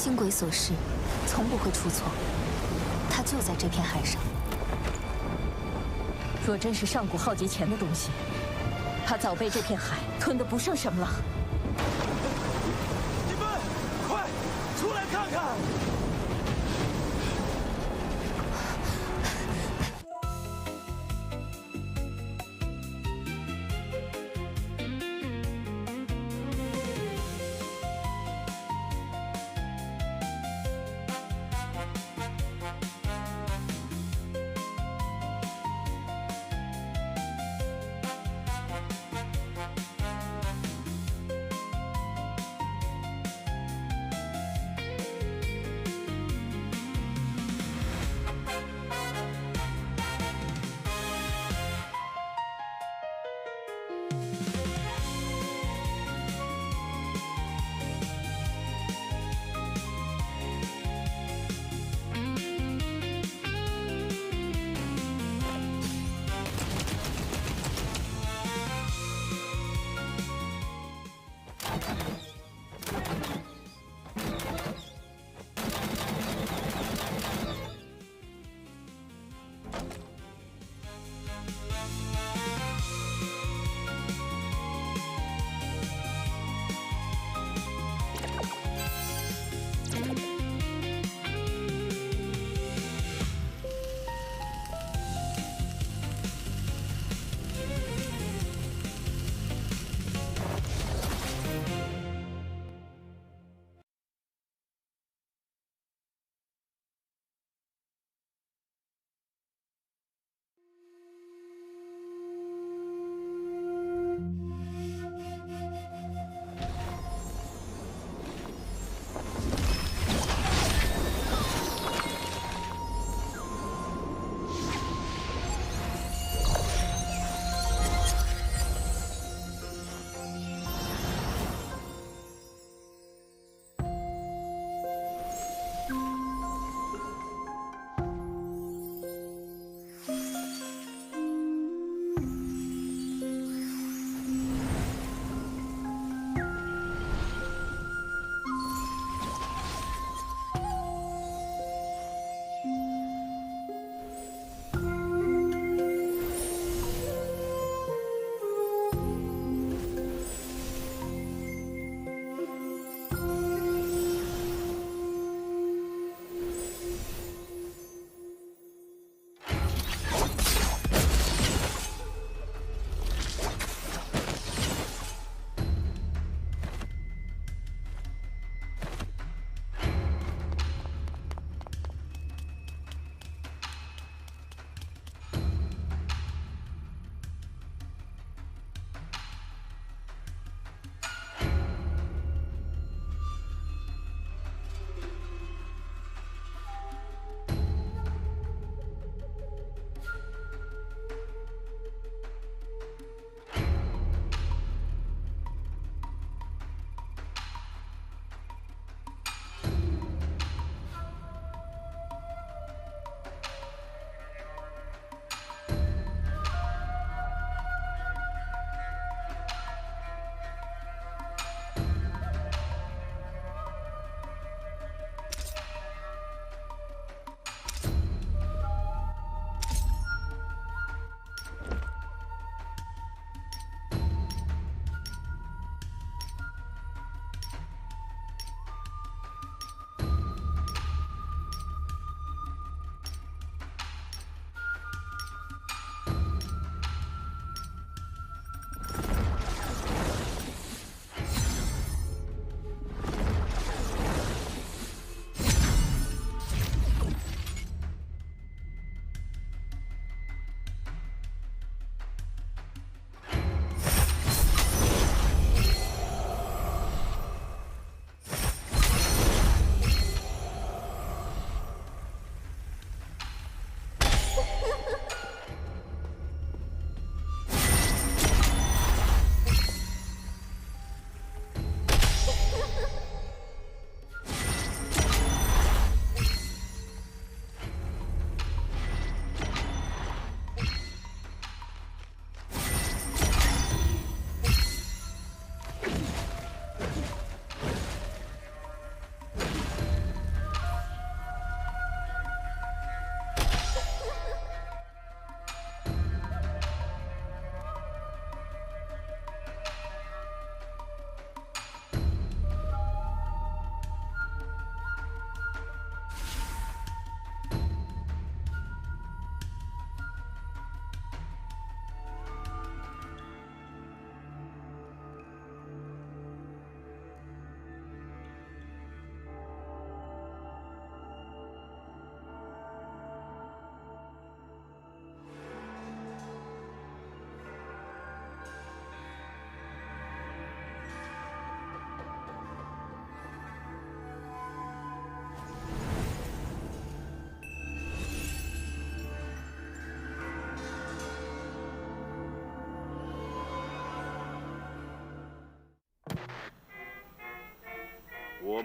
星鬼所示，从不会出错。它就在这片海上。若真是上古浩劫前的东西，它早被这片海吞得不剩什么了。你们快出来看看！ 《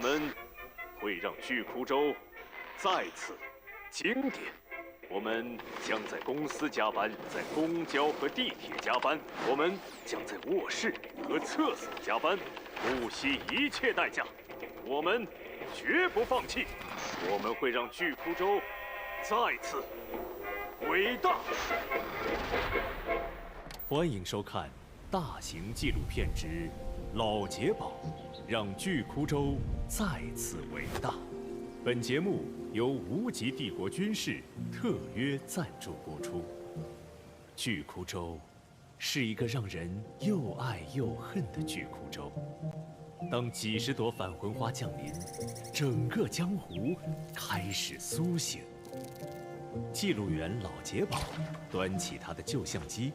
我们会让巨窟州再次经典。我们将在公司加班，在公交和地铁加班，我们将在卧室和厕所加班，不惜一切代价。我们绝不放弃，我们会让巨窟州再次伟大。欢迎收看大型纪录片之《老杰宝让巨窟州再次伟大》。本节目由无极帝国军事特约赞助播出。巨窟州是一个让人又爱又恨的巨窟州。当几十朵返魂花降临，整个江湖开始苏醒。记录员老杰宝端起他的旧相机，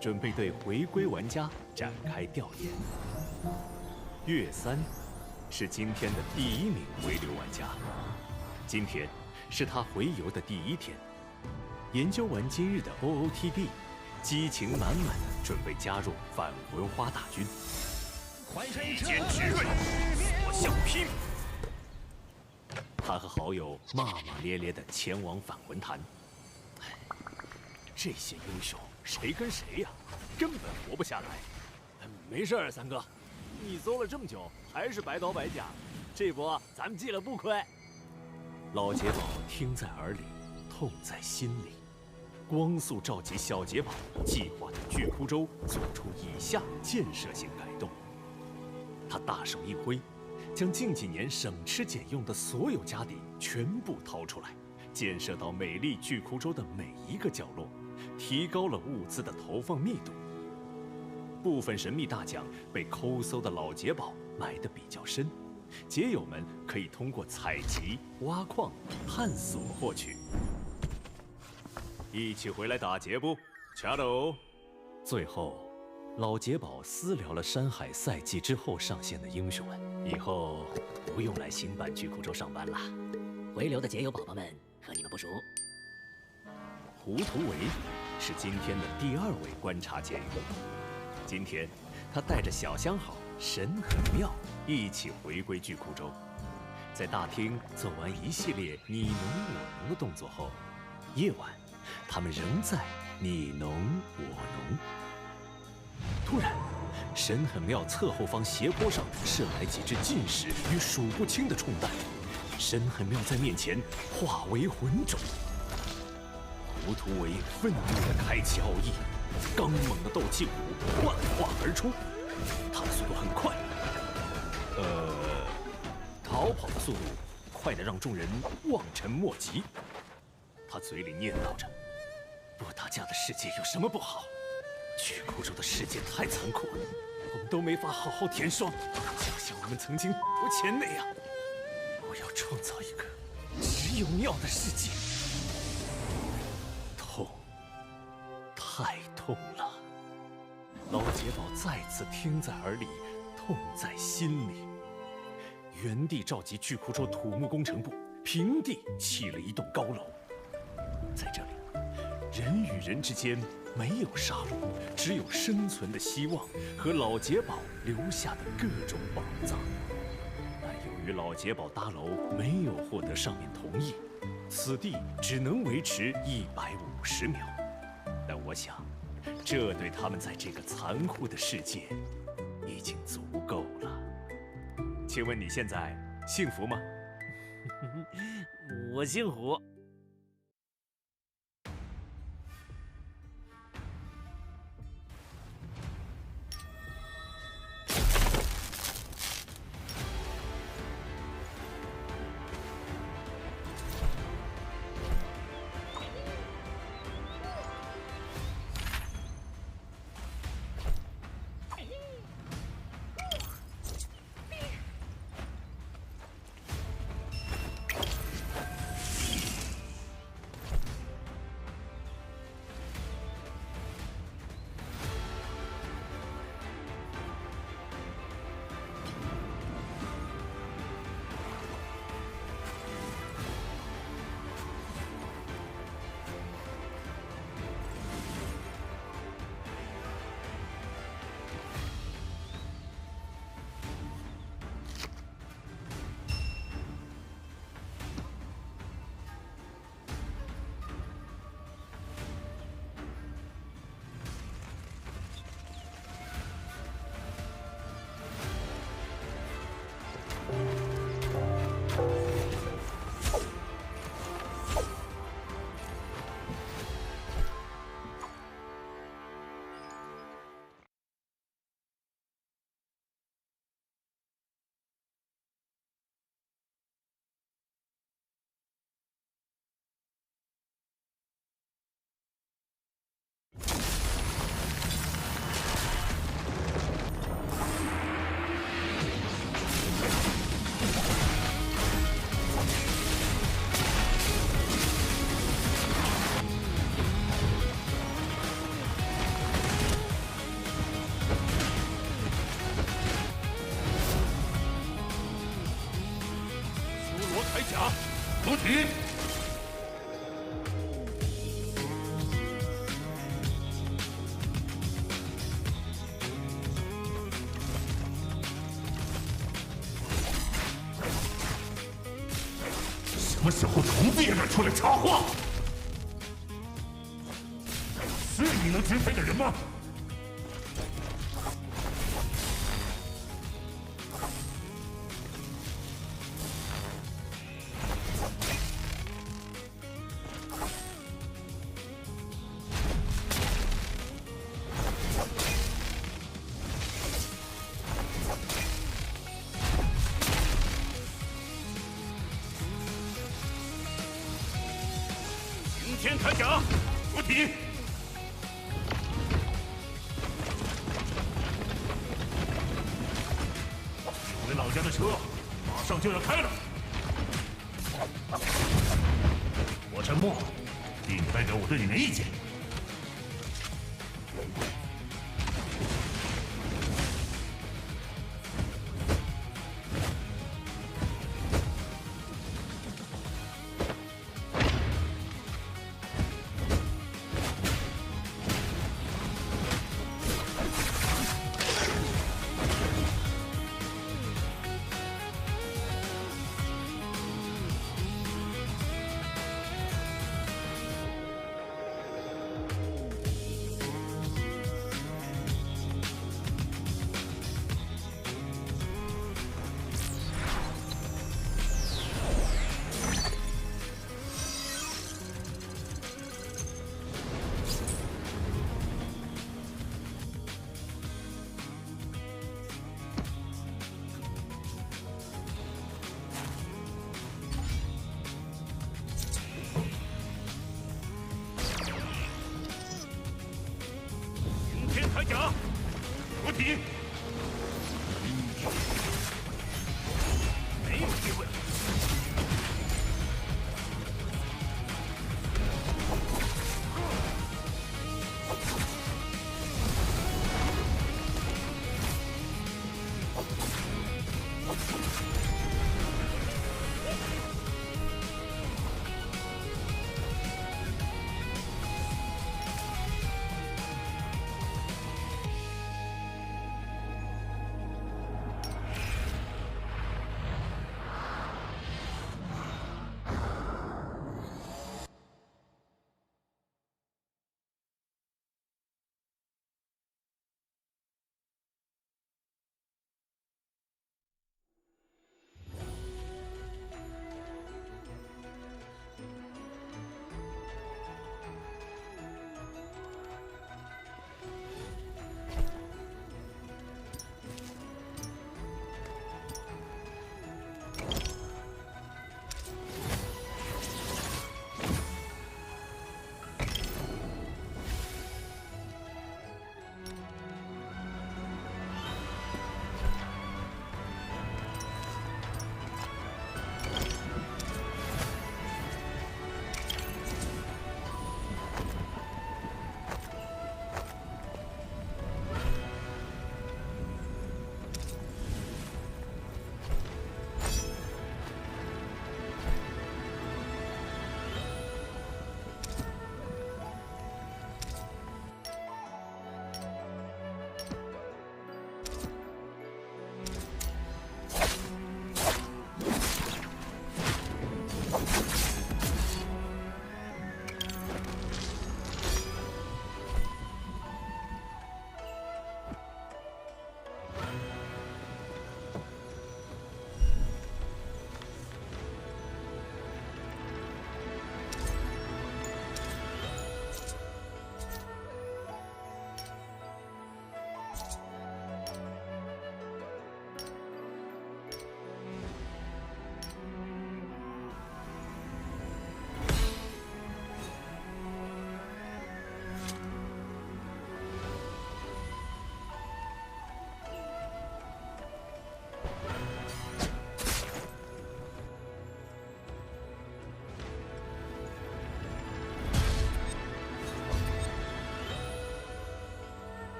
准备对回归玩家展开调研。岳三是今天的第1名回流玩家，今天是他回游的第1天。研究完今日的 OOTD， 激情满满的准备加入返魂花大军。一剑直锐，所向披靡。他和好友骂骂咧咧地前往返魂坛。这些英雄谁跟谁呀，根本活不下来。没事儿，三哥，你搜了这么久，还是白刀白甲，这波咱们记了不亏。老杰宝听在耳里，痛在心里。光速召集小杰宝，计划对巨窟州做出以下建设性改动。他大手一挥，将近几年省吃俭用的所有家底全部掏出来，建设到美丽巨窟州的每一个角落，提高了物资的投放密度。部分神秘大奖被抠搜的老杰宝埋得比较深，杰友们可以通过采集、挖矿、探索获取。一起回来打劫不？掐喽！最后，老杰宝私聊了山海赛季之后上线的英雄们，以后不用来新版巨窟州上班了。回流的杰友宝宝们和你们不熟。胡图维是今天的第2位观察杰友。今天，他带着小相好神很妙一起回归巨窟州。在大厅做完一系列你侬我侬的动作后，夜晚，他们仍在你侬我侬。突然，神很妙侧后方斜坡上射来几只近视与数不清的冲弹，神很妙在面前化为浑种。胡图维愤怒地开启奥义，刚猛的斗气舞幻化而出，他的速度很快，逃跑的速度快得让众人望尘莫及。他嘴里念叨着：“不打架的世界有什么不好？巨窟州的世界太残酷，我们都没法好好填双，就像我们曾经无钱那样。我要创造一个只有妙的世界。”痛，太痛了！老杰宝再次听在耳里，痛在心里。原地召集巨窟州土木工程部，平地砌了一栋高楼。在这里，人与人之间没有杀戮，只有生存的希望和老杰宝留下的各种宝藏。但由于老杰宝搭楼没有获得上面同意，此地只能维持150秒。但我想，这对他们在这个残酷的世界已经足够了。请问你现在幸福吗？我姓胡。甲，合体。什么时候虫子也敢出来插话？是你能支配的人吗？擎天铠甲，合体。九位老家的车马上就要开了。我沉默，并不代表我对你没意见。铠甲，合体。没有机会了。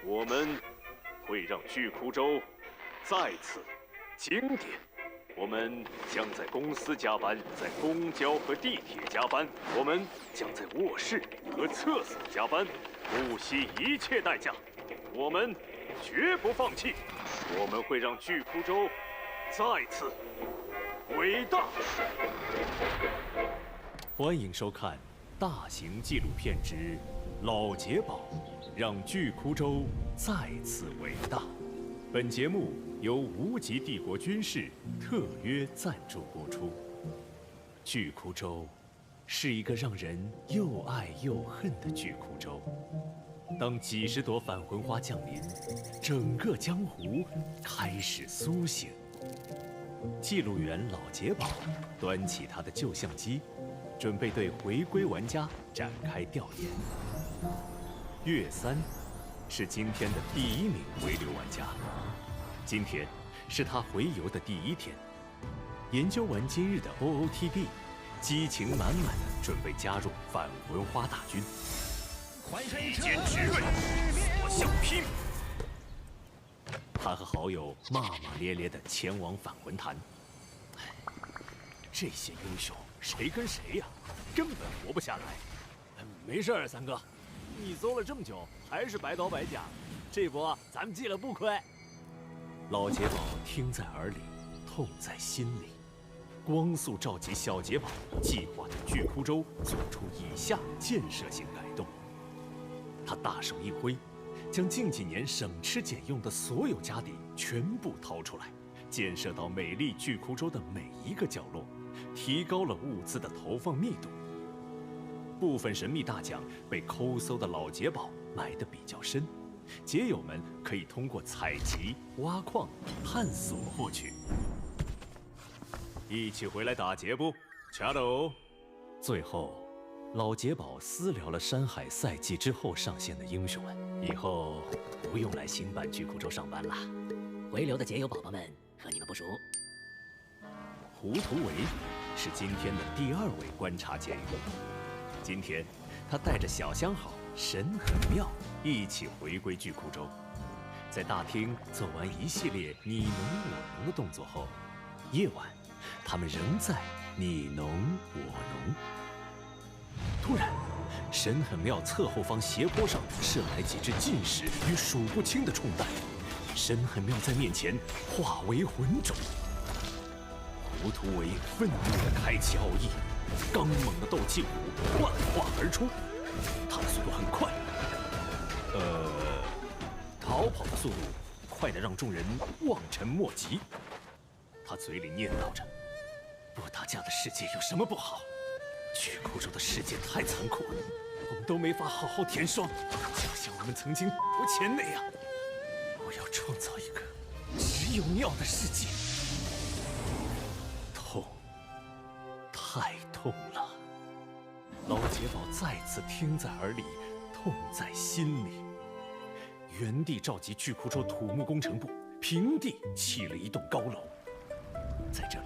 我们会让巨窟州再次经典。我们将在公司加班，在公交和地铁加班。我们将在卧室和厕所加班，不惜一切代价。我们绝不放弃。我们会让巨窟州再次伟大。欢迎收看大型纪录片之《老杰宝让巨窟州再次伟大》。本节目由无极帝国军事特约赞助播出。巨窟州是一个让人又爱又恨的巨窟州。当几十朵返魂花降临，整个江湖开始苏醒。记录员老杰宝端起他的旧相机，准备对回归玩家展开调研。岳三是今天的第1名回流玩家，今天是他回游的第1天。研究完今日的 OOTD， 激情满满的准备加入返魂花大军。一剑直锐，所向披靡。他和好友骂骂咧咧地前往返魂坛。这些英雄谁跟谁呀？根本活不下来。没事儿，三哥，你搜了这么久，还是白刀白甲，这波咱们记了不亏。老杰宝听在耳里，痛在心里。光速召集小杰宝，计划对巨窟州做出以下建设性改动。他大手一挥，将近几年省吃俭用的所有家底全部掏出来，建设到美丽巨窟州的每一个角落，提高了物资的投放密度。部分神秘大奖被抠搜的老杰宝埋得比较深，杰友们可以通过采集、挖矿、探索获取。一起回来打劫不？掐喽！最后，老杰宝私聊了山海赛季之后上线的英雄们，以后不用来新版巨窟州上班了。回流的杰友宝宝们和你们不熟。胡图为是今天的第2位观察杰友。今天，他带着小相好神很妙一起回归巨窟州。在大厅做完一系列你侬我侬的动作后，夜晚，他们仍在你侬我侬。突然，神很妙侧后方斜坡上射来几只近视与数不清的冲弹，神很妙在面前化为浑种。胡图为愤怒地开启奥义，刚猛的斗气虎幻化而出，他的速度很快，逃跑的速度快得让众人望尘莫及。他嘴里念叨着：“不打架的世界有什么不好？巨窟州的世界太残酷，我们都没法好好填霜，就像我们曾经无钱那样。我要创造一个只有尿的世界。”痛，太痛了！老杰宝再次听在耳里，痛在心里。原地召集巨窟州土木工程部，平地砌了一栋高楼。在这里，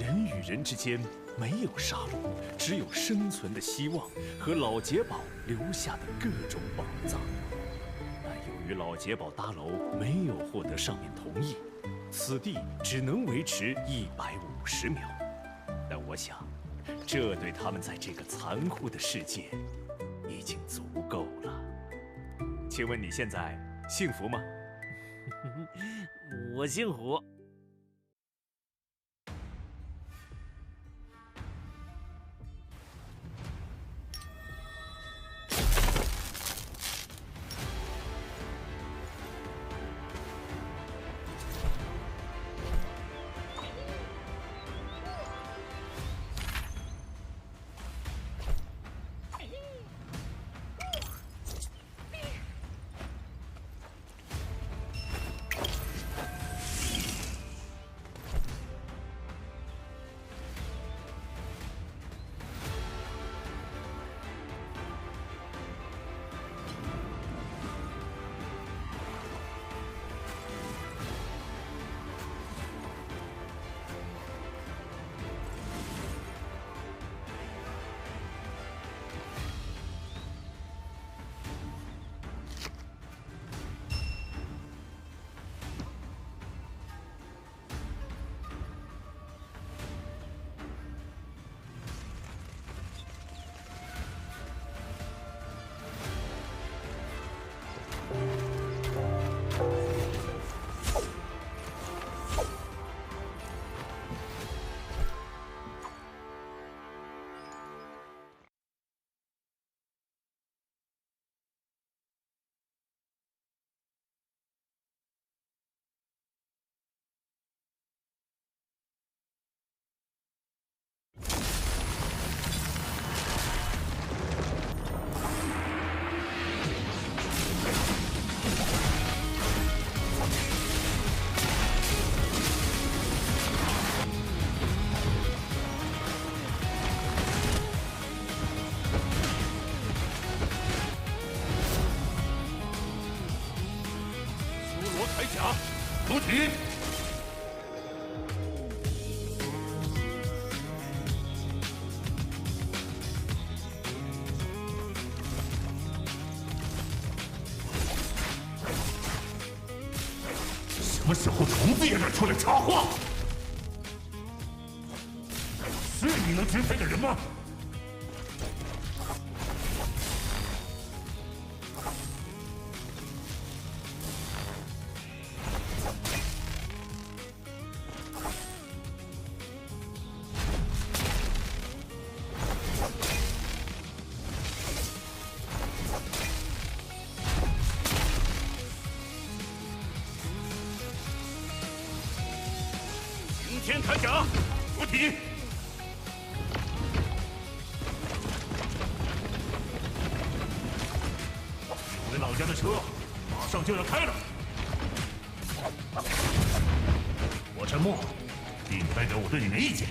人与人之间没有杀戮，只有生存的希望和老杰宝留下的各种宝藏。但由于老杰宝搭楼没有获得上面同意，此地只能维持150秒。但我想，这对他们在这个残酷的世界已经足够了。请问你现在幸福吗？我姓胡。铠甲，主体。什么时候虫子也敢出来插话？是你能支配的人吗？擎天铠甲，主体。回老家的车马上就要开了。我沉默，并不代表我对你没意见。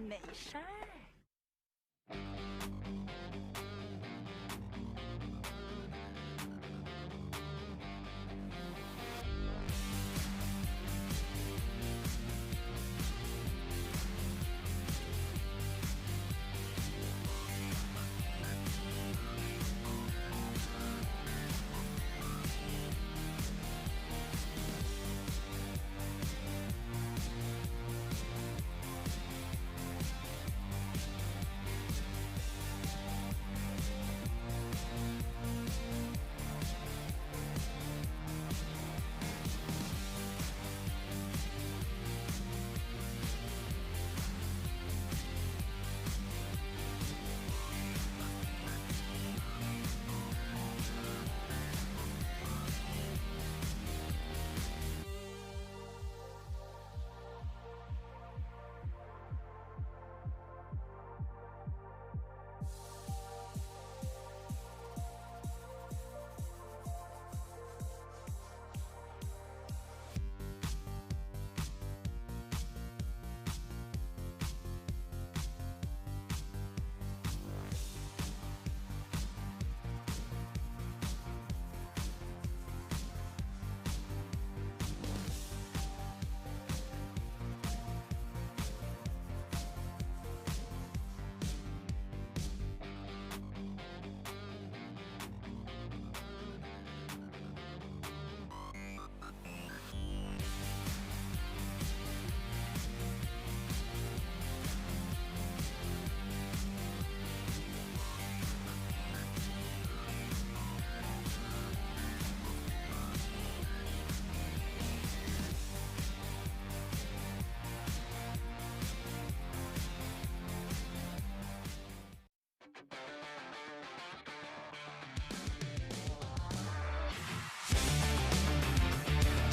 没事儿。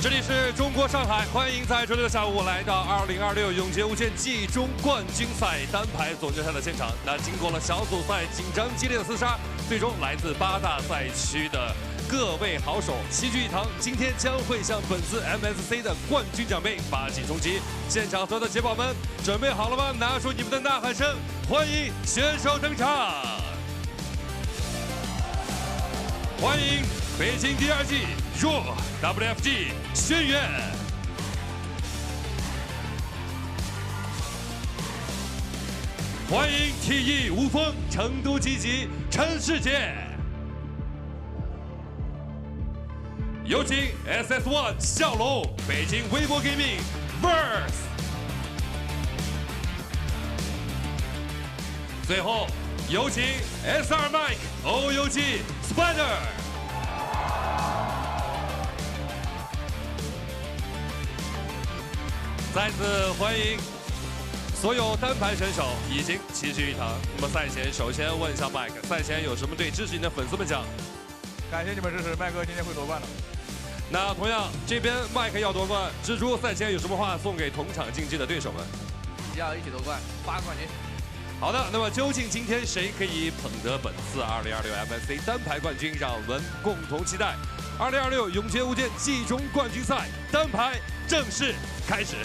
这里是中国上海，欢迎在周六的下午来到2026永劫无间季中冠军赛单排总决赛的现场。那经过了小组赛紧张激烈的厮杀，最终来自8大赛区的各位好手齐聚一堂，今天将会向本次 MSC 的冠军奖杯发起冲击。现场所有的解宝们准备好了吗？拿出你们的呐喊声，欢迎选手登场！欢迎北京第2季 RAW WFG 轩辕，欢迎 TE 吴峰成都积极陈世杰，有请 SS1 笑龙北京微博 Gaming Verse， 最后有请 SR Mike 欧游记 Spider。再次欢迎所有单排选手已经齐聚一堂。那么赛前首先问一下麦克，赛前有什么对支持你的粉丝们讲？感谢你们支持，麦哥今天会夺冠的。那同样这边麦克要夺冠，蜘蛛赛前有什么话送给同场竞技的对手们？要一起夺冠，8个冠军。好的，那么究竟今天谁可以捧得本次2026 MSC 单排冠军？让我们共同期待。2026永劫无间季中冠军赛单排正式开始。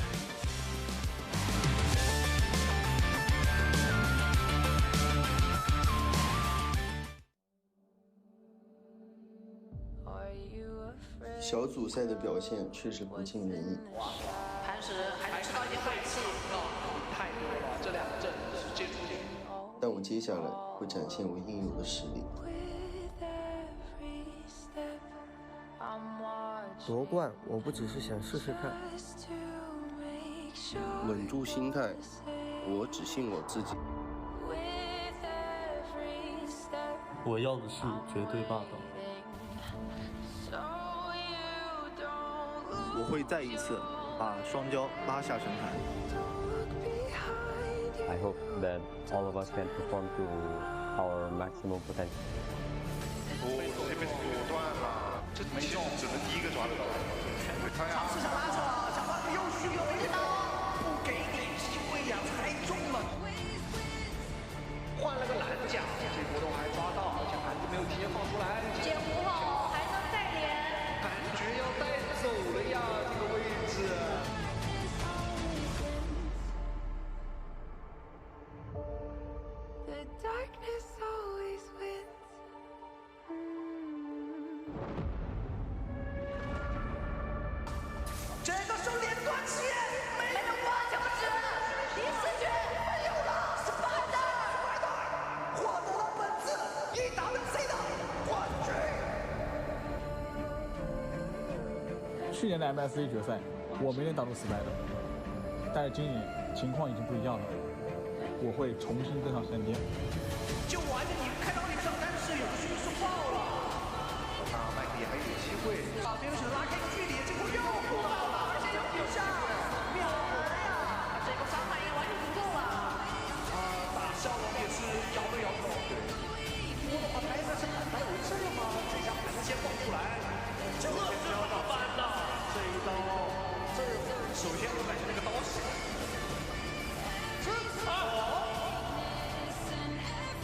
小组赛的表现确实不尽人意，磐石还能吃到一些晦气，太多了，这2个阵是接触点。但我接下来会展现我应有的实力。夺冠，我不只是想试试看。稳住心态，我只信我自己。我要的是绝对霸道。我会再一次把双骄拉下神坛。I hope that all of us can perform to our maximum potential. 这边是果断了，这没中，只能第一个抓得到。尝试想拉扯，想把你又虚又没到，不给你机会呀，猜中了。换了个蓝甲，这波动还抓到，而且盘子没有提前放出来。捡胡后还能带脸，感觉要带走了呀，这个位置。这个手连断气，没人挖脚趾，第4局没有了，Spider 获得了本次EWC 的冠军。去年的 MSC 决赛，我没能挡住Spider，但是今年情况已经不一样了，我会重新登上山巅。就玩着你开到脸上，但是有个迅速爆了。麦克也还有机会，把别人选拉开距离，结果又破到了，而且又比上，秒来呀！这个伤害也完全不够了。打笑容也是摇了摇头。我的话台在是反带我这吗？这下盘子先放出来，这是怎么办呢？这一刀，这首先我感觉那个刀血，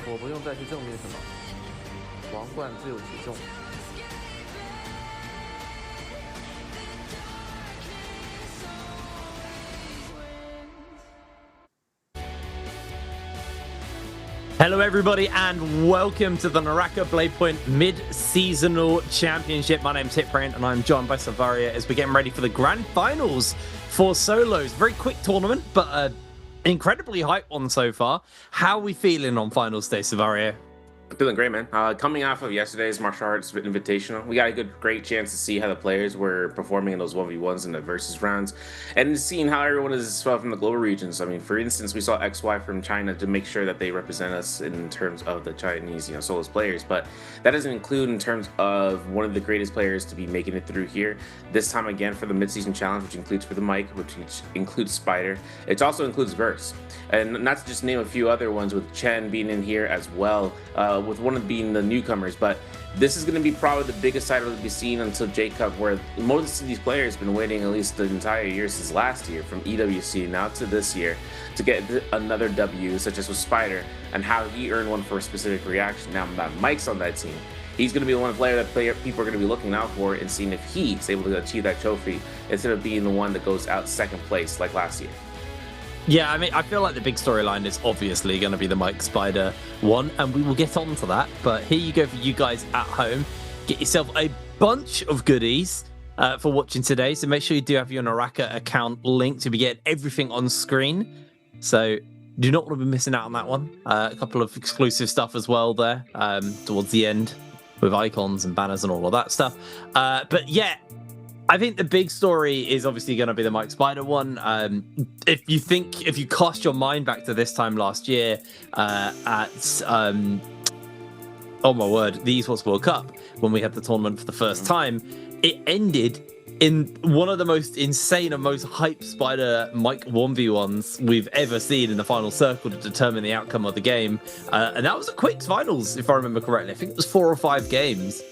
我不用再去证明什么，王冠自有其重。Hello everybody and welcome to the NARAKA BLADEPOINT Mid-Seasonal Championship. My name's Hitbrand and I'm joined by Savaria as we're getting ready for the Grand Finals for solos. Very quick tournament, but incredibly hype one so far. How are we feeling on finals day, Savaria? Feeling great, man. Coming off of yesterday's martial arts invitational, we got a great chance to see how the players were performing in those 1v1s and the versus rounds, and seeing how everyone is from the global regions. I mean, for instance, we saw XY from China to make sure that they represent us in terms of the Chinese, solos players, but that doesn't include in terms of one of the greatest players to be making it through here. This time again for the mid-season challenge, which includes for the mic, which includes Spider. It also includes Verse, and not to just name a few other ones, with Chen being in here as well. with one of being the newcomers. But this is going to be probably the biggest title to be seen until J-Cup, where most of these players have been waiting at least the entire year since last year, from EWC now to this year, to get another W, such as with Spider, and how he earned one for a specific reaction. Now that Mike's on that team, he's going to be the one player that people are going to be looking out for and seeing if he's able to achieve that trophy instead of being the one that goes out second place like last year. Yeah, I mean, I feel like the big storyline is obviously going to be the Mike Spider one, and we will get on to that. But here you go for you guys at home. Get yourself a bunch of goodies for watching today. So make sure you do have your NARAKA account linked to be getting everything on screen. So do not want to be missing out on that one. A couple of exclusive stuff as well there towards the end with icons and banners and all of that stuff. But yeah, I think the big story is obviously going to be the Mike Spider one. If you cast your mind back to this time last year at oh my word, the Esports World Cup, when we had the tournament for the first time, it ended in one of the most insane and most hype Spider Mike 1v1s we've ever seen in the final circle to determine the outcome of the game. And that was a quick finals, if I remember correctly. I think it was 4 or 5 games.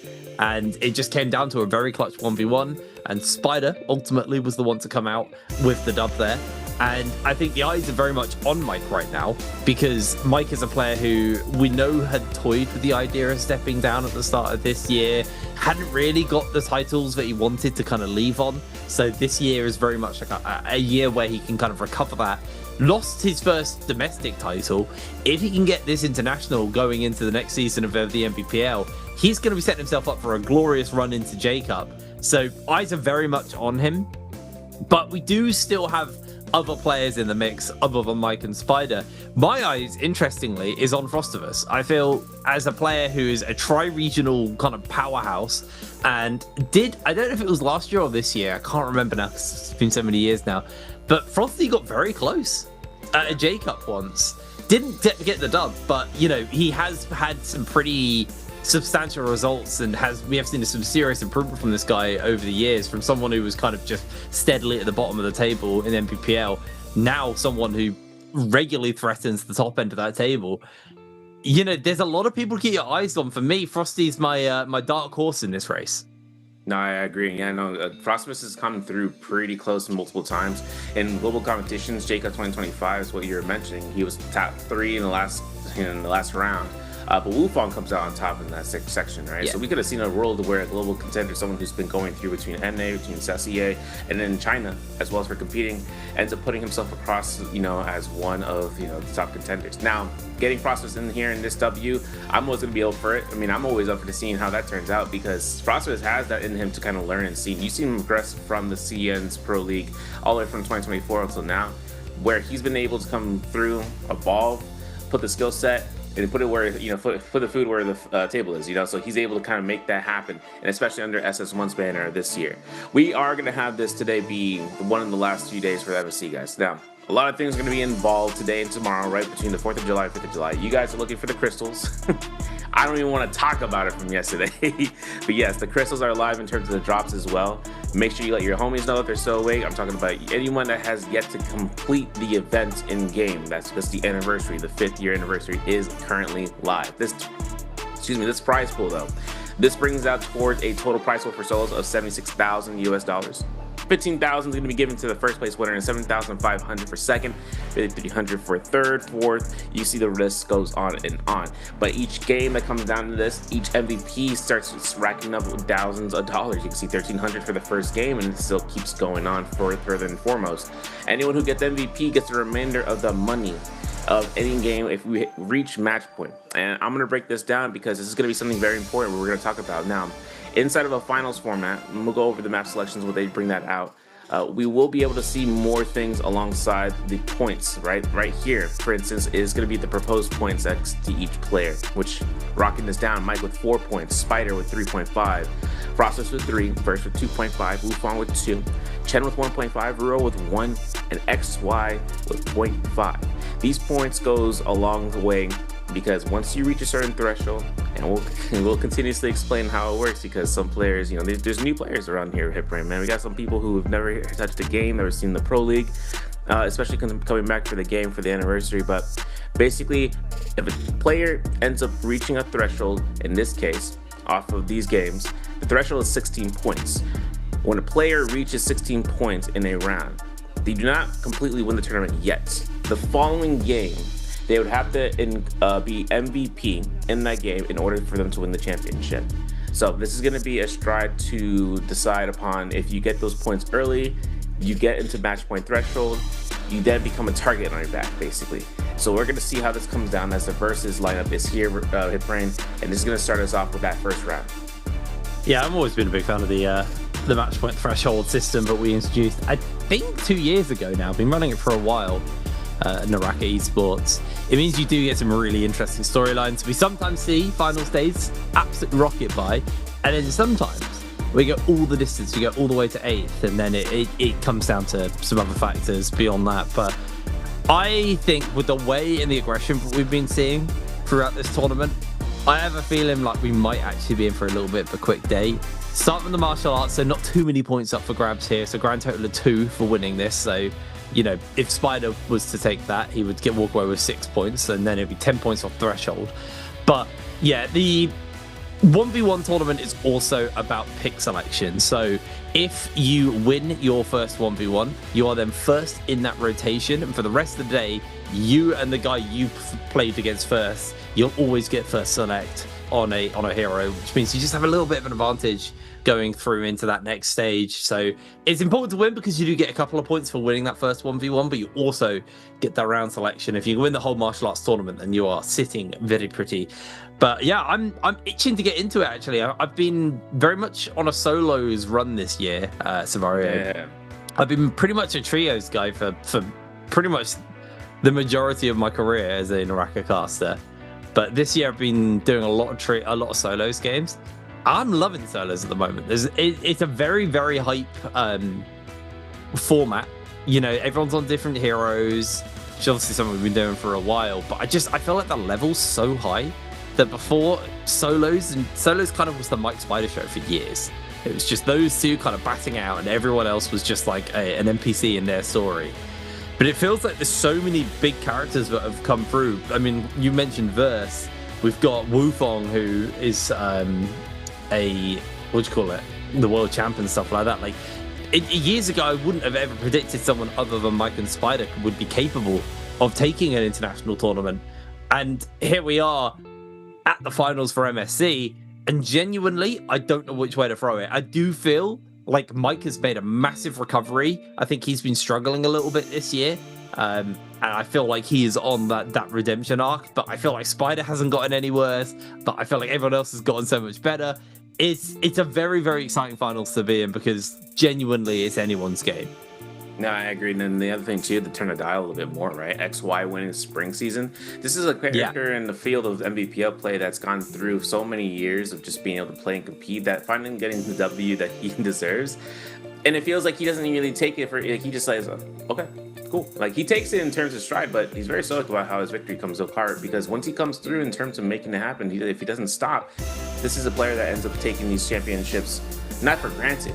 And it just came down to a very clutch 1v1. And Spider ultimately was the one to come out with the dub there. And I think the eyes are very much on Mike right now, because Mike is a player who we know had toyed with the idea of stepping down at the start of this year, hadn't really got the titles that he wanted to kind of leave on. So this year is very much like a year where he can kind of recover that. Lost his first domestic title. If he can get this international going into the next season of the NBPL, he's going to be setting himself up for a glorious run into J-Cup. So eyes are very much on him. But we do still have other players in the mix other than Mike and Spider. My eyes, interestingly, is on Frostivus. I feel as a player who is a tri-regional kind of powerhouse, and I don't know if it was last year or this year, I can't remember now, it's been so many years now, but Frosty got very close at a J-Cup once. Didn't get the dub, but you know, he has had some pretty substantial results, and we have seen some serious improvement from this guy over the years, from someone who was kind of just steadily at the bottom of the table in NPPL, now someone who regularly threatens the top end of that table. You know, there's a lot of people to keep your eyes on. For me, Frosty's my dark horse in this race. No, I agree. Yeah, no, Frostivus has come through pretty close multiple times in global competitions. J-Cup 2025 is what you were mentioning. He was top 3 in the last round. But Wufang comes out on top in that section, right? Yeah. So we could have seen a world where a global contender, someone who's been going through between NA, between CSEA, and then China, as well as for competing, ends up putting himself across, you know, as one of, you know, the top contenders. Now, getting Frostivus in here in this W, I'm always going to be up for it. I mean, I'm always up for seeing how that turns out, because Frostivus has that in him to kind of learn and see. You see him progress from the CN's Pro League all the way from 2024 until now, where he's been able to come through, evolve, put the skill set, and put it where, you know, put the food where the table is, you know, so he's able to kind of make that happen, and especially under SS1's banner this year. We are going to have this today be one of the last few days for the MSC, guys. Now, a lot of things are going to be involved today and tomorrow, right between the 4th of July and 5th of July. You guys are looking for the crystals. I don't even want to talk about it from yesterday. But yes, the crystals are live in terms of the drops as well. Make sure you let your homies know that they're still awake. I'm talking about anyone that has yet to complete the event in game. That's just the anniversary. The 5th year anniversary is currently live. This prize pool though, this brings out towards a total prize pool for solos of $76,000 US. 15,000 is going to be given to the first place winner, and 7,500 for second, 5,300 for third, fourth. You see the list goes on and on. But each game that comes down to this, each MVP starts racking up with thousands of dollars. You can see 1,300 for the first game, and it still keeps going on further and foremost. Anyone who gets MVP gets the remainder of the money of any game if we reach match point. And I'm going to break this down because this is going to be something very important we're going to talk about now. Inside of a finals format, and we'll go over the map selections when they bring that out, we will be able to see more things alongside the points, right here, for instance, is going to be the proposed points next to each player, which, rocking this down, Mike with 4 points, Spider with 3.5, Frostivus with 3, Verse with 2.5, Wufang with 2, Chen with 1.5, Ruo with 1, and XY with 0.5. These points goes a long way, because once you reach a certain threshold, and we'll continuously explain how it works, because some players, you know, there's new players around here at HitBrain, man. We got some people who have never touched a game, never seen the Pro League. especially coming back for the game for the anniversary. But basically, if a player ends up reaching a threshold, in this case, off of these games, the threshold is 16 points. When a player reaches 16 points in a round, they do not completely win the tournament yet. The following game, they would have to be MVP in that game in order for them to win the championship. So this is going to be a stride to decide upon. If you get those points early, you get into match point threshold, you then become a target on your back, basically. So we're going to see how this comes down as the versus lineup is here, Hitbrain, and this is going to start us off with that first round. Yeah, I've always been a big fan of the match point threshold system that we introduced, I think 2 years ago now. Been running it for a while, NARAKA Esports. It means you do get some really interesting storylines. We sometimes see final stages absolutely rocket by, and then sometimes we go all the distance, you go all the way to 8th, and then it comes down to some other factors beyond that. But I think with the way and the aggression that we've been seeing throughout this tournament, I have a feeling like we might actually be in for a little bit of a quick day. Start with the martial arts, so not too many points up for grabs here. So grand total of 2 for winning this. So, you know, if Spider was to take that, he would walk away with 6 points, and then it'd be 10 points off threshold. But yeah, the 1v1 tournament is also about pick selection. So if you win your first 1v1, you are then first in that rotation, and for the rest of the day, you and the guy you played against first, you'll always get first select on a hero, which means you just have a little bit of an advantage going through into that next stage. So it's important to win because you do get a couple of points for winning that first 1v1, but you also get that round selection. If you win the whole martial arts tournament, then you are sitting very pretty. But yeah, I'm itching to get into it, actually. I've been very much on a solos run this year, Savario. Yeah. I've been pretty much a trios guy for pretty much the majority of my career as a NARAKA caster. But this year I've been doing a lot of solos games. I'm loving solos at the moment. It's a very, very hype format. You know, everyone's on different heroes, which is obviously something we've been doing for a while. But I feel like the level's so high that before solos kind of was the Mike Spider show for years. It was just those two kind of batting out, and everyone else was just like an NPC in their story. But it feels like there's so many big characters that have come through. I mean, you mentioned Verse. We've got Wufong, who is the world champ and stuff like that. Like years ago, I wouldn't have ever predicted someone other than Mike and Spider would be capable of taking an international tournament. And here we are at the finals for MSC, and genuinely, I don't know which way to throw it. I do feel like Mike has made a massive recovery. I think he's been struggling a little bit this year. And I feel like he is on that redemption arc, but I feel like Spider hasn't gotten any worse, but I feel like everyone else has gotten so much better. It's a very, very exciting finals to be in because genuinely it's anyone's game. No, I agree. And then the other thing too, to turn the dial a little bit more, right? XY winning spring season. This is a character in the field of MVPL play that's gone through so many years of just being able to play and compete that finally getting the W that he deserves. And it feels like he doesn't really take it for, like, he just says, okay, cool. Like, he takes it in terms of stride, but he's very stoic about how his victory comes apart, because once he comes through in terms of making it happen, if he doesn't stop, this is a player that ends up taking these championships not for granted,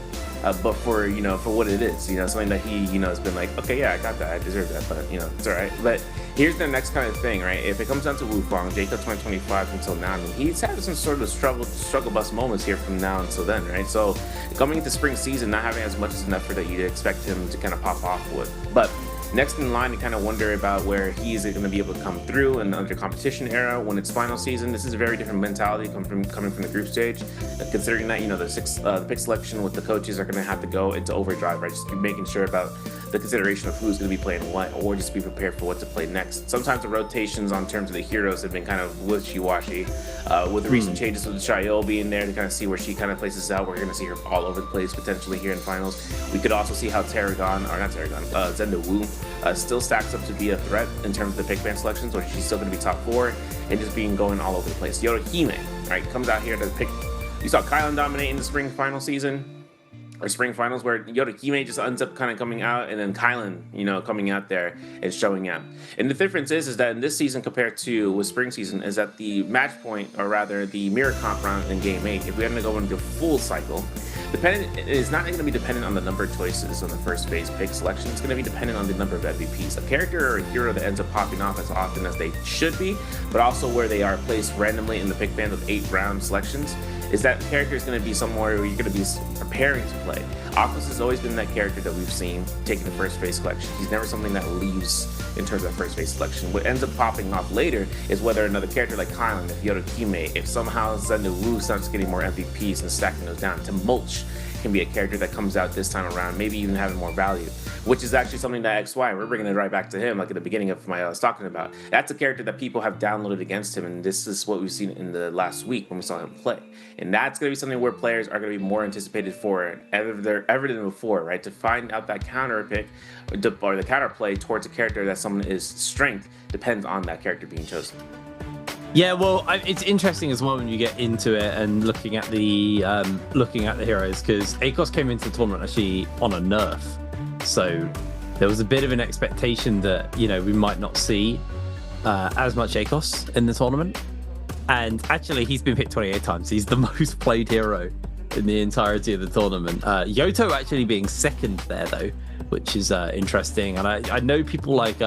but for, you know, for what it is, you know, something that he, you know, has been like, okay, yeah, I got that, I deserve that, but, you know, it's all right. But here's the next kind of thing, right? If it comes down to Wufong, Jacob 2025 until now, I mean, he's had some sort of struggle bus moments here from now until then, right? So coming into spring season, not having as much as an effort that you'd expect him to kind of pop off with. But next in line, to kind of wonder about where he's going to be able to come through and under competition era when it's final season. This is a very different mentality coming from the group stage, considering that, you know, the pick selection with the coaches are going to have to go into overdrive, right? Just making sure about the consideration of who's going to be playing what, or just be prepared for what to play next. Sometimes the rotations on terms of the heroes have been kind of wishy-washy. With the recent changes with Chaeol being there to kind of see where she kind of places out, we're going to see her all over the place potentially here in finals. We could also see how Zenda Wu still stacks up to be a threat in terms of the pick band selections, or she's still going to be top 4 and just being going all over the place. Yorihime, right, comes out here to pick. You saw Kylan dominate in the spring final season, or spring finals, where Yorihime just ends up kind of coming out, and then Kylan, you know, coming out there and showing out. And the difference is that in this season compared to with spring season is that the match point, or rather the mirror comp round in game 8, if we had to go into full cycle, It's not going to be dependent on the number of choices on the first phase pick selection. It's going to be dependent on the number of MVPs. A character or a hero that ends up popping off as often as they should be, but also where they are placed randomly in the pick band with 8-round selections, is that character is going to be somewhere where you're going to be preparing to play. Octopus has always been that character that we've seen taking the first phase selection. He's never something that leaves in terms of first phase selection. What ends up popping off later is whether another character like Kylan, if Yoda Kime, if somehow Zenda Wu starts getting more MVPs and stacking those down. To Mulch can be a character that comes out this time around, maybe even having more value, which is actually something that XY, we're bringing it right back to him, like at the beginning of my I was talking about. That's a character that people have downloaded against him, and this is what we've seen in the last week when we saw him play. And that's going to be something where players are going to be more anticipated for ever than before, right? To find out that counter pick or the counter play towards a character that someone is strength depends on that character being chosen. Yeah, well, it's interesting as well when you get into it and looking at the heroes, because ACOS came into the tournament actually on a nerf, so there was a bit of an expectation that, you know, we might not see as much ACOS in the tournament. And actually, he's been picked 28 times. He's the most played hero in the entirety of the tournament. Yoto actually being second there, though, which is interesting. And I know people like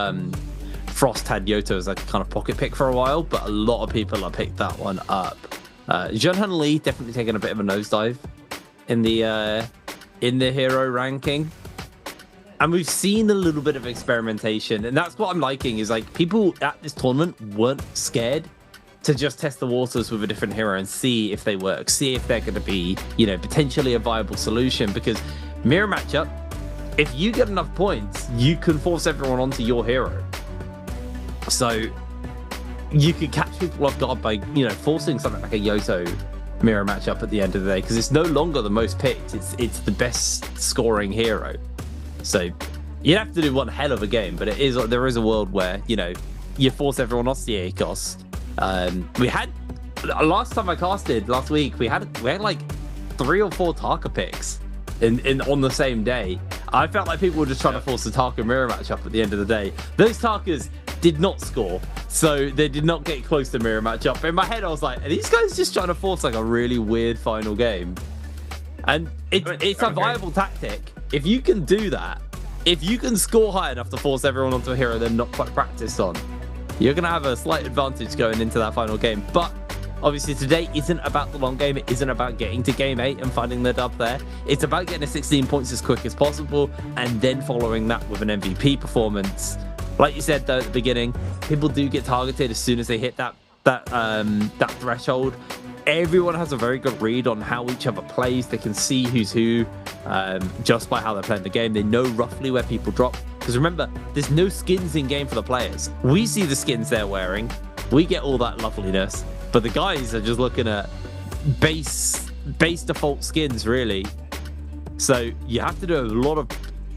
Frost had Yoto as a kind of pocket pick for a while, but a lot of people have picked that one up. Junhan Lee definitely taking a bit of a nosedive in the hero ranking. And we've seen a little bit of experimentation, and that's what I'm liking, is like people at this tournament weren't scared to just test the waters with a different hero and see if they work, see if they're going to be, you know, potentially a viable solution. Because mirror matchup, if you get enough points, you can force everyone onto your hero. So you could catch people off guard by, you know, forcing something like a Yoto mirror matchup at the end of the day, because it's no longer the most picked, it's the best scoring hero. So you have to do one hell of a game, but there is a world where, you know, you force everyone off the ACOS. We had last time I casted last week, we had like 3 or 4 Taka picks in on the same day. I felt like people were just trying to force the Taka mirror matchup at the end of the day. Those Takas did not score, so they did not get close to mirror matchup. In my head, I was like, are these guys just trying to force like a really weird final game? And it's a viable tactic. If you can do that, if you can score high enough to force everyone onto a hero they're not quite practiced on, you're going to have a slight advantage going into that final game. But obviously today isn't about the long game. It isn't about getting to game 8 and finding the dub there. It's about getting to 16 points as quick as possible and then following that with an MVP performance. Like you said, though, at the beginning, people do get targeted as soon as they hit that threshold. Everyone has a very good read on how each other plays. They can see who's who just by how they're playing the game. They know roughly where people drop. Because remember, there's no skins in game for the players. We see the skins they're wearing. We get all that loveliness. But the guys are just looking at base default skins, really. So you have to do a lot of,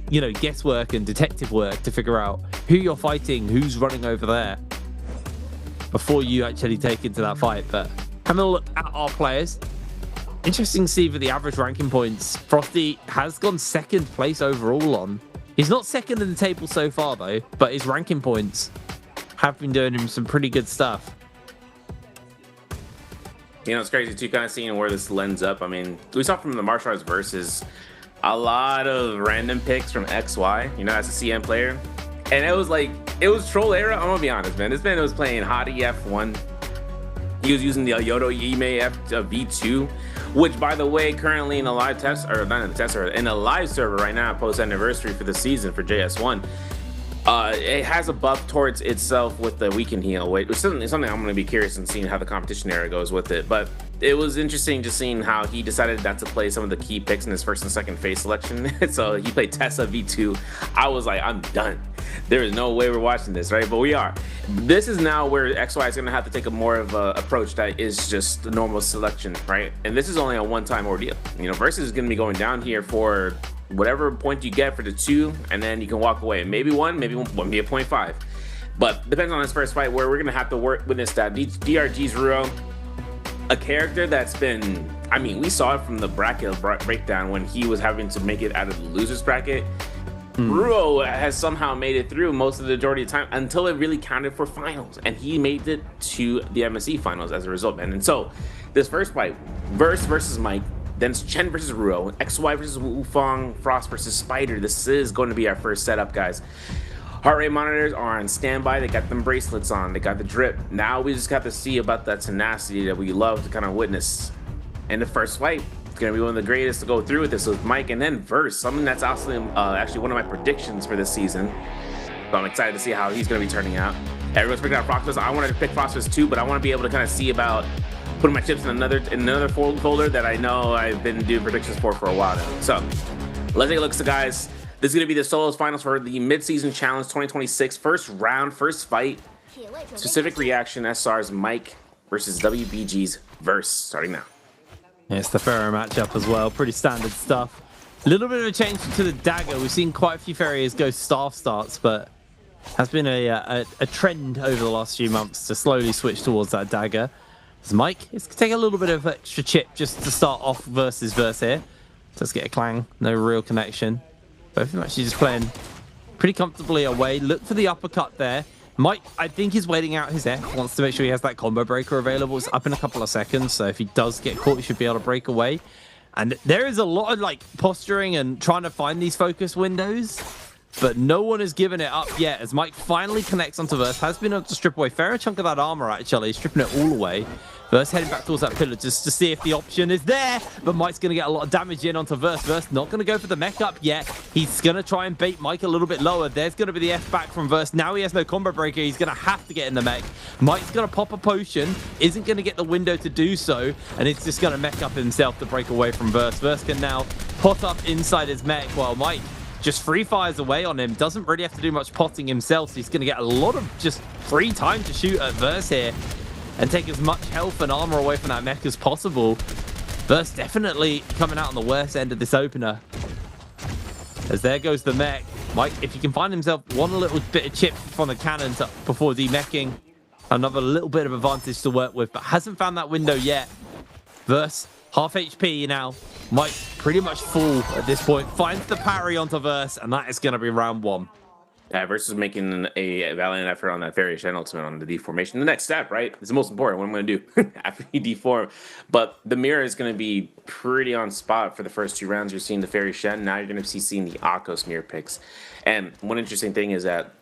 you know, guesswork and detective work to figure out who you're fighting, who's running over there, before you actually take into that fight. But having a look at our players, interesting to see for the average ranking points. Frosty has gone second place overall on. He's not second in the table so far, though, but his ranking points have been doing him some pretty good stuff. You know, it's crazy, too, kind of seeing where this lends up. I mean, we saw from the martial arts versus a lot of random picks from XY, you know, as a CM player. And it was like, it was troll era. I'm going to be honest, man. This man was playing Hottie F1. He was using the Yoto Ime V2, which, by the way, currently in a live test, or not in the test, or in a live server right now, post anniversary for the season for JS1, it has a buff towards itself with the weaken heal, which is something I'm going to be curious in seeing how the competition era goes with it. But it was interesting just seeing how he decided not to play some of the key picks in his first and second phase selection. So he played Tessa V2. I was like, I'm done. There is no way we're watching this, right? But we are. This is now where XY is going to have to take a more of an approach that is just the normal selection, right? And this is only a one-time ordeal. You know, Versus is going to be going down here for whatever point you get for the 2, and then you can walk away. Maybe 1, maybe a 0.5. But depends on his first fight, where we're going to have to work with this that DRG's Ruro, a character that's been, I mean, we saw it from the bracket breakdown when he was having to make it out of the losers bracket. Ruro has somehow made it through most of the majority of the time until it really counted for finals, and he made it to the MSC finals as a result, man. And so this first fight, versus Mike, Then it's Chen versus Ruo, XY versus Wufang, Frost versus Spider. This is going to be our first setup, guys. Heart rate monitors are on standby. They got them bracelets on. They got the drip. Now we just have to see about that tenacity that we love to kind of witness. And the first fight, it's going to be one of the greatest to go through with this with Mike and then Verse, something that's also actually one of my predictions for this season. So I'm excited to see how he's going to be turning out. Everyone's picking out Frostus. I wanted to pick Frostus too, but I want to be able to kind of see about putting my chips in another folder that I know I've been doing predictions for a while now. So let's take a look, so guys. This is going to be the solos finals for the mid-season challenge 2026. First round, first fight. Specific reaction, SR's Mike versus WBG's Verse. Starting now. Yeah, it's the Pharaoh matchup as well. Pretty standard stuff. A little bit of a change to the dagger. We've seen quite a few Farriers go staff starts, but has been a trend over the last few months to slowly switch towards that dagger. As Mike is going to take a little bit of extra chip just to start off versus Verse here. Let's get a clang. No real connection. Both of them actually just playing pretty comfortably away. Look for the uppercut there. Mike, I think, is waiting out his F. Wants to make sure he has that combo breaker available. It's up in a couple of seconds, so if he does get caught, he should be able to break away. And there is a lot of like posturing and trying to find these focus windows, but no one has given it up yet as Mike finally connects onto Verse. Has been able to strip away a fair chunk of that armor, actually, stripping it all away. Verse heading back towards that pillar just to see if the option is there, but Mike's going to get a lot of damage in onto Verse. Verse not going to go for the mech up yet. He's going to try and bait Mike a little bit lower. There's going to be the F back from Verse. Now he has no combo breaker. He's going to have to get in the mech. Mike's going to pop a potion, isn't going to get the window to do so, and it's just going to mech up himself to break away from Verse. Verse can now pot up inside his mech while Mike just free fires away on him. Doesn't really have to do much potting himself, so he's going to get a lot of just free time to shoot at Verse here and take as much health and armor away from that mech as possible. Verse definitely coming out on the worst end of this opener. As there goes the mech. Mike, if he can find himself one little bit of chip from the cannon before demeching, another little bit of advantage to work with, but hasn't found that window yet. Verse, half HP now. Mike pretty much full at this point. Finds the parry onto Verse, and that is going to be round one. Yeah, Verse is making a valiant effort on that Fairy Shen ultimate on the deformation. The next step, right? It's the most important. What I'm going to do after he deform. But the mirror is going to be pretty on spot for the first two rounds. You're seeing the Fairy Shen. Now you're going to see seeing the Akos mirror picks. And one interesting thing is that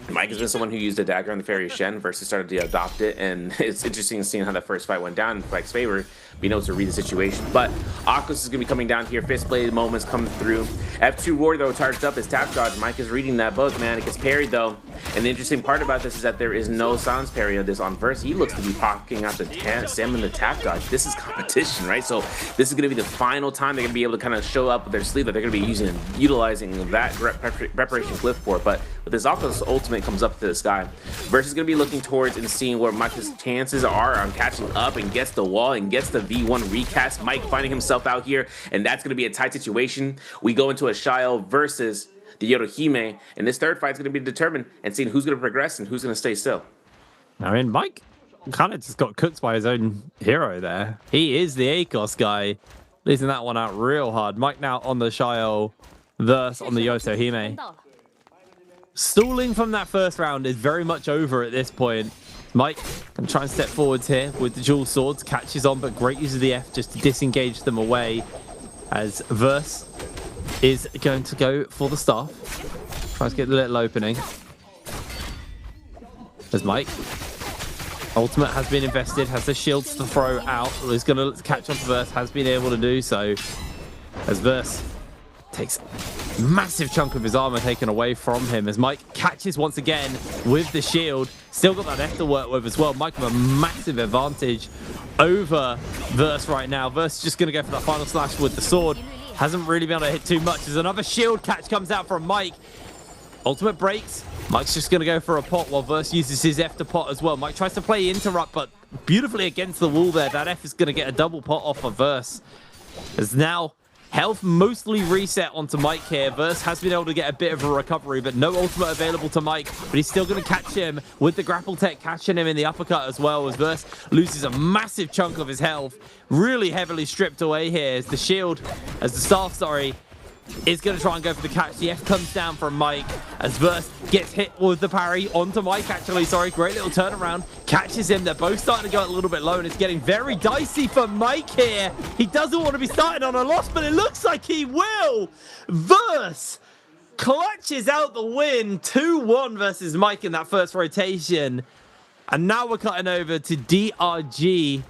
Mike has been someone who used a dagger on the Fairy Shen versus started to adopt it, and it's interesting seeing how that first fight went down in Mike's favor, being able to read the situation. But Akos is going to be coming down here. Fist blade moments coming through. F2 War, though, charged up his tap dodge. Mike is reading that book, man. It gets parried, though. And the interesting part about this is that there is no silence parry of this on Verse. He looks to be pocketing out the Sam and the tap dodge. This is competition, right? So this is going to be the final time they're going to be able to kind of show up with their sleeve that they're going to be utilizing that preparation glyph for. But with this Akos ultimate comes up to the sky, Verse is going to be looking towards and seeing where Mike's chances are on catching up and gets the wall and gets the V1 recast. Mike finding himself out here, and that's going to be a tight situation. We go into a Shio versus the Yodohime, and this third fight is going to be determined and seeing who's going to progress and who's going to stay still. I mean, Mike kind of just got cooked by his own hero there. He is the Akos guy, losing that one out real hard. Mike now on the Shio, Verse on the Yodohime. Stalling from that first round is very much over at this point. Mike can try and step forwards here with the dual swords, catches on, but great use of the F just to disengage them away as Verse is going to go for the staff. Tries to get the little opening. As Mike, ultimate has been invested, has the shields to throw out. Is going to catch on to Verse, has been able to do so. As Verse takes a massive chunk of his armor taken away from him as Mike catches once again with the shield. Still got that F to work with as well. Mike with a massive advantage over Verse right now. Verse just going to go for that final slash with the sword. Hasn't really been able to hit too much as another shield catch comes out from Mike. Ultimate breaks. Mike's just going to go for a pot while Verse uses his F to pot as well. Mike tries to play interrupt, but beautifully against the wall there. That F is going to get a double pot off of Verse. As now health mostly reset onto Mike here. Verse has been able to get a bit of a recovery, but no ultimate available to Mike. But he's still going to catch him with the grapple tech, catching him in the uppercut as well, as Verse loses a massive chunk of his health. Really heavily stripped away here as the shield, as the staff, sorry, is going to try and go for the catch. The F comes down from Mike as Verse gets hit with the parry onto Mike, actually. Sorry, great little turnaround. Catches him. They're both starting to go a little bit low, and it's getting very dicey for Mike here. He doesn't want to be starting on a loss, but it looks like he will. Verse clutches out the win. 2-1 versus Mike in that first rotation. And now we're cutting over to DRG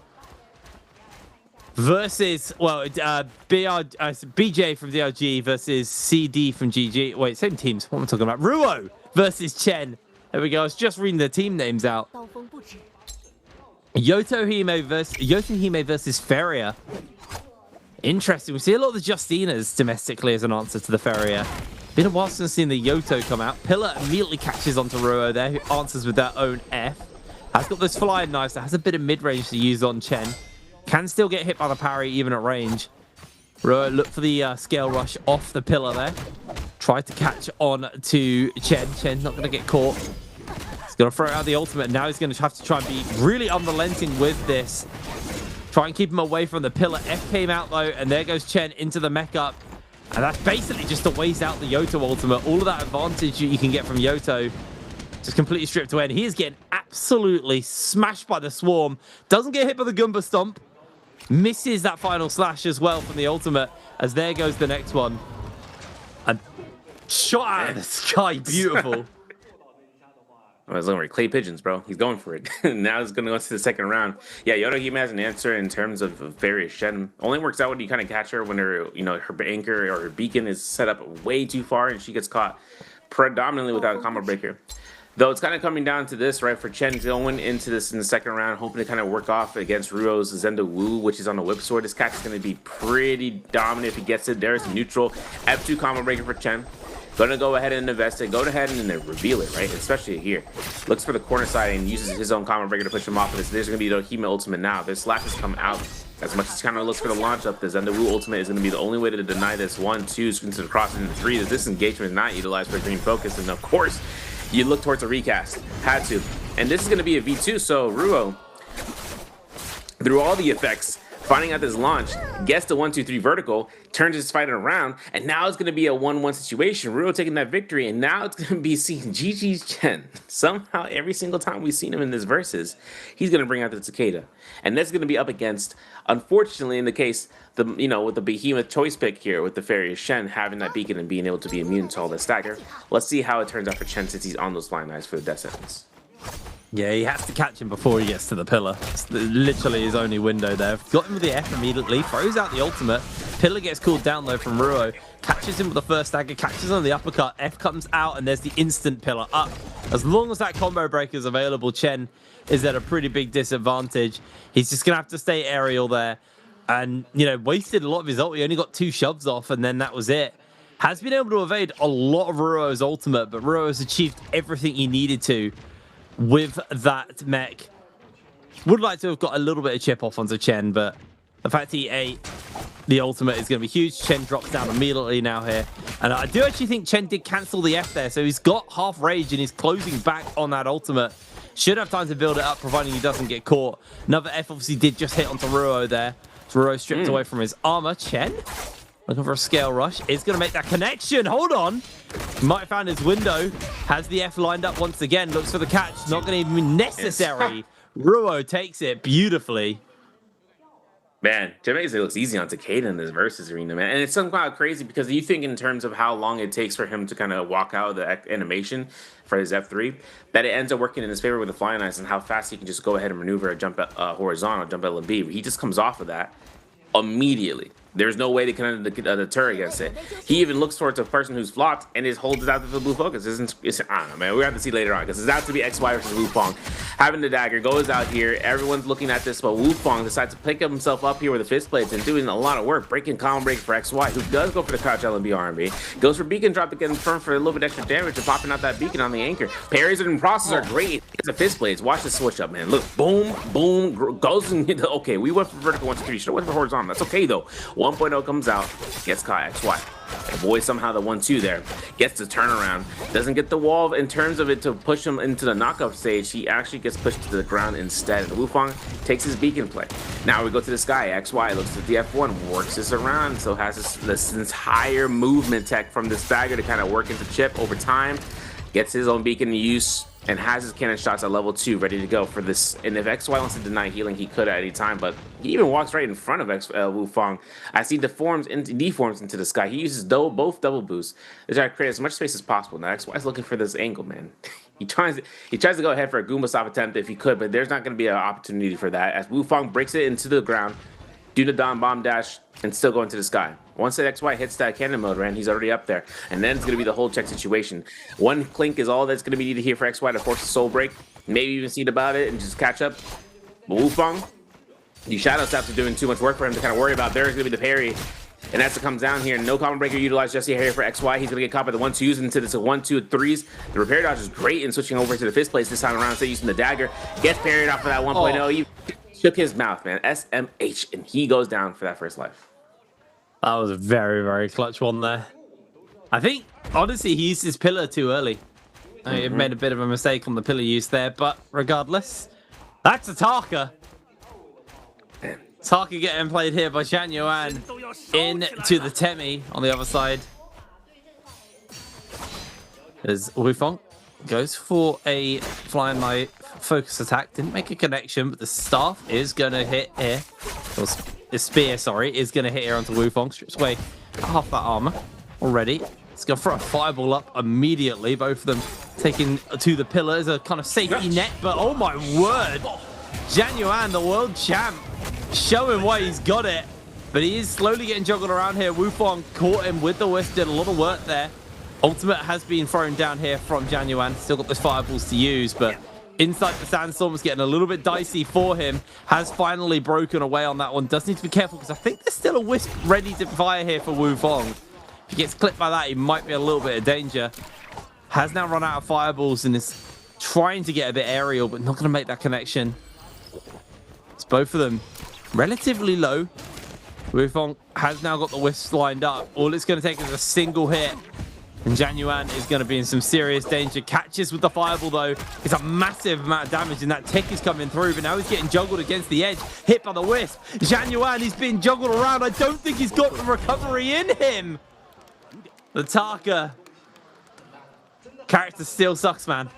versus, well, BJ from DRG versus CD from GG. Wait, same teams. What am I talking about? Ruo versus Chen. There we go. I was just reading the team names out. Yotohime versus Feria. Interesting. We see a lot of the Justinas domestically as an answer to the Feria. Been a while since I've seen the Yoto come out. Pillar immediately catches onto Ruo there, who answers with their own F. Has got those flying knives that has a bit of mid-range to use on Chen. Can still get hit by the parry even at range. Ruo look for the scale rush off the pillar there. Tried to catch on to Chen. Chen not going to get caught. He's going to throw out the ultimate. Now he's going to have to try and be really unrelenting with this. Try and keep him away from the pillar. F came out though, and there goes Chen into the mech up. And that's basically just to waste out the Yoto ultimate. All of that advantage you can get from Yoto just completely stripped away. And he is getting absolutely smashed by the swarm. Doesn't get hit by the Goomba Stomp. Misses that final slash as well from the ultimate. As there goes the next one. And shot out of the sky. Beautiful. I was looking for clay pigeons, bro. He's going for it. Now he's going to go to the second round. Yeah, Yotohime has an answer in terms of various Shen. Only works out when you kind of catch her when her, her anchor or her beacon is set up way too far and she gets caught predominantly without a combo breaker. Though it's kind of coming down to this, right? For Chen going into this in the second round, hoping to kind of work off against Ruo's Zenda Wu, which is on the whip sword. This catch is going to be pretty dominant if he gets it. There's neutral. F2 combo breaker for Chen. Gonna go ahead and invest it. Go ahead and then reveal it, right? Especially here. Looks for the corner side and uses his own combo breaker to push him off of this. There's gonna be the Hime ultimate now. This slash has come out. As much as he kind of looks for the launch up, the Zenda Wu ultimate is gonna be the only way to deny this. 1, 2, screens to the cross, and 3. That this engagement is not utilized for green focus. And of course, you look towards a recast. Had to. And this is gonna be a V2, so Ruo, through all the effects, finding out this launch, gets the 1, 2, 3 vertical, turns his fight around, and now it's going to be a 1-1 situation. Ruo taking that victory, and now it's going to be seeing GG's Chen. Somehow, every single time we've seen him in this versus, he's going to bring out the Cicada. And that's going to be up against, unfortunately, in the case, with the behemoth choice pick here, with the Fairy Shen having that beacon and being able to be immune to all that stagger. Let's see how it turns out for Chen since he's on those flying knives for the death sentence. Yeah, he has to catch him before he gets to the pillar. It's literally his only window there. Got him with the F immediately, throws out the ultimate. Pillar gets cooled down though from Ruo. Catches him with the first dagger, catches him on the uppercut. F comes out and there's the instant pillar up. As long as that combo breaker is available, Chen is at a pretty big disadvantage. He's just going to have to stay aerial there. And, wasted a lot of his ult. He only got 2 shoves off and then that was it. Has been able to evade a lot of Ruo's ultimate, but Ruo has achieved everything he needed to with that mech. Would like to have got a little bit of chip off onto Chen, but the fact he ate the ultimate is going to be huge. Chen drops down immediately now here. And I do actually think Chen did cancel the F there, so he's got half rage and he's closing back on that ultimate. Should have time to build it up, providing he doesn't get caught. Another F obviously did just hit onto Ruo there. Ruo stripped away from his armor. Chen looking for a scale rush. Is going to make that connection. Hold on. Might have found his window. Has the F lined up once again. Looks for the catch. Not going to even be necessary. Ruo takes it beautifully. Man, Chen basically looks easy on Takeda in this versus arena, man. And it's somehow crazy because you think in terms of how long it takes for him to kind of walk out of the animation for his F3, that it ends up working in his favor with the flying eyes and how fast he can just go ahead and maneuver a jump horizontal, jump LB. He just comes off of that immediately. There's no way to kind of deter against it. He even looks towards a person who's flopped and holds it out to the blue focus. I don't know, man. We have to see later on because it's out to be XY versus Wu Fong. Having the dagger goes out here. Everyone's looking at this, but Wu Fong decides to pick himself up here with the fist plates and doing a lot of work, breaking combo break for XY, who does go for the crouch LB RMB. Goes for beacon drop to get in front for a little bit extra damage and popping out that beacon on the anchor. Parries and crosses are great. It's a fist blades. Watch the switch up, man. Look, boom, boom, goes and okay. We went for vertical 1, 2, 3. Should have went for horizontal. That's okay though. 1.0 comes out, gets caught XY. Avoids somehow the 1-2 there. Gets the turnaround. Doesn't get the wall in terms of it to push him into the knockout stage. He actually gets pushed to the ground instead. Wufang takes his beacon play. Now we go to the sky. XY looks at the F1, works this around, so has this entire movement tech from this dagger to kind of work into chip over time. Gets his own beacon to use and has his cannon shots at level 2 ready to go for this. And if XY wants to deny healing, he could at any time, but he even walks right in front of Wufang as he deforms into the sky. He uses both double boosts to try to create as much space as possible. Now XY's looking for this angle, man. He tries to go ahead for a Goomba stop attempt if he could, but there's not going to be an opportunity for that as Wufang breaks it into the ground, do the Dawn Bomb Dash, and still go into the sky. Once that XY hits that cannon mode, Ran, he's already up there. And then it's going to be the whole check situation. One clink is all that's going to be needed here for XY to force a soul break. Maybe even see about it and just catch up. But Wufang, these shadow steps are doing too much work for him to kind of worry about. There's going to be the parry. And as it comes down here, no combo breaker utilized just here for XY. He's going to get caught by the 1-2s into this 1-2 3s. The repair dodge is great in switching over to the fifth place this time around instead of using the dagger. Gets parried off of that 1.0. He shook his mouth, man. SMH. And he goes down for that first life. That was a very, very clutch one there. I think, honestly, he used his pillar too early. He made a bit of a mistake on the pillar use there, but regardless, that's a Taka. Taka getting played here by Zhang Yuan into the Temi on the other side. As Wufang goes for a flying knife focus attack. Didn't make a connection, but the staff is going to hit here. The spear, sorry, is going to hit here onto Wufang. Strips away half that armor already. It's going to throw a fireball up immediately. Both of them taking to the pillar as a kind of safety net. But oh my word, Zhang Yuan, the world champ, showing why he's got it. But he is slowly getting juggled around here. Wufang caught him with the whisk, did a lot of work there. Ultimate has been thrown down here from Zhang Yuan. Still got those fireballs to use, but inside the sandstorm is getting a little bit dicey for him. Has finally broken away on that one. Does need to be careful because I think there's still a wisp ready to fire here for Wufang. If he gets clipped by that, he might be a little bit of danger. Has now run out of fireballs and is trying to get a bit aerial, but not going to make that connection. It's both of them relatively low. Wufang has now got the wisps lined up. All it's going to take is a single hit. And Zhang Yuan is going to be in some serious danger. Catches with the fireball, though. It's a massive amount of damage, and that tick is coming through. But now he's getting juggled against the edge. Hit by the wisp. Zhang Yuan, he's being juggled around. I don't think he's got the recovery in him. The Taka character still sucks, man.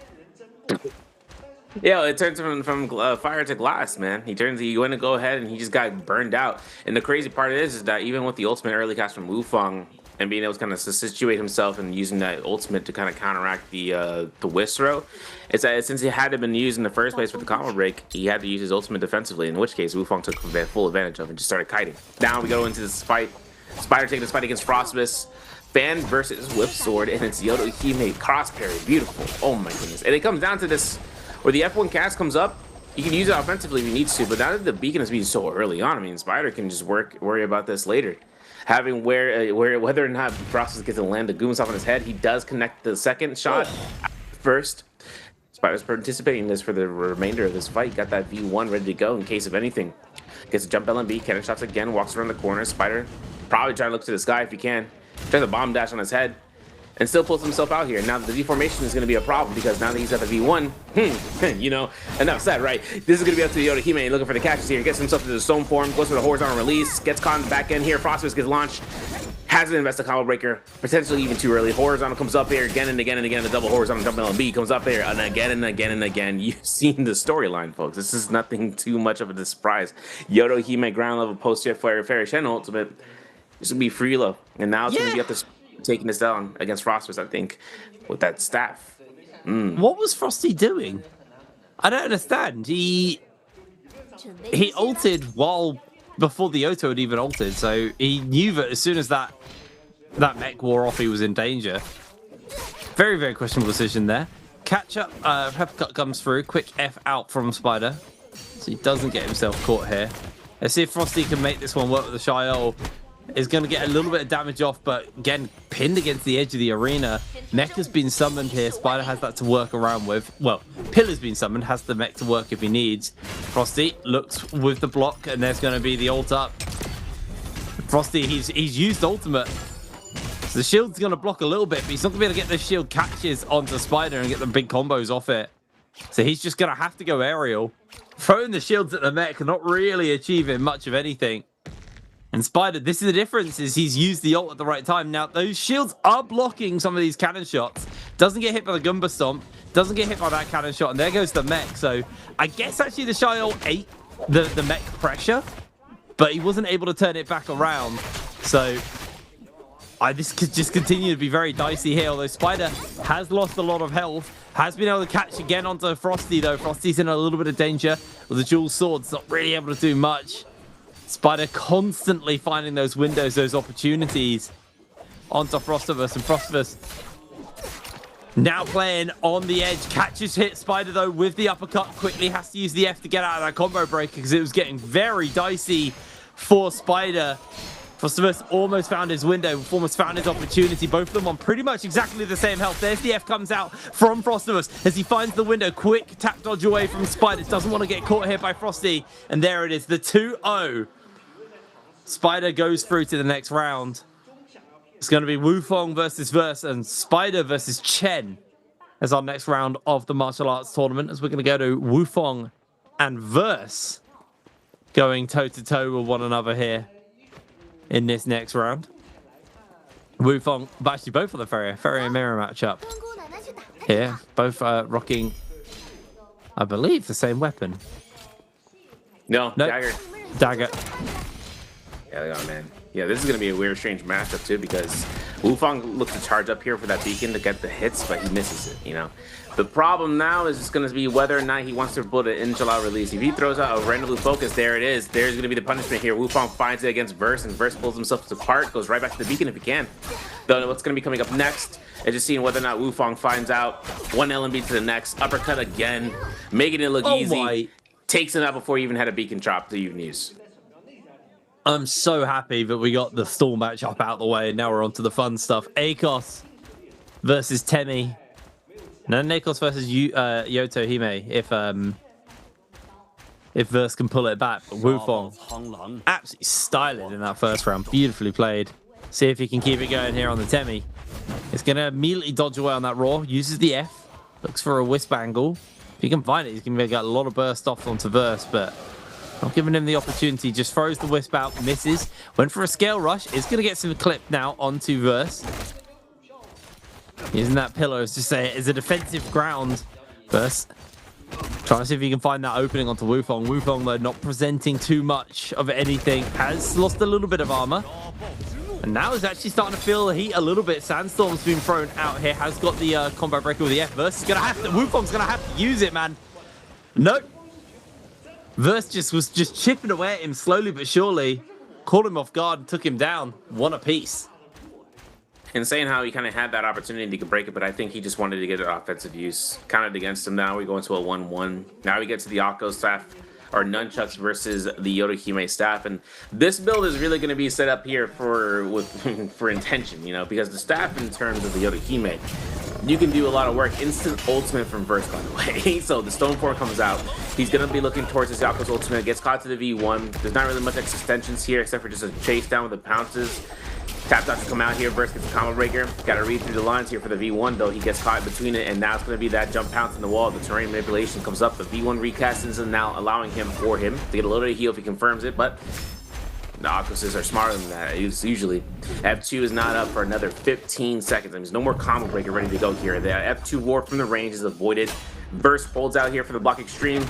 Yeah, it turns from fire to glass, man. He went to go ahead and he just got burned out. And the crazy part is that even with the ultimate early cast from Wufang, and being able to kind of situate himself and using that ultimate to kind of counteract the wisp throw, it's that since he hadn't been used in the first place with the combo break, he had to use his ultimate defensively, in which case Wufang took full advantage of and just started kiting. Now we go into this fight. Spider taking this fight against Frostbus. Fan versus Whip Sword, and it's Yodo Hime cross parry. Beautiful. Oh my goodness. And it comes down to this, where the F1 cast comes up, you can use it offensively if he needs to, but now that the beacon is being so early on, I mean, Spider can just worry about this later. Having whether or not Frostbus gets to land the Goomba off on his head, he does connect the second shot first. Spider's participating in this for the remainder of this fight. Got that V1 ready to go in case of anything. Gets a jump LMB, cannon shots again, walks around the corner. Spider probably trying to look to the sky if he can. Tries a bomb dash on his head and still pulls himself out here. Now the deformation is going to be a problem because now that he's at the V1, you know, enough said, right? This is going to be up to the Yoda Hime looking for the catches here. Gets himself to the stone form, goes for the horizontal release, gets caught in the back end here. Frostbus gets launched, has an invest a combo breaker, potentially even too early. Horizontal comes up here again and again and again. The double horizontal jump LMB comes up here and again and again and again. You've seen the storyline, folks. This is nothing too much of a surprise. Yoda Hime ground level post-jet Fairy Shen ultimate. This will be free low, and now it's going to be up to taking this down against Frostbus, I think, with that staff. What was Frosty doing? I don't understand. He ulted before the Yoto had even ulted, so he knew that as soon as that mech wore off, he was in danger. Very, very questionable decision there. Catch up, Peppercut comes through. Quick F out from Spider, so he doesn't get himself caught here. Let's see if Frosty can make this one work with the Shyol. Is going to get a little bit of damage off, but again, pinned against the edge of the arena. Mech has been summoned here. Spider has that to work around with. Well, Pillar's been summoned, has the mech to work if he needs. Frosty looks with the block, and there's going to be the ult up. Frosty, he's used ultimate. So the shield's going to block a little bit, but he's not going to be able to get those shield catches onto Spider and get the big combos off it. So he's just going to have to go aerial. Throwing the shields at the mech, not really achieving much of anything. And Spider, this is the difference, is he's used the ult at the right time. Now, those shields are blocking some of these cannon shots. Doesn't get hit by the Goomba Stomp. Doesn't get hit by that cannon shot. And there goes the mech. So I guess actually the Shy ult ate the mech pressure, but he wasn't able to turn it back around. So this could just continue to be very dicey here, although Spider has lost a lot of health, has been able to catch again onto Frosty, though. Frosty's in a little bit of danger with the dual swords, not really able to do much. Spider constantly finding those windows, those opportunities onto Frostivus, and Frostivus now playing on the edge, catches hit Spider though with the uppercut, quickly has to use the F to get out of that combo breaker because it was getting very dicey for Spider. Frostivus almost found his window, almost found his opportunity. Both of them on pretty much exactly the same health. There's the F comes out from Frostivus as he finds the window. Quick tap dodge away from Spider. Doesn't want to get caught here by Frosty. And there it is, the 2-0. Spider goes through to the next round. It's going to be Wufong versus Verse and Spider versus Chen as our next round of the martial arts tournament, as we're going to go to Wufong and Verse going toe-to-toe with one another here in this next round. Wufong, but actually both of the Ferrier mirror matchup here, both rocking, I believe, the same weapon. No, nope. Dagger. Yeah, oh, man. Yeah, this is going to be a weird, strange matchup, too, because Wufong looks to charge up here for that beacon to get the hits, but he misses it, you know. The problem now is just going to be whether or not he wants to put an Injala release. If he throws out a Rendezvous Focus, there it is. There's going to be the punishment here. Wufong finds it against Verse, and Verse pulls himself apart, goes right back to the beacon if he can. Though what's going to be coming up next is just seeing whether or not Wufong finds out one LMB to the next, uppercut again, making it look easy, takes him out before he even had a beacon drop to even use. I'm so happy that we got the Storm matchup out the way, and now we're on to the fun stuff. Akos versus Temi. And then Akos versus Yoto Hime, if Verse can pull it back. But Wufong, absolutely styling in that first round. Beautifully played. See if he can keep it going here on the Temi. It's going to immediately dodge away on that Raw. Uses the F. Looks for a wisp angle. If he can find it, he's going to get a lot of burst off onto Verse, but not giving him the opportunity. Just throws the wisp out, misses. Went for a scale rush. Is going to get some clip now onto Verse. Using that pillar as just as a defensive ground. Verse trying to see if he can find that opening onto Wufong. Wufong, though, not presenting too much of anything. Has lost a little bit of armor. And now is actually starting to feel the heat a little bit. Sandstorm's been thrown out here. Has got the combo breaker with the F. Verse is going to have to... Wufong's going to have to use it, man. Nope. Verse was just chipping away at him slowly but surely. Caught him off guard and took him down. One apiece. Insane how he kind of had that opportunity to break it, but I think he just wanted to get an offensive use. Counted against him. Now we go into a 1-1. Now we get to the Akko staff, or Nunchucks versus the Yotohime staff. And this build is really going to be set up here for intention, you know, because the staff in terms of the Yotohime, you can do a lot of work. Instant ultimate from Verse, by the way. So the Stone 4 comes out. He's going to be looking towards his Akko's ultimate. Gets caught to the V1. There's not really much extensions here except for just a chase down with the pounces. Tap dots to come out here. Verse gets a combo breaker. Got to read through the lines here for the V1, though. He gets caught in between it, and now it's going to be that jump pounce in the wall. The terrain manipulation comes up. The V1 recasts and now allowing him to get a little bit of heal if he confirms it, but the Aquases are smarter than that. Usually F2 is not up for another 15 seconds. There's no more combo breaker ready to go here. The F2 warp from the range is avoided. Verse holds out here for the block extreme.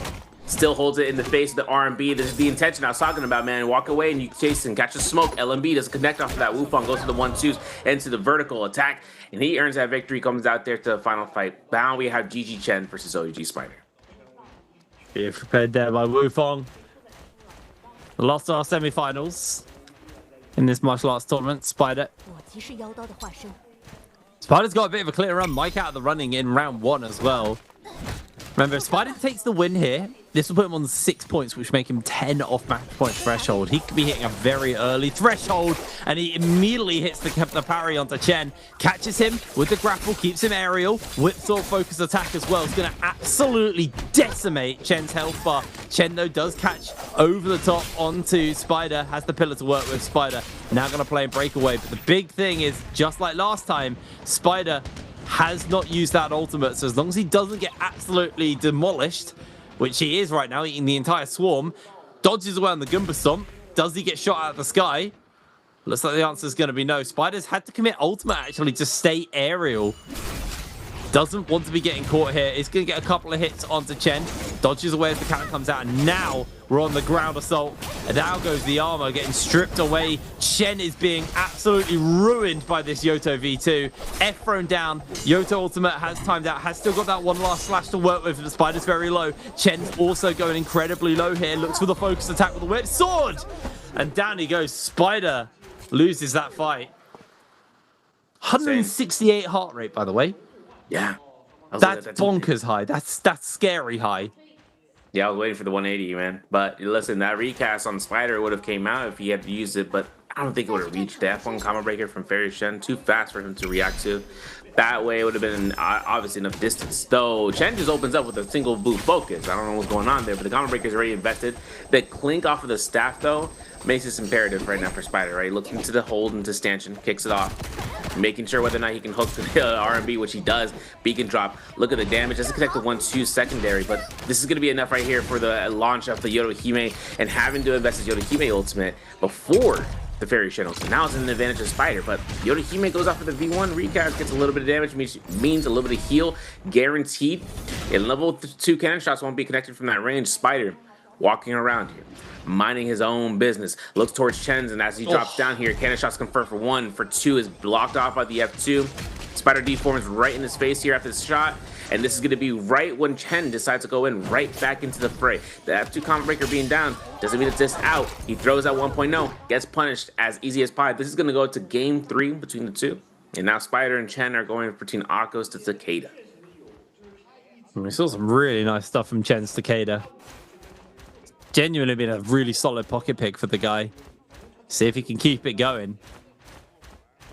Still holds it in the face of the R&B. This is the intention I was talking about, man. Walk away and you chase and catch the smoke. LMB doesn't connect off of that. Wufong goes to the 1-2s into the vertical attack, and he earns that victory. Comes out there to the final fight. Now we have GG Chen versus OG Spider. Be prepared there by Wufong. Lost our semi-finals in this martial arts tournament. Spider's got a bit of a clear run. Mike out of the running in round 1 as well. Remember, if Spider takes the win here, this will put him on 6 points, which make him 10 off match point threshold. He could be hitting a very early threshold, and he immediately hits the parry onto Chen. Catches him with the grapple, keeps him aerial. Whip sword focus attack as well. It's going to absolutely decimate Chen's health bar. Chen, though, does catch over the top onto Spider. Has the pillar to work with. Spider now going to play in breakaway. But the big thing is, just like last time, Spider has not used that ultimate. So as long as he doesn't get absolutely demolished, which he is right now, eating the entire swarm, dodges away on the Goomba Stomp. Does he get shot out of the sky? Looks like the answer is going to be no. Spider's had to commit ultimate, actually, to stay aerial. Doesn't want to be getting caught here. He's going to get a couple of hits onto Chen. Dodges away as the cannon comes out. And now we're on the ground assault. And now goes the armor getting stripped away. Chen is being absolutely ruined by this Yoto V2. F thrown down. Yoto ultimate has timed out. Has still got that one last slash to work with. The Spider's very low. Chen's also going incredibly low here. Looks for the focus attack with the whip sword. And down he goes. Spider loses that fight. 168 heart rate, by the way. Yeah. That's bonkers high. That's scary high. Yeah, I was waiting for the 180, man. But listen, that recast on Spider would have came out if he had used it, but I don't think it would have reached that one combo breaker from Fairy Shen. Too fast for him to react to. That way it would have been obviously enough distance. Though Chen just opens up with a single boot focus. I don't know what's going on there, but the combo breaker is already invested. The clink off of the staff, though, makes this imperative right now for Spider, right? Looking to the hold into stanchion, kicks it off, making sure whether or not he can hook the R&B, which he does. Beacon drop. Look at the damage. Doesn't connect the 1-2 secondary, but this is going to be enough right here for the launch of the Yodohime and having to invest his Yodohime ultimate before the Fairy Shen ultimate. Now it's an advantage of Spider, but Yodohime goes off with the V1 recast, gets a little bit of damage, means a little bit of heal guaranteed. And level 2 cannon shots won't be connected from that range. Spider walking around here, minding his own business, looks towards Chen's, and as he drops down here, cannon shots confirmed for 1, for 2 is blocked off by the F2. Spider deforms right in his face here after this shot, and this is going to be right when Chen decides to go in right back into the fray. The F2 combo breaker being down doesn't mean it's just out. He throws at 1.0, gets punished as easy as pie. This is going to go to game 3 between the two, and now Spider and Chen are going between Akos to Takeda. We saw some really nice stuff from Chen's Takeda. Genuinely been a really solid pocket pick for the guy. See if he can keep it going.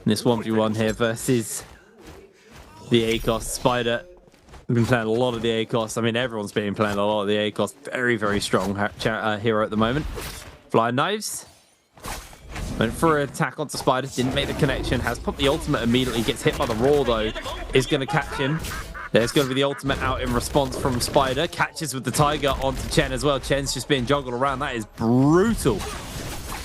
This 1v1 here versus the ACOS. Spider been playing a lot of the ACOS. I mean, everyone's been playing a lot of the ACOS. Very, very strong hero at the moment. Flying knives. Went for an attack onto Spider. Didn't make the connection. Has popped the ultimate immediately. Gets hit by the roar, though. Is going to catch him. There's going to be the ultimate out in response from Spider. Catches with the Tiger onto Chen as well. Chen's just being juggled around. That is brutal.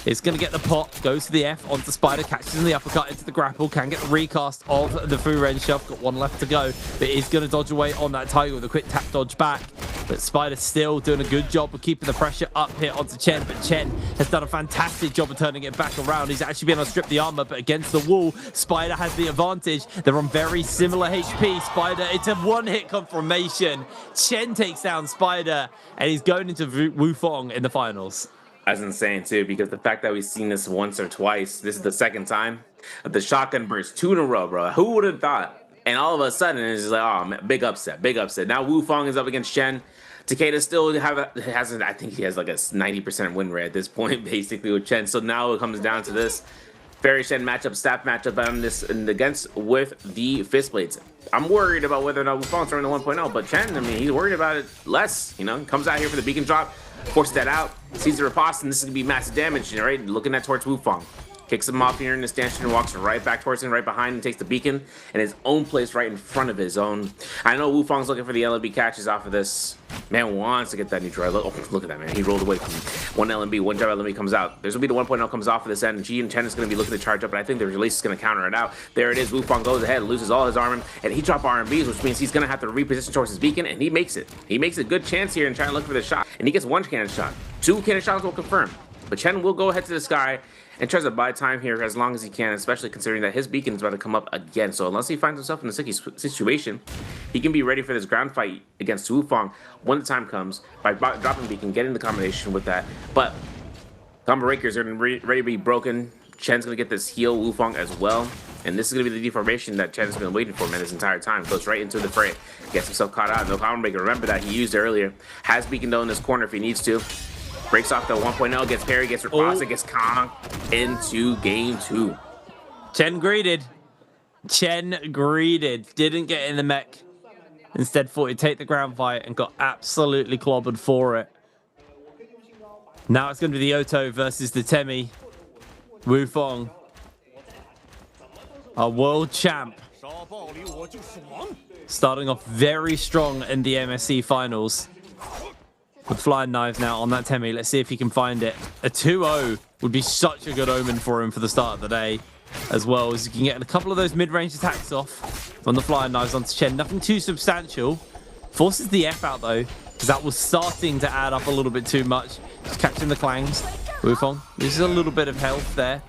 It's going to get the pot. Goes to the F onto Spider. Catches in the uppercut into the grapple. Can get the recast of the Fu Ren shove. Got one left to go. But is going to dodge away on that Tiger with a quick tap dodge back. But Spider's still doing a good job of keeping the pressure up here onto Chen. But Chen has done a fantastic job of turning it back around. He's actually been able to strip the armor, but against the wall, Spider has the advantage. They're on very similar HP. Spider, it's a one-hit confirmation. Chen takes down Spider, and he's going into Wufong in the finals. That's insane, too, because the fact that we've seen this once or twice, this is the second time, the shotgun burst 2 in a row, bro. Who would have thought? And all of a sudden, it's just like, oh, man, big upset, big upset. Now Wufong is up against Chen. Takeda still hasn't, I think he has like a 90% win rate at this point, basically, with Chen. So now it comes down to this Fairy Shen matchup, staff matchup on this and against with the Fist Blades. I'm worried about whether or not Wufong's throwing the 1.0, but Chen, I mean, he's worried about it less, you know? Comes out here for the beacon drop, forces that out, sees the riposte, and this is going to be massive damage, you know, right? Looking at towards Wufong. Kicks him off here in the stanchion and walks right back towards him, right behind him, takes the beacon and his own place right in front of his own. I know Wufong's looking for the LMB catches off of this. Man wants to get that neutral. Look at that, man. He rolled away from one LMB, one jab LMB comes out. There's going to be the 1.0 comes off of this end, and G and Chen is going to be looking to charge up, but I think the release is going to counter it out. There it is. Wufong goes ahead, loses all his armor, and he drops R&Bs, which means he's going to have to reposition towards his beacon, and he makes it. He makes a good chance here and trying to look for the shot, and he gets 1 cannon shot. 2 cannon shots will confirm, but Chen will go ahead to the sky and tries to buy time here as long as he can, especially considering that his beacon is about to come up again. So unless he finds himself in a sticky situation, he can be ready for this ground fight against Wufong when the time comes by dropping beacon, getting the combination with that. But combo breakers are ready to be broken. Chen's going to get this heal, Wufong as well. And this is going to be the deformation that Chen's been waiting for, man, this entire time. Goes right into the fray. Gets himself caught out. No combo breaker. Remember that he used earlier. Has beacon though in this corner if he needs to. Breaks off the 1.0, gets parry, gets riposte, gets Kong into game 2. Chen greeted. Chen greeted. Didn't get in the mech. Instead thought he'd take the ground fight and got absolutely clobbered for it. Now it's going to be the Oto versus the Temi. Wu Fong, a world champ, starting off very strong in the MSC finals. With flying knives now on that Temi. Let's see if he can find it. A 2-0 would be such a good omen for him for the start of the day, as well as he can get a couple of those mid-range attacks off from the flying knives onto Chen. Nothing too substantial. Forces the F out though, because that was starting to add up a little bit too much. Just catching the clangs. Wu Fong loses a little bit of health there.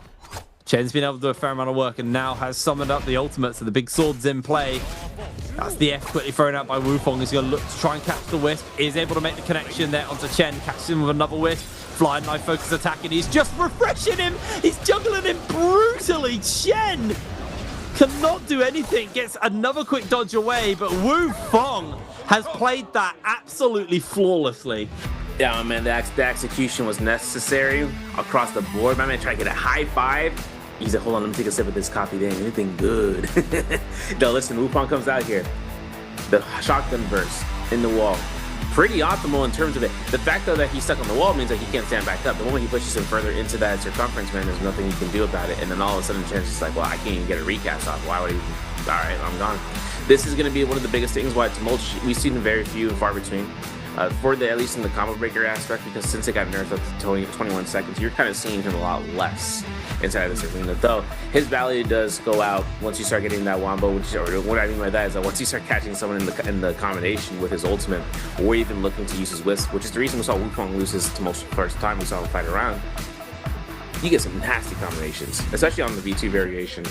Chen's been able to do a fair amount of work and now has summoned up the ultimate, so the big sword's in play. That's the F quickly thrown out by Wu Fong. He's going to look to try and catch the Wisp. Is able to make the connection there onto Chen. Catches him with another Wisp. Flying knife focus attack, and he's just refreshing him. He's juggling him brutally. Chen cannot do anything. Gets another quick dodge away, but Wu Fong has played that absolutely flawlessly. Yeah, man, the execution was necessary across the board. My man tried to get a high five. He said, hold on, let me take a sip of this coffee. There ain't anything good. No, listen, Wu Fong comes out here. The shotgun burst in the wall. Pretty optimal in terms of it. The fact, though, that he's stuck on the wall means that he can't stand back up. The moment he pushes him further into that circumference, man, there's nothing you can do about it. And then all of a sudden, Chen's just like, well, I can't even get a recast off. Why would he? All right, I'm gone. This is going to be one of the biggest things why tumultuous. We've seen very few and far between. At least in the combo breaker aspect, because since it got nerfed up to 21 seconds, you're kind of seeing him a lot less inside of this arena. Though his value does go out once you start getting that wombo. What I mean by that is that once you start catching someone in the combination with his ultimate, or even looking to use his Wisp, which is the reason we saw Wu Fong lose his tumultuous first time we saw him fight around. You get some nasty combinations, especially on the V2 variation.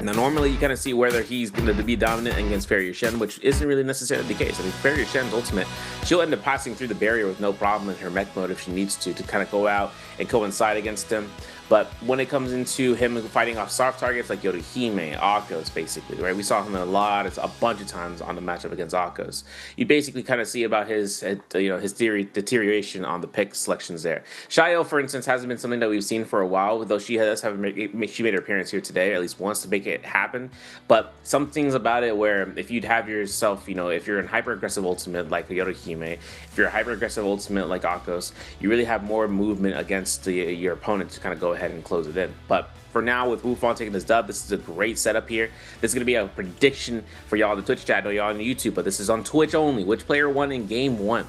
Now, normally you kind of see whether he's going to be dominant against Farrier Shen, which isn't really necessarily the case. I mean, Farrier Shen's ultimate, she'll end up passing through the barrier with no problem in her mech mode if she needs to kind of go out and coincide against him. But when it comes into him fighting off soft targets like Yodohime, Akos, basically, right? We saw him a bunch of times on the matchup against Akos. You basically kind of see about his theory deterioration on the pick selections there. Xiao, for instance, hasn't been something that we've seen for a while, though she made her appearance here today, at least once, to make it happen. But some things about it where if you'd have yourself, if you're in hyper aggressive ultimate like Yodohime, if you're a hyper aggressive ultimate like Akos, you really have more movement against your opponent to kind of go ahead and close it in. But for now, with Wu Fong taking this dub, this is a great setup here. This is going to be a prediction for y'all in the Twitch chat. I know y'all on YouTube, but this is on Twitch only. Which player won in game 1?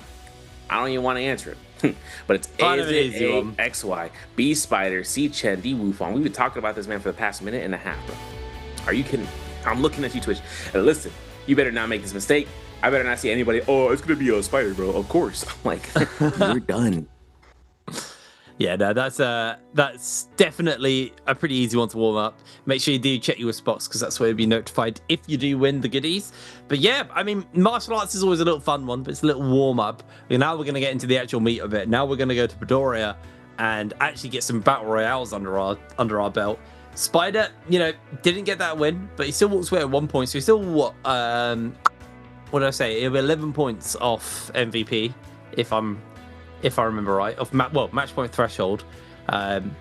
I don't even want to answer it. But it's XY, B Spider, C Chen, D Wu Fong. We've been talking about this man for the past minute and a half, bro. Are you kidding? I'm looking at you, Twitch. And listen, you better not make this mistake. I better not see anybody, oh, it's going to be a Spider, bro. Of course. I'm like, you're done. Yeah, no, that's definitely a pretty easy one to warm up. Make sure you do check your spots, because that's where you'll be notified if you do win the goodies. But yeah, I mean, martial arts is always a little fun one, but it's a little warm up. And now we're going to get into the actual meat of it. Now we're going to go to Midoriya and actually get some battle royales under our belt. Spider, didn't get that win, but he still walks away at 1 point. So he's still what did I say? It'll be 11 points off MVP, if I remember right, of match point threshold. And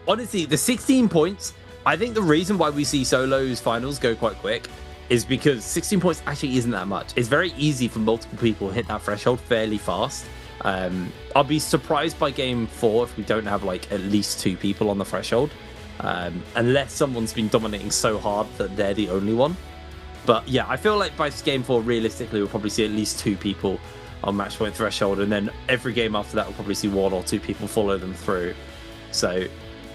honestly, the 16 points, I think the reason why we see solos finals go quite quick is because 16 points actually isn't that much. It's very easy for multiple people to hit that threshold fairly fast. I'll be surprised by game 4 if we don't have like at least 2 people on the threshold, unless someone's been dominating so hard that they're the only one. But yeah, I feel like by game 4, realistically, we'll probably see at least 2 people on match point threshold, and then every game after that we'll probably see 1 or 2 people follow them through. So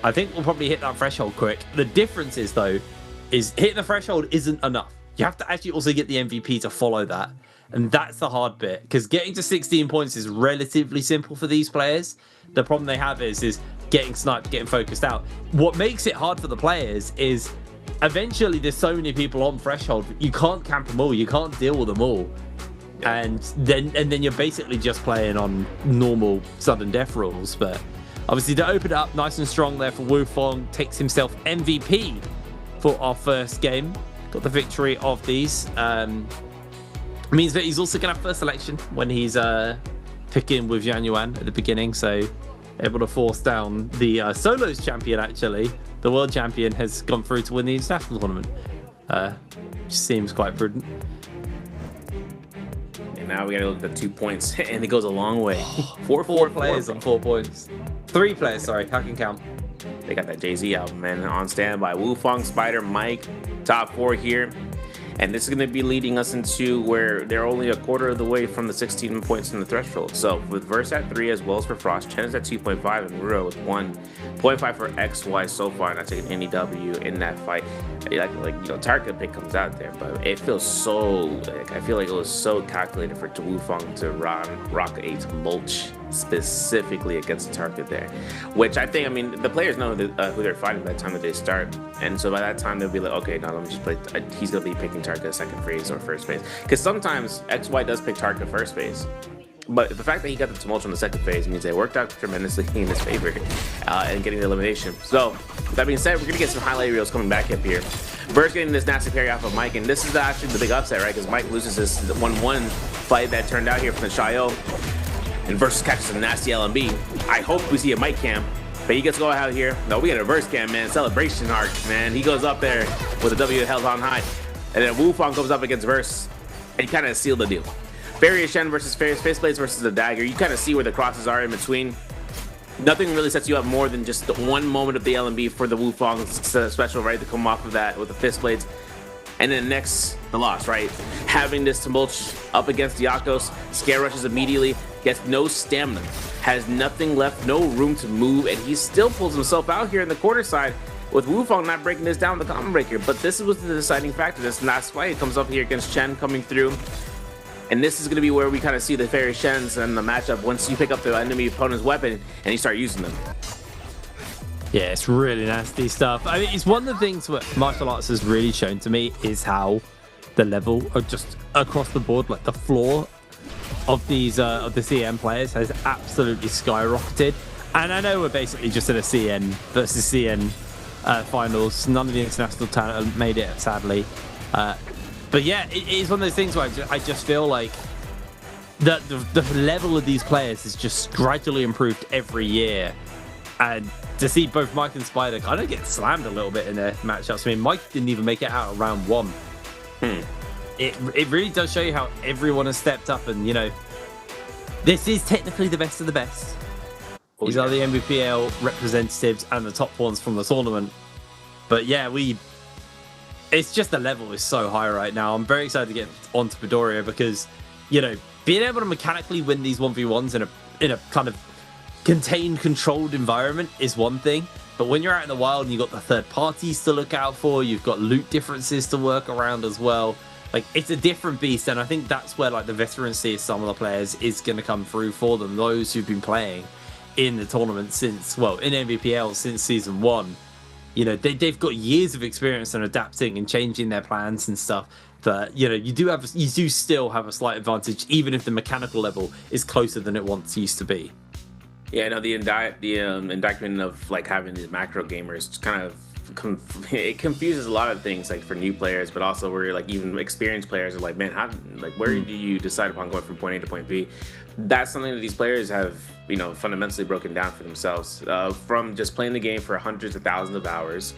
I think we'll probably hit that threshold quick. The difference is, though, is hitting the threshold isn't enough. You have to actually also get the MVP to follow that, and that's the hard bit, because getting to 16 points is relatively simple for these players. The problem they have is getting sniped, getting focused out. What makes it hard for the players is eventually there's so many people on threshold, you can't camp them all, you can't deal with them all. And then you're basically just playing on normal sudden death rules. But obviously to open it up nice and strong there for Wu Fong, takes himself MVP for our first game. Got the victory of these. Means that he's also going to have first selection when he's picking with Zhang Yuan at the beginning. So able to force down the solos champion, actually. The world champion has gone through to win the international tournament. Which seems quite prudent. Now we gotta look at the 2 points, and it goes a long way. Four players on 4 points. 3 players, sorry, I can count. They got that Jay-Z album, man, on standby. Wufang, Spider, Mike, top 4 here. And this is going to be leading us into where they're only a quarter of the way from the 16 points in the threshold. So with Verse at 3 as well as for Frost, Chen is at 2.5 and Ruro with 1.5 for XY so far, not taking any W in that fight. Tarka pick comes out there, but it feels so, I feel like it was so calculated for Wufang to rock a mulch specifically against Tarka there, which I think, the players know who they're fighting by the time that they start, and so by that time they'll be like, okay, now let me just play. He's gonna be picking Tarka second phase or first phase, because sometimes XY does pick Tarka first phase, but the fact that he got the tumult on the second phase means they worked out tremendously in his favor and getting the elimination. So with that being said, we're gonna get some highlight reels coming back up here. Verse getting this nasty parry off of Mike, and this is actually the big upset, right? Because Mike loses this 1-1 fight that turned out here from the Shayo. And Versus catches a nasty LMB. I hope we see a Mike cam, but he gets to go out here. No, we got a Verse cam, man. Celebration arc, man. He goes up there with a W held on high. And then Wufang goes up against Verse, and he kind of sealed the deal. Fairy Shen versus Face Blades versus the Dagger. You kind of see where the crosses are in between. Nothing really sets you up more than just the one moment of the LMB for the Wufang special, right? To come off of that with the Fist Blades. And then next, the loss, right? Having this tumult up against Yakos, scare rushes immediately, gets no stamina, has nothing left, no room to move, and he still pulls himself out here in the quarter side with Wufang not breaking this down the common breaker. But this was the deciding factor. This last fight, it comes up here against Chen coming through. And this is going to be where we kind of see the Fairy Shens and the matchup once you pick up the enemy opponent's weapon and you start using them. Yeah, it's really nasty stuff. It's one of the things what martial arts has really shown to me is how the level of just across the board, like the floor of these of the CN players has absolutely skyrocketed. And I know we're basically just in a CN versus CN finals. None of the international talent made it, sadly. But yeah, it is one of those things where I just feel like the level of these players has just gradually improved every year. And to see both Mike and Spider kind of get slammed a little bit in their matchups. Mike didn't even make it out of round 1. It really does show you how everyone has stepped up, and this is technically the best of the best. These are the MVPL representatives and the top ones from the tournament. But yeah, it's just the level is so high right now. I'm very excited to get onto Midoriya because, being able to mechanically win these 1v1s in a kind of contained, controlled environment is one thing, but when you're out in the wild and you've got the third parties to look out for, you've got loot differences to work around as well, it's a different beast. And I think that's where the veterancy of some of the players is going to come through for them. Those who've been playing in the tournament in MVPL since season 1, they've got years of experience in adapting and changing their plans and stuff. But you do still have a slight advantage, even if the mechanical level is closer than it once used to be. Yeah, no, the indictment of having these macro gamers kind of it confuses a lot of things for new players, but also where even experienced players are like, man, how where do you decide upon going from point A to point B? That's something that these players have fundamentally broken down for themselves from just playing the game for hundreds of thousands of hours.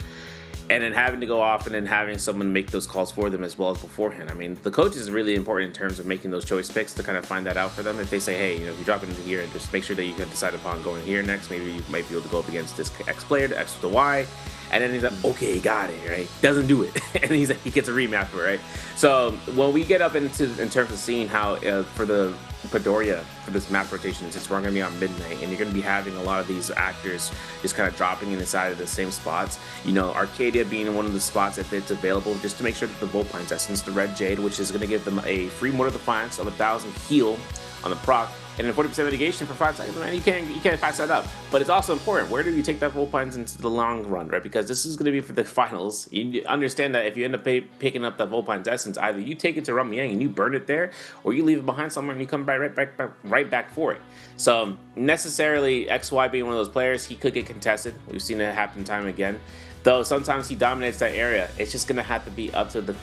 And then having to go off and then having someone make those calls for them as well as beforehand. The coach is really important in terms of making those choice picks to kind of find that out for them. If they say, hey, if you drop into here and just make sure that you can decide upon going here next, maybe you might be able to go up against this X player, the X with the Y. And then he's like, okay, got it, right? Doesn't do it. And he gets a remap for it, right? So when we get up in terms of seeing how for the Midoriya, for this map rotation, since we're going to be on midnight and you're going to be having a lot of these actors just kind of dropping inside of the same spots, Arcadia being one of the spots that it's available just to make sure that the Volpines Essence, the Red Jade, which is going to give them a free Mortal Defiance of 1,000 heal on the proc, and then 40% mitigation for 5 seconds, man, you can't pass that up. But it's also important, where do you take that Volpines into the long run, right? Because this is going to be for the finals. You understand that if you end up picking up that Volpines Essence, either you take it to Ramyang and you burn it there, or you leave it behind somewhere and you come right back for it. So necessarily XY being one of those players, he could get contested. We've seen it happen time and again. Though sometimes he dominates that area, it's just going to have to be up to the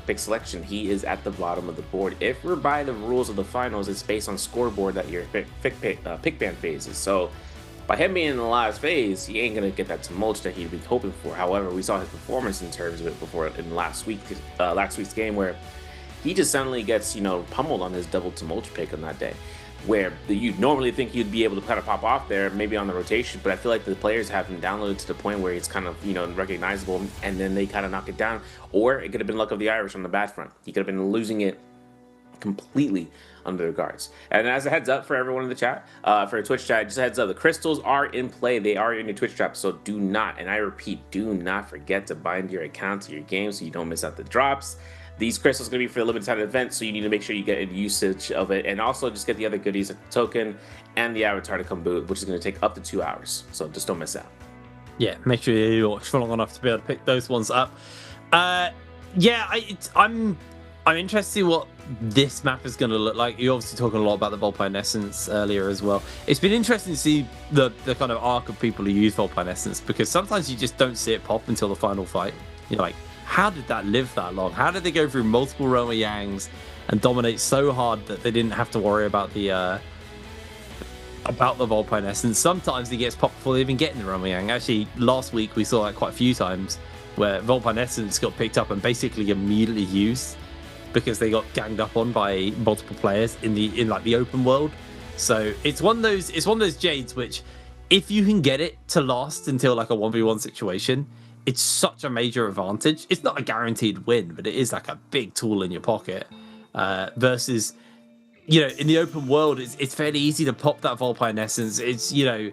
pick selection. He is at the bottom of the board. If we're by the rules of the finals, it's based on scoreboard that your pick ban phases. So by him being in the last phase, he ain't going to get that tumult that he'd be hoping for. However, we saw his performance in terms of it before in last week's game where he just suddenly gets, you know, pummeled on his double Tumulture pick on that day, where you'd normally think you'd be able to kind of pop off there, maybe on the rotation, but I feel like the players have him downloaded to the point where it's kind of, you know, recognizable, and then they kind of knock it down. Or it could have been luck of the Irish on the bad front. He could have been losing it completely under the guards. And as a heads up for everyone in the chat, for a Twitch chat, just a heads up, the crystals are in play. They are in your Twitch trap, so do not, and I repeat, do not forget to bind your account to your game so you don't miss out the drops. These crystals are going to be for a limited time event, so you need to make sure you get usage of it, and also just get the other goodies like the token and the avatar to come boot, which is going to take up to 2 hours, so just don't miss out. Yeah, make sure you watch for long enough to be able to pick those ones up. Yeah, I'm interested to see what this map is going to look like. You're obviously talking a lot about the Volpine Essence earlier as well. It's been interesting to see the kind of arc of people who use Volpine Essence, because sometimes you just don't see it pop until the final fight. You're like, how did that live that long? How did they go through multiple Roma Yangs and dominate so hard that they didn't have to worry about the Volpine Essence? Sometimes he gets popped before they even get in the Roma Yang. Actually, last week we saw that quite a few times, where Volpine Essence got picked up and basically immediately used because they got ganged up on by multiple players in like the open world. So it's one of those Jades which, if you can get it to last until like a 1v1 situation, it's such a major advantage. It's not a guaranteed win, but it is like a big tool in your pocket. Versus, you know, in the open world, it's fairly easy to pop that Volpine Essence. It's, you know,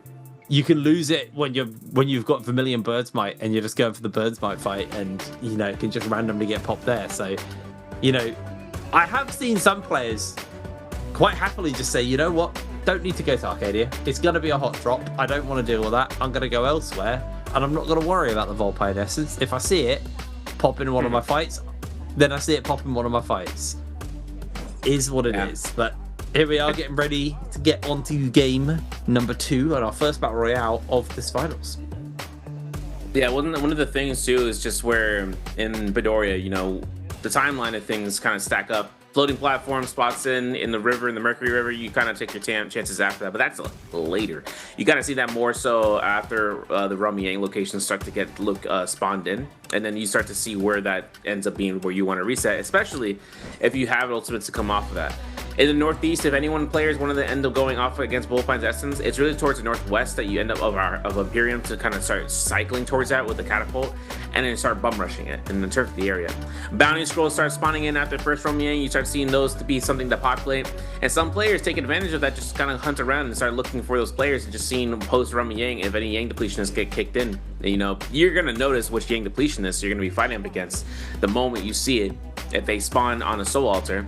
you can lose it when you've got Vermilion Birdsmite and you're just going for the Birdsmite fight, and you know, it can just randomly get popped there. So, you know, I have seen some players quite happily just say, you know what, don't need to go to Arcadia. It's going to be a hot drop. I don't want to deal with that. I'm going to go elsewhere, and I'm not going to worry about the Volpine Essence. If I see it pop in one of my fights, then I see it pop in one of my fights. Is what it is. But here we are, getting ready to get onto game number 2 and our first battle royale of this finals. Yeah, one of the things too is just where in Bedoria, you know, the timeline of things kind of stack up. Floating platform spots in the river, in the Mercury River, you kind of take your chances after that, but that's later. You got to see that more so after the Roma Yang locations start to get spawned in, and then you start to see where that ends up being where you want to reset, especially if you have ultimates to come off of that. In the northeast, if players wanted to end up going off against Volpine's Essence, it's really towards the northwest that you end up of Imperium to kind of start cycling towards that with the catapult, and then start bum rushing it and then turf the area. Bounty scrolls start spawning in after first Roma Yang. You start seeing those to be something to populate, and some players take advantage of that, just kind of hunt around and start looking for those players and just seeing post Roma Yang if any Yang depletionists get kicked in. And, you know, you're gonna notice which Yang depletionists you're gonna be fighting up against the moment you see it. If they spawn on a soul altar,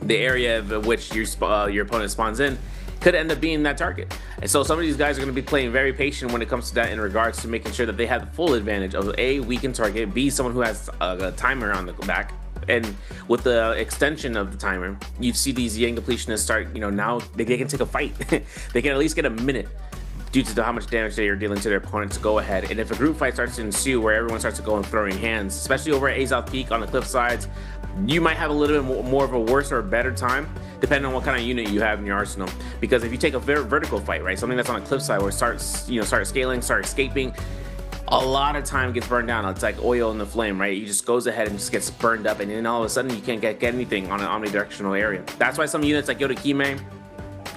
the area of which your opponent spawns in could end up being that target. And so some of these guys are going to be playing very patient when it comes to that, in regards to making sure that they have the full advantage of A, weakened target, B, someone who has a timer on the back. And with the extension of the timer, you see these Yang depletionists start, you know, now they can take a fight. They can at least get a minute due to how much damage they are dealing to their opponent to go ahead. And if a group fight starts to ensue where everyone starts to go and throwing hands, especially over at Azoth Peak on the cliff sides, you might have a little bit more of a worse or a better time, depending on what kind of unit you have in your arsenal. Because if you take a vertical fight, right, something that's on a cliffside where it start scaling, start escaping, a lot of time gets burned down. It's like oil in the flame, right? It just goes ahead and just gets burned up, and then all of a sudden you can't get anything on an omnidirectional area. That's why some units like Yodakime,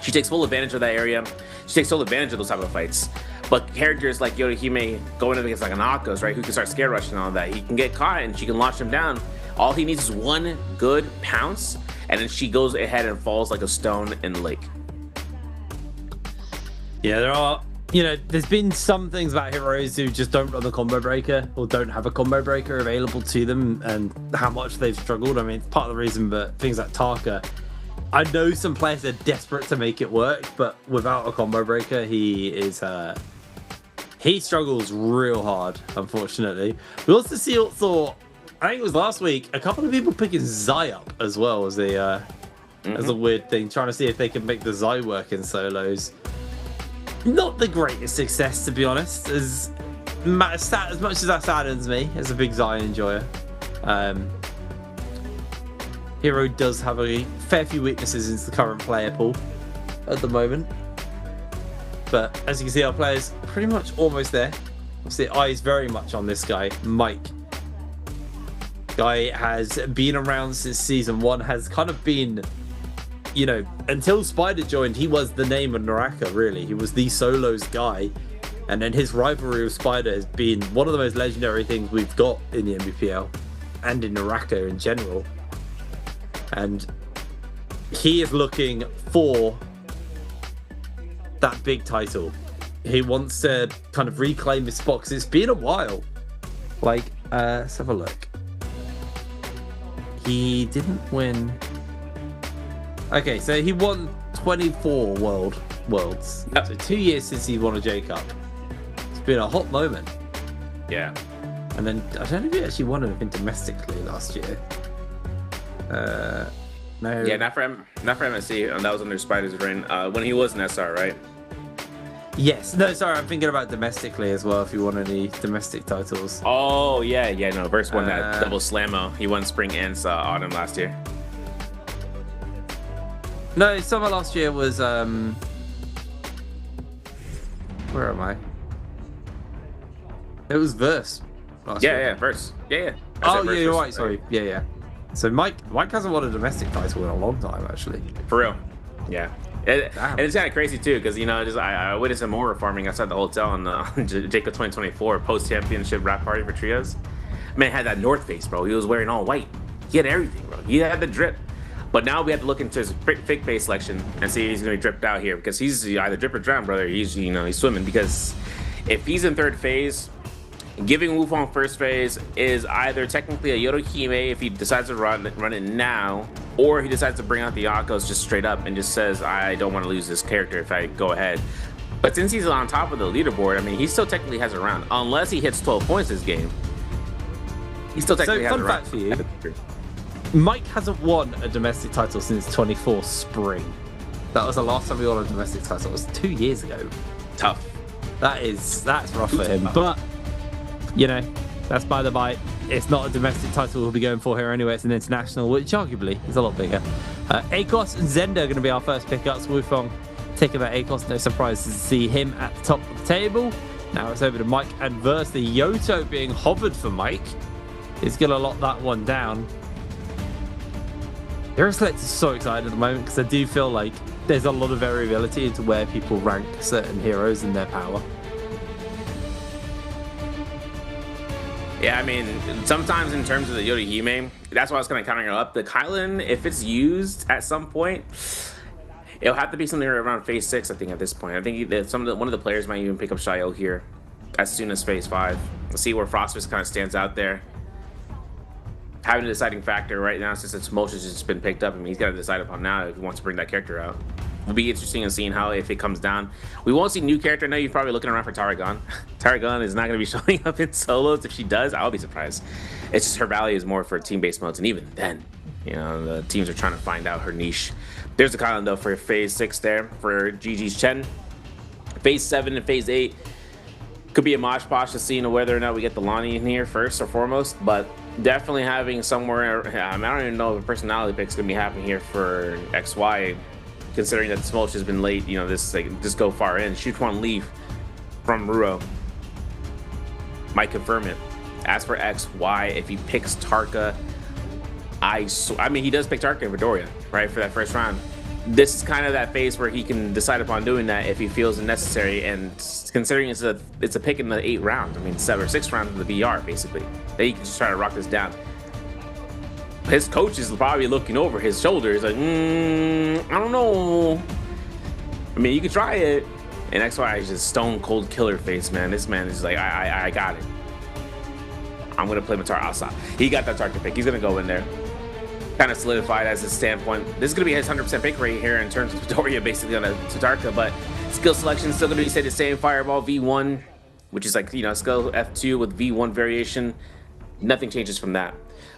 she takes full advantage of that area. She takes full advantage of those type of fights. But characters like Yodakime going up against like an Akos, right, who can start scare rushing and all that, he can get caught and she can launch him down. All he needs is one good pounce, and then she goes ahead and falls like a stone in the lake. Yeah, there are, you know, there's been some things about heroes who just don't run the combo breaker or don't have a combo breaker available to them, and how much they've struggled. I mean, it's part of the reason, but things like Tarka, I know some players are desperate to make it work, but without a combo breaker, he struggles real hard, unfortunately. We also saw, I think it was last week, a couple of people picking Zai up as well as a weird thing, trying to see if they can make the Zai work in solos. Not the greatest success, to be honest, as much as that saddens me as a big Zai enjoyer. Hero does have a fair few weaknesses in the current player pool at the moment. But as you can see, our players pretty much almost there. Obviously, eyes very much on this guy, Mike. guy has been around since season 1, has kind of been, you know, until Spider joined, he was the name of NARAKA, really. He was the solos guy. And then his rivalry with Spider has been one of the most legendary things we've got in the NBPL and in NARAKA in general. And he is looking for that big title. He wants to kind of reclaim his spot because it's been a while. Like, let's have a look. He didn't win. Okay, so he won 24 worlds. Yep. So 2 years since he won a J Cup. It's been a hot moment. Yeah. And then I don't know if he actually won anything domestically last year. No. Yeah, not for MSC. That was under Spider's reign. When he was in SR, right? Yes. No, sorry, I'm thinking about domestically as well. If you won any domestic titles. Oh yeah. No, Verse won that double slammo. He won spring and autumn last year. No, summer last year was where am I? It was Verse. Yeah, Verse. Yeah. Oh yeah, you're right. Sorry. Yeah. So Mike hasn't won a domestic title in a long time, actually. For real. Yeah. And it's kind of crazy too, because I witnessed him more farming outside the hotel on Jacob 2024 post-championship rap party for trios. Man had that North Face, bro. He was wearing all white. He had everything, bro. He had the drip. But now we have to look into his fake face selection and see if he's gonna be dripped out here, because he's either drip or drown, brother. He's he's swimming, because if he's in third phase, giving Wufong first phase is either technically a Yodohime if he decides to run it now, or he decides to bring out the Akos just straight up and just says, I don't want to lose this character if I go ahead. But since he's on top of the leaderboard, I mean, he still technically has a round, unless he hits 12 points this game. He still technically has a round. So, fun fact for you, Mike hasn't won a domestic title since 24 spring. That was the last time he won a domestic title. It was 2 years ago. Tough. That's rough for him. But you know, that's by the by. It's not a domestic title we'll be going for here anyway. It's an international, which arguably is a lot bigger. Akos and Zenda are going to be our first pickups. Wufong taking that Akos. No surprise to see him at the top of the table. Now it's over to Mike and Verse. The Yoto being hovered for Mike. He's going to lock that one down. Select is so excited at the moment, because I do feel like there's a lot of variability into where people rank certain heroes and their power. Yeah, I mean, sometimes in terms of the Yodohime, that's why I was kind of counting her up. The Kylan, if it's used at some point, it'll have to be something around phase 6, I think, at this point. I think one of the players might even pick up Shayo here as soon as phase 5. Let's see where Frostfist kind of stands out there. Having a deciding factor right now, since its motion has just been picked up. I mean, he's got to decide upon now if he wants to bring that character out. It'll be interesting in seeing how, if it comes down. We won't see new character. I know you're probably looking around for Taragon. Taragon is not going to be showing up in solos. If she does, I'll be surprised. It's just her value is more for team-based modes, and even then, the teams are trying to find out her niche. There's the Kylan, though, for phase 6 there for GG's Chen. Phase 7 and phase 8 could be a mosh posh to see whether or not we get the Lonnie in here first or foremost, but definitely having somewhere, I don't even know if a personality pick's going to be happening here for XY, considering that Smolch has been late, just go far in. Shutuan Leaf from Ruro might confirm it. As for XY, if he picks Tarka, I mean, he does pick Tarka and Vidoria, right, for that first round. This is kind of that phase where he can decide upon doing that if he feels it necessary, and considering it's a pick in the 8th round, I mean 7 or 6 rounds of the VR basically, that he can just try to rock this down. His coach is probably looking over his shoulder. He's like, I don't know. I mean, you could try it. And XY is just stone cold killer face, man. This man is like, I got it. I'm gonna play Matar outside. He got that Tarka pick. He's gonna go in there. Kind of solidified as his standpoint. This is going to be his 100% pick rate here in terms of Vidoria, basically on a Tatarka, but skill selection still going to be say the same. Fireball V1, which is like, skill F2 with V1 variation. Nothing changes from that.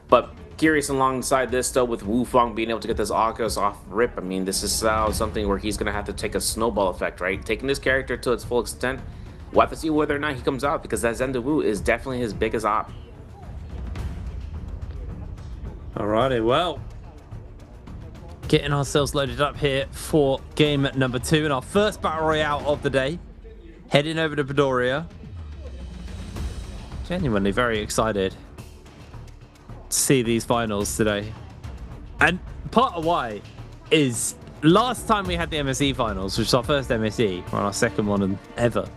But curious alongside this, though, with Wufong being able to get this Akos off rip, I mean, this is something where he's going to have to take a snowball effect, right? Taking this character to its full extent. We'll have to see whether or not he comes out, because that Zenda Wu is definitely his biggest op. Alrighty, well, getting ourselves loaded up here for game number 2 and our first battle royale of the day. Heading over to Vidoria. Genuinely very excited to see these finals today. And part of why is last time we had the MSE finals, which was our first MSE, or our second one ever,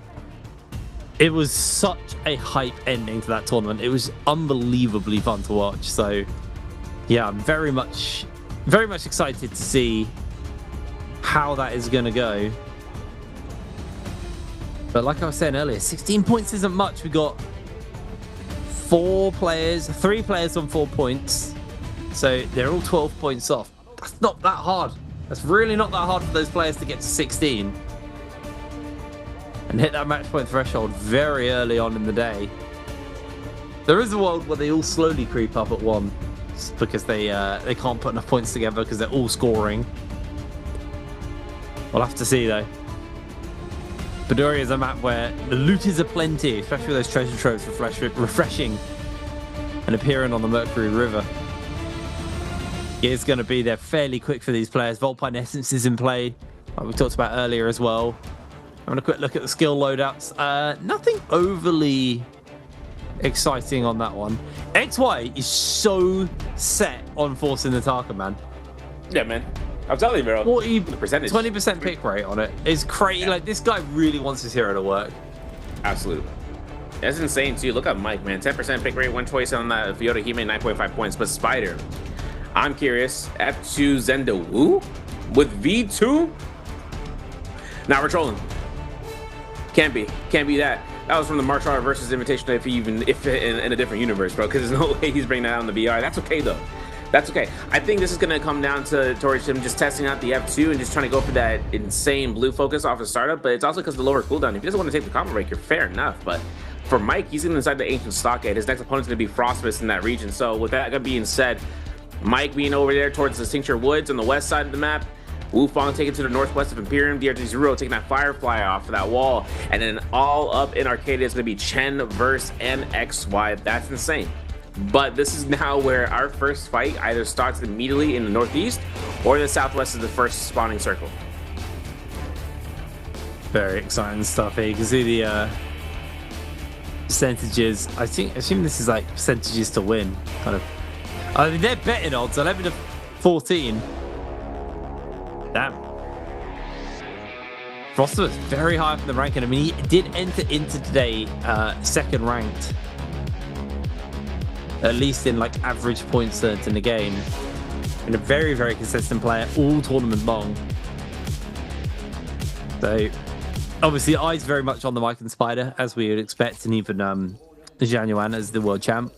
it was such a hype ending to that tournament. It was unbelievably fun to watch. So yeah, I'm very much excited to see how that is going to go. But like I was saying earlier, 16 points isn't much. We got 3 players on 4 points. So they're all 12 points off. That's not that hard. That's really not that hard for those players to get to 16 and hit that match point threshold very early on in the day. There is a world where they all slowly creep up at 1 because they can't put enough points together because they're all scoring. We'll have to see though. Baduri is a map where the loot is aplenty, especially with those treasure troves refreshing and appearing on the Mercury River. It's going to be there fairly quick for these players. Volpine Essence is in play, like we talked about earlier as well. Having a quick look at the skill loadouts. Nothing overly exciting on that one. XY is so set on forcing the Taka, man. Yeah, man. I'm telling you, bro. 20% pick rate on it is crazy. Yeah. Like, this guy really wants his hero to work. Absolutely. That's insane, too. Look at Mike, man. 10% pick rate, 1 choice on that. Fiota, he made 9.5 points. But Spider, I'm curious. F2 Zenda Wu with V2? Now we're trolling. Can't be that. That was from the Martial Art versus Invitation, if in a different universe, bro. Because there's no way he's bringing that on the BR. That's okay, though. That's okay. I think this is going to come down towards him just testing out the F2 and just trying to go for that insane blue focus off of startup. But it's also because of the lower cooldown. If he doesn't want to take the combo breaker, fair enough. But for Mike, he's inside the Ancient Stockade. His next opponent's going to be Frostfist in that region. So with that being said, Mike being over there towards the Tincture Woods on the west side of the map, Wu Fong taking to the northwest of Imperium, DRT Zero taking that Firefly off of that wall, and then all up in Arcadia is going to be Chen versus NXY. That's insane. But this is now where our first fight either starts immediately in the northeast or the southwest is the first spawning circle. Very exciting stuff here. You can see the percentages. I assume this is like percentages to win, kind of. I mean, they're betting odds 11 to 14. Damn. Froster was very high up in the ranking. I mean, he did enter into today second ranked, at least in like average points earned in the game. And a very, very consistent player all tournament long. So obviously eyes very much on the Mike and Spider, as we would expect, and even Zhanyuan as the world champ.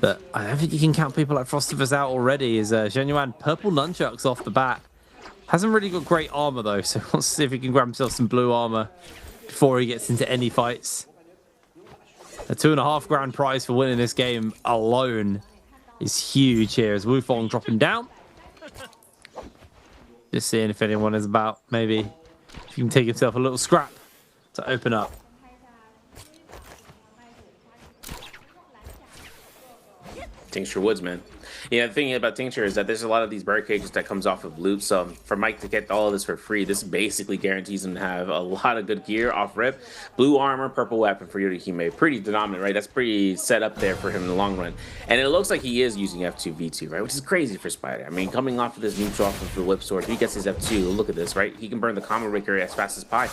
But I don't think you can count people like Frostivus out already. Is Zhanyuan purple nunchucks off the bat. Hasn't really got great armor though, so let's see if he can grab himself some blue armor before he gets into any fights. A $2.5 grand prize for winning this game alone is huge here as Wu Fong dropping down. Just seeing if anyone is about, maybe if he can take himself a little scrap to open up. Tincture Woods, man. Yeah, the thing about Tincture is that there's a lot of these bird cages that comes off of loops. So for Mike to get all of this for free, this basically guarantees him to have a lot of good gear off rip. Blue armor, purple weapon for Yorihime. Pretty dominant, right? That's pretty set up there for him in the long run. And it looks like he is using F2 V2, right? Which is crazy for Spider. I mean, coming off of this neutral off of the whip sword, if he gets his F2, look at this, right? He can burn the combo breaker as fast as pie.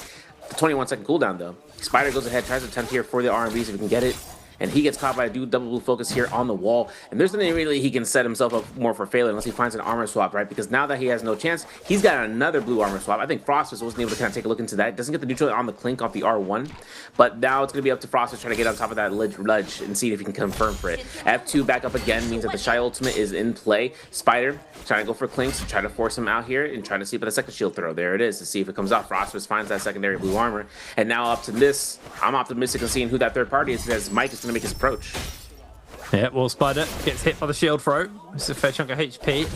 The 21-second cooldown though. Spider goes ahead, tries to attempt here for the R&B, so if he can get it. And he gets caught by a double blue focus here on the wall. And there's nothing really he can set himself up more for failure unless he finds an armor swap, right? Because now that he has no chance, he's got another blue armor swap. I think Frostus wasn't able to kind of take a look into that. Doesn't get the neutral on the clink off the R1. But now it's going to be up to Frostus trying to get on top of that ledge and see if he can confirm for it. F2 back up again means that the Shy Ultimate is in play. Spider trying to go for clinks and try to force him out here and trying to see about the second shield throw. There it is to see if it comes off. Frostus finds that secondary blue armor. And now up to this, I'm optimistic of seeing who that third party is as Mike is going to make his approach. Yeah, well, Spider gets hit by the shield throw. It's a fair chunk of HP.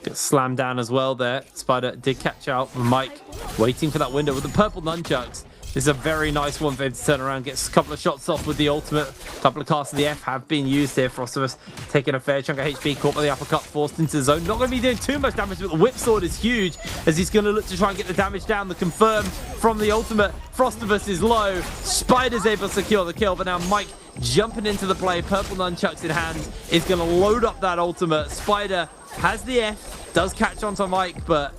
Gets slammed down as well there. Spider did catch out. Mike waiting for that window with the purple nunchucks. This is a very nice one for him to turn around. Gets a couple of shots off with the ultimate. A couple of casts of the F have been used here. Frostivus taking a fair chunk of HP. Caught by the uppercut, forced into the zone. Not going to be doing too much damage, but the whip sword is huge as he's going to look to try and get the damage down. The confirm from the ultimate. Frostivus is low. Spider's able to secure the kill, but now Mike jumping into the play. Purple nunchucks in hand is going to load up that ultimate. Spider has the F, does catch onto Mike, but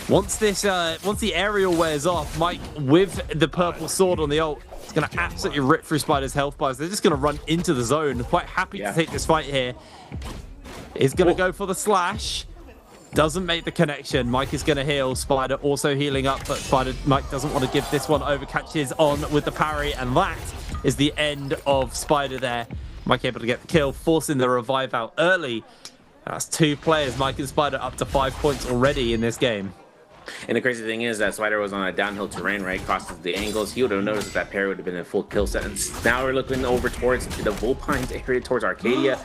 once the aerial wears off, Mike with the purple sword on the ult, it's going to absolutely rip through Spider's health bars. They're just going to run into the zone. Quite happy to take this fight here. Is going to go for the slash. Doesn't make the connection. Mike is going to heal. Spider also healing up, but Mike doesn't want to give this one over. Catches on with the parry, and that is the end of Spider there. Mike able to get the kill, forcing the revive out early. That's 2 players, Mike and Spider, up to 5 points already in this game. And the crazy thing is that Spider was on a downhill terrain, right? Crosses the angles. He would have noticed that parry would have been a full kill sentence. Now we're looking over towards the Vulpines area, towards Arcadia.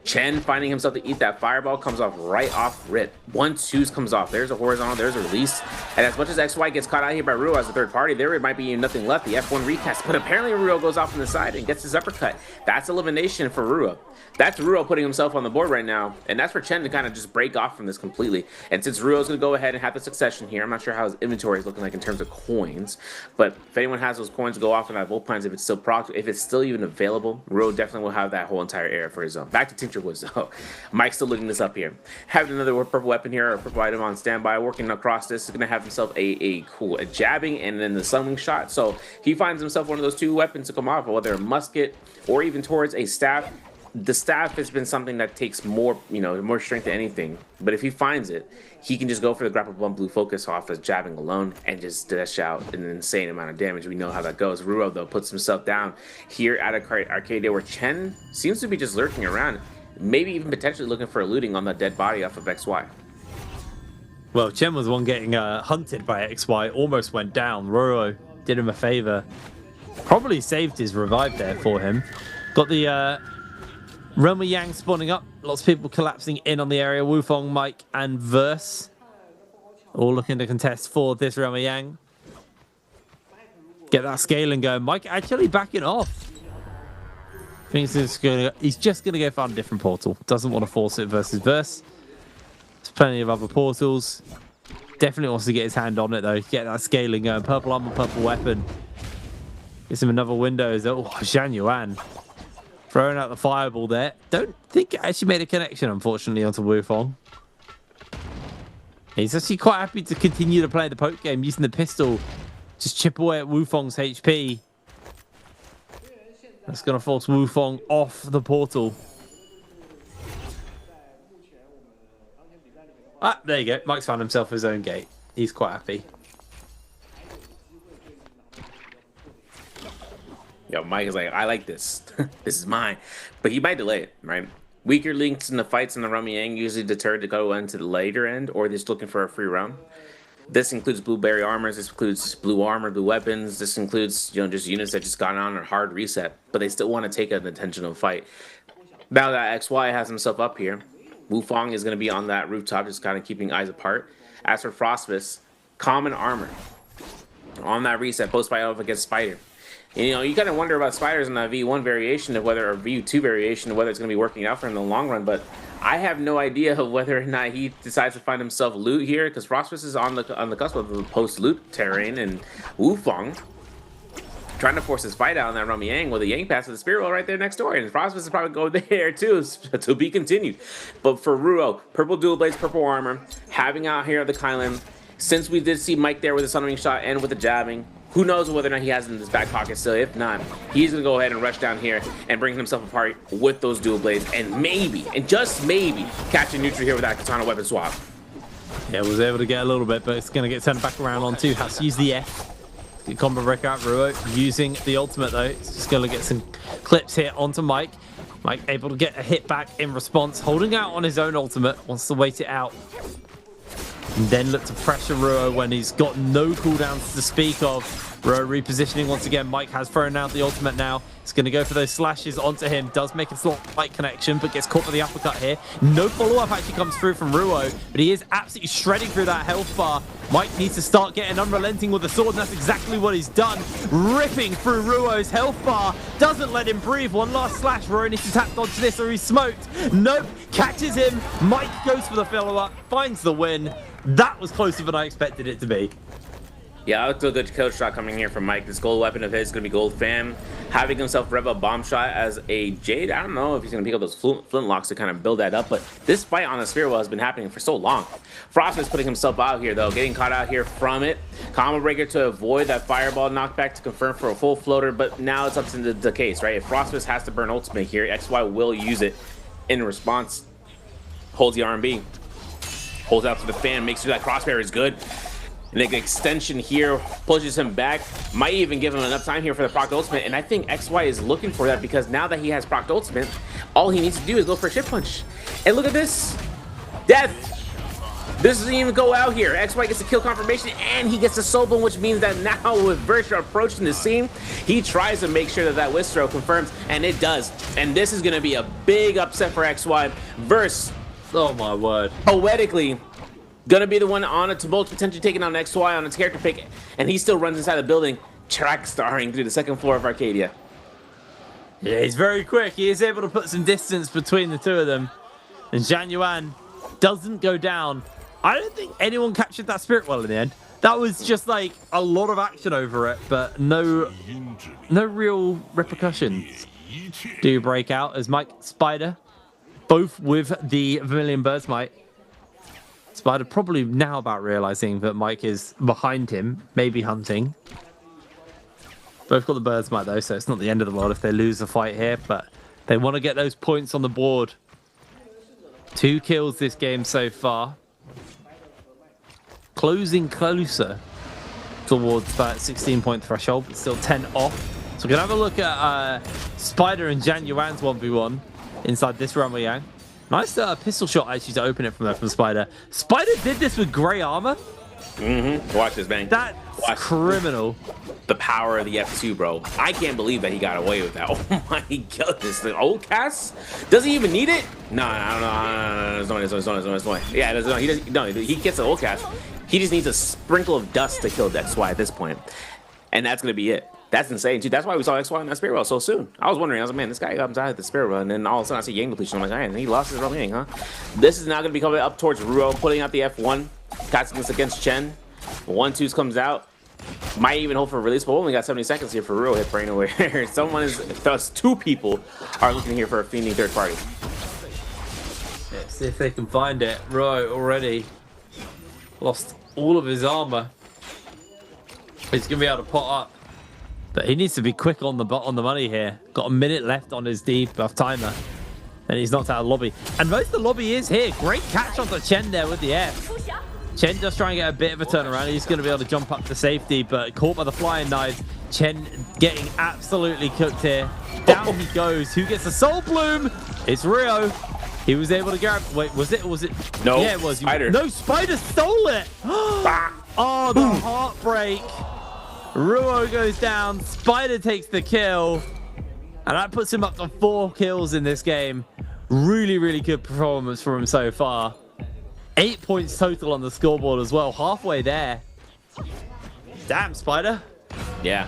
Chen finding himself to eat that fireball, comes off right off rip. 1-2s comes off. There's a horizontal, there's a release. And as much as XY gets caught out here by Ruo as a third party, there might be nothing left. The F1 recast, but apparently Ruo goes off on the side and gets his uppercut. That's elimination for Ruo. That's Ruo putting himself on the board right now, and that's for Chen to kind of just break off from this completely. And since Ruo's going to go ahead and have the succession here, I'm not sure how his inventory is looking like in terms of coins, but if anyone has those coins, go off on that Vulpines if it's still if it's still even available. Ruo definitely will have that whole entire area for his own. Back to Tincture Woods though. Mike's still looking this up here. Having another purple weapon here, or purple item on standby, working across this is going to have himself a jabbing and then the sunwing shot. So he finds himself one of those 2 weapons to come off, whether a musket or even towards a staff. The staff has been something that takes more, more strength than anything. But if he finds it, he can just go for the grapple blunt blue focus off as jabbing alone and just dish out an insane amount of damage. We know how that goes. Ruo, though, puts himself down here at Arcadia, where Chen seems to be just lurking around, maybe even potentially looking for a looting on the dead body off of XY. Well, Chen was the one getting hunted by XY, almost went down. Ruo did him a favor. Probably saved his revive there for him. Got the Renwei Yang spawning up. Lots of people collapsing in on the area. Wufong, Mike, and Verse all looking to contest for this Renwei Yang. Get that scaling going. Mike actually backing off. Thinks he's just going to go find a different portal. Doesn't want to force it versus Verse. There's plenty of other portals. Definitely wants to get his hand on it, though. Get that scaling going. Purple armor, purple weapon. Gives him another window. Oh, Zhang Yuan. Throwing out the fireball there. Don't think it actually made a connection, unfortunately, onto Wufong. He's actually quite happy to continue to play the poke game, using the pistol. Just chip away at Wufong's HP. That's going to force Wufong off the portal. Ah, there you go. Mike's found himself his own gate. He's quite happy. Yo, Mike is like, I like this. This is mine. But he might delay it, right? Weaker links in the fights in the Renwei Yang usually deterred to go into the later end, or they're just looking for a free round. This includes blueberry armors. This includes blue armor, blue weapons. This includes, just units that just got on a hard reset, but they still want to take an intentional fight. Now that XY has himself up here, Wufong is going to be on that rooftop, just kind of keeping eyes apart. As for Frostbus, common armor on that reset, post fight off against Spider. And, you kind of wonder about Spiders in that V1 variation of whether, or V2 variation of whether it's going to be working out for him in the long run. But I have no idea of whether or not he decides to find himself loot here, because Frostbus is on the cusp of the post-loot terrain, and Wufong trying to force his fight out on that Renwei Yang with a Yang pass with the Spirit Well right there next door, and Frostbus is probably going there too, to be continued. But for Ruo, purple dual blades, purple armor, having out here the Kylan, since we did see Mike there with the Sunwing shot and with the jabbing, who knows whether or not he has in his back pocket still. If not, he's going to go ahead and rush down here and bring himself apart with those dual blades, and maybe, and just maybe, catch a neutral here with that katana weapon swap. Yeah, was able to get a little bit, but it's going to get turned back around on 2. Has to use the F. Good combo break out. Ruo using the ultimate, though. It's just going to get some clips here onto Mike. Mike able to get a hit back in response, holding out on his own ultimate, wants to wait it out. And then look to pressure Ruo when he's got no cooldowns to speak of. Ruo repositioning once again. Mike has thrown out the ultimate now. He's going to go for those slashes onto him. Does make a slight connection, but gets caught with the uppercut here. No follow-up actually comes through from Ruo, but he is absolutely shredding through that health bar. Mike needs to start getting unrelenting with the sword, and that's exactly what he's done. Ripping through Ruo's health bar. Doesn't let him breathe. One last slash. Ruo needs to tap dodge this or he's smoked. Nope. Catches him. Mike goes for the follow-up. Finds the win. That was closer than I expected it to be. Yeah, that's a good kill shot coming here from Mike. This gold weapon of his is going to be gold fam. Having himself rev a bomb shot as a Jade. I don't know if he's going to pick up those flintlocks to kind of build that up, but this fight on the Sphere Well has been happening for so long. Frost is putting himself out here, though, getting caught out here from it. Combo breaker to avoid that fireball knockback to confirm for a full floater, but now it's up to the case, right? If Frostfist has to burn ultimate here, XY will use it in response. Holds the R&B. Holds out to the fan, makes sure that crosshair is good. And the extension here pushes him back. Might even give him enough time here for the proc ultimate. And I think XY is looking for that because now that he has proc ultimate, all he needs to do is go for a ship punch. And look at this. Death. This doesn't even go out here. XY gets a kill confirmation and he gets a soul bone, which means that now with Versha approaching the scene, he tries to make sure that Wistro confirms, and it does. And this is going to be a big upset for XY. Verse, oh my word, poetically, gonna be the one on it to both potentially taking on XY on its character pick, and he still runs inside the building, track starring through the second floor of Arcadia. Yeah, he's very quick. He is able to put some distance between the two of them. And Zhang Yuan doesn't go down. I don't think anyone captured that Spirit Well in the end. That was just like a lot of action over it, but no real repercussions do break out as Mike Spider, both with the Vermilion Bird's Might. Spider probably now about realizing that Mike is behind him, maybe hunting. Both got the Bird's Might though, so it's not the end of the world if they lose the fight here, but they want to get those points on the board. 2 kills this game so far. Closing closer towards that 16-point threshold, but still 10 off. So we're going to have a look at Spider and Zhang Yuan's 1v1 inside this Rumble Yang. Nice pistol shot actually to open it from there from Spider. Spider did this with grey armor. Watch this, bang. That's criminal. The power of the F2, bro. I can't believe that he got away with that. Oh my goodness. The old cast? Does he even need it? No. There's no way. Yeah, he gets the old cast. He just needs a sprinkle of dust to kill XY at this point. And that's going to be it. That's insane, too. That's why we saw XY in that Spirit Well so soon. I was wondering, I was like, man, this guy comes out of the Spirit Well, and then all of a sudden I see Yang depletion. I'm like, man, he lost his Yang, huh? This is now going to be coming up towards Ruo, putting out the F1. Casting this against Chen. 1-2 comes out. Might even hope for a release, but we only got 70 seconds here for Ruo hit brain away. Thus 2 people are looking here for a fiending third party. Yeah, see if they can find it. Ruo already lost all of his armor. He's going to be able to pot up. But he needs to be quick on the money here. Got a minute left on his debuff timer. And he's knocked out of lobby. And most of the lobby is here. Great catch onto Chen there with the F. Chen just trying to get a bit of a turnaround. He's going to be able to jump up to safety, but caught by the flying knives. Chen getting absolutely cooked here. Down he goes. Who gets the Soul Bloom? It's Rio. He was able to grab... Wait, was it? No, yeah, it was. Spider. No, Spider stole it. Oh, the heartbreak. Ruo goes down, Spider takes the kill, and that puts him up to 4 kills in this game. Really, really good performance from him so far. 8 points total on the scoreboard as well, halfway there. Damn, Spider. Yeah.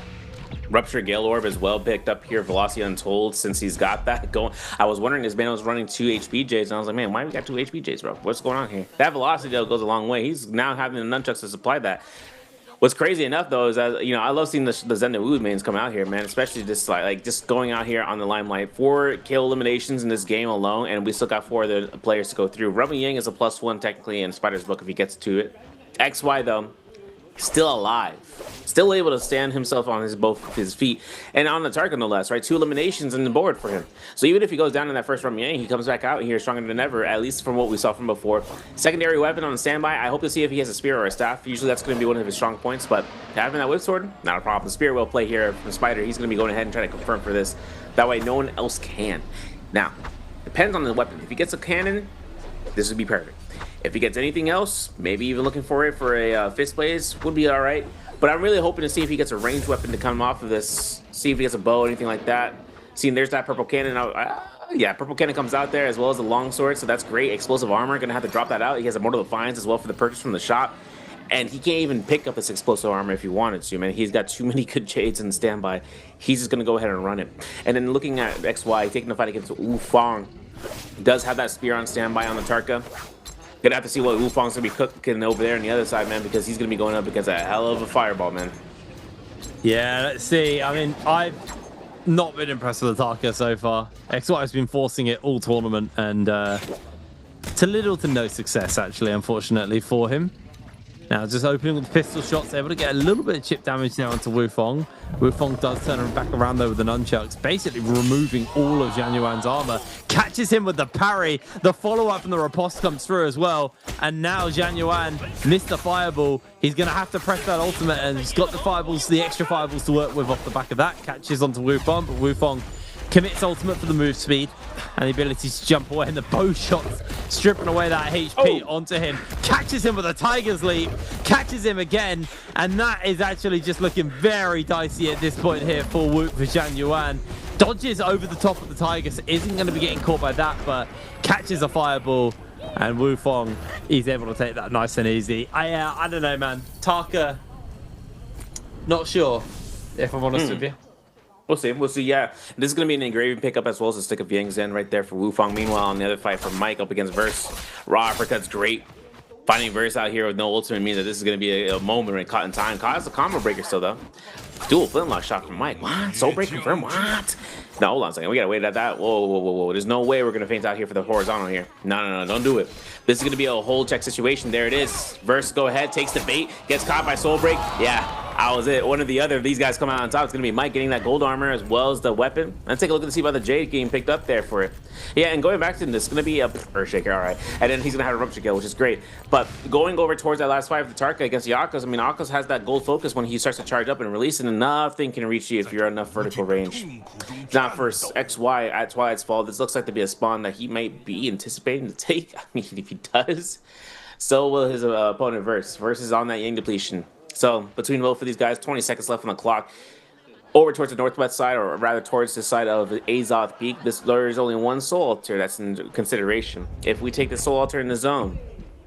Rupture Gale Orb is well picked up here. Velocity Untold, since he's got that going. I was wondering, this man was running 2 HPJs, and I was like, man, why we got 2 HPJs, bro? What's going on here? That Velocity, though, goes a long way. He's now having the nunchucks to supply that. What's crazy enough, though, is that, you know, I love seeing the Zen and Wu mains come out here, man, especially just like just going out here on the limelight. 4 kill eliminations in this game alone, and we still got 4 other players to go through. Rumble Yang is a +1 technically in Spider's book if he gets to it. XY, though, still alive. Still able to stand himself on both of his feet. And on the target, no less, right? 2 eliminations in the board for him. So even if he goes down in that first Rumble Yang, he comes back out here stronger than ever, at least from what we saw from before. Secondary weapon on standby. I hope to see if he has a spear or a staff. Usually that's going to be one of his strong points, but having that whip sword, not a problem. The spear will play here from Spider. He's going to be going ahead and trying to confirm for this. That way no one else can. Now, depends on the weapon. If he gets a cannon, this would be perfect. If he gets anything else, maybe even looking for it for a fist blaze, would be all right. But I'm really hoping to see if he gets a ranged weapon to come off of this. See if he gets a bow or anything like that. Seeing there's that purple cannon. Yeah, purple cannon comes out there as well as the longsword, so that's great. Explosive armor, gonna have to drop that out. He has a Mortal Defiance as well for the purchase from the shop. And he can't even pick up this explosive armor if he wanted to, man. He's got too many good Jades in standby. He's just gonna go ahead and run it. And then looking at XY, taking the fight against Wu Fang. Does have that spear on standby on the Tarka. Gonna have to see what Wufong's gonna be cooking over there on the other side, man, because he's gonna be going up against a hell of a fireball, man. Yeah, let's see. I mean, I've not been impressed with Ataka so far. XY has been forcing it all tournament, and to little to no success, actually, unfortunately, for him. Now, just opening with the pistol shots, able to get a little bit of chip damage now into Wufong. Wufong does turn him back around, though, with the nunchucks, basically removing all of Zhang Yuan's armor. Catches him with the parry. The follow-up from the riposte comes through as well. And now Zhang Yuan missed the fireball. He's going to have to press that ultimate, and he's got the fireballs, the extra fireballs to work with off the back of that. Catches onto Wufong, but Wufong commits ultimate for the move speed and the ability to jump away, and the bow shots stripping away that HP onto him. Catches him with a Tiger's Leap, catches him again, and that is actually just looking very dicey at this point here for Zhang Yuan. Dodges over the top of the Tiger, so isn't going to be getting caught by that, but catches a fireball, and Wufong is able to take that nice and easy. I don't know, man. Taka, not sure, if I'm honest with you. We'll see. We'll see. Yeah, this is going to be an engraving pickup as well as a stick of Yang Zen right there for Wufong. Meanwhile, on the other fight for Mike up against Verse. Raw uppercut's great. Finding Verse out here with no ultimate means that this is going to be a moment when caught in time. Caught as a combo breaker still, though. Dual flintlock shot from Mike. What? Soul break confirmed? What? No, hold on a second. We got to wait at that. Whoa, whoa, whoa, whoa. There's no way we're going to feint out here for the horizontal here. No, don't do it. This is going to be a whole check situation. There it is. Verse, go ahead, takes the bait, gets caught by soul break. Yeah. That was it. One or the other of these guys come out on top. It's going to be Mike getting that gold armor as well as the weapon. Let's take a look and see about the Jade getting picked up there for it. Yeah, and going back to this, it's going to be a Earthshaker, all right. And then he's going to have a Rupture Kill, which is great. But going over towards that last fight with the Tarka against the Akos, I mean, Akos has that gold focus when he starts to charge up and release, and nothing can reach you if you're enough vertical range. Now for XY at Twilight's Fall, this looks like to be a spawn that he might be anticipating to take. I mean, if he does, so will his opponent Verse. Verse is on that Yang depletion. So between both of these guys, 20 seconds left on the clock. Over towards the northwest side, or rather towards the side of Azoth Peak, there's only one Soul Altar that's in consideration. If we take the Soul Altar in the zone,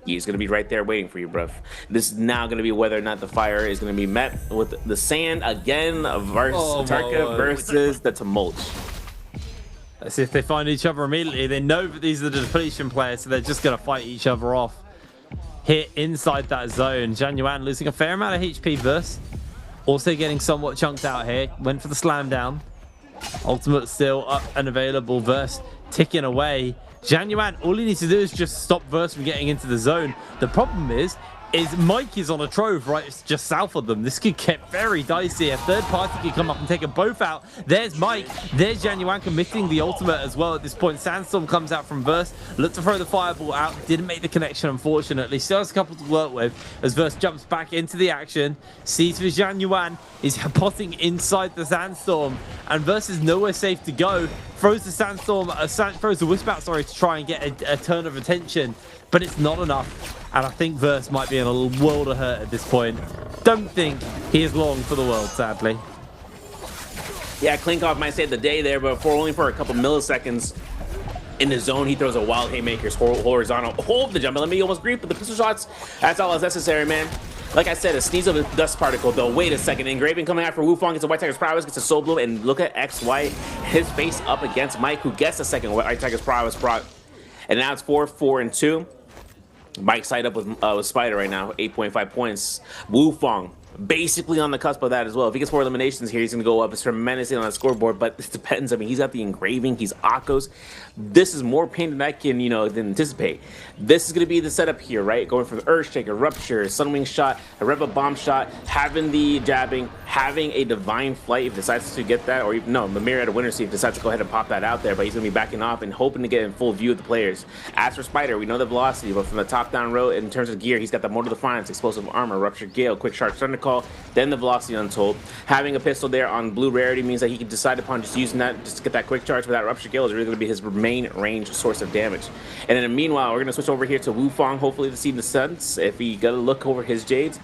he's going to be right there waiting for you, bruv. This is now going to be whether or not the fire is going to be met with the sand again versus Tarka versus the Tumult. Let's see if they find each other immediately. They know that these are the depletion players, so they're just going to fight each other off. Hit inside that zone. Zhang Yuan losing a fair amount of HP Verse. Also getting somewhat chunked out here. Went for the slam down. Ultimate still up and available. Verse ticking away. Zhang Yuan, all he needs to do is just stop Verse from getting into the zone. The problem is Mike is on a trove right just south of them. This could get very dicey. A third party could come up and take them both out. There's Mike. There's Zhang Yuan committing the ultimate as well at this point. Sandstorm comes out from Verse. Looked to throw the fireball out. Didn't make the connection, unfortunately. Still has a couple to work with as Verse jumps back into the action. Sees for Zhang Yuan is potting inside the Sandstorm. And Verse is nowhere safe to go. Throws the Sandstorm, throws the Wisp out, sorry, to try and get a turn of attention. But it's not enough. And I think Verse might be in a little world of hurt at this point. Don't think he is long for the world, sadly. Yeah, Klinkov might save the day there, but only for a couple milliseconds. In the zone, he throws a wild haymaker's horizontal. Hold the jump. Let me almost grief, but the pistol shots, that's all that's necessary, man. Like I said, a sneeze of a dust particle, though. Wait a second. Engraving coming out for Wufong. Gets a White Tiger's Prowess, gets a Soul Bloom, and look at XY. His face up against Mike, who gets a second White Tiger's Prowess proc. And now it's 4-4-2. Mike's tied up with Spider right now, 8.5 points. Wufong basically on the cusp of that as well. If he gets 4 eliminations here, he's going to go up tremendously on the scoreboard, but it depends. I mean, he's got the engraving, he's Akos. This is more pain than I can, than anticipate. This is going to be the setup here, right? Going from Earthshaker, Rupture, Sunwing Shot, a Rev Up Bomb Shot, having the jabbing, having a Divine Flight if he decides to get that, or even, no, Mimir at a Winter Sea decides to go ahead and pop that out there, but he's going to be backing off and hoping to get in full view of the players. As for Spider, we know the velocity, but from the top down row, in terms of gear, he's got the Mortal Defiance, Explosive Armor, Rupture Gale, Quick Charge Thundercall, then the velocity untold. Having a pistol there on blue rarity means that he can decide upon just using that just to get that quick charge for that Rupture Gale is really going to be his main range source of damage. And then meanwhile, we're going to switch over here to Wufong, hopefully to see the sense. If he got to look over his Jades,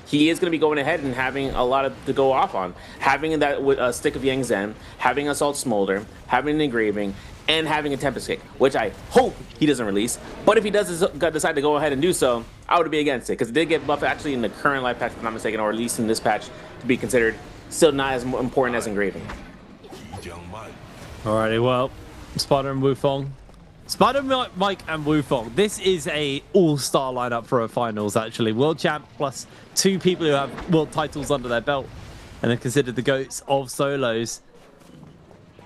he is going to be going ahead and having a lot to go off on. Having that stick of Yang Zen, having Assault Smolder, having an engraving, and having a Tempest Kick, which I hope he doesn't release. But if he does decide to go ahead and do so, I would be against it, because it did get buffed actually in the current live patch, if I'm not mistaken, or at least in this patch, to be considered still not as important as engraving. Alrighty, well, Spider and Wufong Spider, Mike, and Wufong. This is a all-star lineup for a finals, actually. World champ plus 2 people who have world titles under their belt and are considered the GOATs of solos.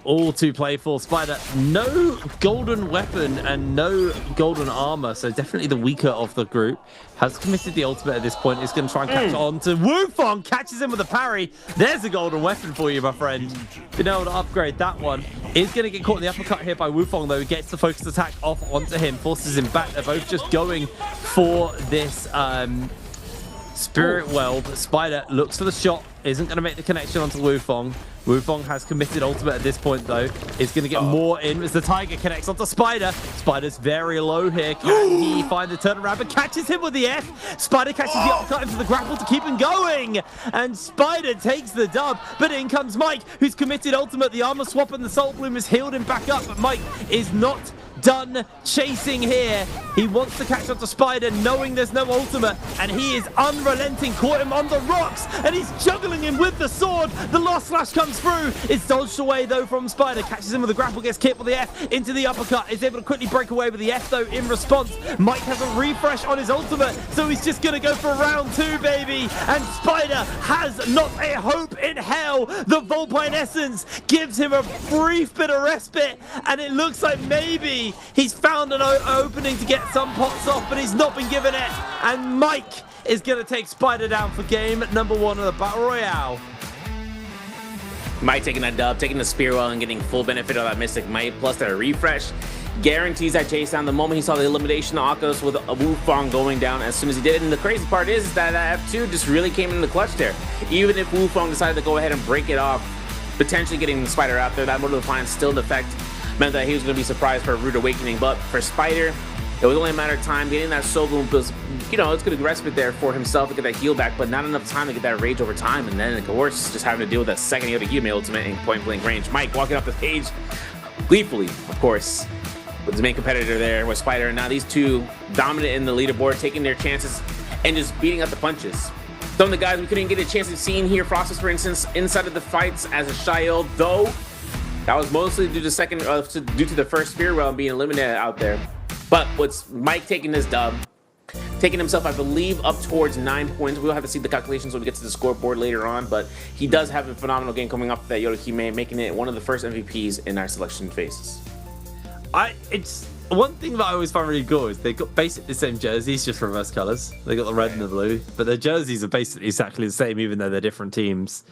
All to play for. Spider, no golden weapon and no golden armor, so definitely the weaker of the group. Has committed the ultimate at this point. Is going to try and catch on to Wufong. Catches him with a parry. There's a golden weapon for you, my friend. Been able to upgrade that one. Is going to get caught in the uppercut here by Wufong, though. He gets the focused attack off onto him. Forces him back. They're both just going for this Spirit Well, but Spider looks for the shot. Isn't going to make the connection onto Wufong. Wufong has committed ultimate at this point, though. Is going to get more in as the Tiger connects onto Spider. Spider's very low here. Can he find the turnaround? But catches him with the F. Spider catches the uppercut into the grapple to keep him going. And Spider takes the dub. But in comes Mike, who's committed ultimate. The armor swap and the Soul Bloom has healed him back up. But Mike is not done chasing here. He wants to catch up to Spider, knowing there's no ultimate, and he is unrelenting. Caught him on the rocks, and he's juggling him with the sword. The last slash comes through. It's dodged away, though, from Spider. Catches him with the grapple, gets kicked with the F into the uppercut. Is able to quickly break away with the F, though, in response. Mike has a refresh on his ultimate, so he's just going to go for round 2, baby. And Spider has not a hope in hell. The Volpine Essence gives him a brief bit of respite, and it looks like maybe he's found an opening to get some pots off, but he's not been given it. And Mike is going to take Spider down for game number 1 of the Battle Royale. Mike taking that dub, taking the Spear Well and getting full benefit of that Mystic Might, plus that refresh. Guarantees that chase down the moment he saw the elimination of Akos with a Wufong going down as soon as he did. And the crazy part is that F2 just really came in the clutch there. Even if Wufong decided to go ahead and break it off, potentially getting the Spider out there, that Mode of Defiance still in effect meant that he was going to be surprised for a rude awakening. But for Spider, it was only a matter of time. Getting that Soul Bloom was, you know, it's going to respite there for himself to get that heal back, but not enough time to get that rage over time. And then, of course, just having to deal with that second Yoda Yume ultimate in point blank range. Mike walking up the page gleefully, of course, with his main competitor there with Spider. And now these two dominant in the leaderboard, taking their chances and just beating up the punches. Some of the guys we couldn't get a chance of seeing here, Frostus, for instance, inside of the fights as a Shael, though. That was mostly due to the first Spear Well being eliminated out there. But what's Mike taking this dub, taking himself, I believe, up towards 9 points. We'll have to see the calculations when we get to the scoreboard later on, but he does have a phenomenal game coming off that Yoda Yume, making it one of the first MVPs in our selection phases. It's one thing that I always find really cool is they've got basically the same jerseys, just reverse colors. They got the red and the blue, but their jerseys are basically exactly the same, even though they're different teams.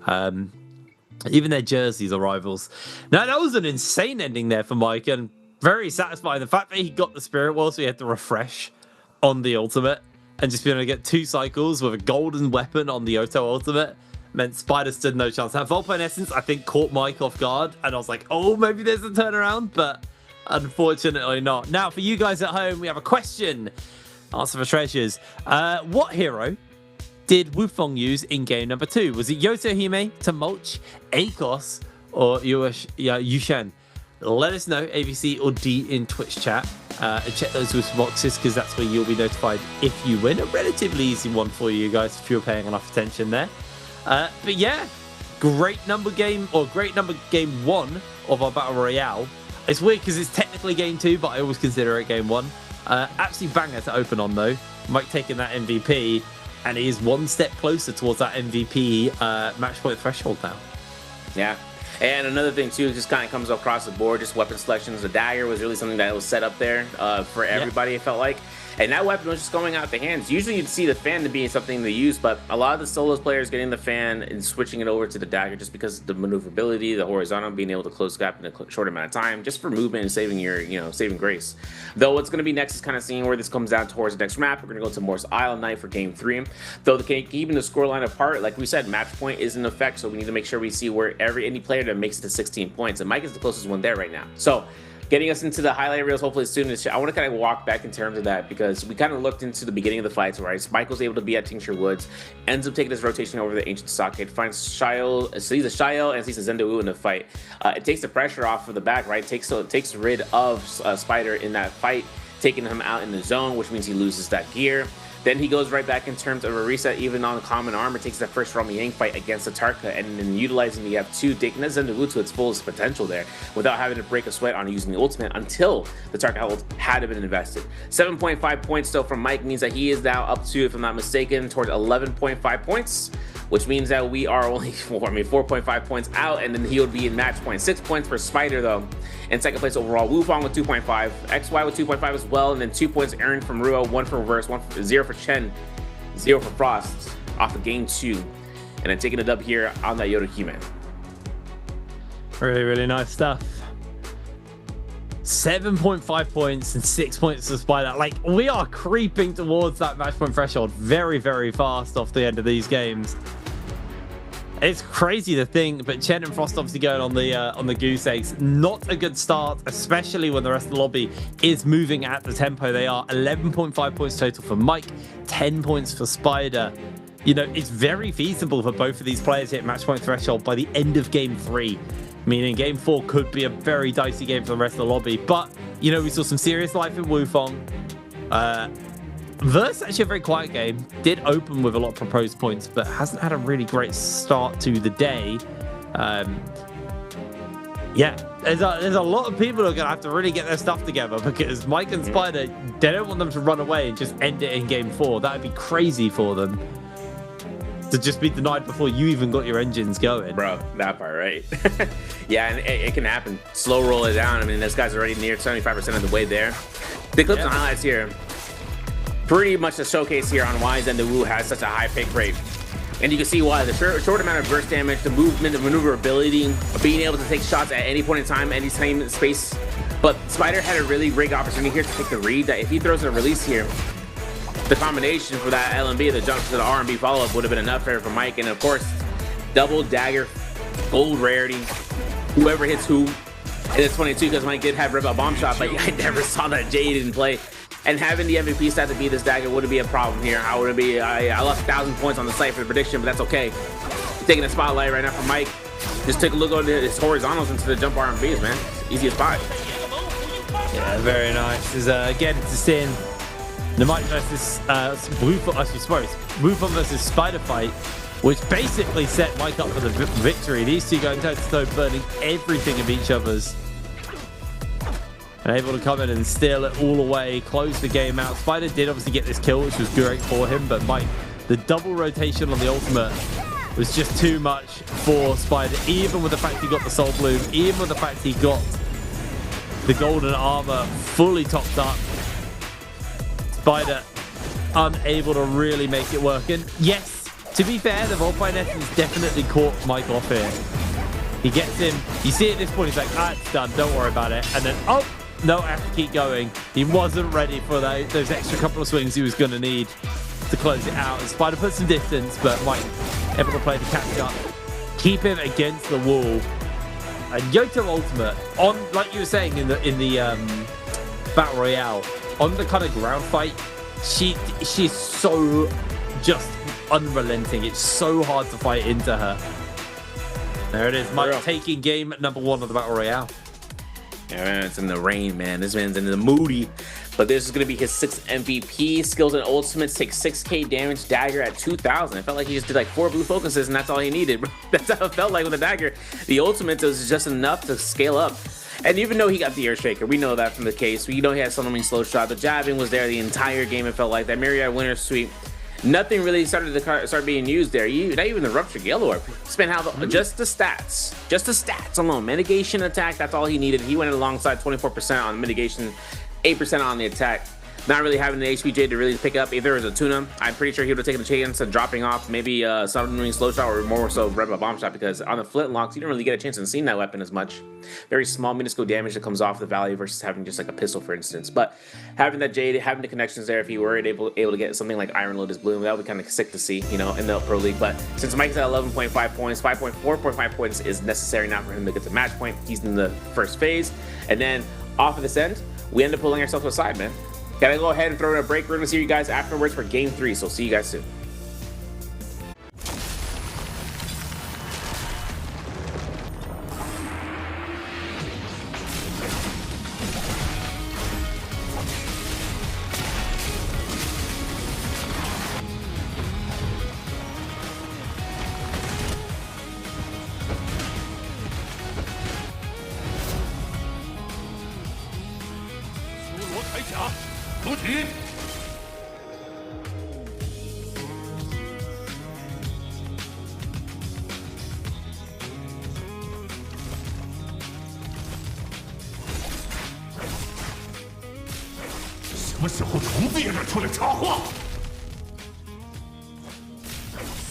Even their jerseys are rivals. Now, that was an insane ending there for Mike, and very satisfying. The fact that he got the Spirit Well, so he had to refresh on the ultimate, and just being able to get 2 cycles with a golden weapon on the Oto ultimate meant Spider stood no chance. That Volpine Essence, I think, caught Mike off guard, and I was like, oh, maybe there's a turnaround, but unfortunately not. Now, for you guys at home, we have a question. Answer for treasures. What hero did Wufong use in game number 2? Was it Yoda Yume, Tumulch, Akos, or Yushen? Let us know, ABC or D in Twitch chat. And check those boxes, because that's where you'll be notified if you win. A relatively easy one for you guys if you're paying enough attention there. But yeah, great number game 1 of our Battle Royale. It's weird because it's technically game 2, but I always consider it game 1. Absolutely banger to open on, though. Mike taking that MVP, and he is one step closer towards that MVP match point threshold now. Yeah. And another thing, too, just kind of comes across the board, just weapon selections. The dagger was really something that was set up there for everybody, it felt like. And that weapon was just going out the hands. Usually you'd see the fan to be something to use, but a lot of the solos players getting the fan and switching it over to the dagger just because of the maneuverability, the horizontal, being able to close gap in a short amount of time, just for movement and saving your, saving grace. Though what's going to be next is kind of seeing where this comes down towards the next map. We're going to go to Morse Isle Night for game 3. Though keeping the scoreline apart, like we said, match point is in effect, so we need to make sure we see where any player that makes it to 16 points, and Mike is the closest one there right now. So getting us into the highlight reels hopefully soon. I want to kind of walk back in terms of that, because we kind of looked into the beginning of the fights, right? Mike was able to be at Tincture Woods, ends up taking this rotation over the Ancient Socket, finds Shael, sees a Shael and sees a Zendu in the fight. It takes the pressure off of the back, right? It takes rid of Spider in that fight, taking him out in the zone, which means he loses that gear. Then he goes right back in terms of a reset, even on common armor, takes the first Rami Yang fight against the Tarka, and then utilizing the F2, taking Zendawu to its fullest potential there, without having to break a sweat on using the ultimate until the Tarka ult had been invested. 7.5 points still from Mike means that he is now up to, if I'm not mistaken, towards 11.5 points, which means that we are only 4.5 points out, and then he would be in match point. 6 points for Spider though. In second place overall, Wufong with 2.5, XY with 2.5 as well, and then 2 points earned from Ruo, 1 for Reverse, 0 for Chen, 0 for Frost off of game 2, and then taking a dub here on that Yoda Keyman. Really, really nice stuff. 7.5 points and 6 points to Spider. Like, we are creeping towards that match point threshold very, very fast off the end of these games. It's crazy to think, but Chen and Frost obviously going on the goose eggs. Not a good start, especially when the rest of the lobby is moving at the tempo they are. 11.5 points total for Mike, 10 points for Spider. You know, it's very feasible for both of these players to hit match point threshold by the end of game 3. Meaning game 4 could be a very dicey game for the rest of the lobby. But, you know, we saw some serious life in Wufong. Verse, actually a very quiet game. Did open with a lot of proposed points, but hasn't had a really great start to the day. Yeah, there's a lot of people who are going to have to really get their stuff together, because Mike and Spider, they don't want them to run away and just end it in game 4. That would be crazy for them. To just be denied before you even got your engines going. Bro, that part, right? Yeah, and it can happen. Slow roll it down. I mean, this guy's already near 75% of the way there. The clips and highlights here, pretty much the showcase here on why Zendawu has such a high pick rate. And you can see why. The short amount of burst damage, the movement, the maneuverability, being able to take shots at any point in time, any time, space. But Spider had a really great opportunity here to take the read that if he throws a release here, the combination for that LMB, the jump to the R&B follow-up would have been enough there for Mike. And of course, double dagger, gold rarity, whoever hits who. And it's funny too, because Mike did have Red Belt Bomb Shot, but I never saw that Jade in play. And having the MVP stat to beat this dagger wouldn't be a problem here. I lost 1,000 points on the site for the prediction, but that's okay. Taking the spotlight right now from Mike. Just take a look at his horizontals into the jump R&Bs, man. Easiest spot. Yeah, very nice. Is again to see the Mike versus Wufong versus Spider fight, which basically set Mike up for the victory. These two going toe to toe, burning everything of each other's. And able to come in and steal it all away, close the game out. Spider did obviously get this kill, which was great for him, but Mike, the double rotation on the ultimate was just too much for Spider, even with the fact he got the Soul Bloom, even with the fact he got the golden armor fully topped up. Spider unable to really make it work. And yes, to be fair, the Volpine Essence definitely caught Mike off here. He gets him, you see at this point, he's like, it's done, don't worry about it. And then, no, I have to keep going. He wasn't ready for those extra couple of swings he was going to need to close it out. And Spider put some distance, but Mike able to play the catch up, keep him against the wall. And Yoto Ultimate, on, like you were saying in the Battle Royale, on the kind of ground fight, she's so just unrelenting. It's so hard to fight into her. There it is, Mike taking game number 1 of the Battle Royale. Yeah, man, it's in the rain, man. This man's in the moody. But this is going to be his 6th MVP. Skills and ultimates take 6k damage, dagger at 2,000. It felt like he just did like 4 blue focuses, and that's all he needed. That's how it felt like with the dagger. The ultimates was just enough to scale up. And even though he got the Air Shaker, we know that from the case. We know he had Summoning Slow Shot. The jabbing was there the entire game, it felt like. That Myriad Winter Sweep. Nothing really started to start being used there. Not even the Rupture Gale Orb. Spent just the stats alone. Mitigation attack, that's all he needed. He went alongside 24% on mitigation, 8% on the attack. Not really having the HPJ to really pick up either as a tuna. I'm pretty sure he would have taken the chance of dropping off maybe Summoning Slow Shot or more so Red Belt Bomb Shot, because on the Flintlocks, you don't really get a chance of seeing that weapon as much. Very small, minuscule damage that comes off the Valley versus having just like a pistol, for instance. But having that Jade, having the connections there, if he were able to get something like Iron Lotus Bloom, that would be kind of sick to see, you know, in the Pro League. But since Mike's at 11.5 points, 4.5 points is necessary now for him to get to match point. He's in the first phase. And then off of this end, we end up pulling ourselves to the side, man. Gotta go ahead and throw in a break. We're gonna see you guys afterwards for game 3, so see you guys soon. 起！什么时候虫子也敢出来插话？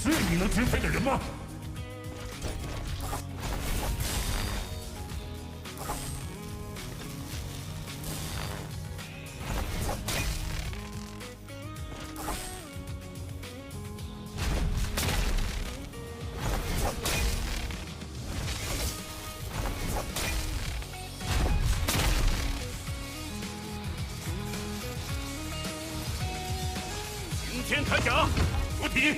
是你能支配的人吗？天铠甲，出体！几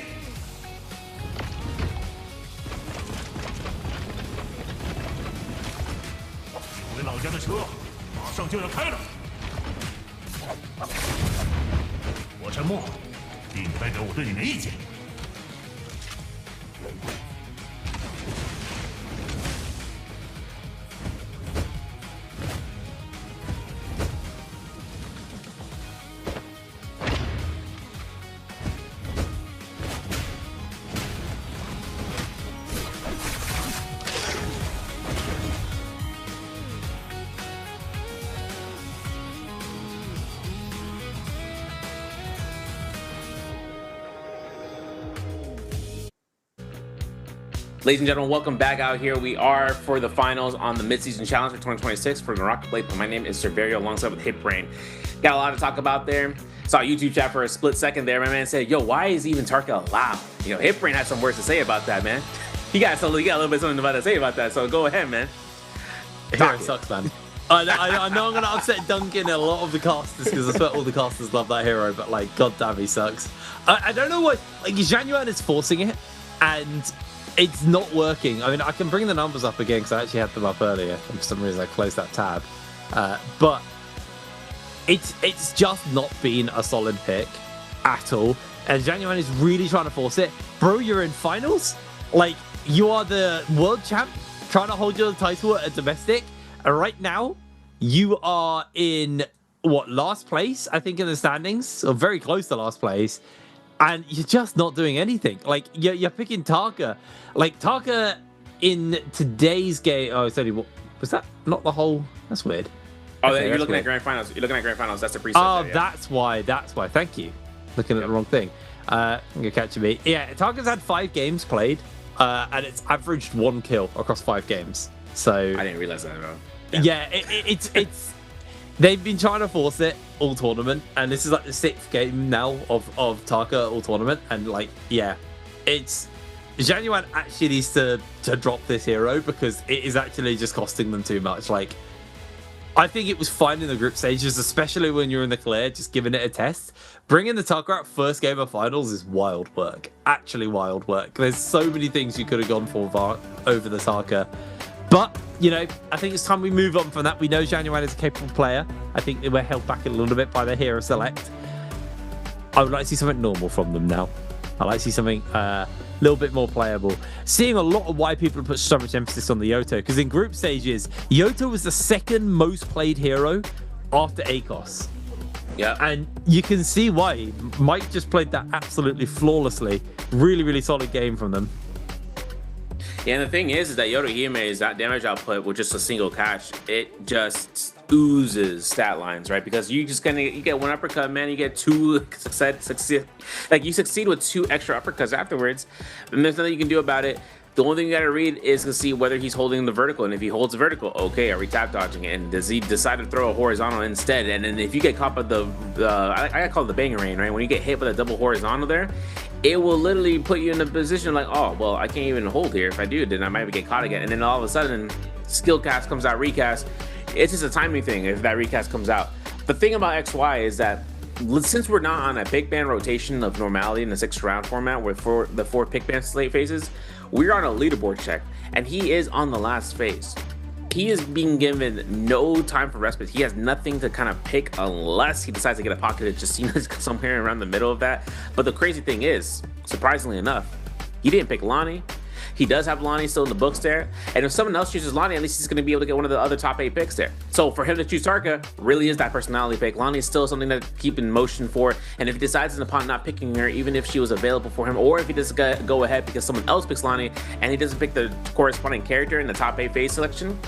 位老家的车马上就要开了，我沉默，并不代表我对你没意见。Ladies and gentlemen, welcome back out here. We are for the finals on the midseason challenge for 2026 for NARAKA BLADEPOINT. My name is Cerverio alongside with HitBrain. Got a lot to talk about there. Saw a YouTube chat for a split second there. My man said, yo, why is even Tarka allowed? You know, HitBrain had some words to say about that, man. He got a little bit something about to say about that, so go ahead, man. Hero sucks, man. I know I'm going to upset Duncan and a lot of the casters because I swear all the casters love that hero, but like, goddamn, he sucks. I don't know why. Like, Zhang Yuan is forcing it, and it's not working. I mean, I can bring the numbers up again because I actually had them up earlier. And for some reason, I closed that tab. But it's just not been a solid pick at all. And Zhang Yuan is really trying to force it. Bro, you're in finals? Like, you are the world champ trying to hold your title at a domestic. And right now, you are in, what, last place, I think, in the standings? Or very close to last place. And you're just not doing anything. Like, you're picking Tarka. Like, Tarka in today's game... Oh, it's only... Was that not the whole... That's weird. Oh, okay, you're looking at Grand Finals. You're looking at Grand Finals. That's the preset. Oh, there, yeah. That's why. That's why. Thank you. Looking at the wrong thing. You're catching me. Yeah, Tarka's had 5 games played. And it's averaged 1 kill across 5 games. So... I didn't realize that, bro. Yeah, it's... They've been trying to force it all tournament, and this is like the 6th game now of Tarka all tournament, and like, yeah, it's Zhang Yuan actually needs to drop this hero because it is actually just costing them too much. Like, I think it was fine in the group stages, especially when you're in the clear, just giving it a test. Bringing the Tarka out first game of finals is wild work, actually wild work. There's so many things you could have gone for over the Tarka. But, you know, I think it's time we move on from that. We know Zhang Yuan is a capable player. I think they were held back a little bit by their hero select. I would like to see something normal from them now. I'd like to see something a little bit more playable. Seeing a lot of why people have put so much emphasis on the Yoto. Because in group stages, Yoto was the 2nd most played hero after ACOS. Yeah. And you can see why. Mike just played that absolutely flawlessly. Really, really solid game from them. Yeah, and the thing is that Yotohime's that damage output with just a single catch, it just oozes stat lines, right? Because you get 1 uppercut, man, you get 2 succeed, like you succeed with 2 extra uppercuts afterwards, and there's nothing you can do about it. The only thing you gotta read is to see whether he's holding the vertical, and if he holds the vertical, okay, are we tap dodging it? And does he decide to throw a horizontal instead? And then if you get caught by I gotta call it the banger rain, right? When you get hit with a double horizontal there, it will literally put you in a position like, oh, well, I can't even hold here. If I do, then I might get caught again. And then all of a sudden, skill cast comes out, recast. It's just a timing thing if that recast comes out. The thing about XY is that since we're not on a pick ban rotation of normality in the 6th round format where the 4 pick ban slate phases, we're on a leaderboard check, and he is on the last phase. He is being given no time for respite. He has nothing to kind of pick unless he decides to get a pocket just somewhere around the middle of that. But the crazy thing is, surprisingly enough, he didn't pick Lonnie. He does have Lonnie still in the books there. And if someone else chooses Lonnie, at least he's going to be able to get one of the other top 8 picks there. So for him to choose Tarka really is that personality pick. Lonnie is still something to keep in motion for. And if he decides upon not picking her, even if she was available for him, or if he doesn't go ahead because someone else picks Lonnie and he doesn't pick the corresponding character in the top 8 phase selection,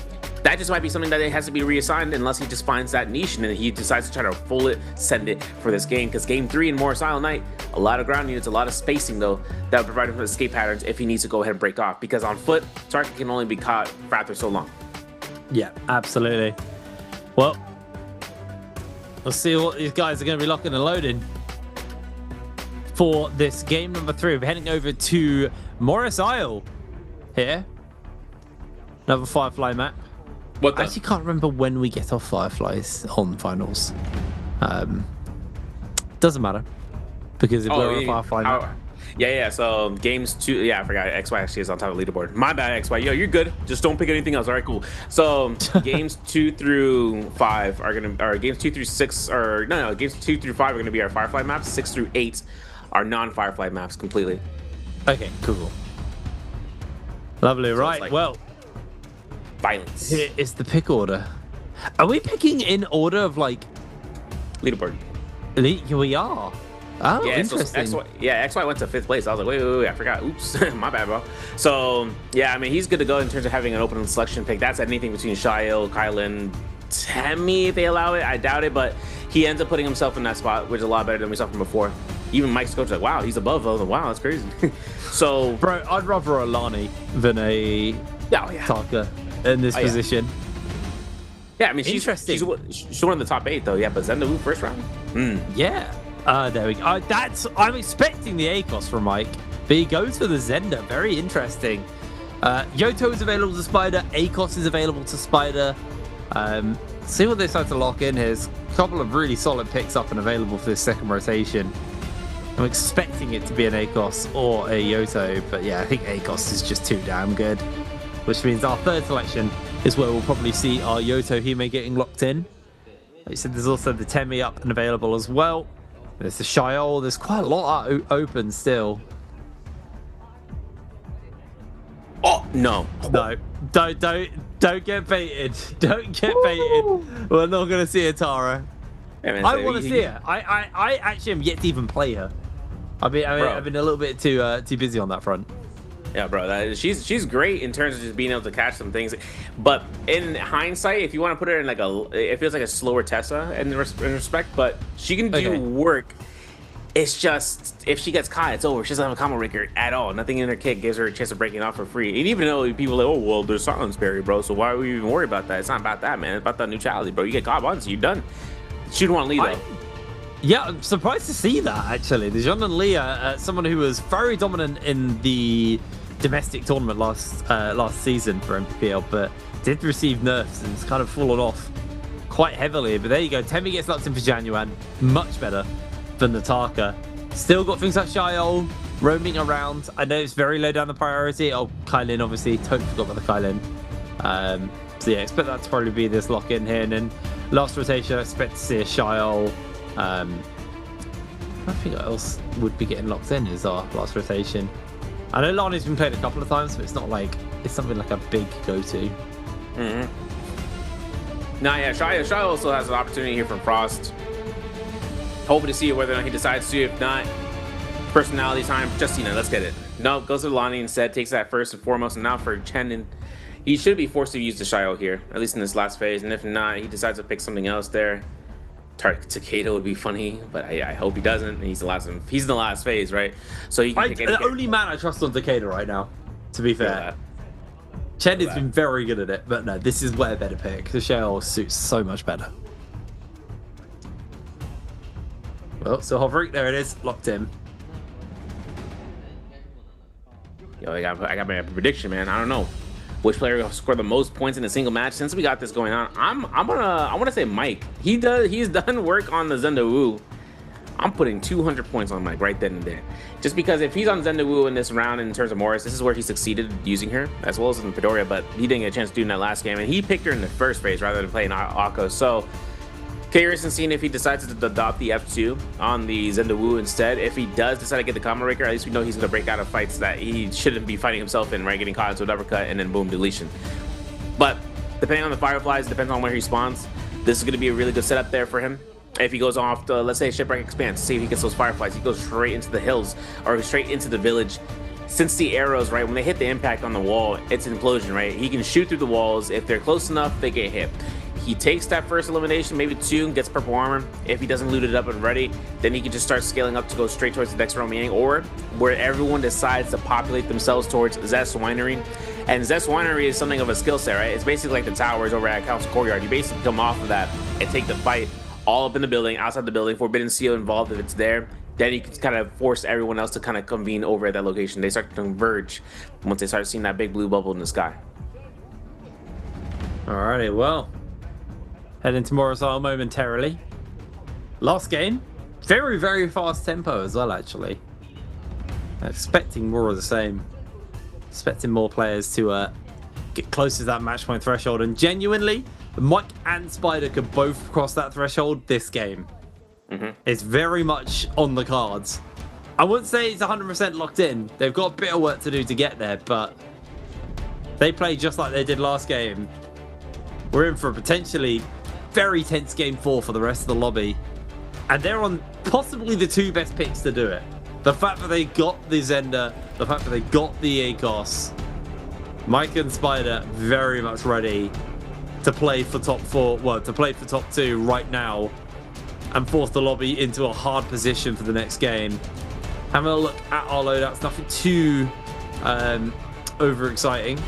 that just might be something that it has to be reassigned unless he just finds that niche and then he decides to try to full it, send it for this game. Because game 3 in Morris Isle Night, a lot of ground units, a lot of spacing though, that would provide him with escape patterns if he needs to go ahead and break off. Because on foot, Tarka can only be caught for after so long. Yeah, absolutely. Well, let's see what these guys are going to be locking and loading for this game number 3. We're heading over to Morris Isle here. Another Firefly map. I actually can't remember when we get off Fireflies on finals. Doesn't matter because if we're on Firefly map. Yeah. So games 2. Yeah, I forgot. XY actually is on top of the leaderboard. My bad, XY. Yo, you're good. Just don't pick anything else. All right, cool. So games 2 through 5 are gonna, or games 2 through 6, or no, games 2 through 5 are gonna be our Firefly maps. 6 through 8 are non-Firefly maps completely. Okay, cool. Lovely. So right. Like, well. Violence. Here is the pick order. Are we picking in order of like leaderboard? We are. Oh, yeah, interesting. So XY went to 5th place. I was like, wait, I forgot. Oops, my bad, bro. So yeah, I mean, he's good to go in terms of having an open selection pick. That's anything between Shail, Kylan, Temi, if they allow it. I doubt it, but he ends up putting himself in that spot, which is a lot better than we saw from before. Even Mike's coach was like, wow, he's above. I was like, wow, that's crazy. So, bro, I'd rather a Lani than a Tarka in this position. Yeah, I mean, she's one of the top 8 though. Yeah, but Zendawu first round. Yeah. There we go. I'm expecting the ACOS from Mike, but he goes for the Zenda. Very interesting. Yoto is available to Spider. ACOS is available to Spider. See what they decide to lock in. Here's a couple of really solid picks up and available for this second rotation. I'm expecting it to be an ACOS or a Yoto, but yeah, I think ACOS is just too damn good. Which means our third selection is where we'll probably see our Yoto Hime getting locked in. Like you said, there's also the Temi up and available as well. There's the Shail. There's quite a lot open still. Oh no! Don't get baited. Don't get baited. We're not gonna see a Tara. I want to see her. I actually am yet to even play her. I've been a little bit too busy on that front. Yeah, bro, she's great in terms of just being able to catch some things. But in hindsight, if you want to put her in like it feels like a slower Tessa in respect, but she can do work. It's just, if she gets caught, it's over. She doesn't have a combo breaker at all. Nothing in her kit gives her a chance of breaking off for free. And even though people are like, oh, well, there's silence barrier, bro, so why are we even worried about that? It's not about that, man. It's about that neutrality, bro. You get caught once, you're done. She didn't want to lead, though. Yeah, I'm surprised to see that, actually. The Jean and Leah, someone who was very dominant in the domestic tournament last season for MPPL, but did receive nerfs and it's kind of fallen off quite heavily. But there you go. Temi gets locked in for Januan. Much better than the Tarka. Still got things like Shail roaming around. I know it's very low down the priority. Oh, Kylan, obviously. Totally forgot about the Kylan. So yeah, expect that to probably be this lock-in here. And then last rotation, I expect to see a Shail. I think what else would be getting locked in is our last rotation. I know Lani's been played a couple of times, but it's not like it's something like a big go-to. Nah, yeah, Shail also has an opportunity here from Frost. Hoping to see whether or not he decides to. If not, personality time. Justina, let's get it. No, goes to Lani instead. Takes that first and foremost. And now for Chen, and he should be forced to use the Shail here, at least in this last phase. And if not, he decides to pick something else there. Takeda would be funny, but I hope he doesn't. He's the last phase, right? So he can pick the only man I trust on Takeda right now, to be fair. Chen has been very good at it, but no, this is way a better pick. The Shail suits so much better. Well, so Hovrik, there it is, locked in. Yo, I got my prediction, man. I don't know which player will score the most points in a single match. Since we got this going on, I want to say Mike. He's done work on the Zendawu. I'm putting 200 points on Mike right then and there. Just because if he's on Zendawu in this round in terms of Morris, this is where he succeeded using her, as well as in Midoriya, but he didn't get a chance to do in that last game. And he picked her in the first phase rather than playing Akko. So Curious in seeing if he decides to adopt the F2 on the Zendawu instead. If he does decide to get the combo breaker, at least we know he's going to break out of fights that he shouldn't be fighting himself in, right? Getting caught into an uppercut and then boom, deletion. But depending on the Fireflies, depends on where he spawns. This is going to be a really good setup there for him. If he goes off to, let's say, Shipwreck Expanse, see if he gets those Fireflies. He goes straight into the hills or straight into the village. Since the arrows, right, when they hit the impact on the wall, it's an implosion, right? He can shoot through the walls. If they're close enough, they get hit. He takes that first elimination, maybe 2, gets purple armor. If he doesn't loot it up and ready, then he can just start scaling up to go straight towards the next remaining, or where everyone decides to populate themselves towards Zest Winery. And Zest Winery is something of a skill set, right? It's basically like the towers over at Council Courtyard. You basically come off of that and take the fight all up in the building, outside the building, Forbidden Seal involved if it's there. Then you can kind of force everyone else to kind of convene over at that location. They start to converge once they start seeing that big blue bubble in the sky. Alrighty, well, heading to Morozal momentarily. Last game, very, very fast tempo as well, actually. Expecting more of the same. Expecting more players to get close to that match point threshold. And genuinely, Mike and Spider could both cross that threshold this game. It's very much on the cards. I wouldn't say it's 100% locked in. They've got a bit of work to do to get there, but they play just like they did last game. We're in for a potentially very tense game 4 for the rest of the lobby. And they're on possibly the 2 best picks to do it. The fact that they got the Zenda, the fact that they got the ACOS. Mike and Spider very much ready to play for top 4, well, to play for top 2 right now and force the lobby into a hard position for the next game. Having a look at our loadouts, nothing too overexciting.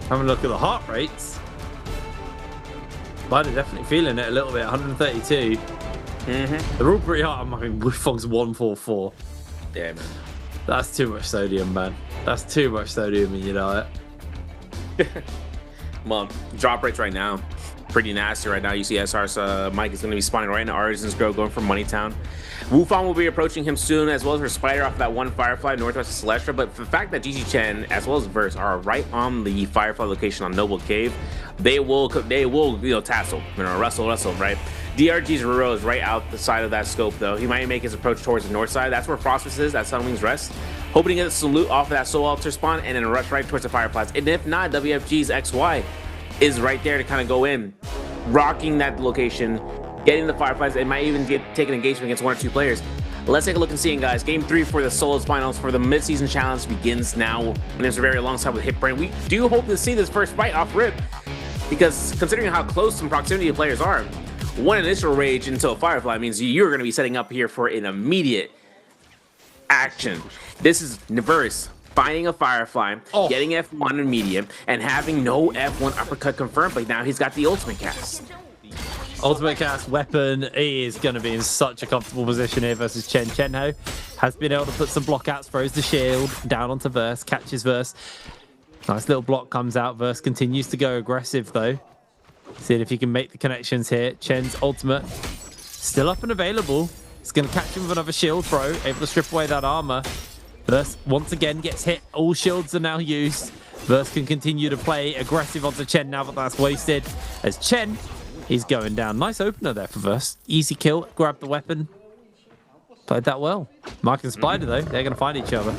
Having a look at the heart rates. Spider definitely feeling it a little bit, 132. They're all pretty hard. I'm like, Wufong's 144. Yeah, man. That's too much sodium, man. That's too much sodium in your diet. Well, drop rates right now, pretty nasty right now. You see SR's Mike is going to be spawning right into Artisan's Grove, going for Moneytown. Wufong will be approaching him soon, as well as her Spider off that one Firefly northwest of Celestia. But the fact that GG Chen, as well as Verse, are right on the Firefly location on Noble Cave, they will tassel, wrestle, right? DRG's Ruro is right out the side of that scope, though. He might make his approach towards the north side. That's where Frostwings is. That's Sunwing's Rest. Hoping to get some loot off of that Soul Altar spawn and then rush right towards the Fireflies. And if not, WFG's XY is right there to kind of go in, rocking that location, getting the Fireflies. It might even take an engagement against 1 or 2 players. Let's take a look and see, guys. Game 3 for the Solos Finals for the mid-season challenge begins now. And it's very alongside with Hitbrain. We do hope to see this first fight off rip, because considering how close and proximity the players are, one initial rage into a Firefly means you're going to be setting up here for an immediate action. This is Verse finding a Firefly, getting F1 in medium, and having no F1 uppercut confirmed, but now he's got the ultimate cast. Ultimate cast weapon is going to be in such a comfortable position here versus Chen. Chenho has been able to put some blockouts, throws the shield down onto Verse, catches Verse. Nice little block comes out. Verse continues to go aggressive, though. Seeing if he can make the connections here. Chen's ultimate still up and available. He's going to catch him with another shield throw, able to strip away that armor. Verse once again gets hit. All shields are now used. Verse can continue to play aggressive onto Chen now that that's wasted. As Chen, he's going down. Nice opener there for Verse. Easy kill. Grab the weapon. Played that well. Mike and Spider, though, they're going to find each other.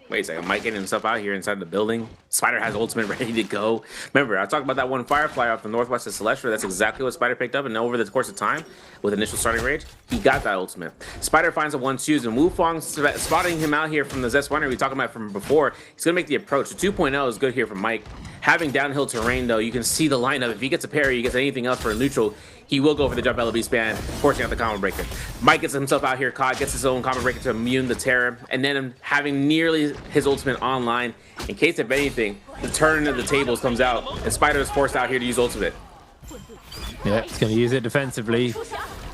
Wait a second, Mike getting himself out here inside the building. Spider has ultimate ready to go. Remember, I talked about that one Firefly off the northwest of Celestia. That's exactly what Spider picked up, and over the course of time, with initial starting rage, he got that ultimate. Spider finds a 1-2s, and Wufong spotting him out here from the Zest Winery we talked about from before. He's going to make the approach. The 2.0 is good here from Mike. Having downhill terrain, though, you can see the lineup. If he gets a parry, he gets anything else for a neutral, he will go for the jump LB span, forcing out the combo breaker. Mike gets himself out here caught, gets his own combo breaker to immune the terror, and then having nearly his ultimate online, in case if anything, the turn of the tables comes out, and Spider is forced out here to use ultimate. Yeah, he's going to use it defensively.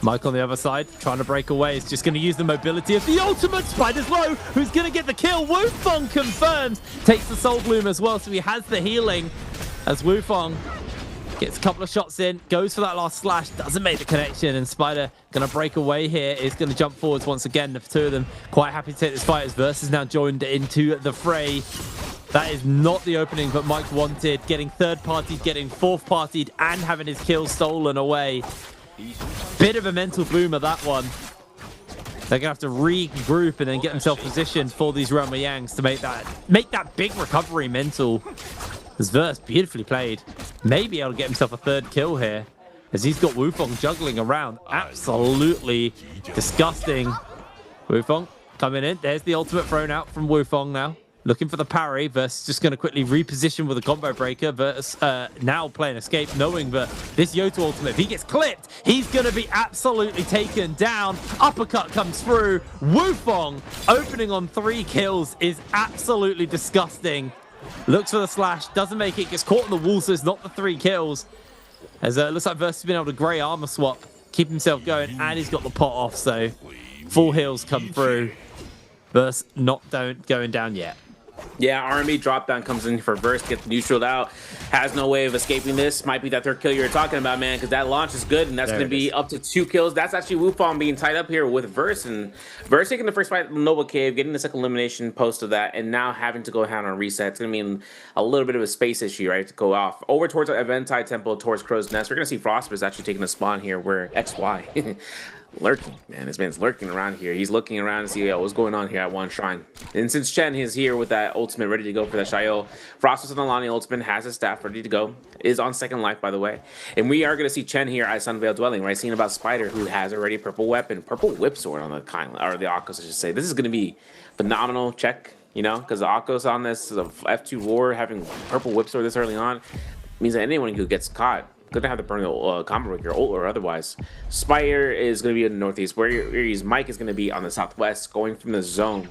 Mike on the other side, trying to break away. He's just going to use the mobility of the ultimate. Spider's low. Who's going to get the kill? Wufong confirms. Takes the Soul Bloom as well, so he has the healing as Wufong gets a couple of shots in, goes for that last slash, doesn't make the connection, and Spider going to break away here. Is going to jump forwards once again. The 2 of them quite happy to take this fight as Verse is now joined into the fray. That is not the opening that Mike wanted. Getting third-partied, getting fourth-partied, and having his kill stolen away. Bit of a mental bloomer, that one. They're going to have to regroup and then get themselves positioned for these Realm of Yangs to make that big recovery mental. This verse beautifully played. Maybe able to get himself a third kill here, as he's got Wufong juggling around. Absolutely disgusting. Wufong coming in. There's the ultimate thrown out from Wufong now. Looking for the parry. Versus just going to quickly reposition with a combo breaker. Versus now playing escape, knowing that this Yoto ultimate, if he gets clipped, he's going to be absolutely taken down. Uppercut comes through. Wufong opening on 3 kills is absolutely disgusting. Looks for the slash, doesn't make it, gets caught in the wall, so it's not the 3 kills. As it looks like Versus has been able to grey armor swap, keep himself going, and he's got the pot off, so full heals come through. Versus not going down yet. Yeah, RMB drop down comes in for Verse, gets neutraled out, has no way of escaping this. Might be that third kill you were talking about, man, because that launch is good, and that's going to be up to 2 kills. That's actually Wufong being tied up here with Verse, and Verse taking the first fight in Noble Cave, getting the second elimination post of that, and now having to go down on reset. It's going to mean a little bit of a space issue, right, to go off. Over towards the Aventai Temple, towards Crow's Nest. We're going to see Frostbus actually taking a spawn here where XY... lurking, man. This man's lurking around here. He's looking around to see what's going on here at One Shrine. And since Chen is here with that ultimate ready to go for that Shayo, Frostbus and Alani ultimate has his staff ready to go. Is on second life, by the way. And we are going to see Chen here at Sunveil Dwelling, right? Seeing about Spider, who has already a purple weapon, purple whip sword on the kind, or the Akos, I should say. This is going to be phenomenal check, you know, because the Akos on this is a F2 war, having purple whip sword this early on means that anyone who gets caught going to have to burn the combo breaker, ult or otherwise. Spider is going to be in the northeast, whereas Mike is going to be on the southwest, going from the zone.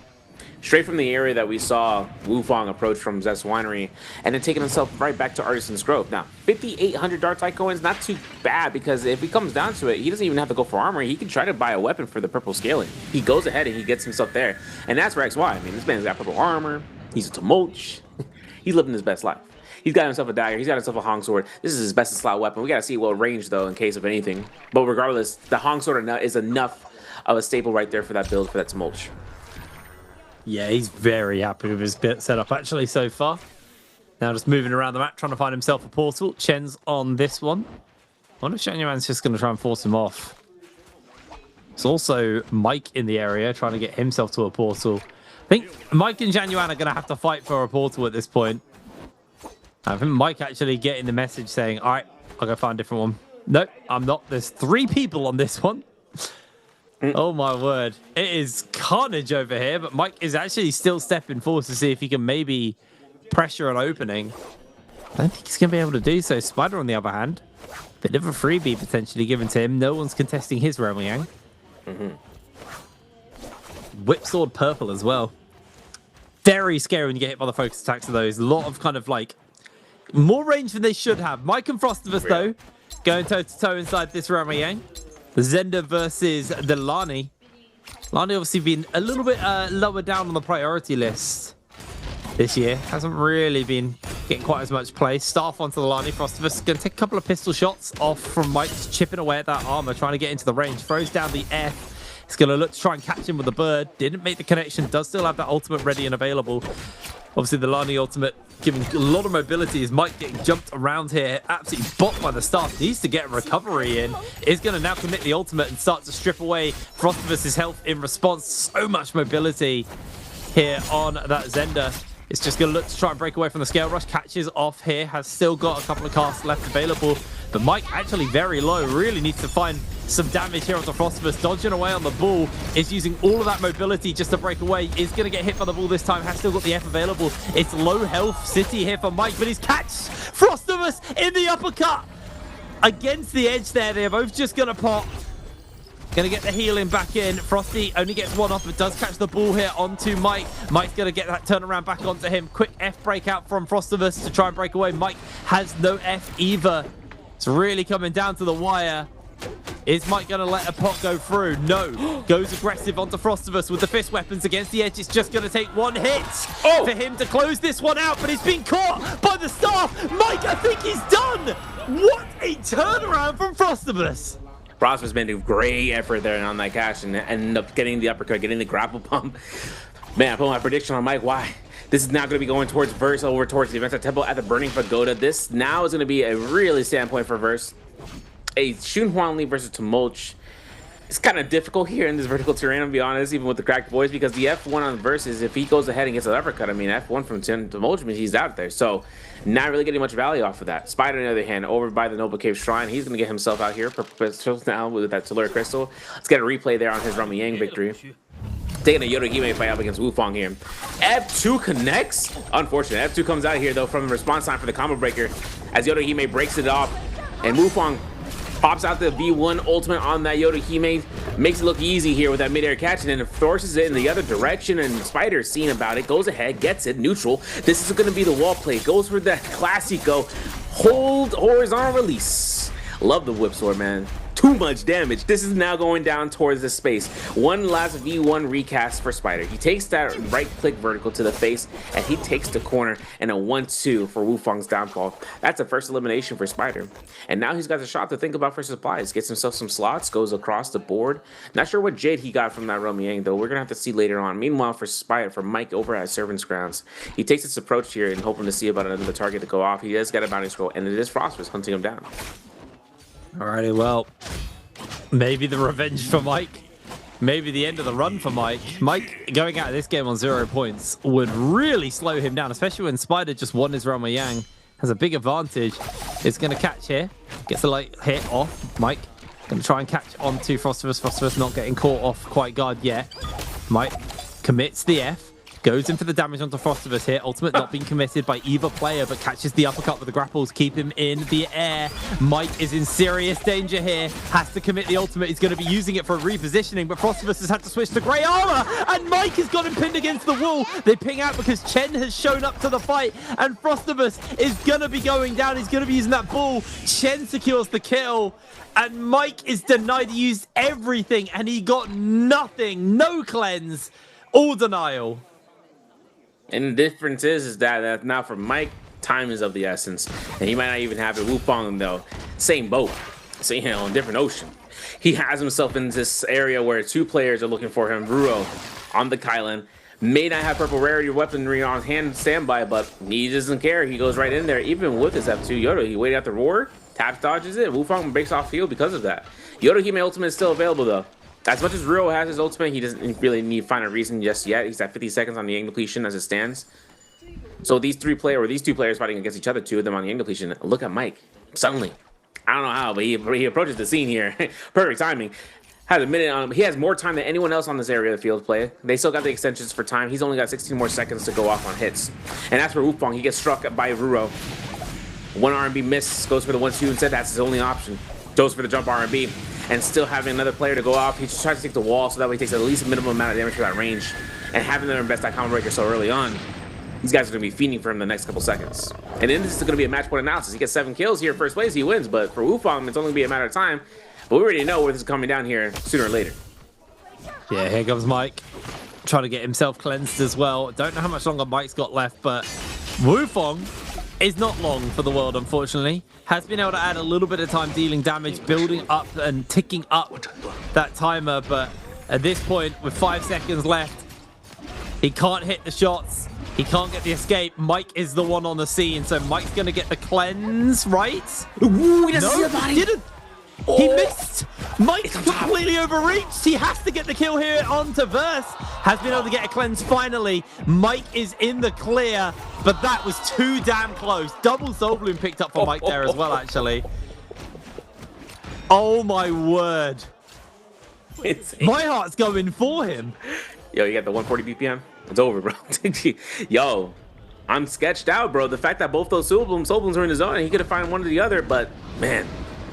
Straight from the area that we saw Wufong approach from Zest Winery, and then taking himself right back to Artisan's Grove. Now, 5,800 Dark coins, not too bad, because if he comes down to it, he doesn't even have to go for armor. He can try to buy a weapon for the purple scaling. He goes ahead and he gets himself there. And that's for XY. I mean, this man's got purple armor. He's a Tumulch. He's living his best life. He's got himself a dagger. He's got himself a Hong Sword. This is his best slot weapon. We got to see what range, though, in case of anything. But regardless, the Hong Sword is enough of a staple right there for that build, for that Tumulch. Yeah, he's very happy with his bit setup, actually, so far. Now just moving around the map, trying to find himself a portal. Chen's on this one. I wonder if Shanyuan's just going to try and force him off. There's also Mike in the area, trying to get himself to a portal. I think Mike and Shanyuan are going to have to fight for a portal at this point. I think Mike actually getting the message saying, all right, I'll go find a different one. Nope, I'm not. There's 3 people on this one. Oh, my word. It is carnage over here, but Mike is actually still stepping forward to see if he can maybe pressure an opening. I don't think he's going to be able to do so. Spider, on the other hand, bit of a freebie potentially given to him. No one's contesting his Realm Yang. Whip Sword purple as well. Very scary when you get hit by the focus attacks of those. A lot of kind of like more range than they should have. Mike and Frostivus, though, going toe-to-toe inside this Realm Yang. The Zenda versus the Lani. Lani obviously been a little bit lower down on the priority list this year. Hasn't really been getting quite as much play. Staff onto the Lani. Frostivus going to take a couple of pistol shots off from Mike, chipping away at that armor, trying to get into the range. Throws down the F. He's going to look to try and catch him with the bird. Didn't make the connection. Does still have that ultimate ready and available. Obviously, the Lani ultimate giving a lot of mobility as Mike getting jumped around here. Absolutely bought by the staff. Needs to get a recovery in. Is going to now commit the ultimate and start to strip away Frostivus' health in response. So much mobility here on that Zenda. It's just going to look to try and break away from the Scale Rush. Catches off here. Has still got a couple of casts left available. But Mike actually very low. Really needs to find some damage here onto Frostivus. Dodging away on the ball. Is using all of that mobility just to break away. Is going to get hit by the ball this time. Has still got the F available. It's low health city here for Mike. But he's catched Frostivus in the uppercut. Against the edge there. They're both just going to pop. Going to get the healing back in. Frosty only gets one off, but does catch the ball here onto Mike. Mike's going to get that turnaround back onto him. Quick F breakout from Frostivus to try and break away. Mike has no F either. It's really coming down to the wire. Is Mike going to let a pot go through? No. Goes aggressive onto Frostivus with the fist weapons against the edge. It's just going to take one hit for him to close this one out, but he's been caught by the staff. Mike, I think he's done. What a turnaround from Frostivus. Frostivus made a great effort there on that catch and ended up getting the uppercut, getting the grapple pump. Man, I put my prediction on Mike. Why? This is now going to be going towards Verse, over towards the Event Temple at the Burning Pagoda. This now is going to be a really standpoint for Verse. A Shun Huan Li versus Tumulch. It's kind of difficult here in this vertical terrain, I'll be honest, even with the cracked voice, because the F1 on Versus, if he goes ahead and gets an uppercut, I mean, F1 from Tumulch means he's out there. So, not really getting much value off of that. Spider, on the other hand, over by the Noble Cave Shrine, he's going to get himself out here now with that Telluric Crystal. Let's get a replay there on his Rami Yang victory. Taking a Yoda Hime fight up against Wufong here. F2 connects. Unfortunate. F2 comes out here, though, from the response time for the combo breaker as Yoda Hime breaks it off. And Wufong pops out the V1 ultimate on that Yoda Hime. Makes it look easy here with that midair catch, and then forces it in the other direction. And Spider, seeing about it, goes ahead, gets it, neutral. This is going to be the wall play. Goes for that classico. Hold horizontal release. Love the whip sword, man. Too much damage. This is now going down towards the space. One last V1 recast for Spider. He takes that right click vertical to the face, and he takes the corner, and a 1-2 for Wufong's downfall. That's a first elimination for Spider. And now he's got a shot to think about for supplies. Gets himself some slots, goes across the board. Not sure what Jade he got from that Rami Yang, though. We're going to have to see later on. Meanwhile, for Spider, for Mike over at Servant's Grounds, he takes this approach here and hoping to see about another target to go off. He does get a bounty scroll, and it is Frostverse hunting him down. Alrighty, well, maybe the revenge for Mike. Maybe the end of the run for Mike. Mike going out of this game on 0 points would really slow him down, especially when Spider just won his Rama Yang. Has a big advantage. It's going to catch here. Gets a light hit off. Mike going to try and catch onto Frostverse. Frostverse not getting caught off quite guard yet. Mike commits the F. Goes in for the damage onto Frostverse here. Ultimate not being committed by either player, but catches the uppercut with the grapples. Keep him in the air. Mike is in serious danger here. Has to commit the ultimate. He's going to be using it for repositioning, but Frostverse has had to switch to Grey Armor, and Mike has got him pinned against the wall. They ping out because Chen has shown up to the fight, and Frostverse is going to be going down. He's going to be using that bull. Chen secures the kill, and Mike is denied. He used everything, and he got nothing. No cleanse. All denial. And the difference is that now for Mike, time is of the essence. And he might not even have it. Wufong, though, same boat. So, you know, different ocean. He has himself in this area where two players are looking for him. Ruo on the Kylan. May not have purple rarity weaponry on hand standby, but he doesn't care. He goes right in there. Even with his F2 Yoda, he waited out the roar, tap dodges it. Wufong breaks off field because of that. Yoda Hime ultimate is still available, though. As much as Ruo has his ultimate, he doesn't really need to find a reason just yet. He's at 50 seconds on the Yang depletion as it stands. So these two players fighting against each other, two of them on the Yang depletion. Look at Mike. Suddenly, I don't know how, but he approaches the scene here. Perfect timing. Has a minute on him. He has more time than anyone else on this area of the field play. They still got the extensions for time. He's only got 16 more seconds to go off on hits. And as for Wufong, he gets struck by Ruo. One R&B miss, goes for the 1-2 instead. That's his only option. Goes for the jump R&B. And still having another player to go off, he just tries to take the wall so that way he takes at least a minimum amount of damage for that range. And having them invest that combo breaker so early on, these guys are going to be fiending for him the next couple seconds. And then this is going to be a match point analysis. He gets 7 kills here first place, he wins. But for Wufong, it's only going to be a matter of time. But we already know where this is coming down here sooner or later. Yeah, here comes Mike. Trying to get himself cleansed as well. Don't know how much longer Mike's got left, but Wufong is not long for the world, unfortunately. Has been able to add a little bit of time dealing damage, building up and ticking up that timer, but at this point, with 5 seconds left, he can't hit the shots. He can't get the escape. Mike is the one on the scene, so Mike's going to get the cleanse, right? Ooh, he doesn't see the body. He didn't. Oh. He missed. Mike's completely overreached. He has to get the kill here onto Verse. Has been able to get a cleanse finally. Mike is in the clear, but that was too damn close. Double Soul Bloom picked up for Mike there as well, actually. Oh my word. My heart's going for him. Yo, you got the 140 BPM? It's over, bro. Yo, I'm sketched out, bro. The fact that both those Soul Blooms are in the zone and he could have found one or the other, but man,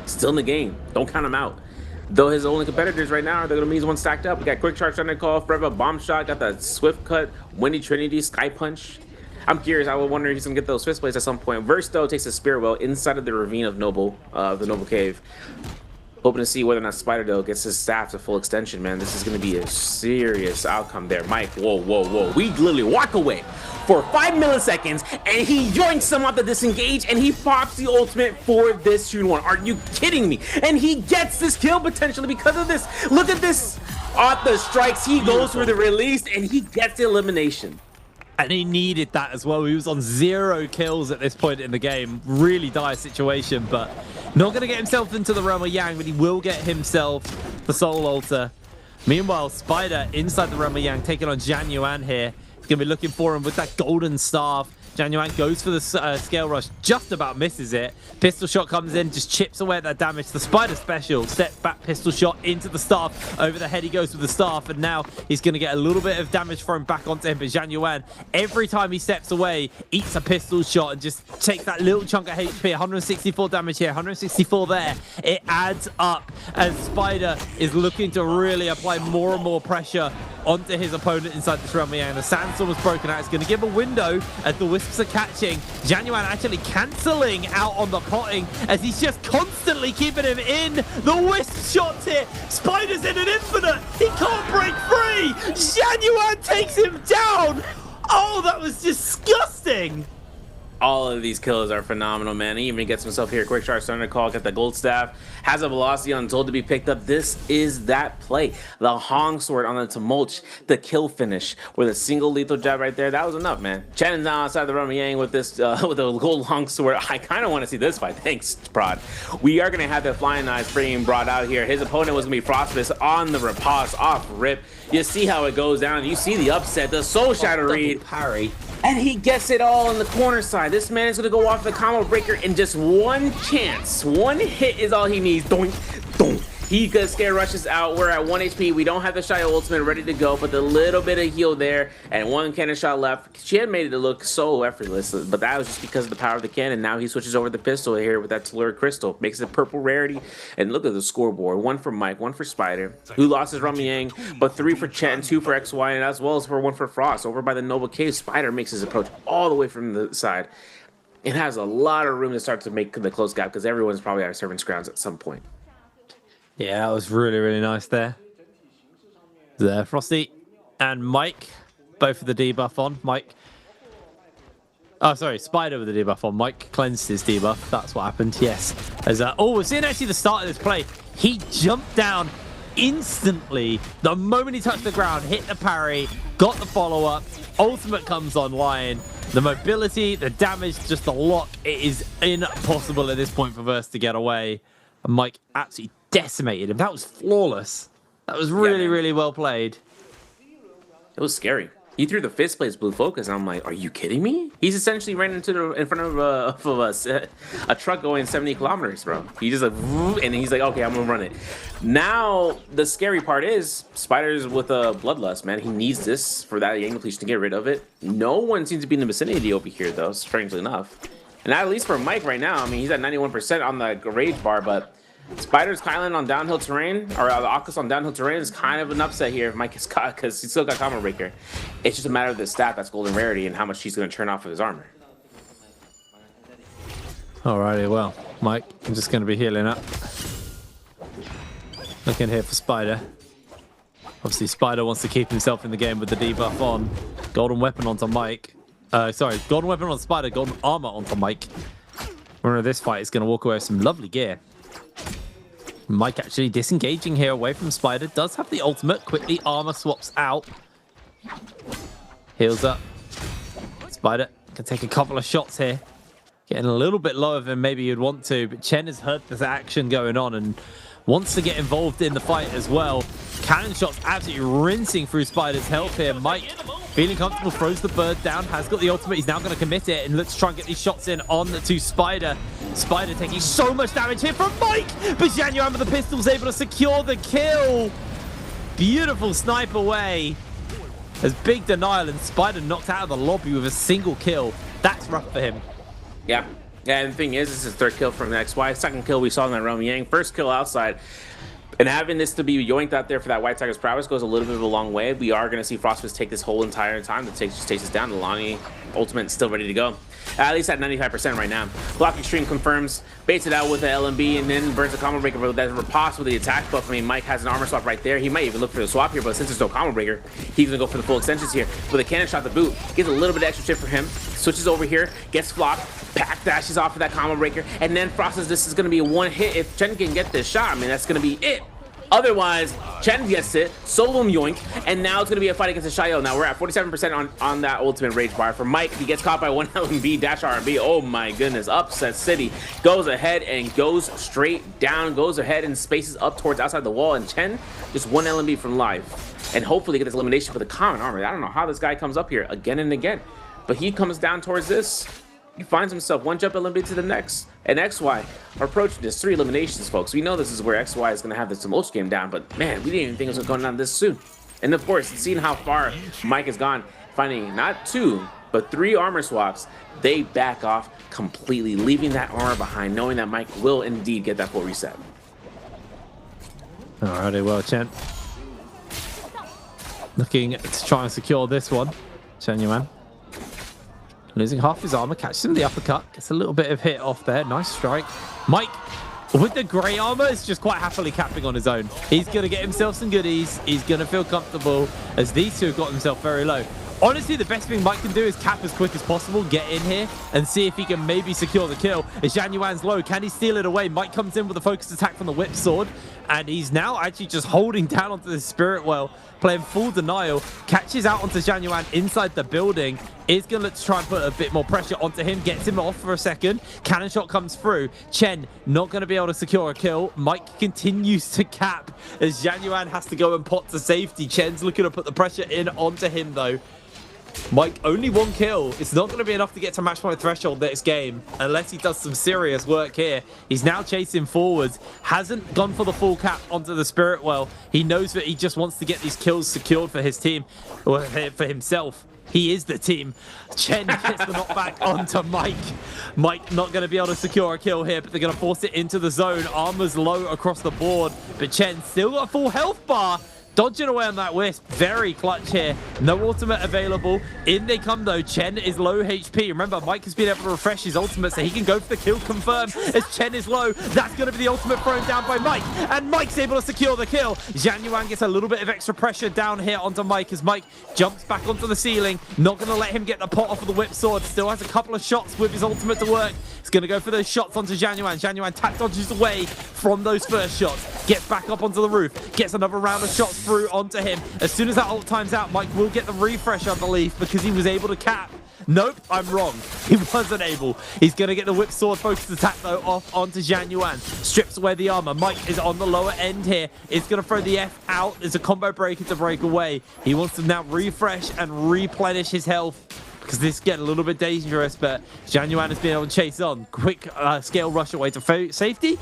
still in the game. Don't count him out. Though his only competitors right now, they're going to be his one stacked up. We got Quick Charge, Thunder Call, Forever Bomb Shot, got that Swift Cut, Windy Trinity, Sky Punch. I'm curious. I would wonder if he's going to get those Fist Blades at some point. Verse, though, takes a Spirit Well inside of the ravine of the Noble Cave. Hoping to see whether or not Spider, though, gets his staff to full extension, man. This is going to be a serious outcome there. Mike, whoa, whoa, whoa. We literally walk away for 5 milliseconds, and he yoinks him off the disengage, and he pops the ultimate for this Shun one. Are you kidding me? And he gets this kill potentially because of this. Look at this. Off the strikes, he goes for the release, and he gets the elimination. And he needed that as well. He was on 0 kills at this point in the game. Really dire situation, but not going to get himself into the realm of Yang, but he will get himself the soul altar. Meanwhile, Spider inside the realm of Yang, taking on Jian Yuan here. He's going to be looking for him with that golden staff. Jian Yuan goes for the scale rush, just about misses it. Pistol shot comes in, just chips away at that damage. The Spider special, step back pistol shot into the staff. Over the head he goes with the staff, and now he's going to get a little bit of damage thrown back onto him. But Jian Yuan, every time he steps away, eats a pistol shot and just takes that little chunk of HP. 164 damage here, 164 there. It adds up as Spider is looking to really apply more and more pressure onto his opponent inside this realm. And the sandstorm was broken out. It's going to give a window as the wisps are catching. Jian Yuan actually cancelling out on the potting as he's just constantly keeping him in. The wisp shots here. Spider's in an infinite. He can't break free. Jian Yuan takes him down. Oh, that was disgusting. All of these kills are phenomenal, man. He even gets himself here. Quick shot, Thunder Call, get the gold staff. Has a velocity untold to be picked up. This is that play. The Hong Sword on the Tumult, the kill finish with a single lethal jab right there. That was enough, man. Chen is now outside the realm of Yang with this, with a gold Long Sword. I kind of want to see this fight. Thanks, Prod. We are going to have the Flying Knives being brought out here. His opponent was going to be Frostfist on the riposte, off rip. You see how it goes down. You see the upset, the Soul Shatter read. Parry. And he gets it all in the corner side. This man is going to go off the combo breaker in just one chance. One hit is all he needs. Doink, doink. He could scare rushes out. We're at 1 HP. We don't have the Shy ultimate ready to go, but the little bit of heal there and one cannon shot left. She had made it look so effortless, but that was just because of the power of the cannon. Now he switches over the pistol here with that Telluric Crystal. Makes it purple rarity. And look at the scoreboard. 1 for Mike, 1 for Spider, who lost his Rami Yang, but 3 for Chen, 2 for XY, and as well as for 1 for Frost. Over by the Noble Cave, Spider makes his approach all the way from the side. It has a lot of room to start to make the close gap because everyone's probably out of servant's grounds at some point. Yeah, that was really, really nice there. There, Frosty and Mike, both with the debuff on. Mike. Oh, sorry, Spider with the debuff on. Mike cleansed his debuff. That's what happened, yes. As oh, we're seeing actually the start of this play. He jumped down instantly. The moment he touched the ground, hit the parry, got the follow-up. Ultimate comes online. The mobility, the damage, just the lock. It is impossible at this point for Verse to get away. And Mike absolutely decimated him. That was flawless. That was really, really well played. It was scary. He threw the fist plates blue focus, and I'm like, are you kidding me? He's essentially ran into in front of a truck going 70 kilometers, bro. He just like, and he's like, okay, I'm gonna run it. Now the scary part is Spider's with a bloodlust, man. He needs this for that Yang depletion to get rid of it. No one seems to be in the vicinity over here, though, strangely enough. And at least for Mike right now, I mean, he's at 91% on the rage bar, but Spider's Kylan on downhill terrain, or the Oculus on downhill terrain, is kind of an upset here if Mike is caught, because he's still got Combo Breaker. It's just a matter of the stat that's golden rarity and how much he's going to turn off of his armor. Alrighty, well, Mike, I'm just going to be healing up. Looking here for Spider. Obviously, Spider wants to keep himself in the game with the debuff on. Golden weapon onto Mike. Sorry, golden weapon on Spider, golden armor onto Mike. Winner of this fight is going to walk away with some lovely gear. Mike actually disengaging here away from Spider. Does have the ultimate. Quickly armor swaps out. Heals up. Spider can take a couple of shots here. Getting a little bit lower than maybe you'd want to. But Chen has heard this action going on and wants to get involved in the fight as well. Cannon shots absolutely rinsing through Spider's health here. Mike feeling comfortable, throws the bird down, has got the ultimate. He's now going to commit it, and let's try and get these shots in on to Spider. Spider taking so much damage here from Mike, but Jian Yuan with the pistol is able to secure the kill. Beautiful snipe away. As big denial, and Spider knocked out of the lobby with a single kill. That's rough for him. Yeah. Yeah, and the thing is, this is 3rd kill from the XY. 2nd kill we saw in that realm Yang. 1st kill outside. And having this to be yoinked out there for that White Tiger's prowess goes a little bit of a long way. We are going to see Frostfist take this whole entire time to just takes us down. The Lonnie ultimate still ready to go. At least at 95% right now. Block Extreme confirms, baits it out with the LMB, and then burns the Combo Breaker. But that riposte with the attack buff. I mean, Mike has an armor swap right there. He might even look for the swap here, but since there's no Combo Breaker, he's going to go for the full extensions here. With a cannon shot to boot, gets a little bit of extra shit for him. Switches over here, gets flopped, pack dashes off of that Combo Breaker, and then Frostfist, this is going to be a one hit. If Chen can get this shot, I mean, that's going to be it. Otherwise, Chen gets it, solo him yoink, and now it's going to be a fight against the Shayo. Now we're at 47% on that ultimate rage bar. For Mike, he gets caught by one LMB dash R&B. Oh my goodness, upset city. Goes ahead and goes straight down, goes ahead and spaces up towards outside the wall, and Chen just one LMB from life. And hopefully get this elimination for the common armor. I don't know how this guy comes up here again and again, but he comes down towards this. He finds himself one jump eliminated to the next. And XY are approaching this 3 eliminations, folks. We know this is where XY is going to have this most game down, but man, we didn't even think it was going down this soon. And of course, seeing how far Mike has gone, finding not 2, but 3 armor swaps, they back off completely, leaving that armor behind, knowing that Mike will indeed get that full reset. Alrighty, well, Chen looking to try and secure this one. Chen Yuan losing half his armor, catches him the uppercut, gets a little bit of hit off there. Nice strike. Mike, with the grey armor, is just quite happily capping on his own. He's going to get himself some goodies. He's going to feel comfortable as these two have got themselves very low. Honestly, the best thing Mike can do is cap as quick as possible, get in here, and see if he can maybe secure the kill. As Zhang Yuan's low, can he steal it away? Mike comes in with a focused attack from the whip sword, and he's now actually just holding down onto the spirit well, playing full denial, catches out onto Zhang Yuan inside the building, is going to try and put a bit more pressure onto him, gets him off for a second. Cannon shot comes through. Chen not going to be able to secure a kill. Mike continues to cap as Zhang Yuan has to go and pot to safety. Chen's looking to put the pressure in onto him though. Mike, only 1 kill. It's not going to be enough to get to match point threshold next game unless he does some serious work here. He's now chasing forwards. Hasn't gone for the full cap onto the spirit well. He knows that he just wants to get these kills secured for his team, or for himself. He is the team. Chen gets the knockback onto Mike. Mike not going to be able to secure a kill here, but they're going to force it into the zone. Armor's low across the board, but Chen still got a full health bar. Dodging away on that wisp. Very clutch here. No ultimate available. In they come though. Chen is low HP. Remember, Mike has been able to refresh his ultimate so he can go for the kill confirm as Chen is low. That's going to be the ultimate thrown down by Mike. And Mike's able to secure the kill. Zhang Yuan gets a little bit of extra pressure down here onto Mike as Mike jumps back onto the ceiling. Not going to let him get the pot off of the whip sword. Still has a couple of shots with his ultimate to work. He's going to go for those shots onto Zhang Yuan. Zhang Yuan tap dodges away from those first shots. Gets back up onto the roof. Gets another round of shots through onto him. As soon as that ult times out, Mike will get the refresh, I believe, because he was able to cap. Nope, I'm wrong. He wasn't able. He's going to get the whip sword focused attack, though, off onto Zhang Yuan. Strips away the armor. Mike is on the lower end here. Is going to throw the F out. There's a combo breaker to break away. He wants to now refresh and replenish his health, because this gets a little bit dangerous, but Zhang Yuan has been able to chase on. Quick scale rush away to safety.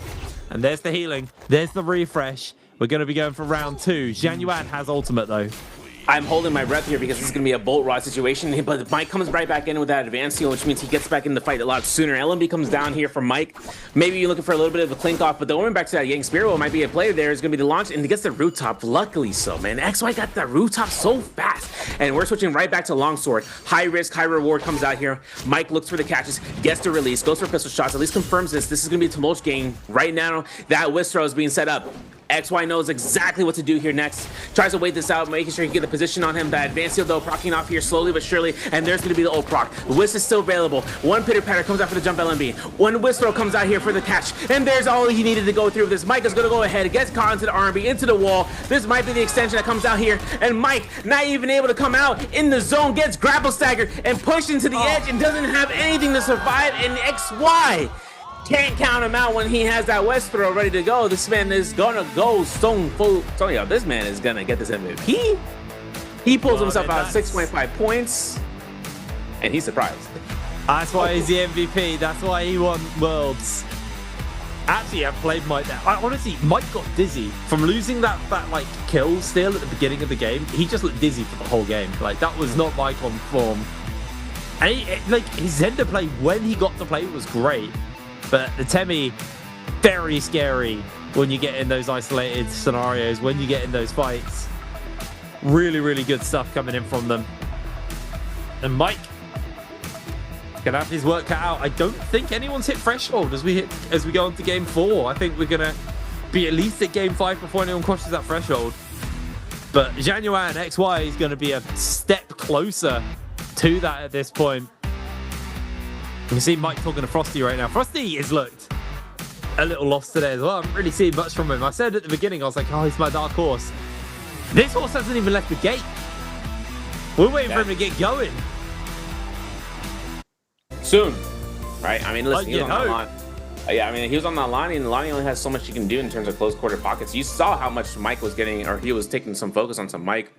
And there's the healing. There's the refresh. We're going to be going for round 2. Zhang Yuan has ultimate, though. I'm holding my breath here because this is going to be a bolt rod situation, but Mike comes right back in with that advance heal, which means he gets back in the fight a lot sooner. LMB comes down here for Mike. Maybe you're looking for a little bit of a clink off, but the going back to that Yang Spirit might be a play there. Is going to be the launch, and he gets the rooftop. Luckily so, man. XY got that rooftop so fast. And we're switching right back to longsword. High risk, high reward comes out here. Mike looks for the catches, gets the release, goes for pistol shots, at least confirms this. This is going to be a tumultuous game. Right now, that whisk throw is being set up. XY knows exactly what to do here next. Tries to wait this out, making sure he can get the position on him. That advance heal, though, procking off here slowly but surely. And there's going to be the ult proc. The whisk is still available. One pitter patter comes out for the jump LMB. One whisk throw comes out here for the catch. And there's all he needed to go through this. Mike is going to go ahead, gets caught into the RB, into the wall. This might be the extension that comes out here. And Mike, not even able to come out in the zone, gets grapple staggered and pushed into the edge and doesn't have anything to survive. And XY can't count him out when he has that West throw ready to go. This man is gonna go stone full. So yeah, this man is gonna get this MVP. He pulls himself out 6.5 points, and he's surprised. That's why he's the MVP. That's why he won Worlds. Actually, I've played Mike now. Honestly, Mike got dizzy from losing that like kill steal at the beginning of the game. He just looked dizzy for the whole game. Like, that was not Mike on form. And like, his Zender play when he got to play was great. But the Temi, very scary when you get in those isolated scenarios, when you get in those fights. Really, really good stuff coming in from them. And Mike gonna have his work cut out. I don't think anyone's hit threshold as we go into game 4. I think we're gonna be at least at game 5 before anyone crosses that threshold. But Zhang Yuan XY is gonna be a step closer to that at this point. You can see Mike talking to Frosty right now. Frosty is looked. a little lost today as well. I haven't really seen much from him. I said at the beginning, I was like, oh, he's my dark horse. This horse hasn't even left the gate. We're waiting for him to get going. Soon, right? I mean, listen, he was on know. that line. Yeah, I mean, he was on that line, and Lonnie only has so much he can do in terms of close quarter pockets. You saw how much Mike was getting, or he was taking some focus on some Mike,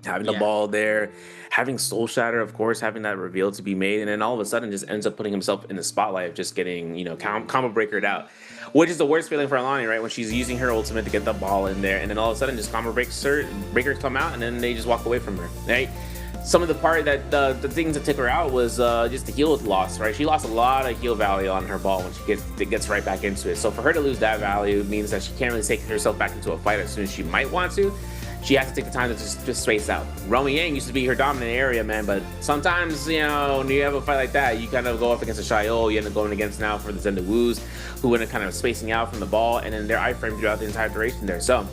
having the ball there, having Soul Shatter, of course, having that reveal to be made, and then all of a sudden just ends up putting himself in the spotlight of just getting, you know, combo breakered out, which is the worst feeling for Lonnie, right? When she's using her ultimate to get the ball in there, and then all of a sudden just combo breakers come out, and then they just walk away from her, right? Some of the part that the things that took her out was just the heal loss, right? She lost a lot of heal value on her ball when she gets right back into it. So for her to lose that value means that she can't really take herself back into a fight as soon as she might want to. She has to take the time to just space out. Romy Yang used to be her dominant area, man, but sometimes, you know, when you have a fight like that, you kind of go up against a Xiao, you end up going against now for the Zenda Woos, who end up kind of spacing out from the ball, and then their iframe throughout the entire duration there. So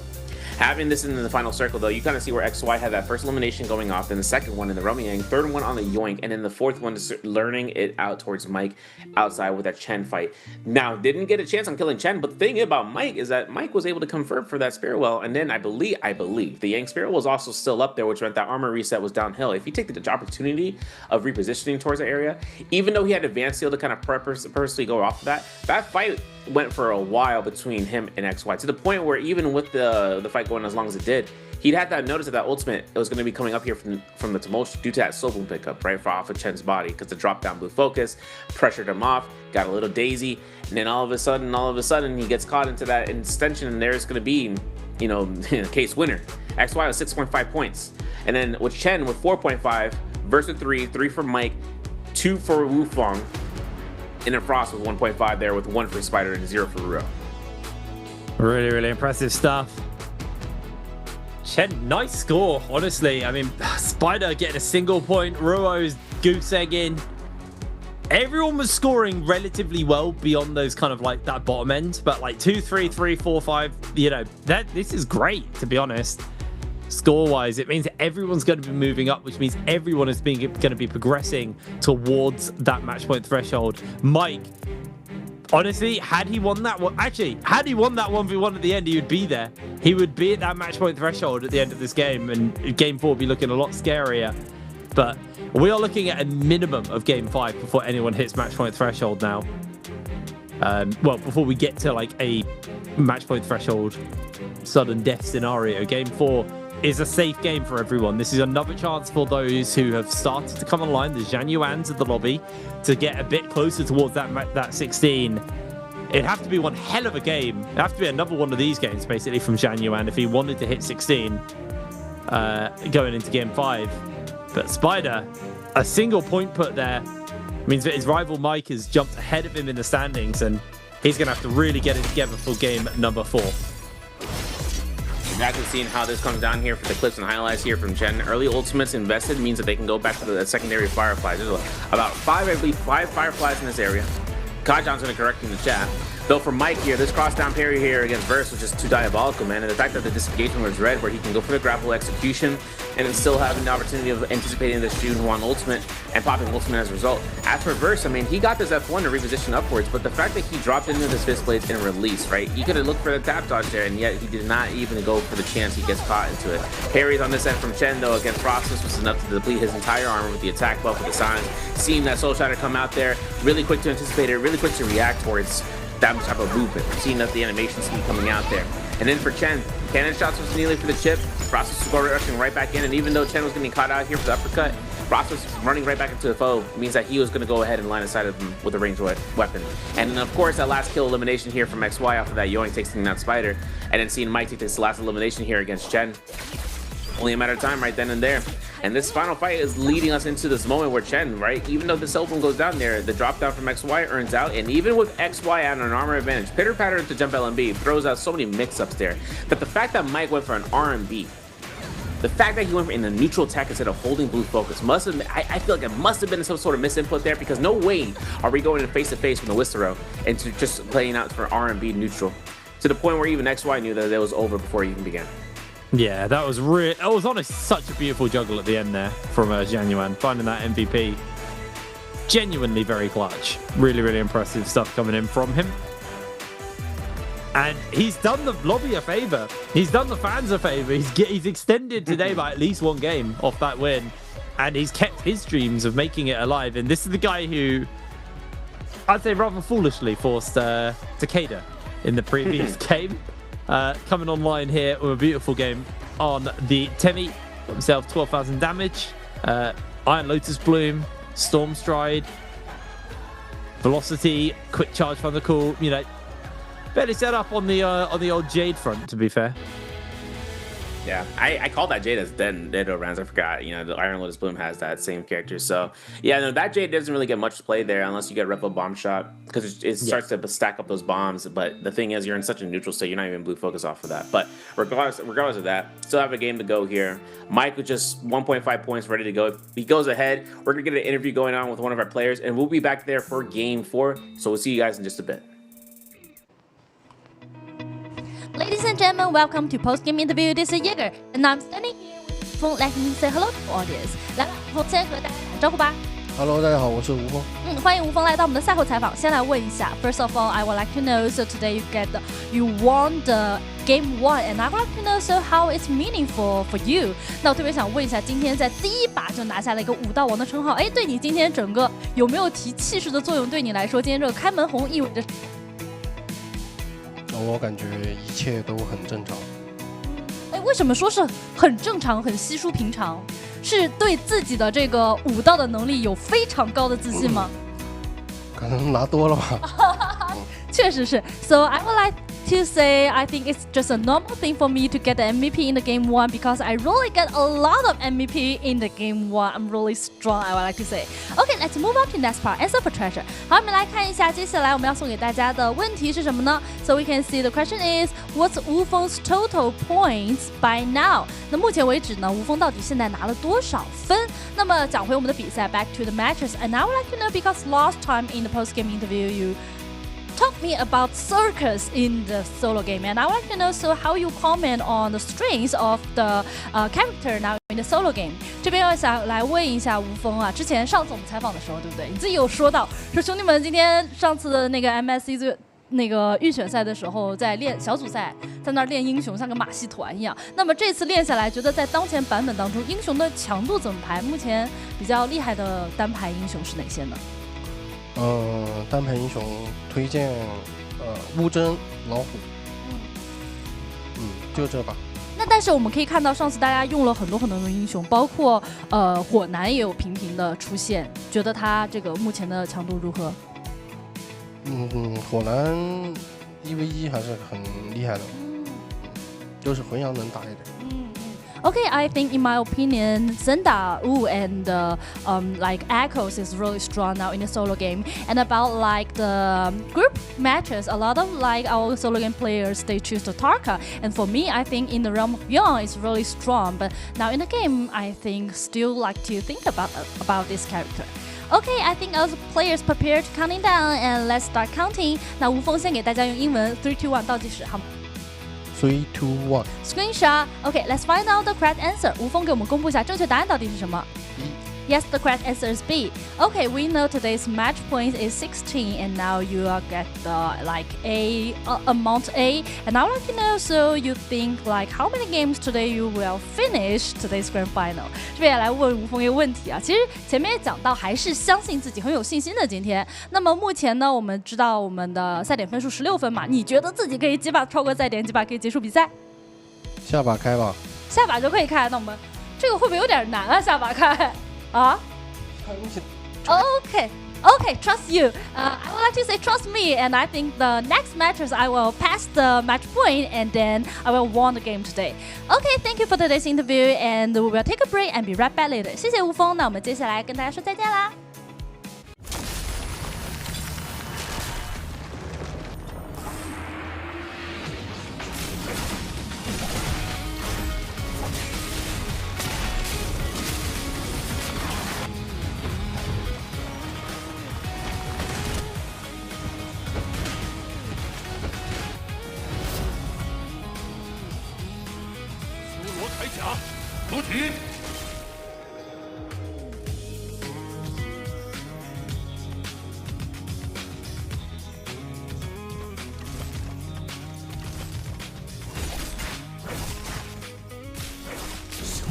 having this in the final circle, though, you kind of see where XY had that first elimination going off, then the second one in the Romy Yang, third one on the Yoink, and then the fourth one is learning it out towards Mike outside with that Chen fight. Now, didn't get a chance on killing Chen, but the thing about Mike is that Mike was able to confirm for that Spirit Well, and then I believe the Yang Spirit was also still up there, which meant that armor reset was downhill. If you take the opportunity of repositioning towards the area, even though he had advanced seal to kind of purposely go off of that fight went for a while between him and XY, to the point where even with the fight going as long as it did, he'd had that notice that ultimate it was going to be coming up here from the Tumultuous due to that soul boom pickup, right, for off of Chen's body, because the drop down blue focus pressured him off, got a little daisy, and then all of a sudden he gets caught into that extension, and there's going to be, you know, case winner. XY was 6.5 points, and then with Chen with 4.5 versus 3 for Mike, 2 for Wufang, and then Frost with 1.5 there, with 1 for Spider and 0 for Ruo. Really, really impressive stuff. Chen, nice score, honestly. I mean, Spider getting a single point, Ruo's goose egging. Everyone was scoring relatively well beyond those kind of like that bottom end, but like 2, 3, 3, 4, 5, you know, this is great, to be honest. Score-wise, it means everyone's going to be moving up, which means everyone is going to be progressing towards that match point threshold. Mike, honestly, had he won that one, had he won that 1v1 at the end, he would be there. He would be at that match point threshold at the end of this game, and game 4 would be looking a lot scarier. But we are looking at a minimum of game 5 before anyone hits match point threshold now. Well, before we get to like a match point threshold sudden death scenario, game 4 is a safe game for everyone. This is another chance for those who have started to come online, the Zhang Yuans of the lobby, to get a bit closer towards that 16. It'd have to be one hell of a game. It'd have to be another one of these games, basically, from Zhang Yuan if he wanted to hit 16 going into game 5. But Spider, a single point put there means that his rival Mike has jumped ahead of him in the standings, and he's going to have to really get it together for game number 4. Exactly, seeing how this comes down here for the clips and highlights here from Chen. Early ultimates invested means that they can go back to the secondary fireflies. There's about 5 fireflies in this area. Kajan's going to correct me in the chat. Though for Mike here, this cross down parry here against Verse was just too diabolical, man. And the fact that the disengagement was red, where he can go for the grapple execution and then still having the opportunity of anticipating this June 1 ultimate and popping ultimate as a result. As for Verse, I mean, he got this F1 to reposition upwards, but the fact that he dropped into this fist blades and release, right? He could have looked for the tap dodge there, and yet he did not even go for the chance he gets caught into it. Parries on this end from Chen, though, against Frostus was enough to deplete his entire armor with the attack buff with the signs. Seeing that Soul Shatter come out there, really quick to anticipate it, really quick to react towards that type of movement. Seeing that the animation speed coming out there. And then for Chen, cannon shots was nearly for the chip. Frostus was going rushing right back in, and even though Chen was getting caught out here for the uppercut, Frostus running right back into the foe means that he was going to go ahead and line of sight of him with a ranged weapon. And then, of course, that last kill elimination here from XY off of that Yoink taking that Spider, and then seeing Mike take this last elimination here against Chen. Only a matter of time right then and there. And this final fight is leading us into this moment where Chen, right, even though the cell phone goes down there, the drop down from XY earns out, and even with XY at an armor advantage, pitter patter to jump LMB throws out so many mix-ups there. But the fact that Mike went for an RMB, the fact that he went in a neutral attack instead of holding blue focus must have been, I feel like it must have been some sort of misinput there, because no way are we going in face-to-face with the Wistero and to just playing out for RMB neutral, to the point where even XY knew that it was over before it even began. Yeah, that was honestly such a beautiful juggle at the end there from Zhang Yuan, finding that MVP. Genuinely very clutch. Really, really impressive stuff coming in from him. And he's done the lobby a favor. He's done the fans a favor. He's extended today by at least one game off that win. And he's kept his dreams of making it alive. And this is the guy who, I'd say rather foolishly, forced Takeda in the previous game. Coming online here with a beautiful game on the Temi. Got himself 12,000 damage. Iron Lotus Bloom, Storm Stride, Velocity, Quick Charge from the cool. You know, barely set up on the old Jade front, to be fair. Yeah, I called that Jade as dead rounds. I forgot. You know, the Iron Lotus Bloom has that same character. So yeah, no, that Jade doesn't really get much play there unless you get Repo Bomb Shot, because it starts to stack up those bombs. But the thing is, you're in such a neutral state, you're not even blue focus off of that. But regardless of that, still have a game to go here. Mike with just 1.5 points ready to go. If he goes ahead, we're gonna get an interview going on with one of our players, and we'll be back there for game 4. So we'll see you guys in just a bit. Ladies and gentlemen, welcome to post-game interview. This is Jaeger, and I'm standing here with Ufeng. Let me say hello to audience. 来吧，Ufeng先和大家打招呼吧。Hello， 大家好，我是吴峰。欢迎吴峰来到我们的赛后采访。先来问一下 ，First of all, I would like to know. So today you won the game 1, and I would like to know so how it's meaningful for you. 那我特别想问一下，今天在第一把就拿下了一个武道王的称号，哎，对你今天整个有没有提气势的作用？对你来说，今天这个开门红意味着？我感觉一切都很正常。哎，为什么说是很正常、很稀疏平常？是对自己的这个武道的能力有非常高的自信吗？可能拿多了吧。确实是。So I would like to say I think it's just a normal thing for me to get the MVP in the game 1 because I really get a lot of MVP in the game 1. I'm really strong, I would like to say. Okay, let's move on to next part. Answer for treasure. 好，我们来看一下接下来我们要送给大家的问题是什么呢？ So we can see the question is what's Wufeng's total points by now? 那目前为止呢，吴峰到底现在拿了多少分？那么讲回我们的比赛 back to the matches, and I would like to know because last time in the post-game interview you talk me about circus in the solo game, and I would like to know so how you comment on the strengths of the character now in the solo game. 这边我想来问一下吴峰啊，上次我们采访的时候，对不对？你自己有说到说兄弟们，今天上次的那个 MSC 那个预选赛的时候，在练小组赛，在那儿练英雄，像个马戏团一样。那么这次练下来，觉得在当前版本当中，英雄的强度怎么排？目前比较厉害的单排英雄是哪些呢？单排英雄推荐乌珍、老虎，就这吧。那但是我们可以看到，上次大家用了很多的英雄，包括火男也有频频的出现，觉得他这个目前的强度如何？火男1v1还是很厉害的，就是魂阳能打一点。Okay, I think in my opinion, Zenda, and like Echoes is really strong now in the solo game. And about like the group matches, a lot of like our solo game players, they choose the Tarka. And for me, I think in the realm of Beyond, it's really strong. But now in the game, I think still like to think about this character. Okay, I think all the players prepared to counting down, and let's start counting. 那吴峰先给大家用英文3, 2, 1倒计时，好吗？3, 2, 1 Screenshot. Okay, let's find out the correct answer. 吴峰给我们公布一下正确答案到底是什么？ Yes, the correct answer is B. Okay, we know today's match point is 16, and now you get like amount A. And I would like to know, so you think like how many games today you will finish today's grand final? 这边也来问吴峰一个问题啊。其实前面也讲到，还是相信自己，很有信心的今天。那么目前呢，我们知道我们的赛点分数16分嘛，你觉得自己可以几把超过赛点，几把可以结束比赛？下把开吧。下把就可以开，那我们这个会不会有点难啊？下把开。Okay, trust you. I would like to say trust me, and I think the next matches I will pass the match point, and then I will win the game today. Okay, thank you for today's interview, and we will take a break and be right back later. 谢谢吴峰，那我们接下来跟大家说再见啦。主体。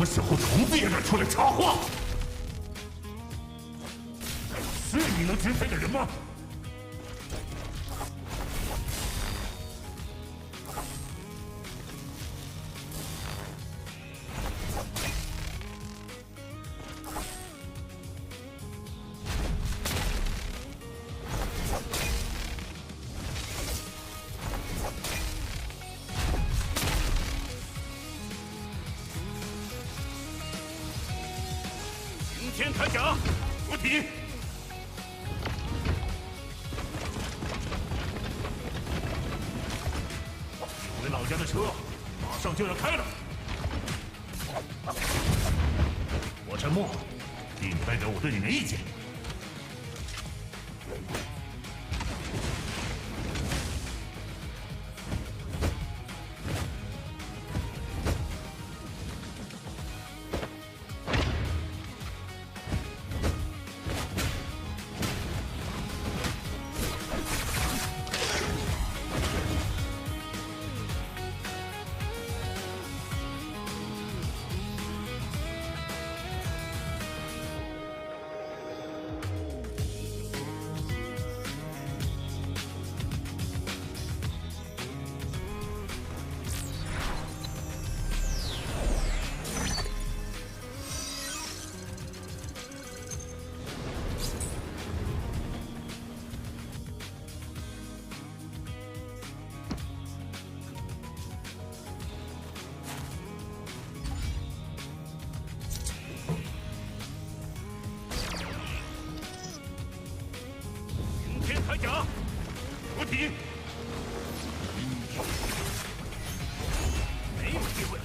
么时候虫子也敢出来插话？是你能支配的人吗？擎天铠甲，出体！你们老家的车马上就要开了。我沉默，并不代表我对你没意见。铠甲，出体！没有机会。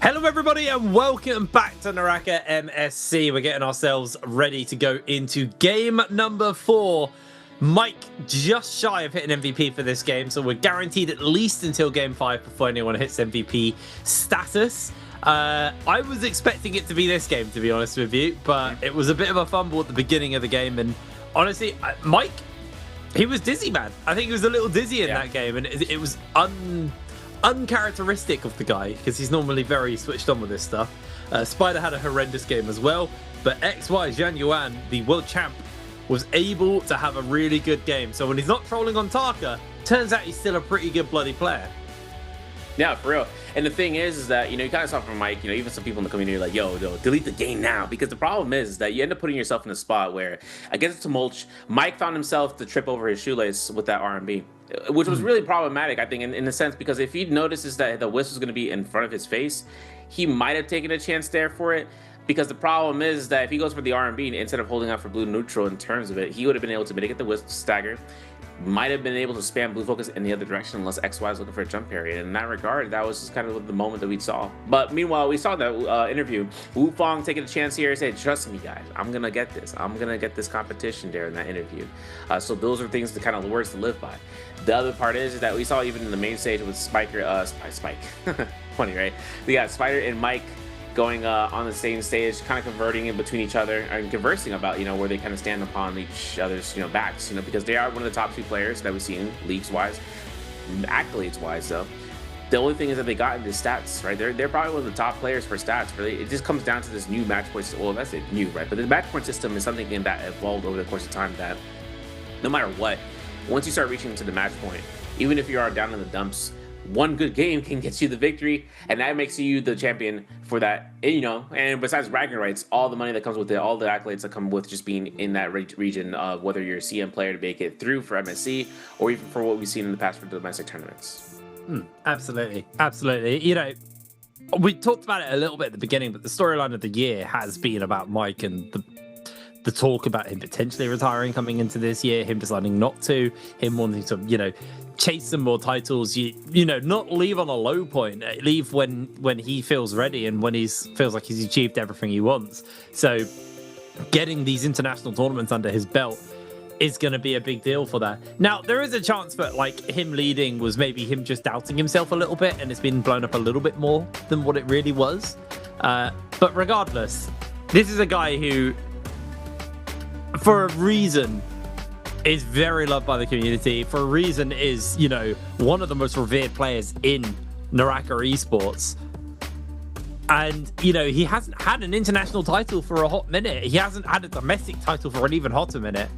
Hello everybody and welcome back to NARAKA MSC. We're getting ourselves ready to go into game number 4. Mike just shy of hitting MVP for this game, so we're guaranteed at least until game 5 before anyone hits MVP status. I was expecting it to be this game, to be honest with you, but it was a bit of a fumble at the beginning of the game, and honestly, Mike, he was dizzy, man. I think he was a little dizzy in that game, and it was uncharacteristic of the guy because he's normally very switched on with this stuff. Spider had a horrendous game as well, but XY Zhang Yuan, the world champ, was able to have a really good game. So when he's not trolling on Taka, turns out he's still a pretty good bloody player. Yeah, for real. And the thing is that, you kind of saw from Mike, even some people in the community are like, yo, delete the game now. Because the problem is that you end up putting yourself in a spot where, against Tumulch, Mike found himself to trip over his shoelace with that R&B, which was really problematic, I think, in a sense, because if he notices that the whistle's going to be in front of his face, he might have taken a chance there for it. Because the problem is that if he goes for the R&B instead of holding out for blue neutral in terms of it, he would have been able to mitigate the whistle stagger, might have been able to spam blue focus in the other direction unless XY is looking for a jump parry. And in that regard, that was just kind of the moment that we saw. But meanwhile, we saw that interview. Wu Fong taking a chance here and said, trust me, guys, I'm going to get this. I'm going to get this competition there in that interview. So those are things, the kind of words to live by. The other part is that we saw even in the main stage with Spike. Funny, right? We got Spider and Mike going on the same stage, kind of converting in between each other and conversing about, where they kind of stand upon each other's, backs, because they are one of the top 2 players that we've seen leagues-wise, accolades-wise, though. The only thing is that they got into stats, right? They're probably one of the top players for stats. Really, it just comes down to this new match point system. Well, that's it, new, right? But the match point system is something that evolved over the course of time that no matter what, once you start reaching to the match point, even if you are down in the dumps, one good game can get you the victory, and that makes you the champion for that, and besides bragging rights, all the money that comes with it, all the accolades that come with just being in that region of whether you're a CM player to make it through for MSC, or even for what we've seen in the past for domestic tournaments. Absolutely. We talked about it a little bit at the beginning, but the storyline of the year has been about Mike and the talk about him potentially retiring coming into this year, him deciding not to, him wanting to, chase some more titles, not leave on a low point, leave when he feels ready and when he feels like he's achieved everything he wants. So getting these international tournaments under his belt is going to be a big deal for that. Now, there is a chance that him leading was maybe him just doubting himself a little bit and it's been blown up a little bit more than what it really was. But regardless, this is a guy who, for a reason, is very loved by the community, for a reason is, one of the most revered players in NARAKA esports. And, he hasn't had an international title for a hot minute. He hasn't had a domestic title for an even hotter minute.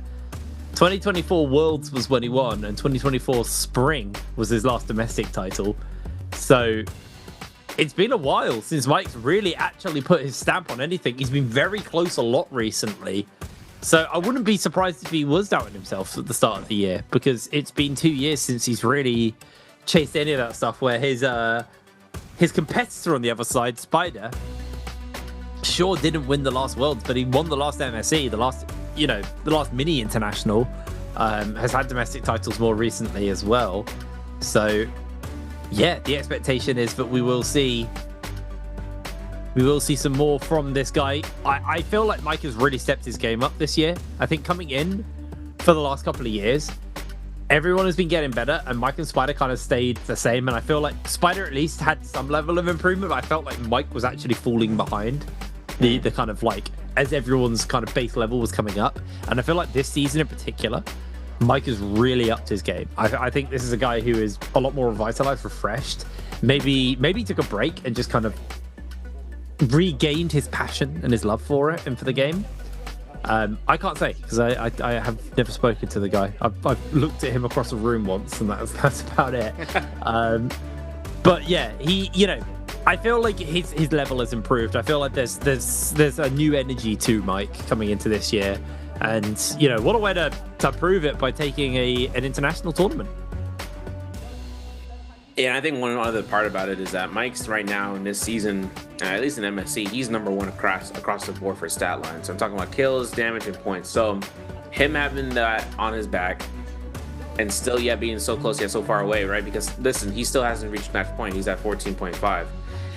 2024 Worlds was when he won, and 2024 Spring was his last domestic title. So it's been a while since Mike's really actually put his stamp on anything. He's been very close a lot recently. So I wouldn't be surprised if he was doubting himself at the start of the year, because it's been 2 years since he's really chased any of that stuff, where his competitor on the other side, Spider, sure didn't win the last Worlds, but he won the last MSC, the last mini international, has had domestic titles more recently as well. So yeah, the expectation is that we will see some more from this guy. I feel like Mike has really stepped his game up this year. I think coming in for the last couple of years, everyone has been getting better, and Mike and Spider kind of stayed the same. And I feel like Spider at least had some level of improvement, but I felt like Mike was actually falling behind the kind of as everyone's kind of base level was coming up. And I feel like this season in particular, Mike has really upped his game. I think this is a guy who is a lot more revitalized, refreshed. Maybe took a break and just kind of regained his passion and his love for it and for the game. I can't say, because I have never spoken to the guy. I've looked at him across a room once, and that's about it. But yeah, I feel like his level has improved. I feel like there's a new energy to Mike coming into this year, and what a way to prove it by taking an international tournament. Yeah, I think one other part about it is that Mike's right now in this season, at least in MSC, he's number one across the board for stat line. So I'm talking about kills, damage, and points. So him having that on his back and still yet being so close yet so far away, right? Because listen, he still hasn't reached match point. He's at 14.5.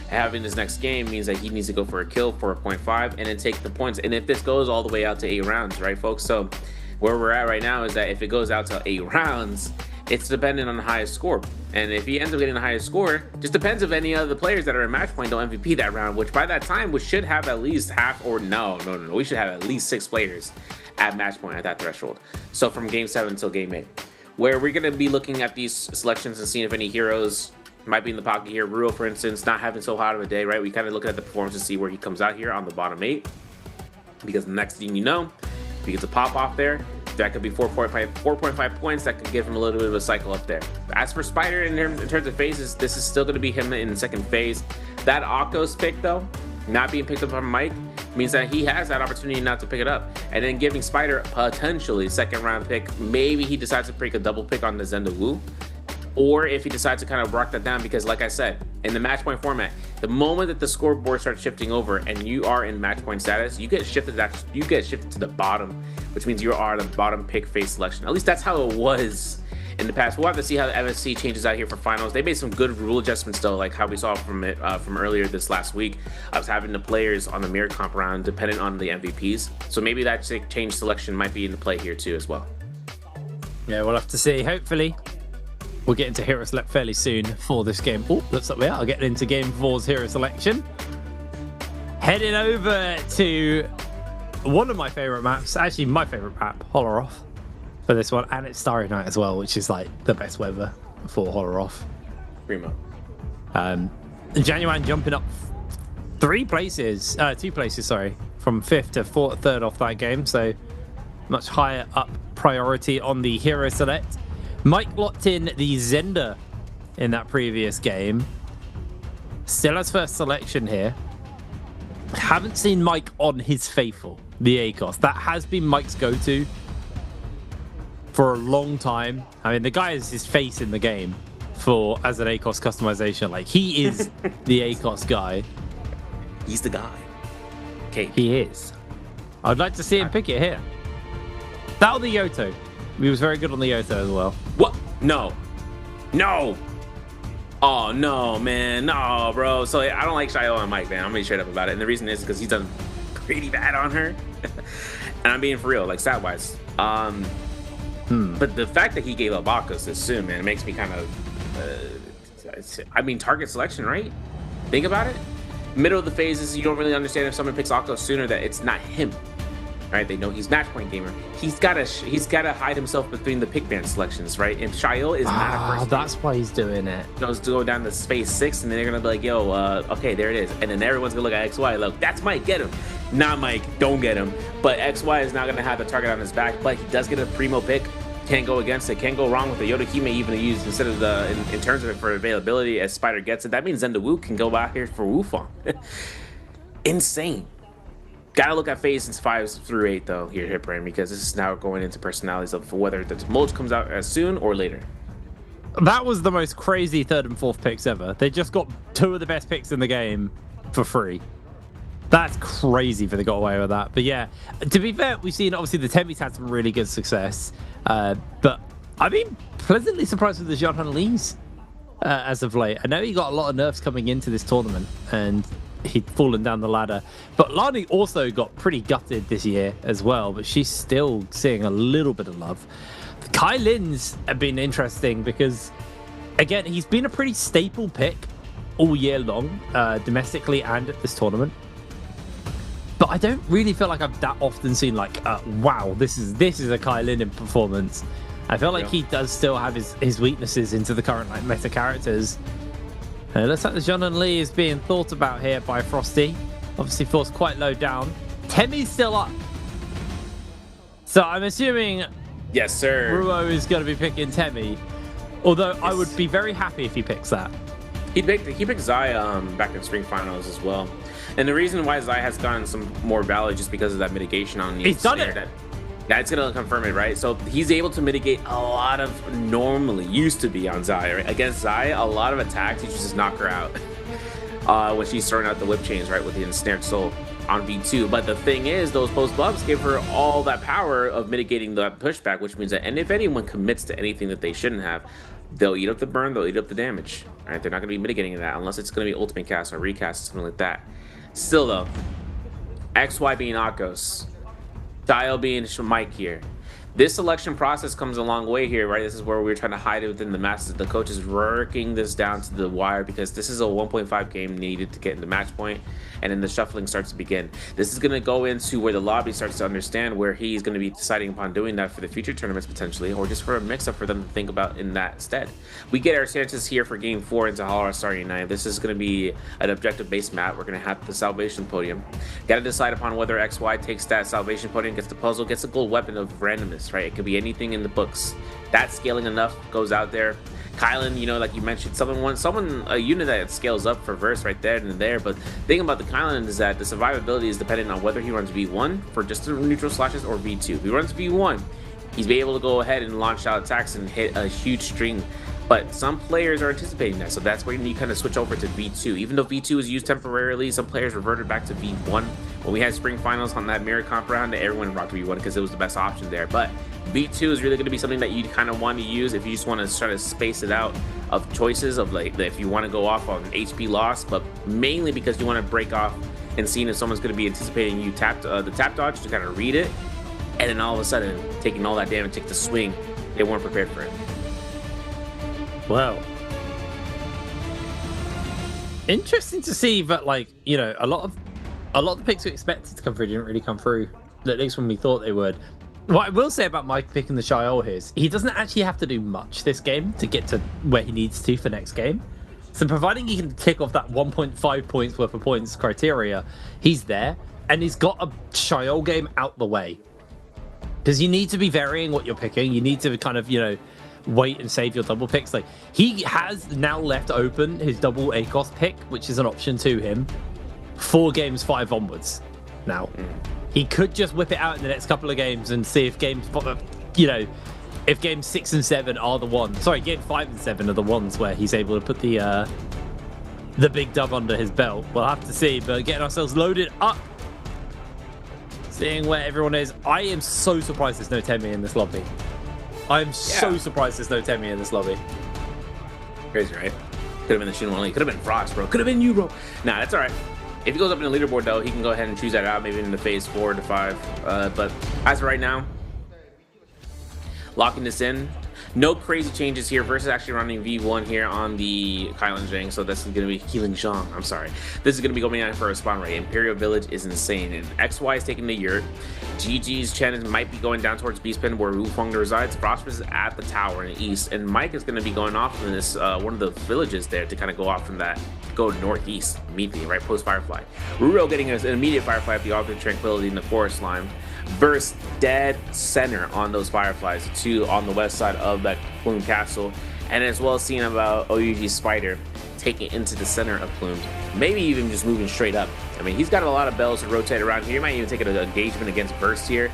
Having his next game means that he needs to go for a kill for a 0.5 and then take the points. And if this goes all the way out to 8 rounds, right, folks? So where we're at right now is that if it goes out to 8 rounds, it's dependent on the highest score. And if he ends up getting the highest score, just depends if any of the players that are in match point don't MVP that round, which by that time we should have at least half, or no, we should have at least 6 players at match point at that threshold. So from game 7 until game 8, where we're going to be looking at these selections and seeing if any heroes might be in the pocket here. Ruo, for instance, not having so hot of a day, right? We kind of look at the performance to see where he comes out here on the bottom 8, because the next thing you know, If he gets a pop off there, that could be 4.5 points. That could give him a little bit of a cycle up there. As for Spider, in terms of phases, this is still going to be him in the second phase. That Akos pick, though, not being picked up by Mike, means that he has that opportunity not to pick it up. And then giving Spider potentially second round pick. Maybe he decides to pick a double pick on the Zenda Wu. Or if he decides to kind of rock that down, because like I said, in the match point format, the moment that the scoreboard starts shifting over and you are in match point status, you get shifted to the bottom, which means you are the bottom pick phase selection. At least that's how it was in the past. We'll have to see how the MSC changes out here for finals. They made some good rule adjustments though, like how we saw from earlier this last week. I was having the players on the mirror comp round dependent on the MVPs. So maybe that change selection might be in play here too as well. Yeah, we'll have to see. Hopefully we'll get into hero select fairly soon for this game. Oh, looks like we are getting into game 4's hero selection. Heading over to one of my favorite maps, actually my favorite map, Holoroth, for this one, and it's Starry Night as well, which is like the best weather for Holoroth. Primo. Januan jumping up 2 places, sorry, from 5th to 3rd off that game, so much higher up priority on the hero select. Mike locked in the Zenda in that previous game. Still has first selection here. Haven't seen Mike on his faithful, the ACOS. That has been Mike's go-to for a long time. I mean, the guy is his face in the game as an ACOS customization. Like, he is the ACOS guy. He's the guy. Okay. He is. I'd like to see him pick it here. That or the Yoto. He was very good on the Yoto as well. What? No. No. Oh, no, man. No, bro. So I don't like Shayo and Mike, man. I'm going to be straight up about it. And the reason is because he's done pretty bad on her. And I'm being for real, like stat-wise. But the fact that he gave up Akos this soon, man, it makes me kind of... I mean, target selection, right? Think about it. Middle of the phases, you don't really understand if someone picks Akos sooner that it's not him. Right? They know he's match point gamer. He's gotta hide himself between the pick band selections, right? And Shail is not a person. That's why he's doing it. Goes to go down to phase 6, and then they're gonna be like, "Yo, okay, there it is." And then everyone's gonna look at XY, like, "That's Mike, get him." Not Mike, don't get him. But XY is not gonna have the target on his back, but he does get a primo pick. Can't go against it. Can't go wrong with it. Yodahime even used instead of in terms of it for availability as Spider gets it. That means Zenda Wu can go out here for Wufang. Insane. Gotta look at phases 5 through 8 though here, Hitbrain, because this is now going into personalities of whether the mulch comes out as soon or later. That was the most crazy 3rd and 4th picks ever. They just got 2 of the best picks in the game for free. That's crazy for they got away with that. But yeah, to be fair, we've seen obviously the Temmie's had some really good success. But I've been pleasantly surprised with the Jean-Han Lees as of late. I know he got a lot of nerfs coming into this tournament and he'd fallen down the ladder. But Lani also got pretty gutted this year as well, but she's still seeing a little bit of love. The Kai Lin's have been interesting because, again, he's been a pretty staple pick all year long, domestically and at this tournament. But I don't really feel like I've that often seen like, wow, this is a Kai Lin in performance. I feel like he does still have his weaknesses into the current like meta characters. Looks like the Jean-Han Lee is being thought about here by Frosty. Obviously forced quite low down. Temmie's still up. So I'm assuming yes, sir. Ruo is going to be picking Temmie. Although yes. I would be very happy if he picks that. He picked Zai back in spring finals as well. And the reason why Zai has gotten some more value just because of that mitigation on the he's done it. That's going to confirm it, right? So he's able to mitigate a lot of normally used to be on Zai, right? Against Zai, a lot of attacks, you just knock her out when she's throwing out the whip chains, right? With the ensnared soul on V2. But the thing is, those post buffs give her all that power of mitigating the pushback, which means that, and if anyone commits to anything that they shouldn't have, they'll eat up the burn, they'll eat up the damage, right? They're not going to be mitigating that unless it's going to be ultimate cast or recast, something like that. Still though, XY being Akos, Dial being Mike here. This selection process comes a long way here, right? This is where we're trying to hide it within the masses. The coach is working this down to the wire because this is a 1.5 game needed to get into match point, and then the shuffling starts to begin. This is going to go into where the lobby starts to understand where he's going to be deciding upon doing that for the future tournaments potentially, or just for a mix-up for them to think about in that stead. We get our chances here for Game 4 into Hollow starting night. This is going to be an objective-based map. We're going to have the Salvation Podium. Got to decide upon whether XY takes that Salvation Podium, gets the puzzle, gets a gold weapon of randomness. Right, it could be anything in the books. That scaling enough goes out there. Kylan, you know, like you mentioned, a unit that scales up for Verse right there and there. But the thing about the Kylan is that the survivability is dependent on whether he runs V1 for just the neutral slashes or V2. If he runs V1, he's be able to go ahead and launch out attacks and hit a huge string. But some players are anticipating that, so that's where you need to kind of switch over to V2. Even though V2 is used temporarily, some players reverted back to V1. When we had spring finals on that mirror comp round, everyone rocked V1 because it was the best option there. But V2 is really going to be something that you kind of want to use if you just want to try to space it out of choices of like if you want to go off on HP loss, but mainly because you want to break off and seeing if someone's going to be anticipating you the tap dodge to kind of read it, and then all of a sudden taking all that damage, take the swing. They weren't prepared for it. Wow. Interesting to see that, like, you know, a lot of the picks we expected to come through didn't really come through, at least when we thought they would. What I will say about Mike picking the Shiol here is he doesn't actually have to do much this game to get to where he needs to for next game. So providing he can tick off that 1.5 points worth of points criteria, he's there, and he's got a Shiol game out the way. Because you need to be varying what you're picking. You need to kind of, you know, wait and save your double picks. Like, he has now left open his double ACOS pick, which is an option to him, for games 5 onwards. Now, he could just whip it out in the next couple of games and see if games, you know, if games 6 and 7 are the ones. Sorry, game 5 and 7 are the ones where he's able to put the big dub under his belt. We'll have to see, but getting ourselves loaded up, seeing where everyone is. I am so surprised there's no Temi in this lobby. I'm so surprised there's no Temi in this lobby. Crazy, right? Could have been the Shin-1 Could have been Frost, bro. Could have been you, bro. Nah, that's all right. If he goes up in the leaderboard, though, he can go ahead and choose that out, maybe in the phase 4 to 5. But as of right now, locking this in. No crazy changes here versus actually running V1 here on the Kylan Zhang. So this is going to be Healing Zhang. I'm sorry. This is going to be going out for a spawn rate. Imperial Village is insane. And XY is taking the yurt. GG's Chen might be going down towards Beastpen where Wufeng resides. Prosperous is at the tower in the east. And Mike is going to be going off in this one of the villages there to kind of go off from that. Go northeast immediately, right post Firefly. Ruro getting an immediate Firefly at the Altar of Tranquility in the Forest Line. Versus dead center on those Fireflies, 2 on the west side of that Plume Castle, and as well as seeing about OUG Spider taking it into the center of Plume, maybe even just moving straight up. I mean, he's got a lot of bells to rotate around here. He might even take an engagement against Burst here.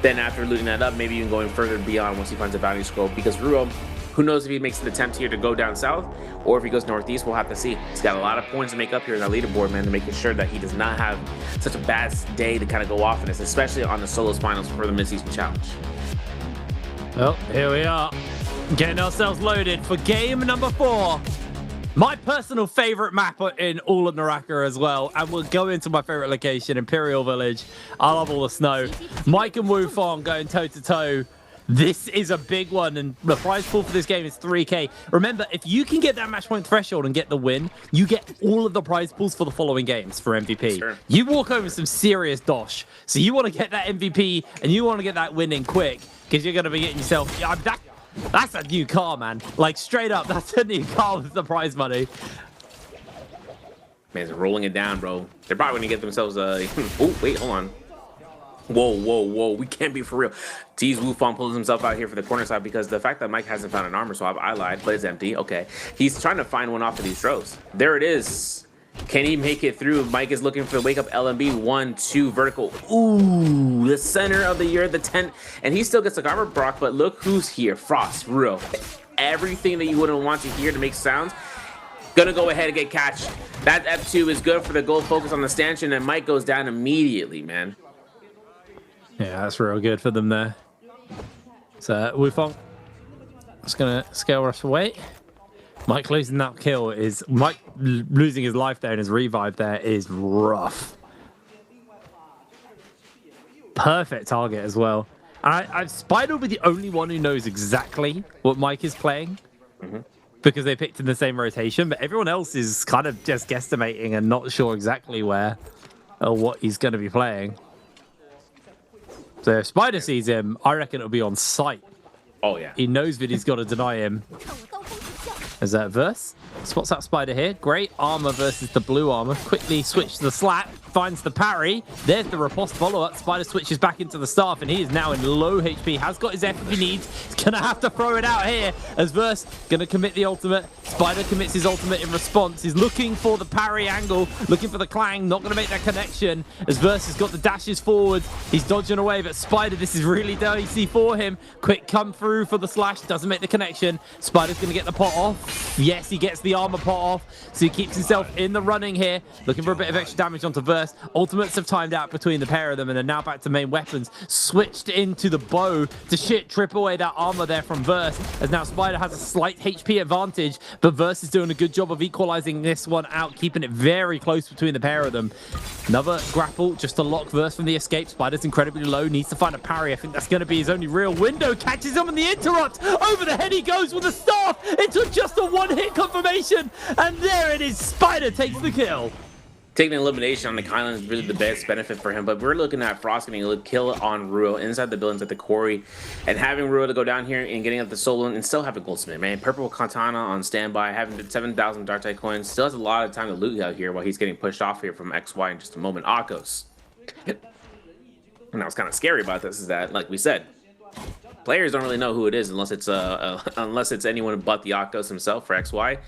Then after looting that up, maybe even going further beyond once he finds a bounty scroll, because Ruo, who knows if he makes an attempt here to go down south or if he goes northeast. We'll have to see. He's got a lot of points to make up here in that leaderboard, man, to making sure that he does not have such a bad day to kind of go off in this, especially on the solos finals for the mid-season challenge. Well, here we are, getting ourselves loaded for game number 4. My personal favorite map in all of NARAKA as well, and we'll go into my favorite location, Imperial Village. I love all the snow. Mike and Wufeng going toe-to-toe. This is a big one, and the prize pool for this game is 3K. Remember, if you can get that match point threshold and get the win, you get all of the prize pools for the following games for MVP. Sure. You walk over some serious dosh. So you want to get that MVP, and you want to get that win in quick, because you're going to be getting yourself... That's a new car, man. Like, straight up, that's a new car with the prize money. Man, they're rolling it down, bro. They're probably going to get themselves a... Oh, wait, hold on. Whoa, whoa, whoa. We can't be for real. Tease Wufeng pulls himself out here for the corner side because the fact that Mike hasn't found an armor swap, I lied, but it's empty. Okay. He's trying to find one off of these throws. There it is. Can he make it through? Mike is looking for the wake up LMB. 1, 2, vertical. Ooh, the center of the year, the tent. And he still gets the armor Brock, but look who's here. Frost, Ruo. Everything that you wouldn't want to hear to make sounds. Gonna go ahead and get catch. That F2 is good for the gold focus on the stanchion, and Mike goes down immediately, man. Yeah, that's real good for them there. So Wufeng is gonna scale rush away. Mike losing that kill is Mike losing his life there and his revive there is rough. Perfect target as well. Spider will be the only one who knows exactly what Mike is playing. Because they picked in the same rotation, but everyone else is kind of just guesstimating and not sure exactly where or what he's going to be playing. So if Spider sees him, I reckon it'll be on sight. Oh, yeah. He knows that he's got to deny him. Is that Verse? Spots out Spider here. Great armor versus the blue armor. Quickly switch to the slap. Finds the parry. There's the riposte follow-up. Spider switches back into the staff, and he is now in low HP. Has got his F if he needs. He's going to have to throw it out here as Verse going to commit the ultimate. Spider commits his ultimate in response. He's looking for the parry angle, looking for the clang. Not going to make that connection as Verse has got the dashes forward. He's dodging away, but Spider, this is really dicey for him. Quick come through for the slash. Doesn't make the connection. Spider's going to get the pot off. Yes, he gets the armor pot off, so he keeps himself in the running here. Looking for a bit of extra damage onto Verse. Ultimates have timed out between the pair of them and are now back to main weapons. Switched into the bow to trip away that armor there from Verse, as now Spider has a slight HP advantage, but Verse is doing a good job of equalizing this one out, keeping it very close between the pair of them. Another grapple just to lock Verse from the escape. Spider's incredibly low, needs to find a parry. I think that's going to be his only real window. Catches him on the interrupt. Over the head he goes with the staff into just a one-hit confirmation, and there it is. Spider takes the kill. Taking an elimination on the Kylan is really the best benefit for him, but we're looking at Frost getting a kill on Ruo inside the buildings at the quarry, and having Ruo to go down here and getting up the solo and still have a goldsmith, man. Purple Katana on standby, having 7,000 Dark coins, still has a lot of time to loot out here while he's getting pushed off here from XY in just a moment. Akos. And what's kind of scary about this is that, like we said, players don't really know who it is unless it's anyone but the Akos himself for XY,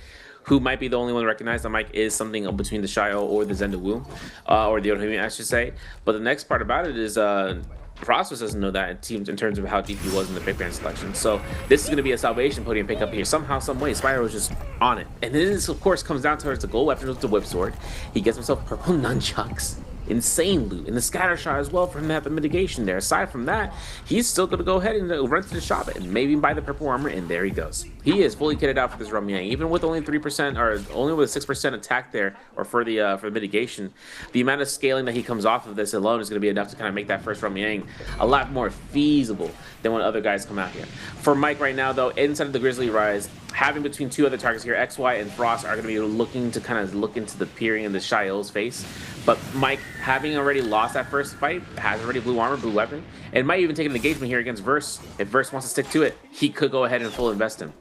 who might be the only one to recognize that Mike is something between the Shio or the Zendawu, or the Otohime, I should say. But the next part about it is Frostus doesn't know that in terms of how deep he was in the Big Band selection. So this is going to be a salvation podium pick up here somehow, some way. Spider was just on it. And then this, of course, comes down towards the gold weapon with the whip sword. He gets himself purple nunchucks. Insane loot in the scatter shot as well for him to have the mitigation there. Aside from that, he's still going to go ahead and run to the shop and maybe buy the purple armor, and there he goes. He is fully kitted out for this Ramyang, even with only 3% or only with a 6% attack there, or for the mitigation. The amount of scaling that he comes off of this alone is going to be enough to kind of make that first Ramyang a lot more feasible than when other guys come out here. For Mike right now, though, inside of the Grizzly Rise, having between two other targets here, XY and Frost, are going to be looking to kind of look into the peering in the Shio's face. But Mike, having already lost that first fight, has already blue armor, blue weapon, and might even take an engagement here against Verse. If Verse wants to stick to it, he could go ahead and full invest him.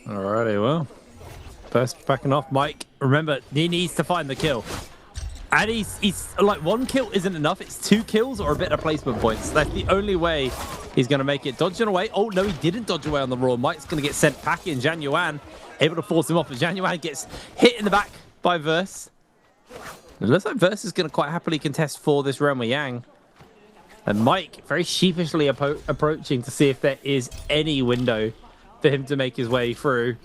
Alrighty, well, first backing off. Mike, remember, he needs to find the kill. And he's like, one kill isn't enough. It's 2 kills or a bit of placement points. That's the only way he's going to make it. Dodging away. Oh, no, he didn't dodge away on the Raw. Mike's going to get sent packing. Jan Yuan able to force him off, but Jan Yuan gets hit in the back by Verse. It looks like Verse is going to quite happily contest for this Realm of Yang. And Mike very sheepishly approaching to see if there is any window for him to make his way through.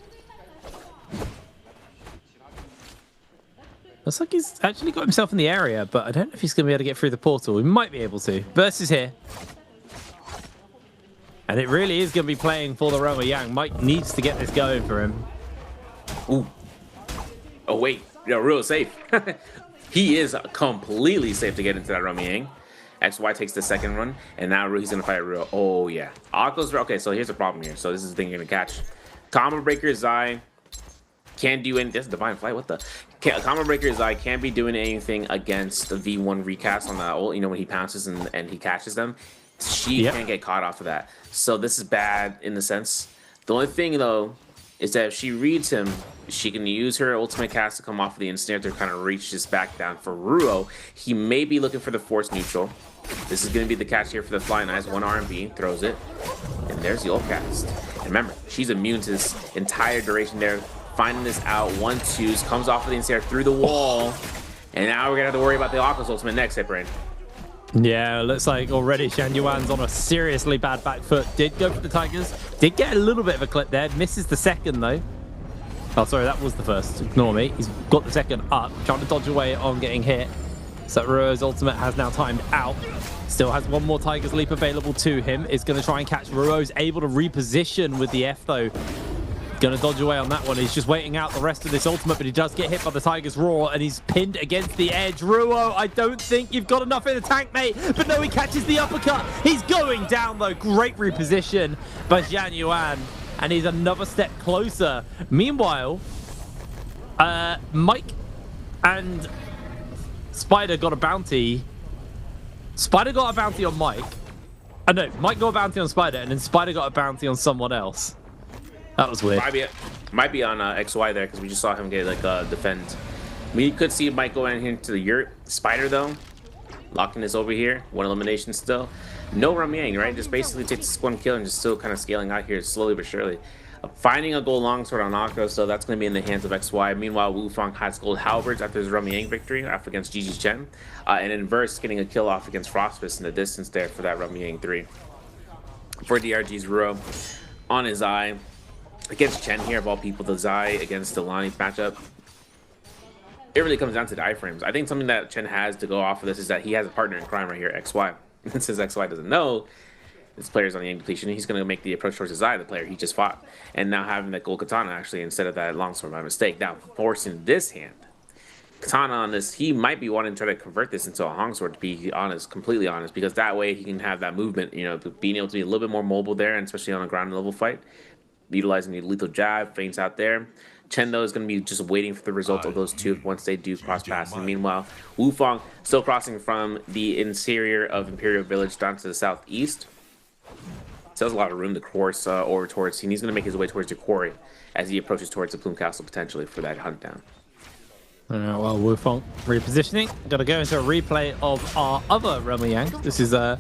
Looks like he's actually got himself in the area, but I don't know if he's going to be able to get through the portal. He might be able to. Verse is here. And it really is going to be playing for the Realm of Yang. Mike needs to get this going for him. Ooh. Oh, wait. No, real safe. He is completely safe to get into that Realm of Yang. XY takes the second run, and now he's going to fight Real. Oh, yeah. Akko's... Okay, so here's the problem here. So this is the thing you're going to catch. Combo Breaker Zai can't do anything. This is Divine Flight. What the... Combo Breaker Zai can't be doing anything against the V1 recast on that ult. You know, when he pounces and he catches them. She can't get caught off of that. So this is bad in the sense. The only thing, though, is that if she reads him, she can use her ultimate cast to come off of the ensnare to kind of reach this back down. For Ruo, he may be looking for the force neutral. This is going to be the catch here for the Flying Eyes. 1 RMB, throws it, and there's the ult cast. And remember, she's immune to this entire duration there. Finding this out, 1-2s, comes off of the ensnare through the wall, and now we're going to have to worry about the Akko's ultimate next, Hitbrain. Yeah, looks like already Jan Yuan's on a seriously bad back foot. Did go for the Tigers. Did get a little bit of a clip there. Misses the second, though. Oh, sorry, that was the first. Ignore me. He's got the second up. Trying to dodge away on getting hit. So Ruo's ultimate has now timed out. Still has 1 more Tiger's Leap available to him. Is going to try and catch Ruo's able to reposition with the F, though. Gonna dodge away on that one. He's just waiting out the rest of this ultimate, but he does get hit by the Tiger's Roar, and he's pinned against the edge. Ruo, I don't think you've got enough in the tank, mate. But no, he catches the uppercut. He's going down, though. Great reposition by Zhang Yuan, and he's another step closer. Meanwhile, Mike and Spider got a bounty. Spider got a bounty on Mike. No, Mike got a bounty on Spider, and then Spider got a bounty on someone else. That was weird. Might be on XY there, because we just saw him get like defend. We could see Mike go in here into the yurt. Spider though, locking this over here. One elimination still. No Rumyang, right? Just basically takes this one kill and just still kind of scaling out here slowly but surely. Finding a gold longsword on Akko, so that's going to be in the hands of XY. Meanwhile, Wufang has gold halberds after his Rumyang victory off against Gigi Chen. And Inverse getting a kill off against Frostfist in the distance there for that Rumyang 3. For DRG's Ruo on his eye. Against Chen here, of all people, the Zai against the Lonnie matchup. It really comes down to the iframes. I think something that Chen has to go off of this is that he has a partner in crime right here, XY. And since XY doesn't know this player's on the Yang depletion, he's going to make the approach towards his Zai, the player he just fought. And now having that gold katana actually instead of that longsword by mistake. Now forcing this hand. Katana on this, he might be wanting to try to convert this into a Hong sword, to be honest, completely honest, because that way he can have that movement, you know, being able to be a little bit more mobile there, and especially on a ground level fight. Utilizing the lethal jab, feints out there. Chen, though, is going to be just waiting for the result of those two once they do cross pass. And meanwhile, Wufang still crossing from the interior of Imperial Village down to the southeast. So there's a lot of room to course over towards. He's going to make his way towards the quarry as he approaches towards the Plume Castle potentially for that hunt down. Well, Wufang repositioning. Got to go into a replay of our other Rumyang. This is the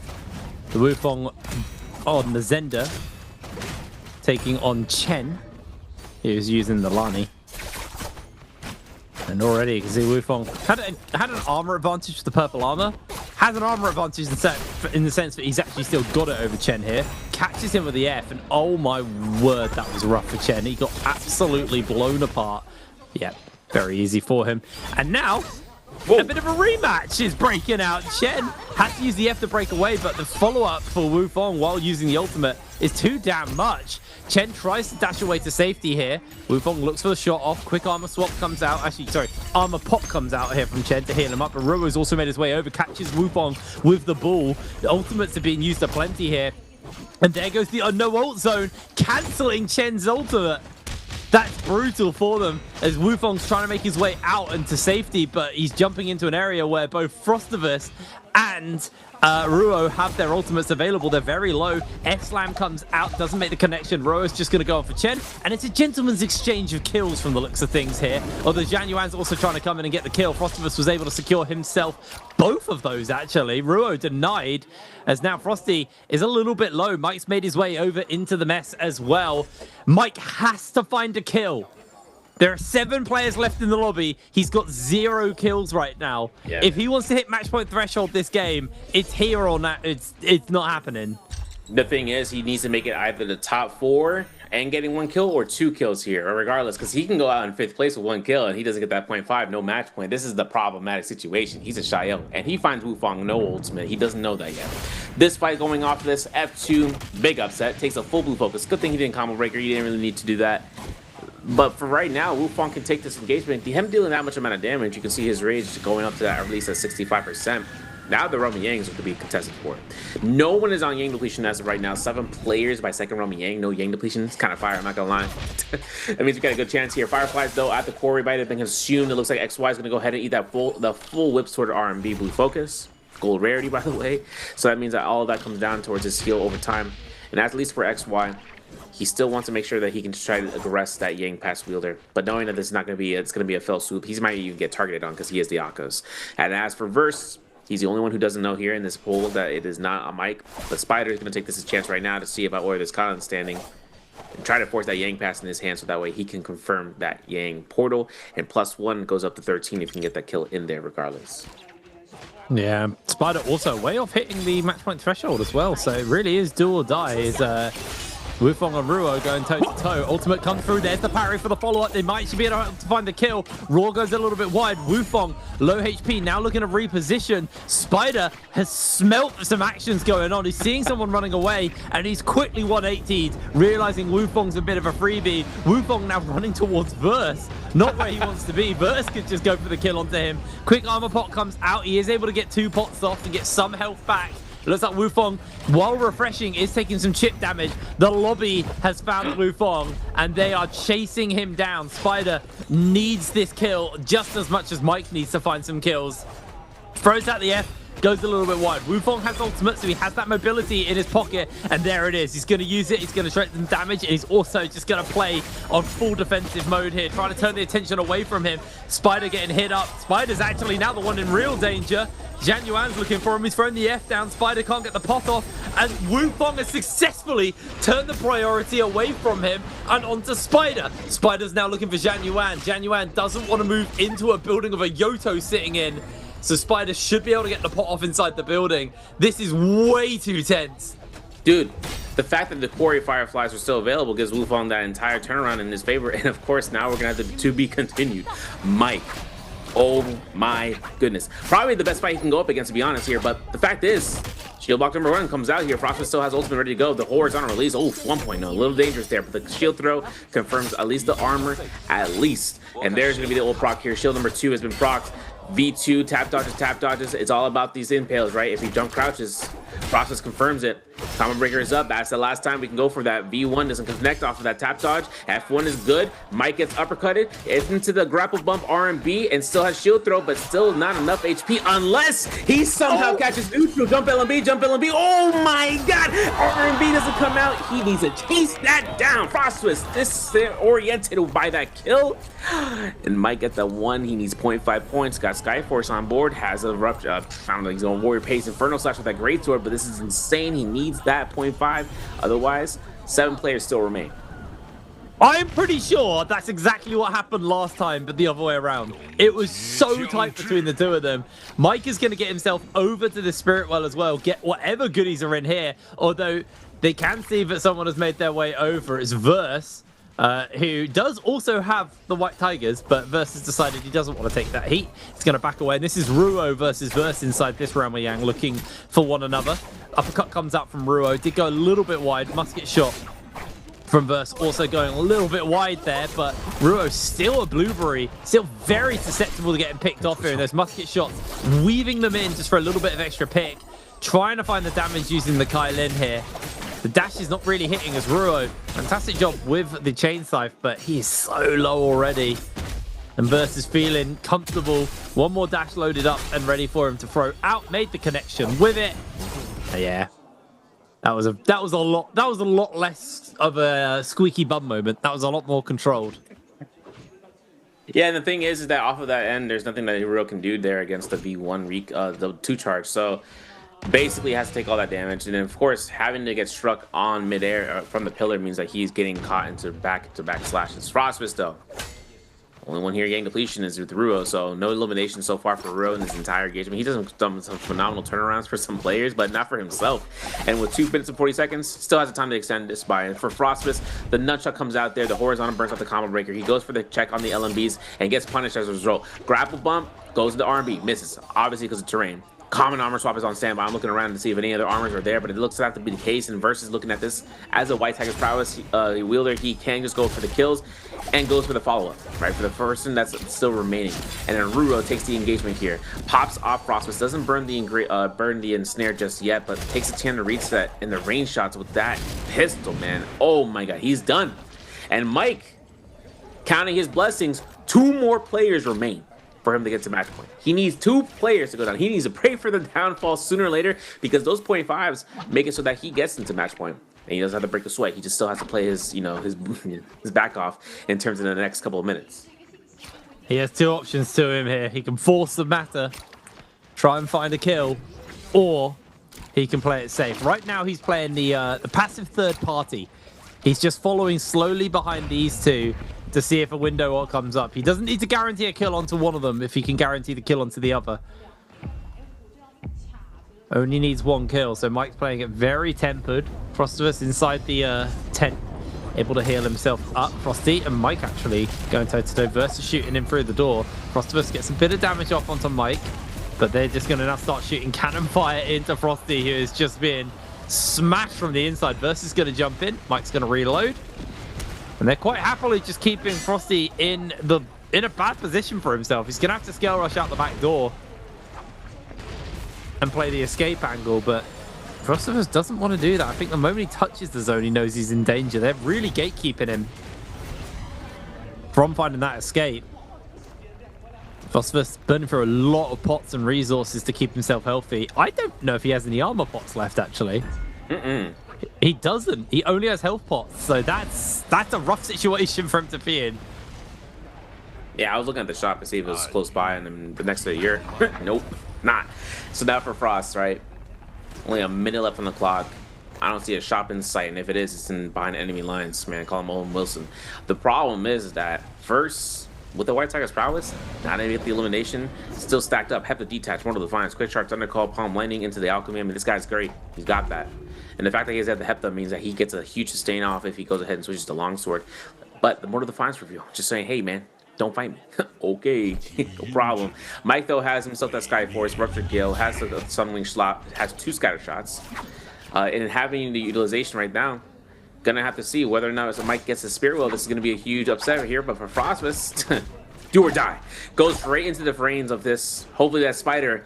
Wufang on the Zenda, taking on Chen. He was using the Lani. And already you can see Wufang had an armor advantage with the purple armor. Has an armor advantage in the sense that he's actually still got it over Chen here. Catches him with the F, and oh my word, that was rough for Chen. He got absolutely blown apart. Yep, very easy for him. And now, a bit of a rematch is breaking out. Chen has to use the F to break away, but the follow-up for Wufang while using the ultimate is too damn much. Chen tries to dash away to safety here. Wufang looks for the shot off. Quick armor swap comes out. Actually, sorry, armor pop comes out here from Chen to heal him up. But Ruo's also made his way over, catches Wufang with the ball. The ultimates are being used aplenty here. And there goes the no ult zone, cancelling Chen's ultimate. That's brutal for them as Wufang's trying to make his way out into safety, but he's jumping into an area where both Frostivus and Ruo have their ultimates available. They're very low. F-Slam comes out, doesn't make the connection. Ruo's just going to go on for Chen, and it's a gentleman's exchange of kills from the looks of things here. Although Zhang Yuan's also trying to come in and get the kill. Frostivus was able to secure himself both of those, actually. Ruo denied, as now Frosty is a little bit low. Mike's made his way over into the mess as well. Mike has to find a kill. There are 7 players left in the lobby. He's got 0 kills right now. Yeah. If he wants to hit match point threshold this game, it's here or not. It's not happening. The thing is, he needs to make it either the top 4 and getting 1 kill or 2 kills here, or regardless, because he can go out in 5th place with 1 kill and he doesn't get that 0.5, no match point. This is the problematic situation. He's a Xiao, and he finds Wufang no ultimate. He doesn't know that yet. This fight going off this F2, big upset, takes a full blue focus. Good thing he didn't combo breaker. He didn't really need to do that. But for right now, Wufang can take this engagement. Him dealing that much amount of damage, you can see his rage going up to that, or at least at 65%. Now the Rumyangs are to be contested for it. No one is on Yang depletion as of right now. 7 players by second Rumyang. No Yang depletion. It's kind of fire, I'm not gonna lie. That means we got a good chance here. Fireflies though at the quarry might have been consumed. It looks like XY is gonna go ahead and eat that the full whip toward R&B blue focus. Gold rarity, by the way. So that means that all of that comes down towards his heal over time. And at least for XY, he still wants to make sure that he can try to aggress that Yang pass wielder, but knowing that this is not going to be, it's going to be a fell swoop. He might even get targeted on because he has the Akkas. And as for Verse, he's the only one who doesn't know here in this poll that it is not a Mike. But Spider is going to take this as a chance right now to see about where this Khan's standing and try to force that Yang pass in his hand so that way he can confirm that Yang portal. And +1 goes up to 13 if he can get that kill in there regardless. Yeah, Spider also way off hitting the match point threshold as well, so it really is do or die. Wufong and Ruo going toe-to-toe. Ultimate comes through. There's the parry for the follow-up. They might should be able to find the kill. Raw goes a little bit wide. Wufong, low HP, now looking to reposition. Spider has smelt some actions going on. He's seeing someone running away, and he's quickly 180'd, realizing Wufong's a bit of a freebie. Wufong now running towards Verse. Not where he wants to be. Verse could just go for the kill onto him. Quick armor pot comes out. He is able to get 2 pots off and get some health back. Looks like Wufong, while refreshing, is taking some chip damage. The lobby has found Wufong, and they are chasing him down. Spider needs this kill just as much as Mike needs to find some kills. Throws out the F, goes a little bit wide. Wufong has ultimate, so he has that mobility in his pocket, and there it is. He's going to use it. He's going to straight some damage, and he's also just going to play on full defensive mode here, trying to turn the attention away from him. Spider getting hit up. Spider's actually now the one in real danger. Zhang Yuan's looking for him. He's throwing the F down. Spider can't get the pot off, and Wufong has successfully turned the priority away from him and onto Spider. Spider's now looking for Zhang Yuan. Zhang Yuan doesn't want to move into a building with a Yoto sitting in. So Spider should be able to get the pot off inside the building. This is way too tense. Dude, the fact that the Quarry Fireflies are still available gives Wufong that entire turnaround in his favor. And of course, now we're going to have to be continued. Mike. Oh my goodness. Probably the best fight he can go up against, to be honest here. But the fact is, shield block number 1 comes out here. Frostfist still has ultimate ready to go. The horizontal release, 1.0, a little dangerous there. But the shield throw confirms at least the armor, at least. And there's going to be the old proc here. Shield number 2 has been procced. V2, tap dodges. It's all about these impales, right? If he jump crouches, Frostfist confirms it. Combo breaker is up. That's the last time we can go for that. V1 doesn't connect off of that tap dodge. F1 is good. Mike gets uppercutted. It's into the grapple bump RMB and still has shield throw, but still not enough HP unless he somehow catches neutral. Jump LMB. Oh my god! RMB doesn't come out. He needs to chase that down. Frostfist disoriented by that kill. And Mike gets the 1. He needs 0.5 points. Got Skyforce on board. Has a rupture. Found his own Warrior Pace Inferno Slash with that greatsword, but this is insane. He needs that 0.5. Otherwise, 7 players still remain. I'm pretty sure that's exactly what happened last time, but the other way around. It was so tight between the 2 of them. Mike is going to get himself over to the Spirit Well as well, get whatever goodies are in here, although they can see that someone has made their way over. It's Verse, who does also have the White Tigers, but Verse has decided he doesn't want to take that heat. He's going to back away, and this is Ruo versus Verse inside this Ramayang, looking for one another. Uppercut comes out from Ruo. Did go a little bit wide. Musket shot from Verse also going a little bit wide there, but Ruo's still a blueberry, still very susceptible to getting picked off here. And those musket shots, weaving them in just for a little bit of extra pick. Trying to find the damage using the Kai Lin here. The dash is not really hitting as Ruo. Fantastic job with the chain scythe, but he is so low already. And Verse is feeling comfortable. One more dash loaded up and ready for him to throw out. Made the connection with it. Yeah, that was a lot less of a squeaky bum moment. That was a lot more controlled. Yeah, and the thing is that off of that end, there's nothing that Hero can do there against the V1 the 2 charge. So basically has to take all that damage, and then of course having to get struck on midair from the pillar means that he's getting caught into back-to-back slashes. Frostfist though, only one here getting depletion is with Ruo, so no elimination so far for Ruo in this entire engagement. He does some phenomenal turnarounds for some players, but not for himself. And with 2 minutes and 40 seconds, still has the time to extend this by. And for Frostfist, the nutshot comes out there, the horizontal burns off the combo breaker. He goes for the check on the LMBs and gets punished as a result. Grapple bump, goes to the R&B, misses, obviously because of terrain. Common armor swap is on standby. I'm looking around to see if any other armors are there, but it looks like that to be the case. And Versus looking at this as a White Tiger's prowess wielder, he can just go for the kills and goes for the follow-up, right? For the person that's still remaining. And then Ruo takes the engagement here, pops off Frostfist, doesn't burn the ensnare just yet, but takes a chance to reach that in the range shots with that pistol, man. Oh my god, he's done. And Mike, counting his blessings, 2 more players remain for him to get to match point. He needs 2 players to go down. He needs to pray for the downfall sooner or later, because those 0.5s make it so that he gets into match point. And he doesn't have to break the sweat. He just still has to play his, his back off in terms of the next couple of minutes. He has 2 options to him here. He can force the matter, try and find a kill, or he can play it safe. Right now, he's playing the passive third party. He's just following slowly behind these 2 to see if a window comes up. He doesn't need to guarantee a kill onto one of them if he can guarantee the kill onto the other. Only needs 1 kill, so Mike's playing it very tempered. Frostivus inside the tent, able to heal himself up. Frosty and Mike actually going toe-to-toe versus shooting him through the door. Frostivus gets a bit of damage off onto Mike, but they're just going to now start shooting cannon fire into Frosty, who is just being smashed from the inside. Versus going to jump in. Mike's going to reload. And they're quite happily just keeping Frosty in a bad position for himself. He's going to have to scale rush out the back door and play the escape angle, but Frostivus doesn't want to do that. I think the moment he touches the zone, he knows he's in danger. They're really gatekeeping him from finding that escape. Frostivus burning through a lot of pots and resources to keep himself healthy. I don't know if he has any armor pots left, actually. He doesn't. He only has health pots, so that's a rough situation for him to be in. Yeah, I was looking at the shop to see if it was close by, and then the next year, nope, not. So now for Frost, right? Only a minute left on the clock. I don't see a shop in sight, and if it is, it's in behind enemy lines. Man, call him Owen Wilson. The problem is that first, with the White Tiger's prowess, not able to get the elimination, still stacked up. Have to detach one of the Defiance, Quick Charge, Thundercall, Palm Lightning into the Alchemy. I mean, this guy's great. He's got that. And the fact that he has had the Hepta means that he gets a huge sustain off if he goes ahead and switches to Longsword. But the Mortal Defiance review, just saying, hey, man, don't fight me. Okay, no problem. Mike, though, has himself that Sky Force, Ruptured Gale, has the Sunwing Slot, has 2 scatter shots. And having the utilization right now, gonna have to see whether or not if Mike gets the Spirit Wheel. This is gonna be a huge upset here, but for Frostmas, do or die. Goes right into the frames of this. Hopefully that Spider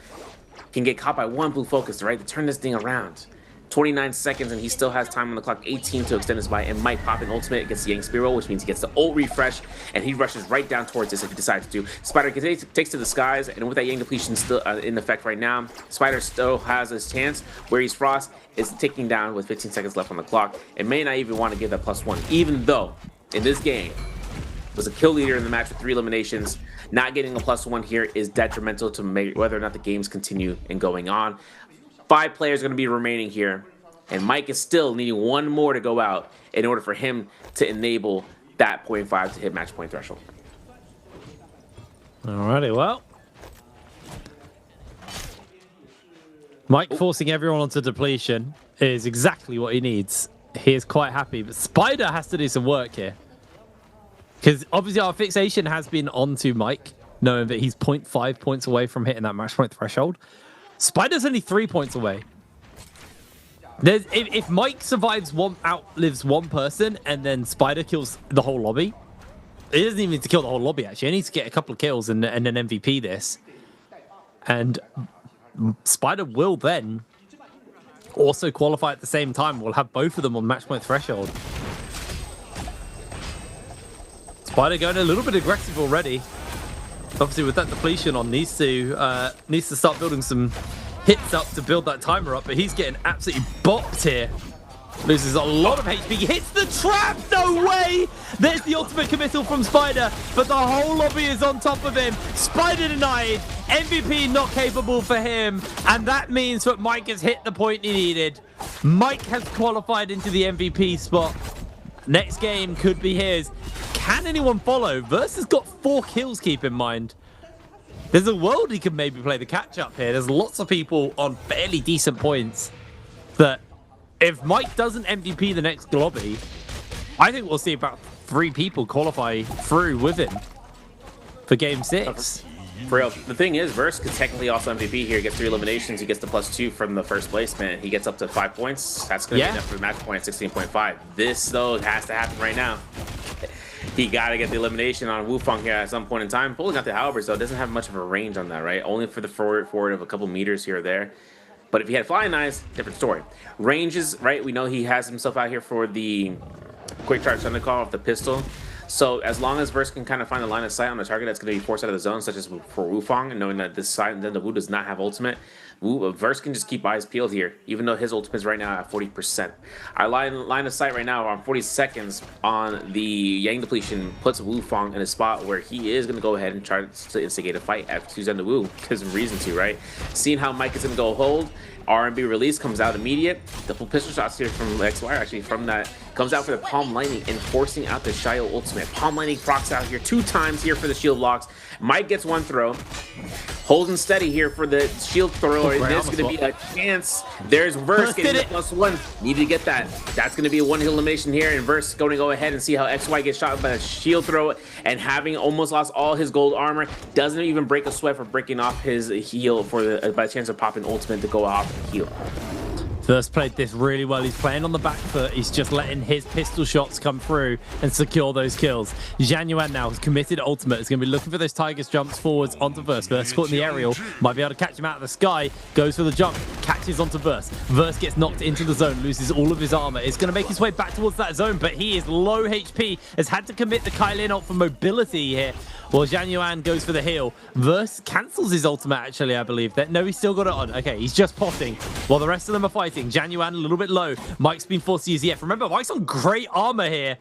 can get caught by 1 blue focus, right, to turn this thing around. 29 seconds, and he still has time on the clock, 18 to extend his buy, and Mike popping ultimate against the Yang Spear, which means he gets the ult refresh, and he rushes right down towards this if he decides to. Spider takes to the skies, and with that Yang depletion still in effect right now, Spider still has his chance, where he's Frost is ticking down with 15 seconds left on the clock, and may not even want to give that +1, even though in this game was a kill leader in the match with 3 eliminations. Not getting a +1 here is detrimental to whether or not the games continue and going on. 5 players are going to be remaining here, and Mike is still needing 1 more to go out in order for him to enable that 0.5 to hit match point threshold. Alrighty, well, Mike forcing everyone onto depletion is exactly what he needs. He is quite happy, but Spider has to do some work here, because obviously our fixation has been onto Mike, knowing that he's 0.5 points away from hitting that match point threshold. Spider's only 3 points away. If Mike outlives 1 person, and then Spider kills the whole lobby, he doesn't even need to kill the whole lobby, actually. He needs to get a couple of kills and an MVP this. And Spider will then also qualify at the same time. We'll have both of them on match point threshold. Spider going a little bit aggressive already. Obviously, with that depletion on, needs to start building some hits up to build that timer up, but he's getting absolutely bopped here. Loses a lot of HP. Hits the trap! No way! There's the ultimate committal from Spider, but the whole lobby is on top of him. Spider denied. MVP not capable for him, and that means that Mike has hit the point he needed. Mike has qualified into the MVP spot. Next game could be his. Can anyone follow? Verse has got 4 kills, keep in mind. There's a world he could maybe play the catch-up here. There's lots of people on fairly decent points that if Mike doesn't MVP the next lobby, I think we'll see about 3 people qualify through with him for Game 6. For real. The thing is, Verse could technically also MVP here. He gets 3 eliminations. He gets the +2 from the first placement. He gets up to 5 points. That's going to be enough for the match point at 16.5. This, though, has to happen right now. He got to get the elimination on Wufang here at some point in time. Pulling out the Halberds, though, doesn't have much of a range on that, right? Only for the forward of a couple meters here or there. But if he had Flying Eyes, different story. Ranges, right? We know he has himself out here for the Quick Charge Thundercall off the pistol. So as long as Verse can kind of find a line of sight on the target that's going to be forced out of the zone, such as for Wufang, and knowing that this side, and then the Wu does not have ultimate, Verse can just keep eyes peeled here, even though his ultimate is right now at 40%. Our line of sight right now on 40 seconds on the Yang depletion puts Wufang in a spot where he is going to go ahead and try to instigate a fight after he's on the Wu, because of reason to, right? Seeing how Mike is going to go hold, R&B release comes out immediate. The full pistol shots here from XY, actually, from that, comes out for the Palm Lightning and forcing out the Shio ultimate. Palm Lightning procs out here 2 times here for the shield blocks. Mike gets 1 throw. holding steady here for the shield thrower. There's going to be a chance. There's Verse getting the +1. Need to get that. That's going to be a one-hit elimination here, and Verse going to go ahead and see how XY gets shot by a shield throw, and having almost lost all his gold armor, doesn't even break a sweat for breaking off his heal for the by chance of popping ultimate to go off and heal. Verse played this really well. He's playing on the back foot. He's just letting his pistol shots come through and secure those kills. Zhang Yuan now has committed ultimate. Is going to be looking for those Tiger's jumps forwards onto Verse. Verse caught in the aerial. Might be able to catch him out of the sky. Goes for the jump. Catches onto Verse. Verse gets knocked into the zone. Loses all of his armor. Is going to make his way back towards that zone, but he is low HP. Has had to commit the Kailin ult for mobility here. Well, Zhang Yuan goes for the heal. Verse cancels his ultimate, actually, I believe. No, he's still got it on. Okay, he's just potting while the rest of them are fighting. Zhang Yuan a little bit low. Mike's been forced to use EF. Remember, Mike's on great armor here.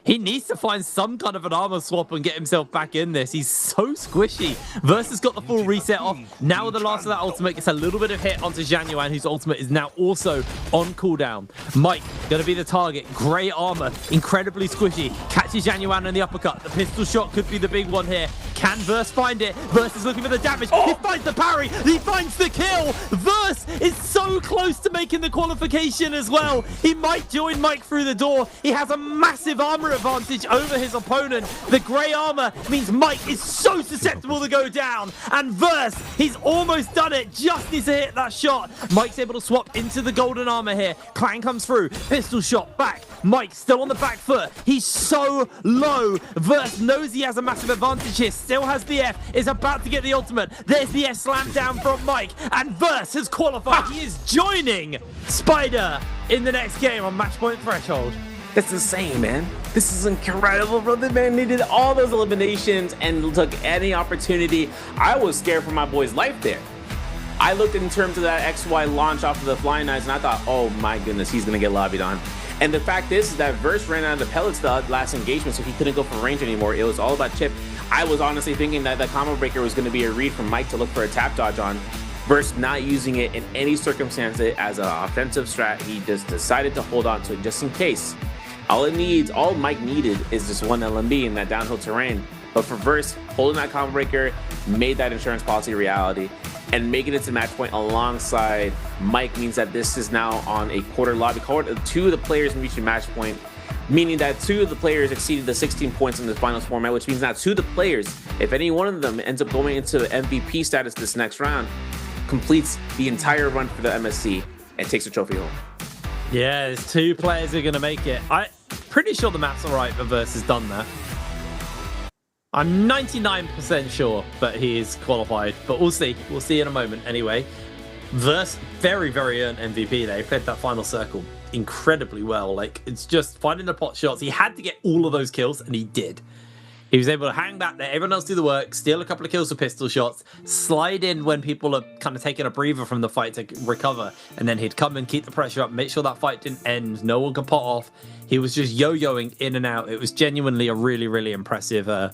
He needs to find some kind of an armor swap and get himself back in this. He's so squishy. Verse has got the full reset off. Now the last of that ultimate gets a little bit of hit onto Zhang Yuan, whose ultimate is now also on cooldown. Mike, going to be the target. Great armor, incredibly squishy. Catches Zhang Yuan in the uppercut. The pistol shot could be the big one here. Can Verse find it? Verse is looking for the damage. He finds the parry. He finds the kill. Verse is so close to making the qualification as well. He might join Mike through the door. He has a massive armor advantage over his opponent. The grey armor means Mike is so susceptible to go down. And Verse, he's almost done it. Just needs to hit that shot. Mike's able to swap into the golden armor here. Clang comes through. Pistol shot back. Mike still on the back foot. He's so low. Verse knows he has a massive advantage here. Still has the F. Is about to get the ultimate. There's the F slam down from Mike. And Verse has qualified. He is joining Spider in the next game on match point threshold. That's insane, man. This is incredible, bro. The man needed all those eliminations and took any opportunity. I was scared for my boy's life there. I looked in terms of that XY launch off of the Flying Knives, and I thought, oh my goodness, he's going to get lobbied on. And the fact is that Verse ran out of the pellets the last engagement, so he couldn't go for range anymore. It was all about chip. I was honestly thinking that the combo breaker was going to be a read from Mike to look for a tap dodge on. Verse not using it in any circumstance as an offensive strat. He just decided to hold on to it just in case. All Mike needed is just one LMB in that downhill terrain. But for Verse, holding that combo breaker made that insurance policy a reality. And making it to match point alongside Mike means that this is now on a quarter lobby. Two of the players reaching match point, meaning that two of the players exceeded the 16 points in the finals format, which means that two of the players, if any one of them ends up going into MVP status this next round, completes the entire run for the MSC and takes the trophy home. Yeah, there's two players who are going to make it. I'm pretty sure the map's all right, but Verse has done that. I'm 99% sure that he is qualified, but we'll see. We'll see in a moment anyway. Verse, very, very earned MVP there. He played that final circle incredibly well. Like, it's just finding the pot shots. He had to get all of those kills, and he did. He was able to hang back there, everyone else do the work, steal a couple of kills with pistol shots, slide in when people are kind of taking a breather from the fight to recover, and then he'd come and keep the pressure up, make sure that fight didn't end, no one could pot off. He was just yo-yoing in and out. It was genuinely a really, really impressive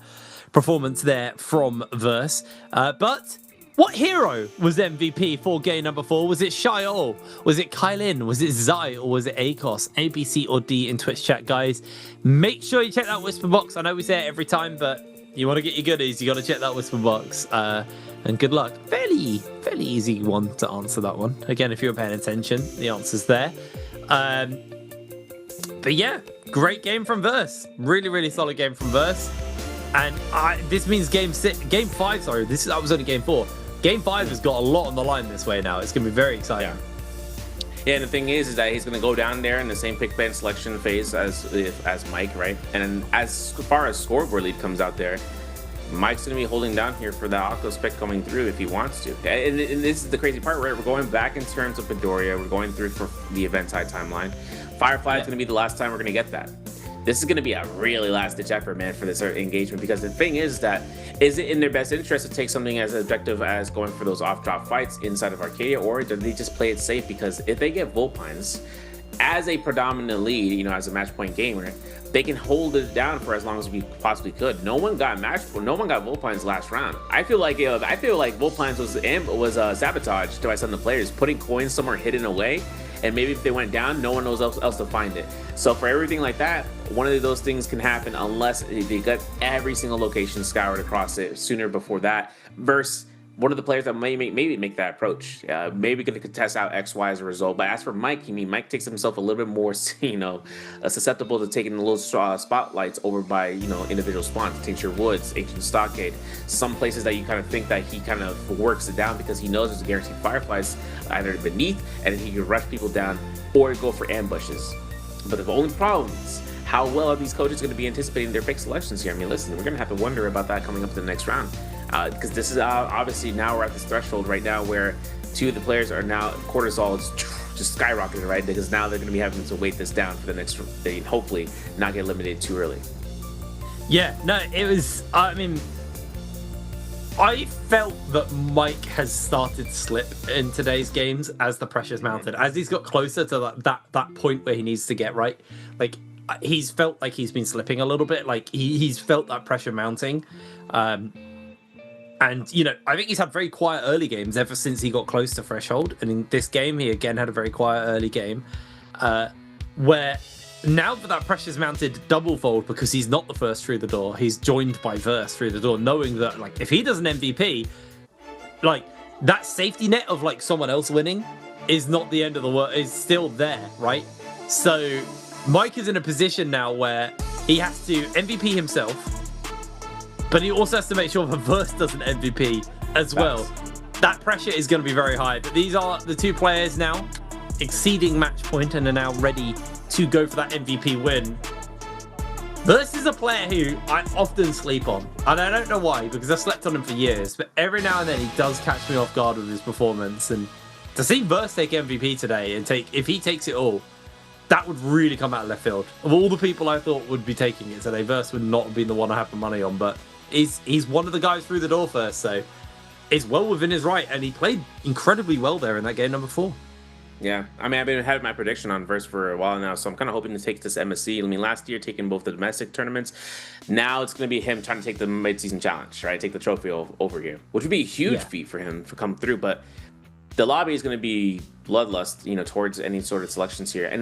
performance there from Verse. But what hero was MVP for game number 4? Was it Xiao? Was it Kailin? Was it Zai? Or was it Akos? A, B, C, or D in Twitch chat, guys. Make sure you check that whisper box. I know we say it every time, but you want to get your goodies, you got to check that whisper box. And good luck. Fairly easy one to answer that one. Again, if you were paying attention, the answer's there. But yeah, great game from Verse. Really, really solid game from Verse. And this means game 5, sorry. That was only game 4. Game 5 has got a lot on the line this way now. It's going to be very exciting. Yeah, and the thing is that he's going to go down there in the same pick band selection phase as Mike, right? And as far as scoreboard lead comes out there, Mike's going to be holding down here for the Akos pick coming through if he wants to. And this is the crazy part, right? We're going back in terms of Midoriya. We're going through for the event side timeline. Firefly is going to be the last time we're going to get that. This is going to be a really last-ditch effort, man, for this engagement, because the thing is that, is it in their best interest to take something as objective as going for those off-drop fights inside of Arcadia, or do they just play it safe? Because if they get Vulpines as a predominant lead, you know, as a match point gamer, they can hold it down for as long as we possibly could. No one got Vulpines last round. I feel like Vulpines was sabotaged by some of the players, putting coins somewhere hidden away. And maybe if they went down, no one knows else to find it. So for everything like that, one of those things can happen unless they got every single location scoured across it sooner before that. Verse one of the players that maybe make that approach. Maybe going to contest out X, Y as a result. But as for Mike, Mike takes himself a little bit more, susceptible to taking a little spotlights over by, individual spawns, Tincture Woods, Ancient Stockade, some places that you kind of think that he kind of works it down because he knows there's guaranteed Fireflies either beneath, and then he can rush people down or go for ambushes. But the only problem is, how well are these coaches going to be anticipating their pick selections here? Listen, we're going to have to wonder about that coming up to the next round. Because this is obviously now we're at this threshold right now where two of the players are now cortisol is just skyrocketing, right? Because now they're going to be having to weight this down for the next, hopefully not get eliminated too early. Yeah, no, it was, I felt that Mike has started to slip in today's games as the pressure's mounted, as he's got closer to that point where he needs to get right. Like, he's felt like he's been slipping a little bit, like he's felt that pressure mounting. And, I think he's had very quiet early games ever since he got close to threshold. And in this game, he again had a very quiet early game where now that pressure's mounted doublefold because he's not the first through the door, he's joined by Verse through the door, knowing that, like, if he does an MVP, like, that safety net of, like, someone else winning is not the end of the world, is still there, right? So Mike is in a position now where he has to MVP himself, but he also has to make sure the Verse doesn't MVP as well. That pressure is going to be very high. But these are the two players now exceeding match point and are now ready to go for that MVP win. Verse is a player who I often sleep on. And I don't know why, because I've slept on him for years. But every now and then he does catch me off guard with his performance. And to see Verse take MVP today and if he takes it all, that would really come out of left field. Of all the people I thought would be taking it today, Verse would not have been the one I have the money on. But he's one of the guys through the door first, so it's well within his right, and he played incredibly well there in that game number 4. Yeah, I've been having my prediction on Verse for a while now, so I'm kind of hoping to take this MSC. Last year taking both the domestic tournaments, now it's going to be him trying to take the mid-season challenge, right? Take the trophy over here, which would be a huge feat for him to come through, but the lobby is going to be bloodlust, towards any sort of selections here. And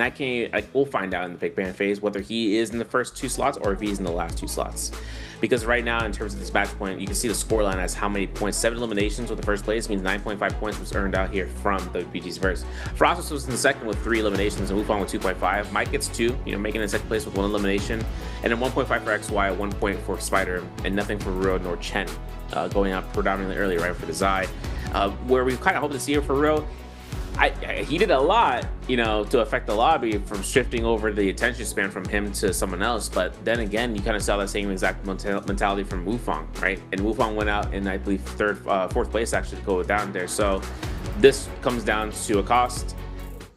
we'll find out in the pick ban phase whether he is in the first 2 slots or if he's in the last 2 slots. Because right now, in terms of this match point, you can see the scoreline as how many points. 7 eliminations with the first place means 9.5 points was earned out here from the BG's Verse. Frostus was in the second with 3 eliminations and Wufong with 2.5. Mike gets 2, making it in second place with 1 elimination. And then 1.5 for XY, 1 point for Spider, and nothing for Ruro nor Chen. Going out predominantly early, right, for the Zai. Where we kind of hope to see it for Ruro. He did a lot, to affect the lobby from shifting over the attention span from him to someone else. But then again, you kind of saw that same exact mentality from Wufong, right? And Wufong went out in, I believe, 4th place actually to go down there. So this comes down to a cost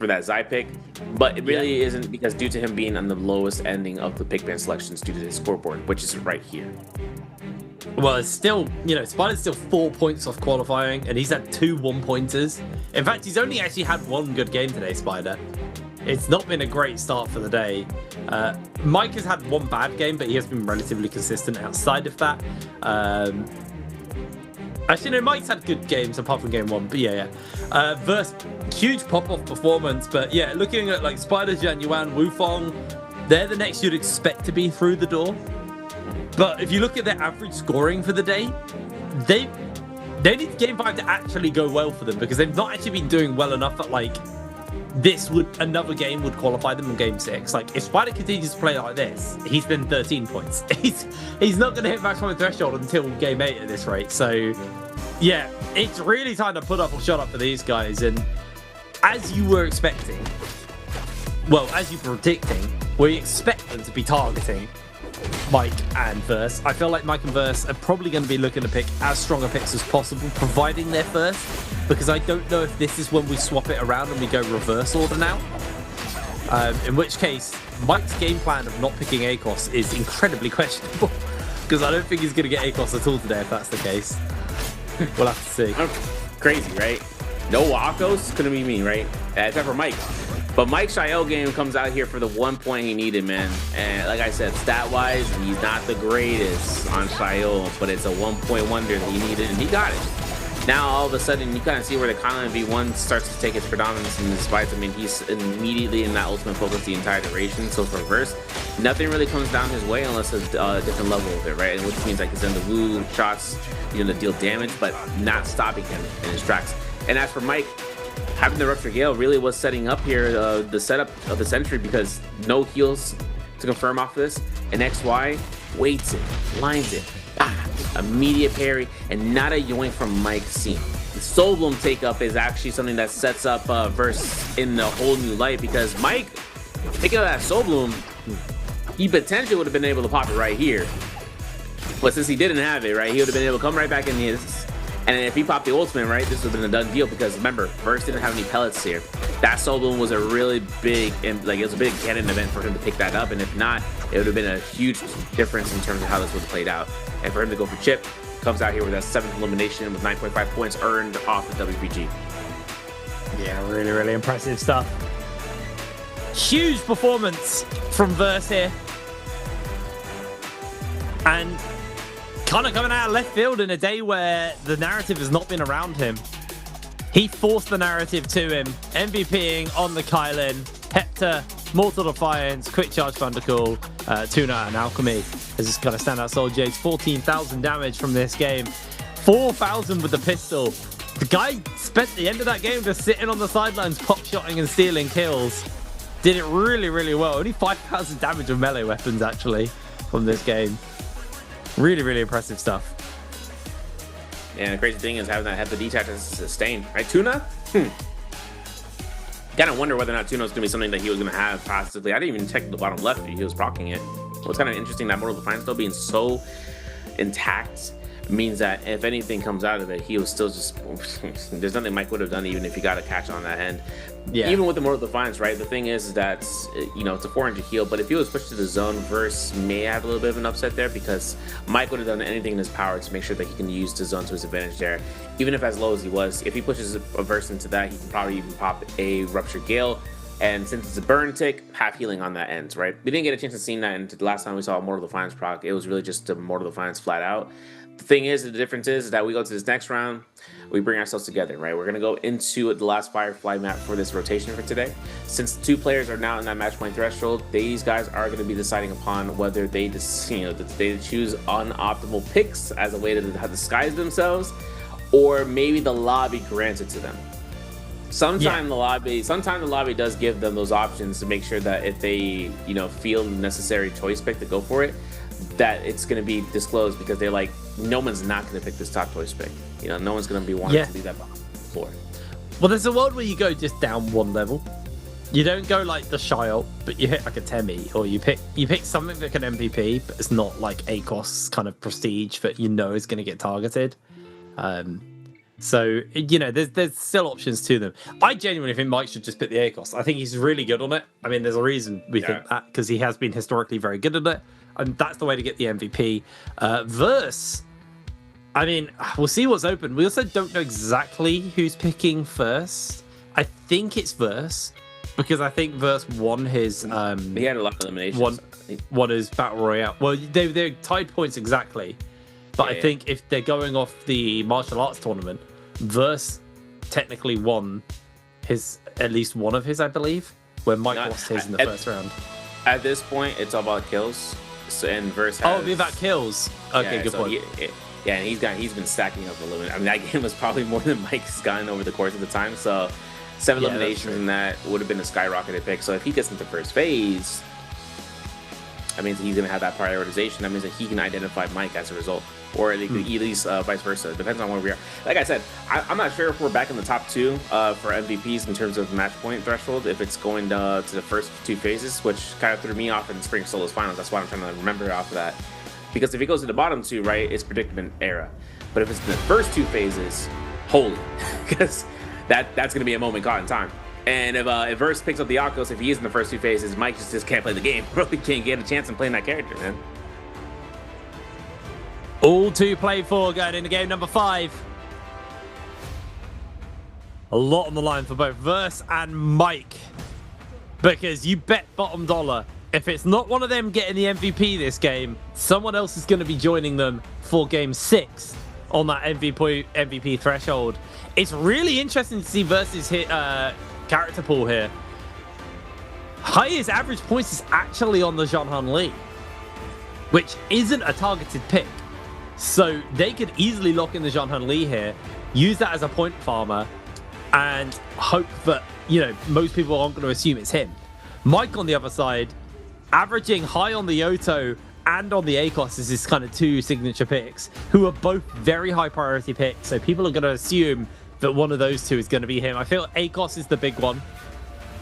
for that Zai pick, but it really isn't, because due to him being on the lowest ending of the pick ban selections due to his scoreboard, which is right here. Well, it's still, Spider's still 4 points off qualifying, and he's had 2 1-pointers. In fact, he's only actually had 1 good game today, Spider. It's not been a great start for the day. Mike has had 1 bad game, but he has been relatively consistent outside of that. Actually, no, Mike's had good games apart from game 1, but Verse, huge pop-off performance, but looking at like Spider, Jian Yuan, Wufong, they're the next you'd expect to be through the door. But if you look at their average scoring for the day, they need game 5 to actually go well for them, because they've not actually been doing well enough that, like, another game would qualify them in game 6. Like, if Spider continues to play like this, he's been 13 points. He's not going to hit match point threshold until game 8 at this rate. So, yeah, it's really time to put up or shut up for these guys. And as you were expecting, well, as you were predicting, we expect them to be targeting Mike and Verse. I feel like Mike and Verse are probably going to be looking to pick as strong a picks as possible, providing they're first, because I don't know if this is when we swap it around and we go reverse order now. In which case, Mike's game plan of not picking ACOS is incredibly questionable, because I don't think he's going to get ACOS at all today if that's the case. We'll have to see. Crazy, right? No Akos, couldn't be me, right? Except for Mike. But Mike's Shael game comes out here for the 1 point he needed, man. And like I said, stat-wise, he's not the greatest on Shael, but it's a 1 point wonder that he needed, and he got it. Now all of a sudden you kind of see where the Kylan V1 starts to take its predominance in his fights. I mean, he's immediately in that ultimate focus the entire duration. So for Verse, nothing really comes down his way unless a different level of it, right? Which means like he's in the woo shots, to deal damage, but not stopping him in his tracks. And as for Mike, having the Rupture Gale really was setting up here the setup of the Sentry, because no heals to confirm off this, and XY waits it, lines it, immediate parry, and not a yoink from Mike's scene. The Soul Bloom take up is actually something that sets up Verse in a whole new light, because Mike, picking up that Soul Bloom, he potentially would have been able to pop it right here. But since he didn't have it, right, he would have been able to come right back in his, and then if he popped the ultimate, right, this would have been a done deal, because remember, Verse didn't have any pellets here. That Soul Bloom was a really big, like, it was a big cannon event for him to pick that up, and if not, it would have been a huge difference in terms of how this would have played out. And for him to go for Chip, comes out here with that 7th elimination with 9.5 points earned off the WPG. Yeah, really, really impressive stuff. Huge performance from Verse here. And kind of coming out of left field in a day where the narrative has not been around him. He forced the narrative to him, MVPing on the Kylan, Hector, Mortal Defiance, Quick Charge Thundercall, Tuna and Alchemy has just got a standout Soul Jades. 14,000 damage from this game, 4,000 with the pistol. The guy spent the end of that game just sitting on the sidelines, pop-shotting and stealing kills. Did it really, really well. Only 5,000 damage of melee weapons, actually, from this game. Really, really impressive stuff. And the crazy thing is having that head to detach as sustained, right? Tuna? Kind of wonder whether or not Tuna was going to be something that he was going to have possibly. I didn't even check the bottom left if he was procking it. Well, it's kind of interesting that Mortal Defiance still being so intact means that if anything comes out of it, he was still just, there's nothing Mike would have done even if he got a catch on that end. Yeah. Even with the Mortal Defiance, right? The thing is that, it's a 400 heal, but if he was pushed to the zone, Verse may have a little bit of an upset there, because Mike would have done anything in his power to make sure that he can use the zone to his advantage there. Even if as low as he was, if he pushes a Verse into that, he can probably even pop a Rupture Gale. And since it's a burn tick, half healing on that end, right? We didn't get a chance to see that until the last time we saw Mortal Defiance proc. It was really just a Mortal Defiance flat out. The thing is, the difference is that we go to this next round, we bring ourselves together, right? We're going to go into the last Firefly map for this rotation for today. Since 2 players are now in that match point threshold, these guys are going to be deciding upon whether they just, they choose unoptimal picks as a way to disguise themselves, or maybe the lobby grants it to them. Sometimes the lobby does give them those options to make sure that if they, feel the necessary choice pick to go for it, that it's going to be disclosed, because they're like, no one's not going to pick this top choice pick. No one's going to be wanting to leave that bottom floor. Well, there's a world where you go just down 1 level. You don't go like the Shy Ult, but you hit like a Temi, or you pick something that can MVP, but it's not like ACOS kind of prestige that is going to get targeted. So, there's still options to them. I genuinely think Mike should just pick the ACOS. I think he's really good on it. I mean, there's a reason we think that, because he has been historically very good at it, and that's the way to get the MVP. Verse, I mean, we'll see what's open. We also don't know exactly who's picking first. I think it's Verse, because I think Verse won his... he had a lot of eliminations. Won his Battle Royale. Well, they're tied points exactly. But I think if they're going off the martial arts tournament, Verse technically won at least one of his, I believe, where Mike lost his in the first round. At this point, it's all about kills. So, and Verse has... Oh, it'll be about kills. Okay, good point. And he's been stacking up a little bit. I mean, that game was probably more than Mike's gotten over the course of the time. So 7 eliminations in that would have been a skyrocketed pick. So if he gets into first phase, that means he's going to have that prioritization. That means that he can identify Mike as a result. Or at least vice versa. Depends on where we are. Like I said, I'm not sure if we're back in the top 2 for MVPs in terms of match point threshold, if it's going to the first 2 phases, which kind of threw me off in Spring Solos Finals. That's why I'm trying to remember off of that. Because if it goes to the bottom 2, right, it's predicament era. But if it's in the first 2 phases, holy, because that's going to be a moment caught in time. And if Verse picks up the Akos, if he is in the first 2 phases, Mike just can't play the game. Really can't get a chance in playing that character, man. All to play for going into game number 5. A lot on the line for both Verse and Mike, because you bet bottom dollar, if it's not one of them getting the MVP this game, someone else is going to be joining them for game 6 on that MVP threshold. It's really interesting to see versus hit character pool here. Highest average points is actually on the Xianhan Li, which isn't a targeted pick. So they could easily lock in the Xianhan Li here, use that as a point farmer, and hope that, you know, most people aren't going to assume it's him. Mike, on the other side, averaging high on the Yoto and on the ACOS is his kind of two signature picks, who are both very high priority picks. So people are going to assume that one of those two is going to be him. I feel ACOS is the big one,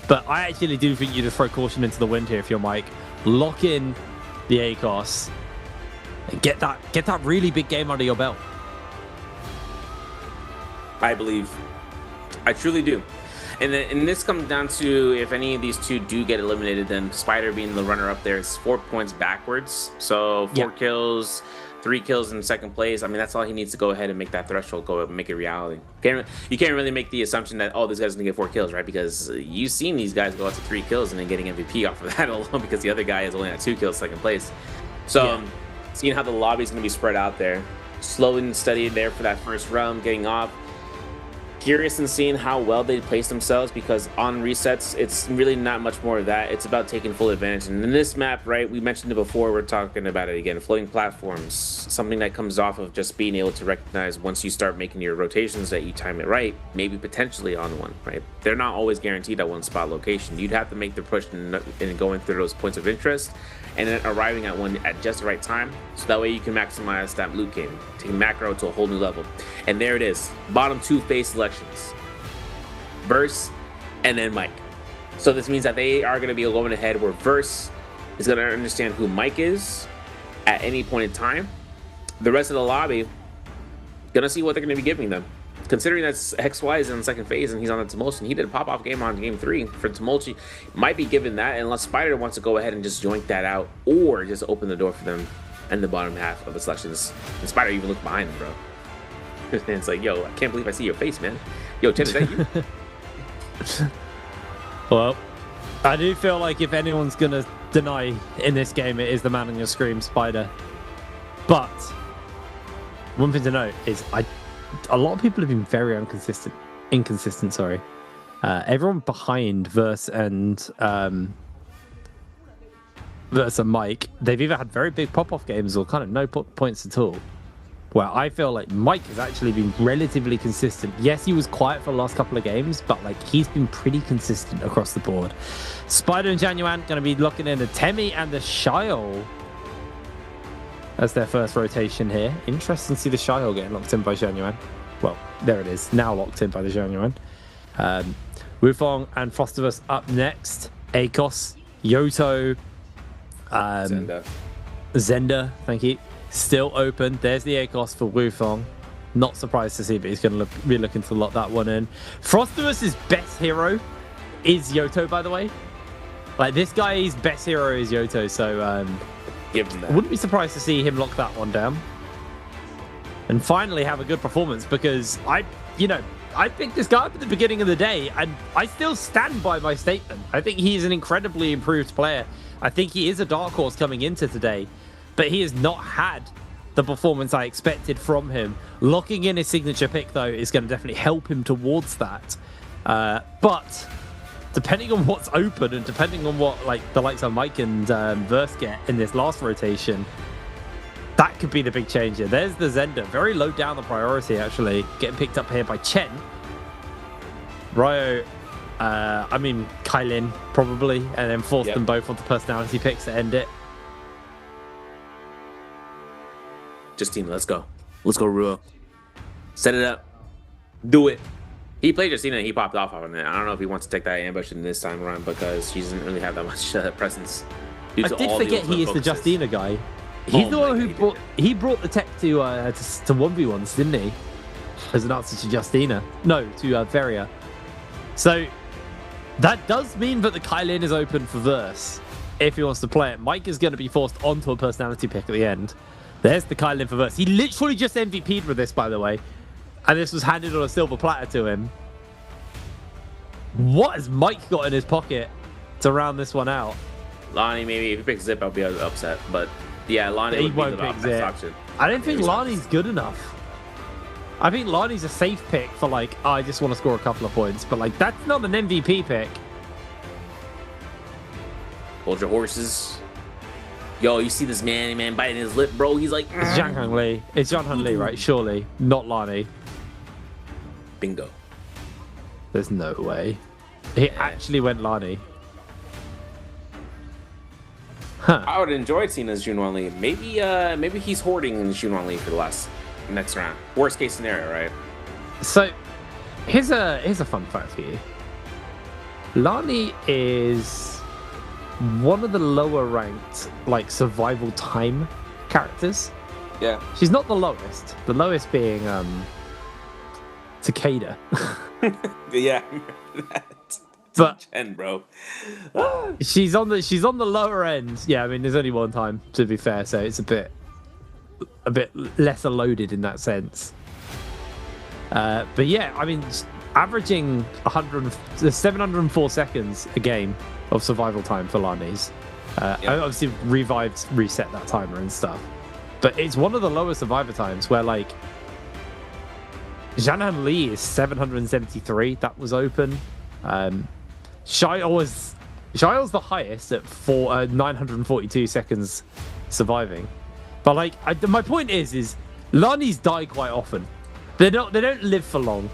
but I actually do think you just throw caution into the wind here if you're Mike. Lock in the ACOS and get that really big game under your belt. I believe. I truly do. And this comes down to, if any of these two do get eliminated, then Spider being the runner up there is 4 points backwards. So 4 kills, 3 kills in second place. I mean, that's all he needs to go ahead and make that threshold go up and make it reality. You can't really make the assumption that, oh, this guy's gonna get 4 kills, right? Because you've seen these guys go out to 3 kills and then getting MVP off of that alone, because the other guy is only at 2 kills second place. So seeing how the lobby's gonna be spread out there, slow and steady there for that first round, getting off. Curious in seeing how well they place themselves, because on resets, it's really not much more of that. It's about taking full advantage. And in this map, right, we mentioned it before, we're talking about it again, floating platforms, something that comes off of just being able to recognize once you start making your rotations that you time it right, maybe potentially on one, right? They're not always guaranteed at one spot location. You'd have to make the push and going through those points of interest and then arriving at one at just the right time, so that way you can maximize that loot game, take macro to a whole new level. And there it is, bottom 2 phase selections, Verse and then Mike. So this means that they are going to be going ahead where Verse is going to understand who Mike is at any point in time. The rest of the lobby going to see what they're going to be giving them. Considering that XY is in the second phase and he's on the Tumultuous, he did a pop-off game on game 3 for Tumultuous, might be given that unless Spider wants to go ahead and just joint that out or just open the door for them in the bottom half of the selections. And Spider even looked behind him, bro. And it's like, yo, I can't believe I see your face, man. Yo, Chen, is that you? Well, I do feel like if anyone's going to deny in this game, it is the man on your screen, Spider. But one thing to note is a lot of people have been very inconsistent, sorry. Everyone behind Verse and Mike, they've either had very big pop-off games or kind of no points at all. Where I feel like Mike has actually been relatively consistent. Yes, he was quiet for the last couple of games, but like he's been pretty consistent across the board. Spider and Januan going to be looking in the Temi and the Shiol as their first rotation here. Interesting to see the Shiol getting locked in by Januan. Well, there it is, now locked in by the Januan. Wufong and Frostivus up next. ACOS, Yoto, Zenda, thank you. Still open. There's the ACOS for Wufong. Not surprised to see, but he's going to be looking to lock that one in. Frostivus' best hero is Yoto, by the way. Like, this guy's best hero is Yoto, so give him that. Wouldn't be surprised to see him lock that one down. And finally have a good performance, because I picked this guy up at the beginning of the day, and I still stand by my statement. I think he is an incredibly improved player. I think he is a dark horse coming into today, but he has not had the performance I expected from him. Locking in his signature pick, though, is going to definitely help him towards that. But depending on what's open and depending on what like the likes of Mike and Verse get in this last rotation, that could be the big changer. There's the Zenda, very low down the priority, actually, getting picked up here by Chen. Ryo, Kailin, probably, and then force them both onto personality picks to end it. Justina, let's go. Let's go, Ruo. Set it up. Do it. He played Justina and he popped off on it. I don't know if he wants to take that ambush in this time around because he doesn't really have that much presence. I did forget he is the Justina guy. He's the one who brought the tech to 1v1s, didn't he? As an answer to Justina. No, to Feria. So that does mean that the Kailin is open for Verse if he wants to play it. Mike is going to be forced onto a personality pick at the end. There's the Kailin for Verse. He literally just MVP'd with this, by the way. And this was handed on a silver platter to him. What has Mike got in his pocket to round this one out? Lonnie, maybe if he picks Zip, I'll be upset. But yeah, Lonnie he won't pick Zip. I don't think Lonnie's good enough. I think Lani's a safe pick for like, I just want to score a couple of points, but like that's not an MVP pick. Hold your horses. Yo, you see this man biting his lip, bro? He's like, It's Zhang Han Li. It's Zhang Han Li, right? Surely, not Lani. Bingo. There's no way. He actually went Lani. Huh. I would enjoy seeing this Junwan Lee. Maybe he's hoarding in Junwan Lee for the next round. Worst case scenario, right? So, here's a fun fact for you. Lani is one of the lower ranked like survival time characters. Yeah. She's not the lowest. The lowest being Takeda. Yeah. But Chen, bro. she's on the lower end. Yeah, I mean there's only one time to be fair, so it's a bit lesser loaded in that sense. But yeah, I mean averaging 704 seconds a game of survival time for Lani's. Obviously revived, reset that timer and stuff. But it's one of the lower survivor times where like Zhang Han Li is 773. That was open. Shile's the highest at 942 seconds surviving. But like, my point is Lani's die quite often. They don't live for long.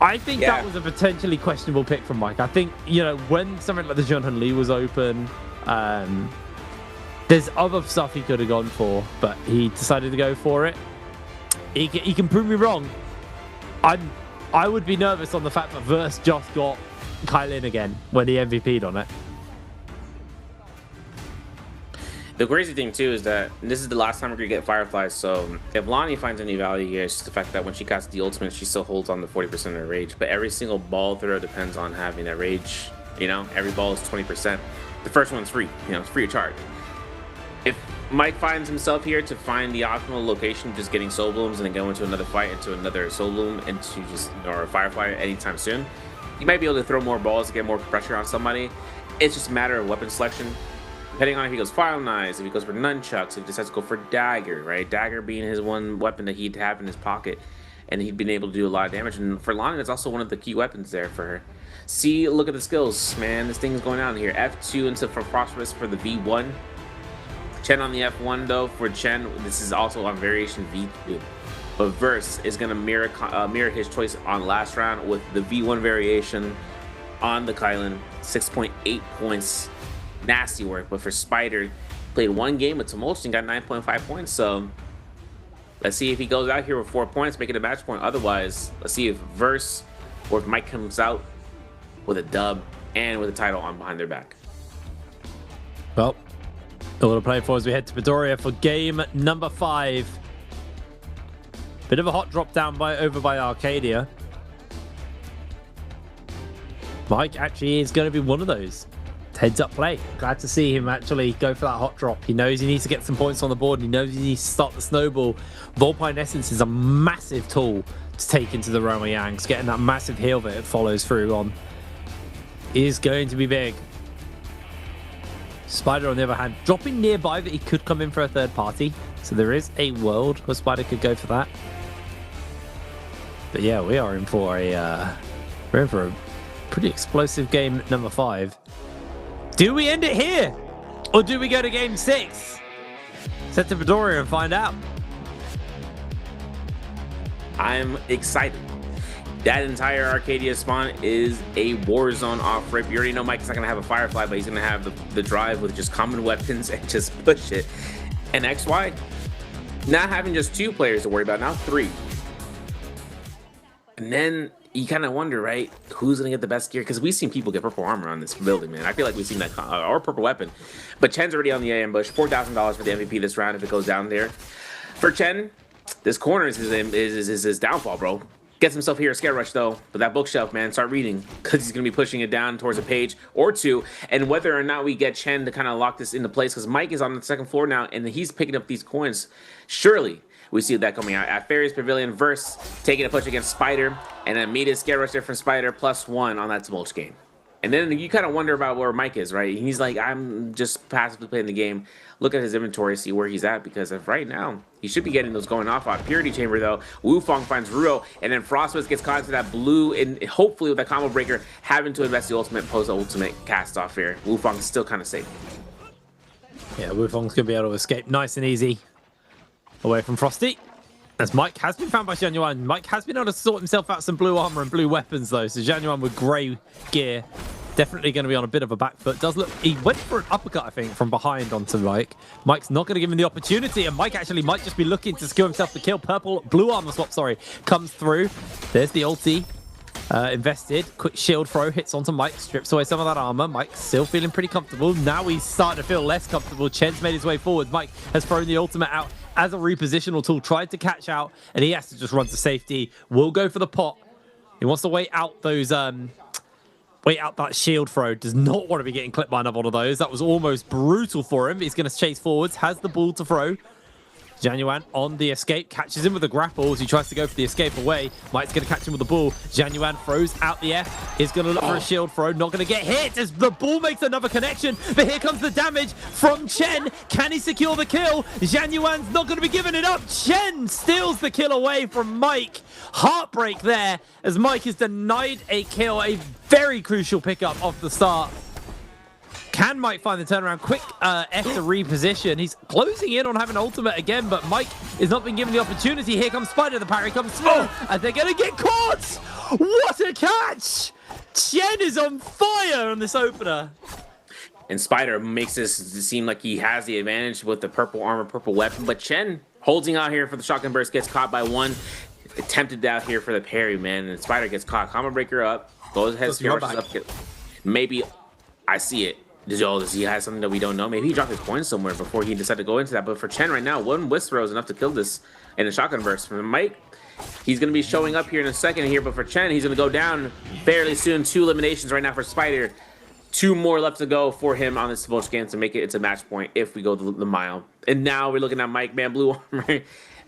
I think that was a potentially questionable pick from Mike. I think, you know, when something like the Zhang Han Li was open, there's other stuff he could have gone for, but he decided to go for it. He can prove me wrong. I would be nervous on the fact that Verse just got Kailin again when he MVP'd on it. The crazy thing too is that this is the last time we're gonna get Fireflies. So if Lani finds any value here, it's just the fact that when she casts the ultimate, she still holds on to 40% of her rage. But every single ball throw depends on having that rage. You know, every ball is 20%. The first one's free. You know, it's free of charge. If Mike finds himself here to find the optimal location, just getting Soul Blooms and then go into another fight, into another Soul Bloom, into just or a Firefly anytime soon, you might be able to throw more balls to get more pressure on somebody. It's just a matter of weapon selection. Depending on if he goes File Knives, if he goes for Nunchucks, if he decides to go for Dagger, right? Dagger being his one weapon that he'd have in his pocket, and he'd been able to do a lot of damage. And for Lani, that's also one of the key weapons there for her. See, look at the skills, man. This thing's going on here. F2 into for Phosphorus for the V1. Chen on the F1 though. For Chen, this is also on variation V2. But Verse is going to mirror his choice on last round with the V1 variation on the Kailin. 6.8 points. Nasty work. But for Spider, played one game with Tumultuous and got 9.5 points. So let's see if he goes out here with 4 points, make it a match point. Otherwise, let's see if Verse or if Mike comes out with a dub and with a title on behind their back. Well, a little play for as we head to Midoriya for game number 5. Bit of a hot drop down over by Arcadia. Mike actually is going to be one of those. Heads up play. Glad to see him actually go for that hot drop. He knows he needs to get some points on the board. And he knows he needs to start the snowball. Volpine Essence is a massive tool to take into the Roma Yangs. Getting that massive heal that it follows through on is going to be big. Spider, on the other hand, dropping nearby that he could come in for a third party. So there is a world where Spider could go for that. But yeah, we are in for a pretty explosive game number 5. Do we end it here? Or do we go to game 6? Set to Midoriya and find out. I'm excited. That entire Arcadia spawn is a war zone off rip. You already know Mike's not going to have a Firefly, but he's going to have the drive with just common weapons and just push it. And XY, not having just 2 players to worry about, now 3. And then you kind of wonder, right, who's going to get the best gear? Because we've seen people get purple armor on this building, man. I feel like we've seen that, or purple weapon. But Chen's already on the ambush. $4,000 for the MVP this round if it goes down there. For Chen, this corner is his downfall, bro. Gets himself here a Scare Rush, though. But that bookshelf, man, start reading. Because he's going to be pushing it down towards a page or 2. And whether or not we get Chen to kind of lock this into place, because Mike is on the 2nd floor now, and he's picking up these coins. Surely we see that coming out. At Fairies Pavilion, Verse taking a push against Spider. And then immediate Scare Rush there from Spider, +1 on that Tumultuous game. And then you kind of wonder about where Mike is, right? He's like, I'm just passively playing the game. Look at his inventory, see where he's at, because of right now, he should be getting those going off on Purity Chamber, though. Wufong finds Ruo, and then Frostbus gets caught into that blue, and hopefully with that combo breaker, having to invest the ultimate, post-ultimate cast off here. Wufong's still kind of safe. Yeah, Wufong's going to be able to escape nice and easy away from Frosty. As Mike has been found by Zhang Yuan. Mike has been able to sort himself out some blue armor and blue weapons, though. So Zhang Yuan with grey gear, definitely going to be on a bit of a back foot. Does look, he went for an uppercut, I think, from behind onto Mike. Mike's not going to give him the opportunity, and Mike actually might just be looking to secure himself the kill. Blue armor swap, sorry, comes through. There's the ulti. Invested. Quick shield throw hits onto Mike, strips away some of that armor. Mike still feeling pretty comfortable. Now he's starting to feel less comfortable. Chen's made his way forward. Mike has thrown the ultimate out as a repositional tool, tried to catch out, and he has to just run to safety. Will go for the pot. He wants to wait out those wait out that shield throw. Does not want to be getting clipped by another one of those. That was almost brutal for him. He's going to chase forwards, has the ball to throw. Zhang Yuan on the escape, catches him with the grapples. He tries to go for the escape away. Mike's going to catch him with the ball. Zhang Yuan throws out the F. Is going to look for a shield throw. Not going to get hit as the ball makes another connection. But here comes the damage from Chen. Can he secure the kill? Zhang Yuan's not going to be giving it up. Chen steals the kill away from Mike. Heartbreak there as Mike is denied a kill. A very crucial pickup off the start. Can Mike find the turnaround? Quick F to reposition. He's closing in on having ultimate again, but Mike is not been given the opportunity. Here comes Spider. The parry comes through, and they're going to get caught. What a catch! Chen is on fire on this opener. And Spider makes this seem like he has the advantage with the purple armor, purple weapon, but Chen holding out here for the shotgun burst, gets caught by one. Attempted out here for the parry, man, and Spider gets caught. Combo breaker up. Goes ahead, up. Maybe I see it. Does he have something that we don't know? Maybe he dropped his coins somewhere before he decided to go into that. But for Chen right now, one whisk throw is enough to kill this in a shotgun burst. For Mike, he's going to be showing up here in a second here. But for Chen, he's going to go down fairly soon. 2 eliminations right now for Spider. 2 more left to go for him on this Volch game to make it into match point if we go the mile. And now we're looking at Mike, man, blue armor.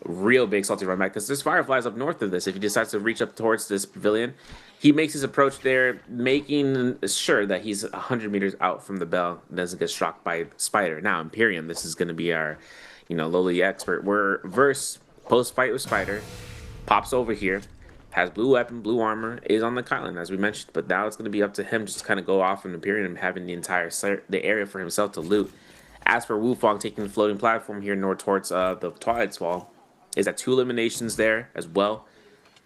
Real big salty run back because there's fireflies up north of this. If he decides to reach up towards this pavilion, he makes his approach there, making sure that he's 100 meters out from the bell and doesn't get struck by Spider. Now, Imperium, this is going to be our, lowly expert. We're verse post-fight with Spider, pops over here, has blue weapon, blue armor, is on the Kylan, as we mentioned, but now it's going to be up to him just to kind of go off in Imperium, having the area for himself to loot. As for Wufong taking the floating platform here north towards the Twilight's Wall, is at 2 eliminations there as well.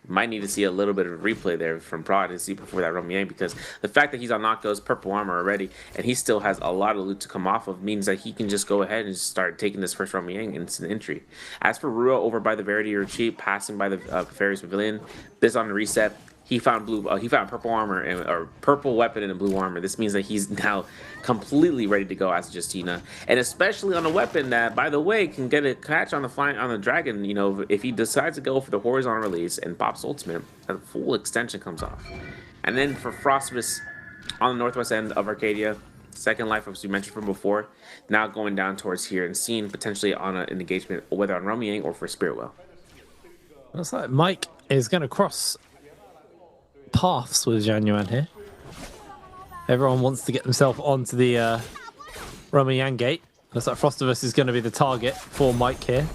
Might need to see a little bit of a replay there from Prod to see before that Romiang, because the fact that he's on Nako's purple armor already and he still has a lot of loot to come off of means that he can just go ahead and start taking this first Romiang instant entry. As for Ruo over by the Verity Retreat, passing by the Fairies Pavilion, this on the reset, he found purple armor or purple weapon and a blue armor. This means that he's now completely ready to go as Justina, and especially on a weapon that, by the way, can get a catch on the dragon. If he decides to go for the horizontal release and pops ultimate, a full extension comes off. And then for Frostbus on the northwest end of Arcadia, second life, as we mentioned from before, now going down towards here and seeing potentially on an engagement, whether on Romiang or for Spiritwell. Looks like Mike is going to cross paths with Zhang Yuan here. Everyone wants to get themselves onto the Romiang gate. Looks like Frostivus is going to be the target for Mike here.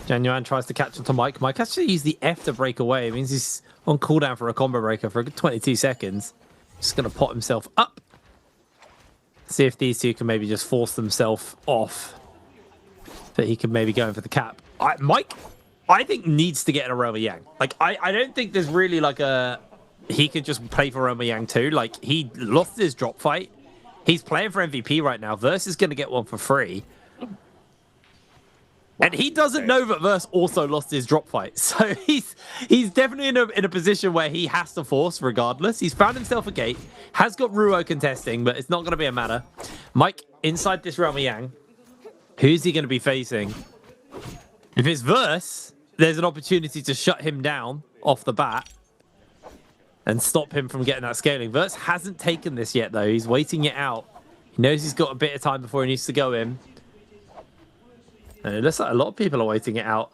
Zhang Yuan tries to catch onto Mike. Mike actually used the F to break away. It means he's on cooldown for a combo breaker for a good 22 seconds. Just going to pot himself up. See if these two can maybe just force themselves off. But he can maybe go in for the cap. Mike, I think, needs to get in a Romiang. Like, I don't think there's really like a... He could just play for Romiang too. Like, he lost his drop fight. He's playing for MVP right now. Verse is going to get one for free. And he doesn't know that Verse also lost his drop fight. So he's definitely in a position where he has to force regardless. He's found himself a gate. Has got Ruo contesting, but it's not going to be a matter. Mike, inside this Romiang, who's he going to be facing? If it's Verse, there's an opportunity to shut him down off the bat and stop him from getting that scaling. Verse hasn't taken this yet, though. He's waiting it out. He knows he's got a bit of time before he needs to go in. And it looks like a lot of people are waiting it out.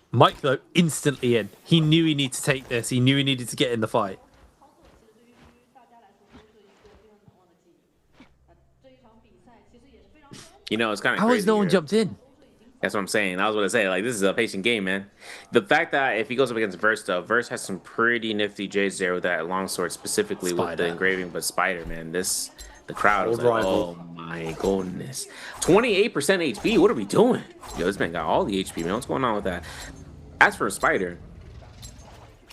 Mike, though, instantly in. He knew he needed to take this. He knew he needed to get in the fight. You know, it's kind of How has no one jumped in? That's what I'm saying. I was going to say, like, this is a patient game, man. The fact that if he goes up against Verse, though, Verse has some pretty nifty J's there with that longsword, specifically with the engraving, but Spider, man, the crowd was like, oh my goodness. 28% HP, what are we doing? Yo, this man got all the HP, man. What's going on with that? As for Spider,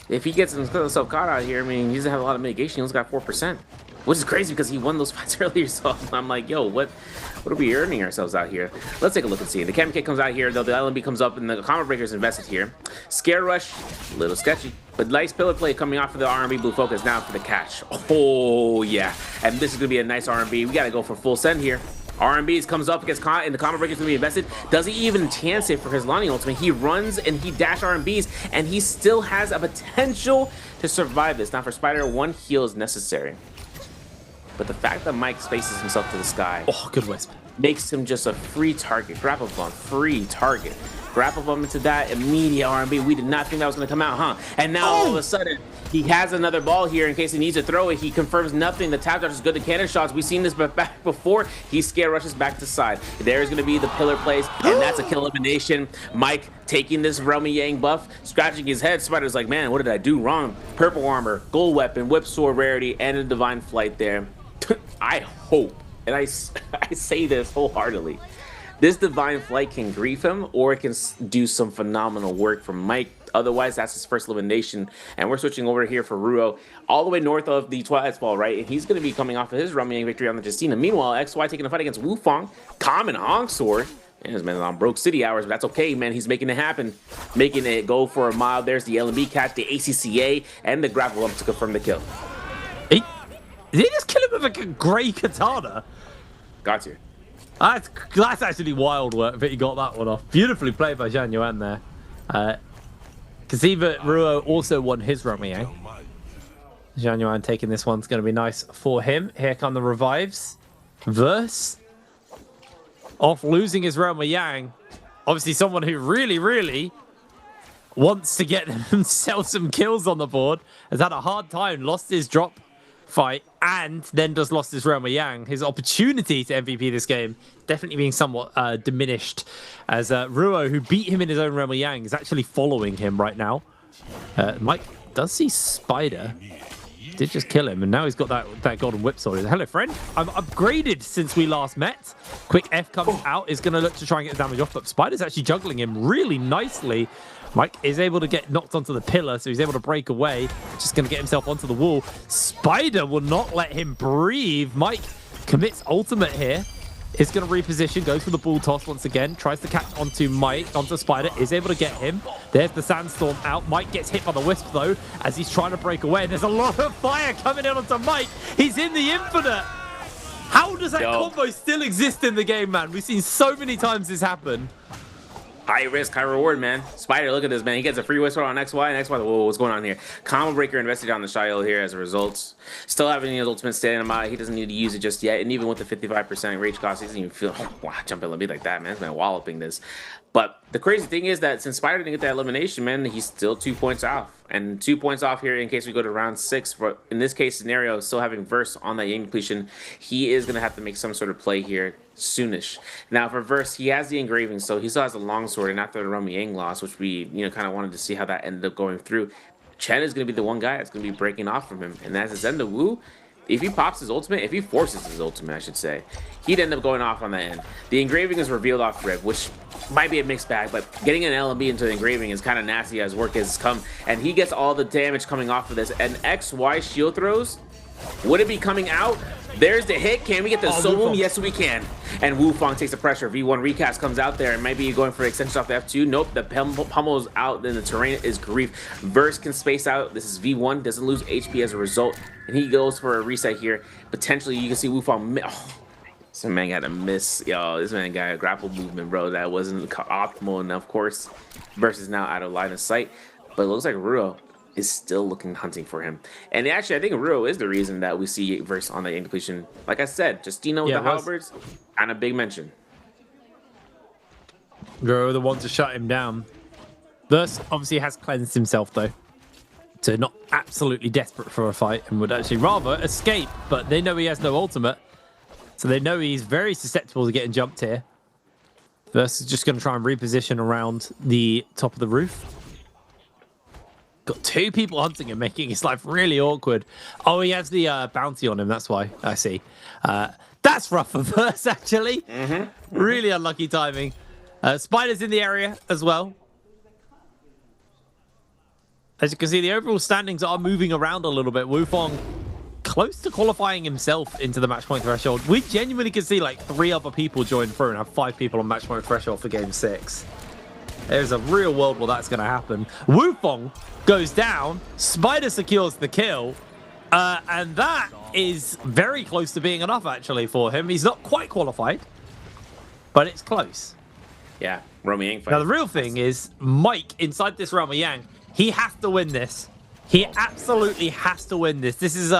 if he gets himself caught out here, I mean, he doesn't have a lot of mitigation. He only got 4%, which is crazy because he won those fights earlier. So I'm like, yo, what are we earning ourselves out here? Let's take a look and see. The Chem Kit comes out here, though the LMB comes up, and the Combo Breaker is invested here. Scare Rush, a little sketchy. But nice pillar play coming off of the R&B Blue Focus now for the catch. Oh, yeah. And this is going to be a nice R&B. We got to go for full send here. R&B's comes up against and the Combo Breaker's going to be invested. Does he even chance it for his Lonnie ultimate? He runs and he dash R&B's, and he still has a potential to survive this. Now for Spider, 1 heal is necessary. But the fact that Mike spaces himself to the sky, good wisp, makes him just a free target. Grapple bump, free target. Grapple bump into that immediate R&B. We did not think that was going to come out, huh? And now all of a sudden, he has another ball here in case he needs to throw it. He confirms nothing. The tap dodge is good. The cannon shots, we've seen this back before. He scare rushes back to side. There's going to be the pillar plays, and that's a kill elimination. Mike taking this Realm Yang buff, scratching his head. Spider's like, man, what did I do wrong? Purple armor, gold weapon, whip sword rarity, and a divine flight there. I hope, and I say this wholeheartedly, this divine flight can grief him, or it can do some phenomenal work for Mike. Otherwise, that's his first elimination. And we're switching over here for Ruo, all the way north of the Twilight's Fall, right? And he's going to be coming off of his Realm Yang victory on the Justina. Meanwhile, XY taking a fight against Wufang, Common Hong Sword. Man, this man's on broke city hours, but that's okay, man. He's making it happen, making it go for a mile. There's the LMB catch, the ACCA, and the grapple bump to confirm the kill. Did he just kill him with a grey katana? Got you. That's actually wild work that he got that one off. Beautifully played by Zhang Yuan there. Kaziva Ruo also won his Realm Yang. Zhang Yuan taking this one's going to be nice for him. Here come the revives. Verse off losing his Realm Yang. Obviously someone who really wants to get himself some kills on the board. Has had a hard time, lost his drop fight, and then just lost his Realm Yang. His opportunity to MVP this game definitely being somewhat diminished, as Ruo, who beat him in his own Realm Yang, is actually following him right now. Mike does see Spider. Did just kill him, and now he's got that golden whip sword. Hello, friend. I'm upgraded since we last met. Quick F comes out, is going to look to try and get the damage off, but Spider's actually juggling him really nicely. Mike is able to get knocked onto the pillar, so he's able to break away. Just going to get himself onto the wall. Spider will not let him breathe. Mike commits ultimate here. Is going to reposition, goes for the ball toss once again. Tries to catch onto Spider. Is able to get him. There's the sandstorm out. Mike gets hit by the wisp, though, as he's trying to break away. And there's a lot of fire coming in onto Mike. He's in the infinite. How does that combo still exist in the game, man? We've seen so many times this happen. High risk, high reward, man. Spider, look at this, man. He gets a free whistle on XY, and XY, whoa, what's going on here? Combo Breaker invested on the Shio here as a result. Still having his ultimate standing him out. He doesn't need to use it just yet. And even with the 55% rage cost, he doesn't even feel, wow, jumping LMB like that, man. He's been walloping this. But the crazy thing is that since Spider didn't get that elimination, man, he's still 2 points off. And 2 points off here in case we go to round 6. But in this case scenario, still having Verse on that Yang depletion, he is going to have to make some sort of play here soonish. Now for Verse, he has the engraving, so he still has the longsword. And after the Realm Yang loss, which we kind of wanted to see how that ended up going through, Chen is going to be the one guy that's going to be breaking off from him. And that's Zenda Wu. If he pops his ultimate, if he forces his ultimate, I should say, he'd end up going off on that end. The engraving is revealed off rip, which might be a mixed bag, but getting an LMB into the engraving is kind of nasty as work has come. And he gets all the damage coming off of this. And XY shield throws, would it be coming out? There's the hit. Can we get the solo? Yes, we can. And Wufang takes the pressure. V1 recast comes out there and maybe going for extension off the F2. Nope, the pummel's out. Then the terrain is grief. Verse can space out. This is V1. Doesn't lose HP as a result. And he goes for a reset here. Potentially, you can see Wufang. Oh, this man got a miss. Yo, this man got a grapple movement, bro. That wasn't optimal enough, of course. Verse is now out of line of sight. But it looks like Ruo is still hunting for him. And actually, I think Ruo is the reason that we see Verse on the Yang depletion. Like I said, Justina with the halberds, kind of big mention. Ruo the one to shut him down. Verse obviously has cleansed himself, though. So not absolutely desperate for a fight and would actually rather escape, but they know he has no ultimate. So they know he's very susceptible to getting jumped here. Versus just going to try and reposition around the top of the roof. Got 2 people hunting him, making his life really awkward. Oh, he has the bounty on him. That's why. I see. That's rough for Verse, actually. Really unlucky timing. Spider's in the area as well. As you can see, the overall standings are moving around a little bit. Wufong close to qualifying himself into the match point threshold. We genuinely can see like 3 other people join through and have 5 people on match point threshold for game 6. There's a real world where that's going to happen. Wufong goes down. Spider secures the kill. And that is very close to being enough, actually, for him. He's not quite qualified, but it's close. Yeah, Romy Yang fight. Now, the real thing is, Mike, inside this realm of Yang, he has to win this. He absolutely has to win this. This is,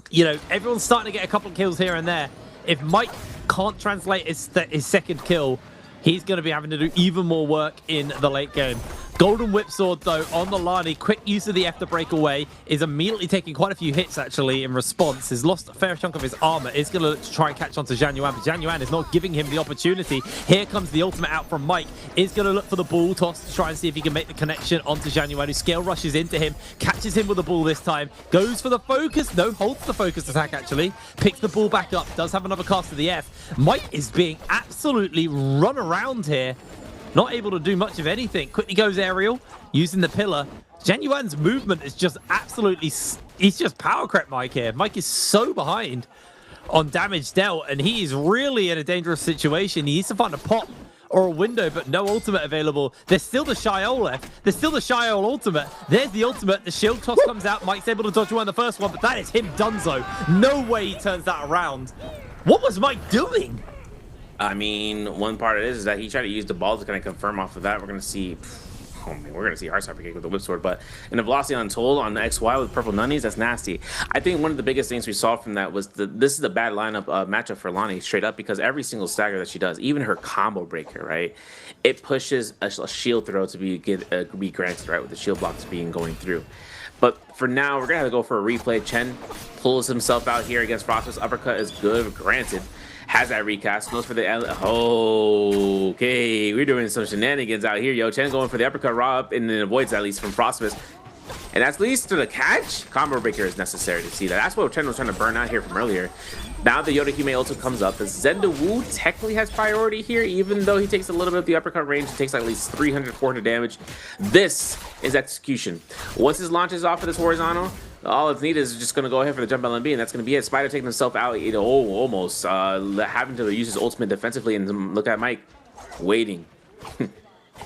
you know, everyone's starting to get a couple of kills here and there. If Mike can't translate his second kill, he's going to be having to do even more work in the late game. Golden Whip Sword, though, on the Lani. Quick use of the F to break away. Is immediately taking quite a few hits, actually, in response. Has lost a fair chunk of his armor. Is going to try and catch on to Zhang Yuan, but Zhang Yuan is not giving him the opportunity. Here comes the ultimate out from Mike. Is going to look for the ball toss to try and see if he can make the connection onto Zhang Yuan, who scale rushes into him. Catches him with the ball this time. Goes for the focus. No, holds the focus attack, actually. Picks the ball back up. Does have another cast of the F. Mike is being absolutely run around here. Not able to do much of anything. Quickly goes aerial, using the pillar. Zhang Yuan's movement is just absolutely... He's just power crept Mike here. Mike is so behind on damage dealt, and he is really in a dangerous situation. He needs to find a pop or a window, but no ultimate available. There's still the Shiol left. There's still the Shiol ultimate. There's the ultimate. The shield toss comes out. Mike's able to dodge one the first one, but that is him donezo. No way he turns that around. What was Mike doing? I mean, one part of it is that he tried to use the ball to kind of confirm off of that. We're going to see, oh man, we're going to see Heartstopper kick with the whip sword, but in the velocity untold on the XY with purple nunnies, that's nasty. I think one of the biggest things we saw from that was this is a bad lineup matchup for Lani straight up, because every single stagger that she does, even her combo breaker, right, it pushes a shield throw to be granted, right, with the shield blocks being going through. But for now, we're going to have to go for a replay. Chen pulls himself out here against Frost's uppercut is good, granted. Has that recast, goes for the... Oh, okay, we're doing some shenanigans out here, yo. Chen going for the uppercut raw up and then avoids at least from Frostmas. And that leads to the catch. Combo breaker is necessary to see that. That's what Chen was trying to burn out here from earlier. Now the Yoda Hime also comes up. The Zenda Wu technically has priority here, even though he takes a little bit of the uppercut range. He takes at least 300, 400 damage. This is execution. Once his launches off of this horizontal, all it's needed is just going to go ahead for the jump LMB, and that's going to be it. Spider taking himself out, you know, almost having to use his ultimate defensively, and look at Mike waiting.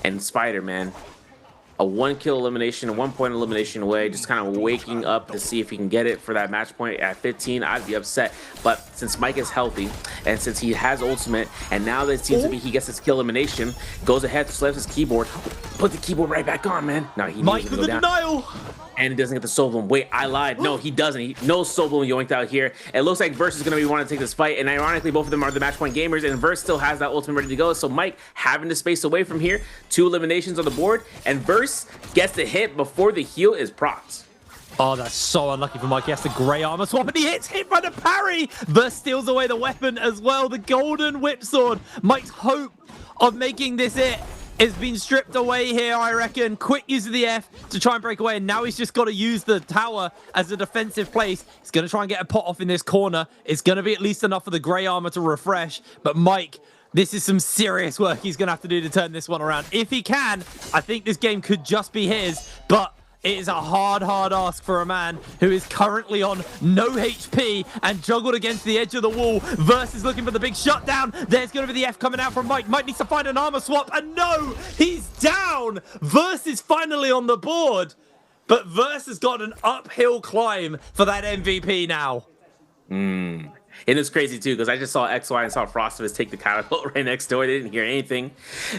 And Spider, man, a 1-kill elimination, a 1-point elimination away, just kind of waking up to see if he can get it for that match point at 15. I'd be upset, but since Mike is healthy and since he has ultimate, and now that it seems to be he gets his kill elimination, goes ahead, slaps his keyboard, put the keyboard right back on, man. Now he Mike with the denial. And he doesn't get the soul bloom. Wait, I lied. No, he doesn't. No soul bloom yoinked out here. It looks like Verse is going to be wanting to take this fight. And ironically, both of them are the match point gamers. And Verse still has that ultimate ready to go. So Mike having to space away from here. 2 eliminations on the board. And Verse gets the hit before the heal is procced. Oh, that's so unlucky for Mike. He has the grey armor swap, and he hits hit by the parry. Verse steals away the weapon as well. The golden whip sword. Mike's hope of making this it has been stripped away here, I reckon. Quick use of the F to try and break away, and now he's just got to use the tower as a defensive place. He's going to try and get a pot off in this corner. It's going to be at least enough for the grey armor to refresh, but Mike, this is some serious work he's going to have to do to turn this one around. If he can, I think this game could just be his, but it is a hard ask for a man who is currently on no HP and juggled against the edge of the wall. Verse is looking for the big shutdown. There's going to be the F coming out from Mike. Mike needs to find an armor swap, and no, he's down. Verse is finally on the board, but Verse has got an uphill climb for that MVP now. And it's crazy too, because I just saw XY and saw Frostmas take the catapult right next door. They didn't hear anything.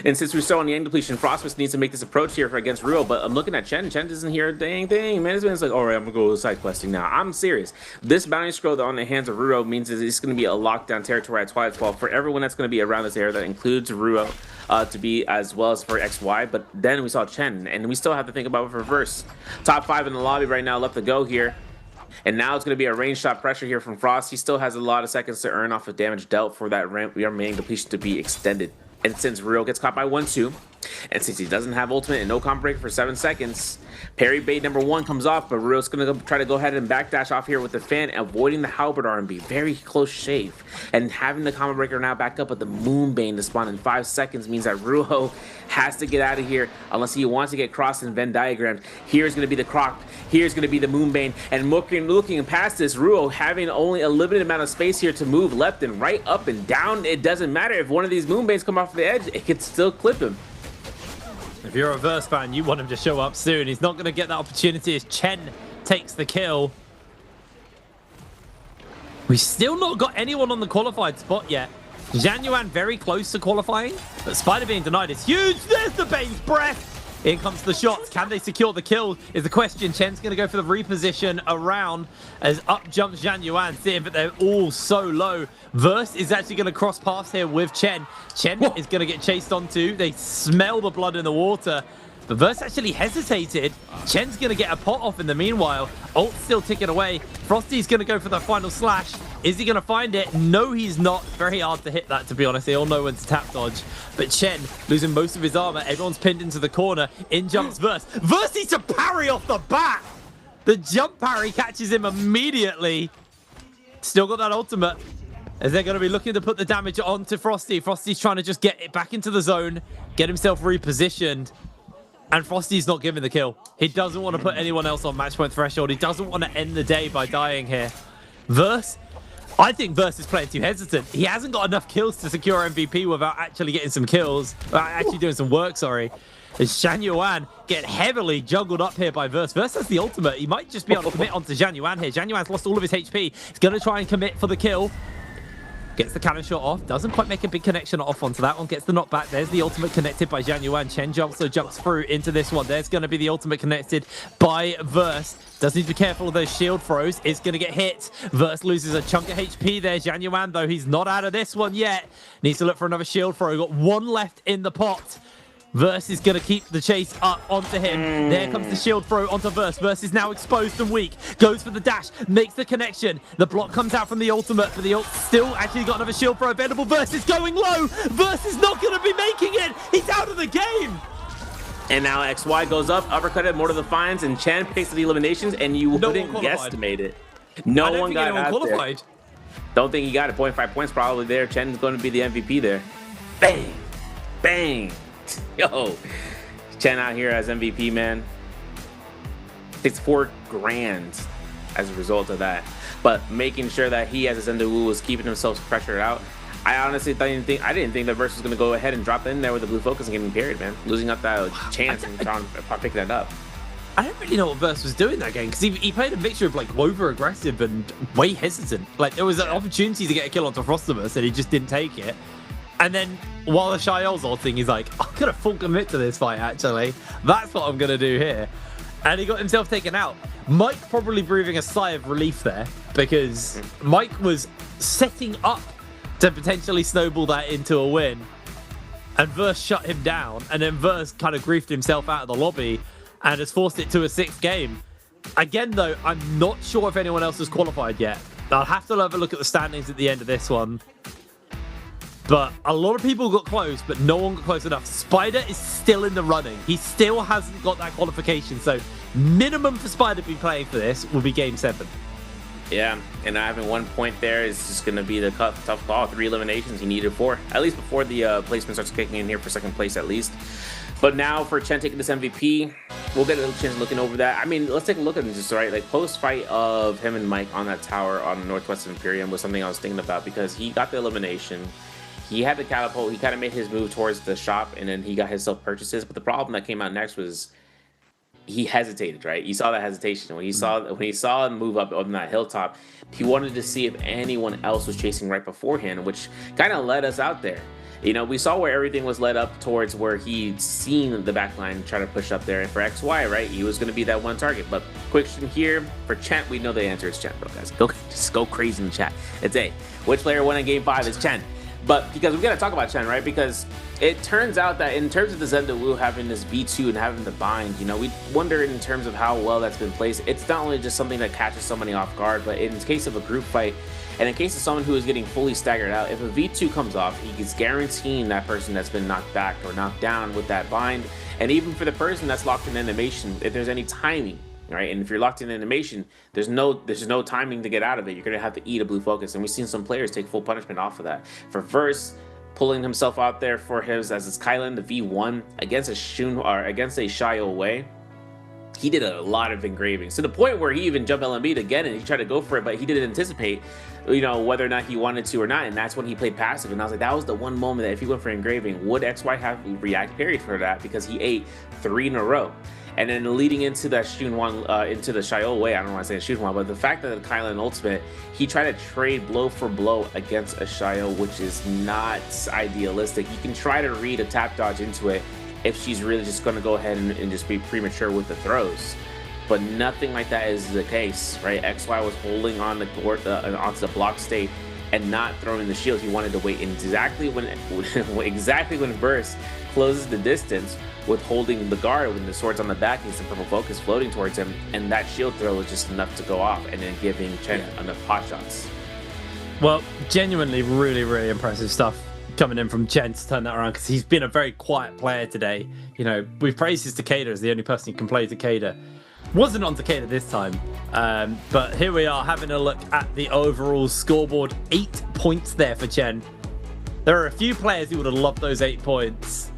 And since we're still on the Yang depletion, Frostmas needs to make this approach here for against Ruo. But I'm looking at Chen. Chen doesn't hear a dang thing. Man, it's like, all right, I'm going to go side questing now. I'm serious. This bounty scroll on the hands of Ruo means that it's going to be a lockdown territory at Twilight's Fall for everyone that's going to be around this area. That includes Ruo to be as well as for XY. But then we saw Chen, and we still have to think about reverse. Top 5 in the lobby right now left to go here. And now it's going to be a range shot pressure here from Frost. He still has a lot of seconds to earn off of damage dealt for that remaining depletion to be extended. And since Rio gets caught by 1-2, and since he doesn't have ultimate and no combo break for 7 seconds, parry bait number 1 comes off, but Rio's going to try to go ahead and backdash off here with the fan, avoiding the halberd R&B. Very close shave. And having the combo breaker now back up with the Moonbane to spawn in 5 seconds means that Rio has to get out of here unless he wants to get crossed and Venn diagrammed. Here's going to be the Croc. Here's going to be the Moonbane. And looking past this, Rio having only a limited amount of space here to move left and right, up and down. It doesn't matter if one of these Moonbanes come off the edge, it could still clip him. If you're a Verse fan, you want him to show up soon. He's not going to get that opportunity as Chen takes the kill. We've still not got anyone on the qualified spot yet. Zhang Yuan very close to qualifying, but Spider being denied is huge. There's the Bane's breath. In comes the shots. Can they secure the kill is the question. Chen's going to go for the reposition around as up jumps Zhang Yuan, seeing but they're all so low. Verse is actually going to cross paths here with Chen. Chen is going to get chased onto. They smell the blood in the water. But Verse actually hesitated. Chen's going to get a pot off in the meanwhile. Ult's still ticking away. Frosty's going to go for the final slash. Is he going to find it? No, he's not. Very hard to hit that, to be honest. They all know when to tap dodge. But Chen losing most of his armor. Everyone's pinned into the corner. In jumps Verse. Verse needs to parry off the bat. The jump parry catches him immediately. Still got that ultimate. As they're going to be looking to put the damage onto Frosty. Frosty's trying to just get it back into the zone. Get himself repositioned. And Frosty's not giving the kill. He doesn't want to put anyone else on match point threshold. He doesn't want to end the day by dying here. Verse, I think Verse is playing too hesitant. He hasn't got enough kills to secure MVP without actually getting some kills. Actually doing some work, sorry. As Zhang Yuan get heavily juggled up here by Verse. Verse has the ultimate. He might just be able to commit onto Zhang Yuan here. Zhang Yuan's lost all of his HP. He's going to try and commit for the kill. Gets the cannon shot off. Doesn't quite make a big connection off onto that one. Gets the knockback. There's the ultimate connected by Zhang Yuan. Chen also jumps through into this one. There's going to be the ultimate connected by Verse. Does need to be careful of those shield throws. It's going to get hit. Verse loses a chunk of HP there. Zhang Yuan, though, he's not out of this one yet. Needs to look for another shield throw. Got one left in the pot. Verse is going to keep the chase up onto him. There comes the shield throw onto Verse. Verse is now exposed and weak. Goes for the dash. Makes the connection. The block comes out from the ultimate. But the ult still actually got another shield throw available. Verse is going low. Verse is not going to be making it. He's out of the game. And now XY goes up. Uppercutted more to the fines. And Chen picks the eliminations. And you wouldn't guesstimate it. No one got out qualified. Don't think he got it. 0.5 points probably there. Chen's going to be the MVP there. Bang. Bang. Yo, Chen out here as MVP, man. It's $4 grand as a result of that. But making sure that he, as his Endeavor, was keeping himself pressured out. I honestly didn't think that Verse was going to go ahead and drop in there with the blue focus and getting parried, man. Losing up that chance and trying to pick that up. I don't really know what Verse was doing that game because he played a mixture of like over aggressive and way hesitant. Like there was an opportunity to get a kill onto Frostimous and he just didn't take it. And then while the Shaiol's ulting, he's like, I'm going to full commit to this fight, actually. That's what I'm going to do here. And he got himself taken out. Mike probably breathing a sigh of relief there because Mike was setting up to potentially snowball that into a win. And Verse shut him down. And then Verse kind of griefed himself out of the lobby and has forced it to a 6th game. Again, though, I'm not sure if anyone else has qualified yet. I'll have to have a look at the standings at the end of this one. But a lot of people got close, but no one got close enough. Spider is still in the running. He still hasn't got that qualification. So minimum for Spider to be playing for this will be Game 7. Yeah, and having 1 point there is just going to be the tough call. 3 eliminations he needed 4, at least before the placement starts kicking in here for 2nd place at least. But now for Chen taking this MVP, we'll get a little chance looking over that. I mean, let's take a look at this, right? Like post-fight of him and Mike on that tower on Northwest Imperium was something I was thinking about because he got the elimination. He had the catapult. He kind of made his move towards the shop, and then he got his self purchases. But the problem that came out next was he hesitated. Right? You saw that hesitation when he saw him move up on that hilltop. He wanted to see if anyone else was chasing right beforehand, which kind of led us out there. You know, we saw where everything was led up towards where he'd seen the backline try to push up there. And for XY, right, he was going to be that one target. But question here for Chen, we know the answer is Chen, bro, guys. Just go crazy in the chat. It's A. Which player won in Game 5 is Chen. But because we got to talk about Chen, right? Because it turns out that in terms of the Zenda Wu having this V2 and having the bind, you know, we wonder in terms of how well that's been placed. It's not only just something that catches somebody off guard, but in case of a group fight, and in case of someone who is getting fully staggered out, if a V2 comes off, he is guaranteeing that person that's been knocked back or knocked down with that bind. And even for the person that's locked in animation, if there's any timing, right? And if you're locked in animation, there's no timing to get out of it. You're gonna have to eat a blue focus, and we've seen some players take full punishment off of that. For Verse, pulling himself out there for his as his Kylan, the V1 against a Xiao Wei, he did a lot of engravings to the point where he even jumped LMB'd again, and he tried to go for it, but he didn't anticipate, you know, whether or not he wanted to or not, and that's when he played passive. And I was like, that was the one moment that if he went for engraving, would XY have react parried for that, because he ate 3 in a row. And then leading into that Shunwan, into the Xiao Wei, I don't want to say Shunwan, but the fact that the Kylan ultimate, he tried to trade blow for blow against a Xiao, which is not idealistic. You can try to read a tap dodge into it if she's really just going to go ahead and just be premature with the throws. But nothing like that is the case, right? XY was holding on the onto the block state and not throwing the shield. He wanted to wait exactly when Burst closes the distance with holding the guard when the sword's on the back and some purple focus floating towards him, and that shield throw was just enough to go off and then giving Chen enough pot shots. Well, genuinely really, really impressive stuff coming in from Chen to turn that around, because he's been a very quiet player today. You know, we've praised his Takeda as the only person who can play Takeda. Wasn't on Takeda this time, but here we are having a look at the overall scoreboard. 8 points there for Chen. There are a few players who would have loved those 8 points.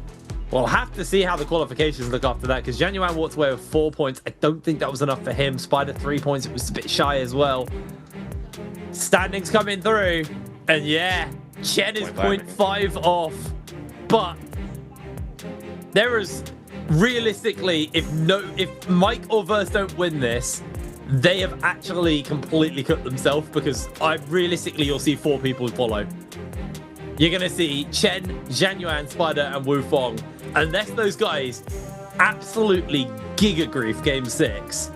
We'll have to see how the qualifications look after that, because Jianyuan walked away with 4 points. I don't think that was enough for him. Spider 3 points. It was a bit shy as well. Standings coming through, and yeah, Chen is 0.5 off, but there is realistically, if Mike or Verse don't win this, they have actually completely cut themselves, because realistically you'll see 4 people follow. You're going to see Chen, Jianyuan, Spider, and Wu Fong. Unless those guys absolutely giga grief game 6,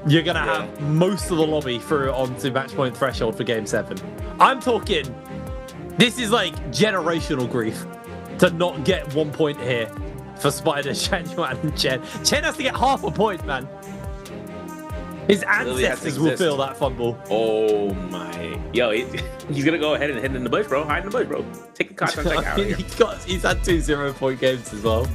you're going to have most of the lobby through onto match point threshold for game 7. I'm talking, this is like generational grief to not get 1 point here for Spider, Jianyuan, and Chen. Chen has to get half a point, man. His ancestors will feel that fumble. Oh my. Yo, he's going to go ahead and hit in the bush, bro. Hide in the bush, bro. Take the contract out of here. He's had 2 0-point games as well.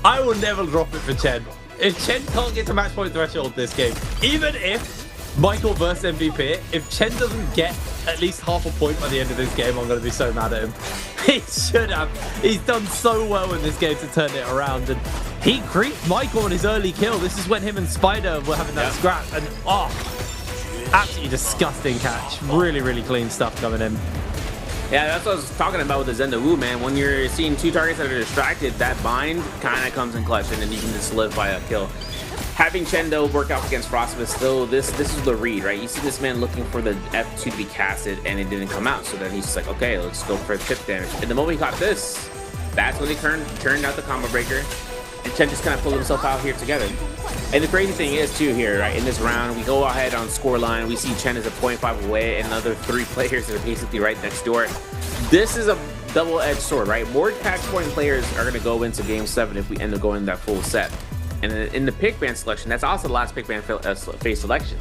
I will never drop it for Chen. If Chen can't get to match point threshold this game, even if Michael versus MVP, if Chen doesn't get at least half a point by the end of this game, I'm going to be so mad at him. He should have. He's done so well in this game to turn it around, and he creeped Michael on his early kill. This is when him and Spider were having that scrap, and absolutely disgusting catch. Really, really clean stuff coming in. Yeah, that's what I was talking about with the Zenda Wu, man. When you're seeing 2 targets that are distracted, that bind kind of comes in clutch, and then you can just solidify a kill. Having Chen, though, work out against Frostmas, though, this is the read, right? You see this man looking for the F2 to be casted, and it didn't come out. So then he's just like, okay, let's go for tip damage. And the moment he caught this, that's when he turned out the combo breaker, and Chen just kind of pulled himself out here together. And the crazy thing is, too, here, right, in this round, we go ahead on scoreline. We see Chen is a 0.5 away, and another 3 players that are basically right next door. This is a double-edged sword, right? More catch point players are going to go into Game 7 if we end up going that full set. And in the pick ban selection, that's also the last pick ban phase selection.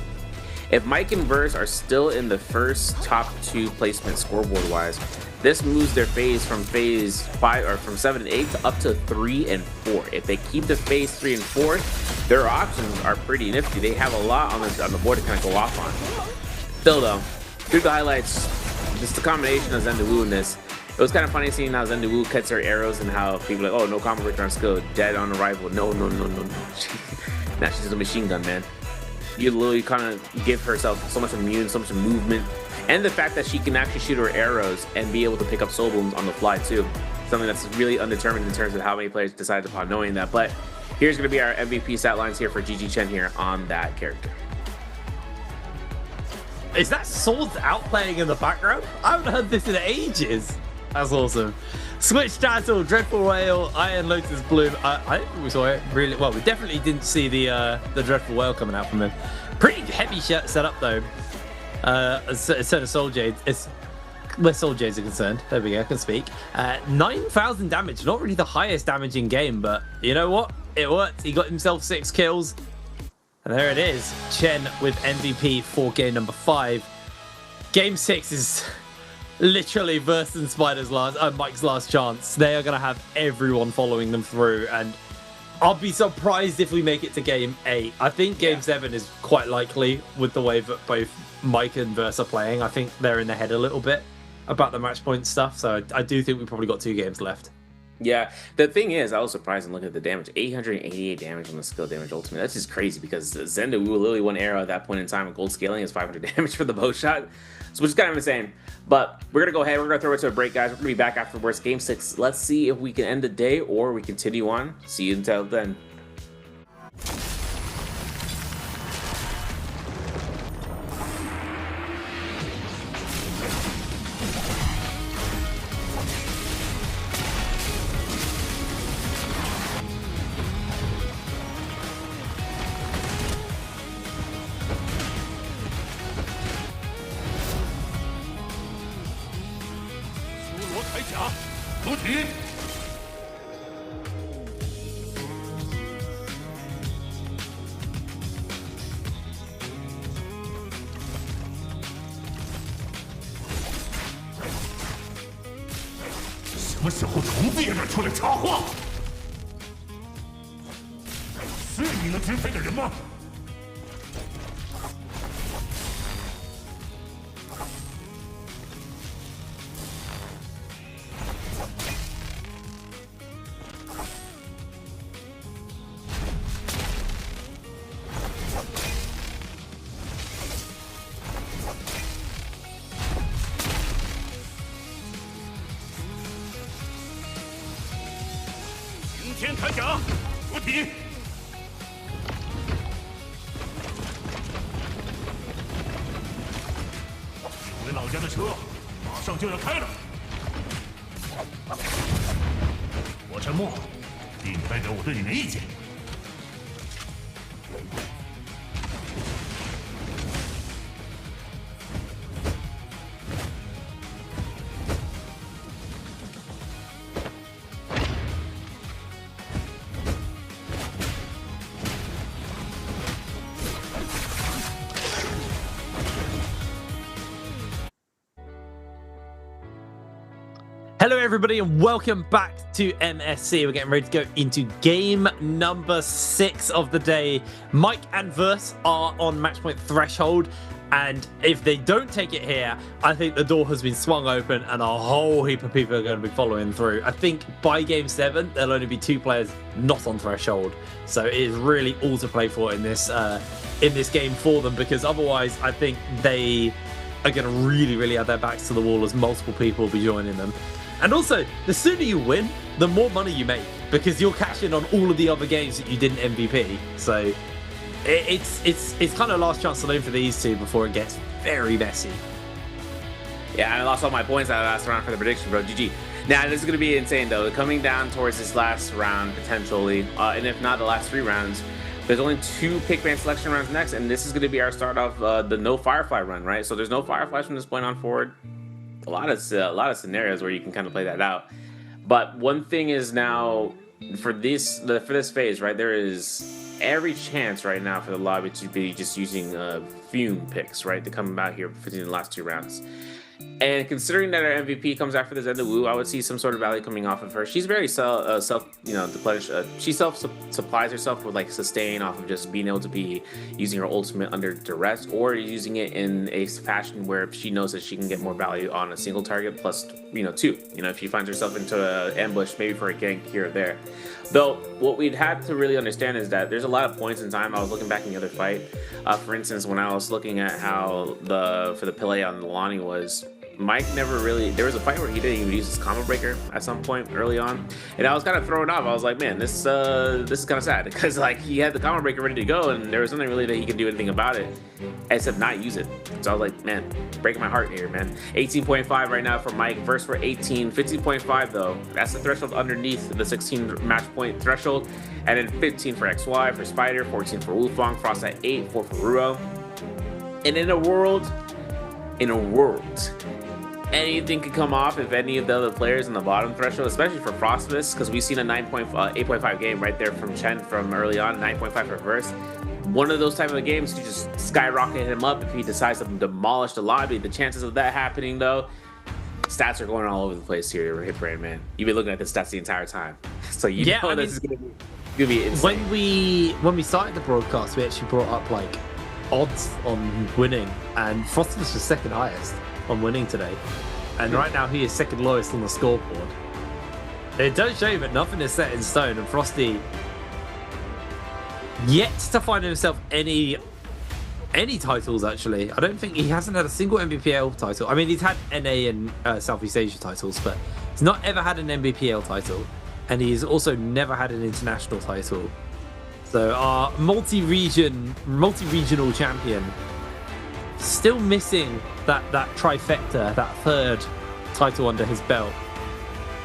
If Mike and Verse are still in the first top 2 placement scoreboard wise, this moves their phase from phase 5 or from 7 and 8 to up to 3 and 4. If they keep the phase 3 and 4, their options are pretty nifty. They have a lot on the board to kind of go off on. Still though, through the highlights, just the combination of Zenda Wu in this. It was kind of funny seeing how Zenda Wu cuts her arrows and how people are like, oh, no combo breaker on skill, dead on arrival. No. Now she's a machine gun, man. You literally kind of give herself so much immune, so much movement, and the fact that she can actually shoot her arrows and be able to pick up soul booms on the fly too. Something that's really undetermined in terms of how many players decide upon knowing that. But here's going to be our MVP stat lines here for GG Chen here on that character. Is that Swords outplaying in the background? I haven't heard this in ages. That's awesome. Switch Tattle, Dreadful Whale, Iron Lotus Bloom. I think we saw it really well. We definitely didn't see the Dreadful Whale coming out from him. Pretty heavy setup though. Instead of Soul Jade, where Soul Jays are concerned. There we go, I can speak. 9,000 damage, not really the highest damage in game, but you know what? It worked. He got himself 6 kills. And there it is. Chen with MVP for game number 5. Game 6 is literally Verse and Mike's last chance. They are going to have everyone following them through, and I'll be surprised if we make it to game 8. I think game 7 is quite likely with the way that both Mike and Verse are playing. I think they're in their head a little bit about the match point stuff, so I do think we've probably got 2 games left. Yeah, the thing is, I was surprised and looking at the damage. 888 damage on the skill damage ultimate. That's just crazy because Zenda Wu literally 1 arrow at that point in time with gold scaling is 500 damage for the bow shot. So which is kind of insane. But we're going to go ahead. We're going to throw it to a break, guys. We're going to be back afterwards. Game 6. Let's see if we can end the day or we continue on. See you until then.什么时候虫子也敢出来插话？是你能支配的人吗？天铠甲，主体。几位老家的车马上就要开了。我沉默，并不代表我对你没意见。Hello everybody and welcome back to MSC. We're getting ready to go into game number 6 of the day. Mike and Verse are on match point threshold, and if they don't take it here, I think the door has been swung open and a whole heap of people are going to be following through. I think by game 7 there'll only be 2 players not on threshold, so it is really all to play for in this game for them, because otherwise I think they are going to really have their backs to the wall as multiple people will be joining them. And also, the sooner you win, the more money you make, because you'll cash in on all of the other games that you didn't MVP. So it's kind of last chance saloon for these two before it gets very messy. Yeah, I lost all my points out of the last round for the prediction, bro. GG. Now, this is going to be insane, though. Coming down towards this last round, potentially, and if not the last 3 rounds, there's only 2 pick band selection rounds next, and this is going to be our start off the no Firefly run, right? So there's no Fireflies from this point on forward. A lot of scenarios where you can kind of play that out. But one thing is now for this phase, right? There is every chance right now for the lobby to be just using fume picks, right? To come out here for the last 2 rounds. And considering that our MVP comes after the Zenda Wu, I would see some sort of value coming off of her. She's very self-deplenish. She self-supplies herself with like sustain off of just being able to be using her ultimate under duress, or using it in a fashion where she knows that she can get more value on a single target plus 2. If she finds herself into an ambush, maybe for a gank here or there. Though what we'd have to really understand is that there's a lot of points in time. I was looking back in the other fight, for instance, when I was looking at how for the Pele on the Lonnie was. Mike never really, there was a fight where he didn't even use his combo breaker at some point early on, and I was kind of thrown off. I was like, man, this is kind of sad, because like he had the combo breaker ready to go and there was nothing really that he could do anything about it except not use it. So I was like, man, breaking my heart here, man. 18.5 right now for Mike, Verse for 18. 15.5 though, that's the threshold underneath the 16 match point threshold, and then 15 for XY for Spider, 14 for Wufang, Frost at 8, 4 for Ruo. And in a world anything could come off if any of the other players in the bottom threshold, especially for Frostbus, because we've seen a 8.5 game right there from Chen from early on, 9.5 reverse. One of those type of games to just skyrocket him up if he decides to demolish the lobby. The chances of that happening, though, stats are going all over the place here, Hitbrand, man. You've been looking at the stats the entire time, so you know this is gonna be insane. When we started the broadcast, we actually brought up like odds on winning, and Frostbus was second highest on winning today, and right now he is second lowest on the scoreboard. It does show you that nothing is set in stone, and Frosty yet to find himself any titles. Actually, I don't think he hasn't had a single MVPL title. I mean, he's had NA and Southeast Asia titles, but he's not ever had an MVPL title, and he's also never had an international title. So our multi-regional champion still missing that trifecta, that third title under his belt.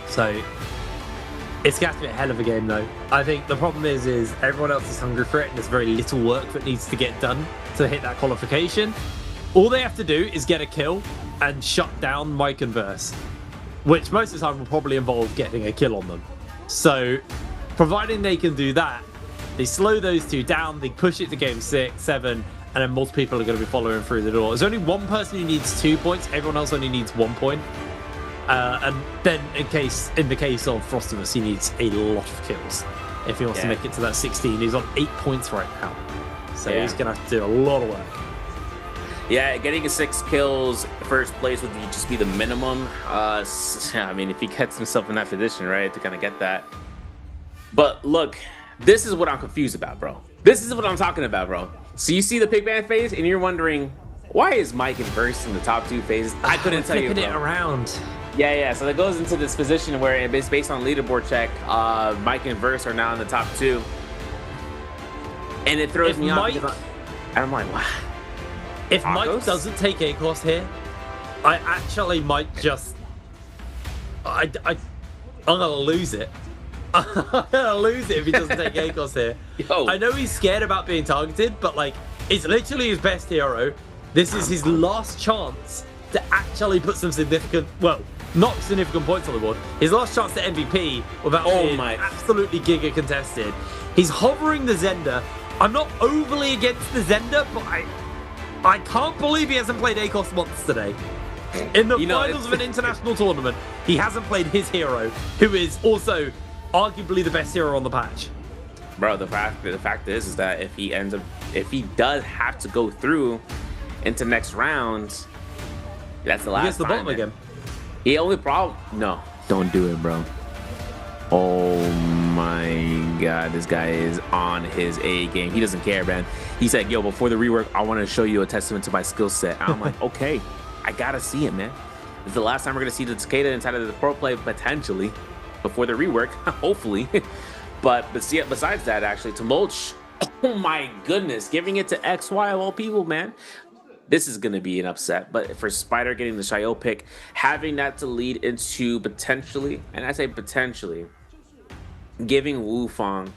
So it's got to be a hell of a game, though. I think the problem is everyone else is hungry for it, and there's very little work that needs to get done to hit that qualification. All they have to do is get a kill and shut down Mike and Verse, which most of the time will probably involve getting a kill on them. So, providing they can do that, they slow those two down, they push it to game 6, 7, and then multiple people are going to be following through the door. There's only one person who needs 2 points, everyone else only needs 1 point. And then in the case of Frostbus, he needs a lot of kills if he wants to make it to that 16. He's on 8 points right now, so he's gonna have to do a lot of work. Yeah, getting a 6 kills first place would just be the minimum. I mean, if he gets himself in that position, right, to kind of get that. But look, this is what I'm confused about, bro. This is what I'm talking about, bro. So you see the Pigman phase, and you're wondering, why is Mike and Verse in the top 2 phases? I couldn't tell you, bro. Flipping it around. Yeah. So that goes into this position where it's based on leaderboard check. Mike and Verse are now in the top 2, and it throws me off. I'm like, wow. If Mike doesn't take A-Course here, I actually might just... I'm gonna lose it. I'm gonna lose it if he doesn't take A-Course here. Yo. I know he's scared about being targeted, but like, it's literally his best hero. This is his last chance to actually put some significant, well, not significant points on the board. His last chance to MVP without being absolutely giga contested. He's hovering the Zender. I'm not overly against the Zender, but I can't believe he hasn't played A-Course once today. In the finals of an international tournament, he hasn't played his hero, who is also arguably the best hero on the patch. Bro, the fact is that if he does have to go through into next round, that's the last time. He gets the bottom again. The only problem, no, don't do it, bro. Oh my god, this guy is on his A game. He doesn't care, man. He said, yo, before the rework, I want to show you a testament to my skill set. I'm like, okay, I gotta see it, man. This is the last time we're gonna see the Cicada inside of the pro play, potentially, before the rework, hopefully. But besides that, actually, to Mulch, oh my goodness, giving it to XY of all people, man. This is going to be an upset, but for Spider getting the Xiao pick, having that to lead into potentially, and I say potentially, giving Wu Fang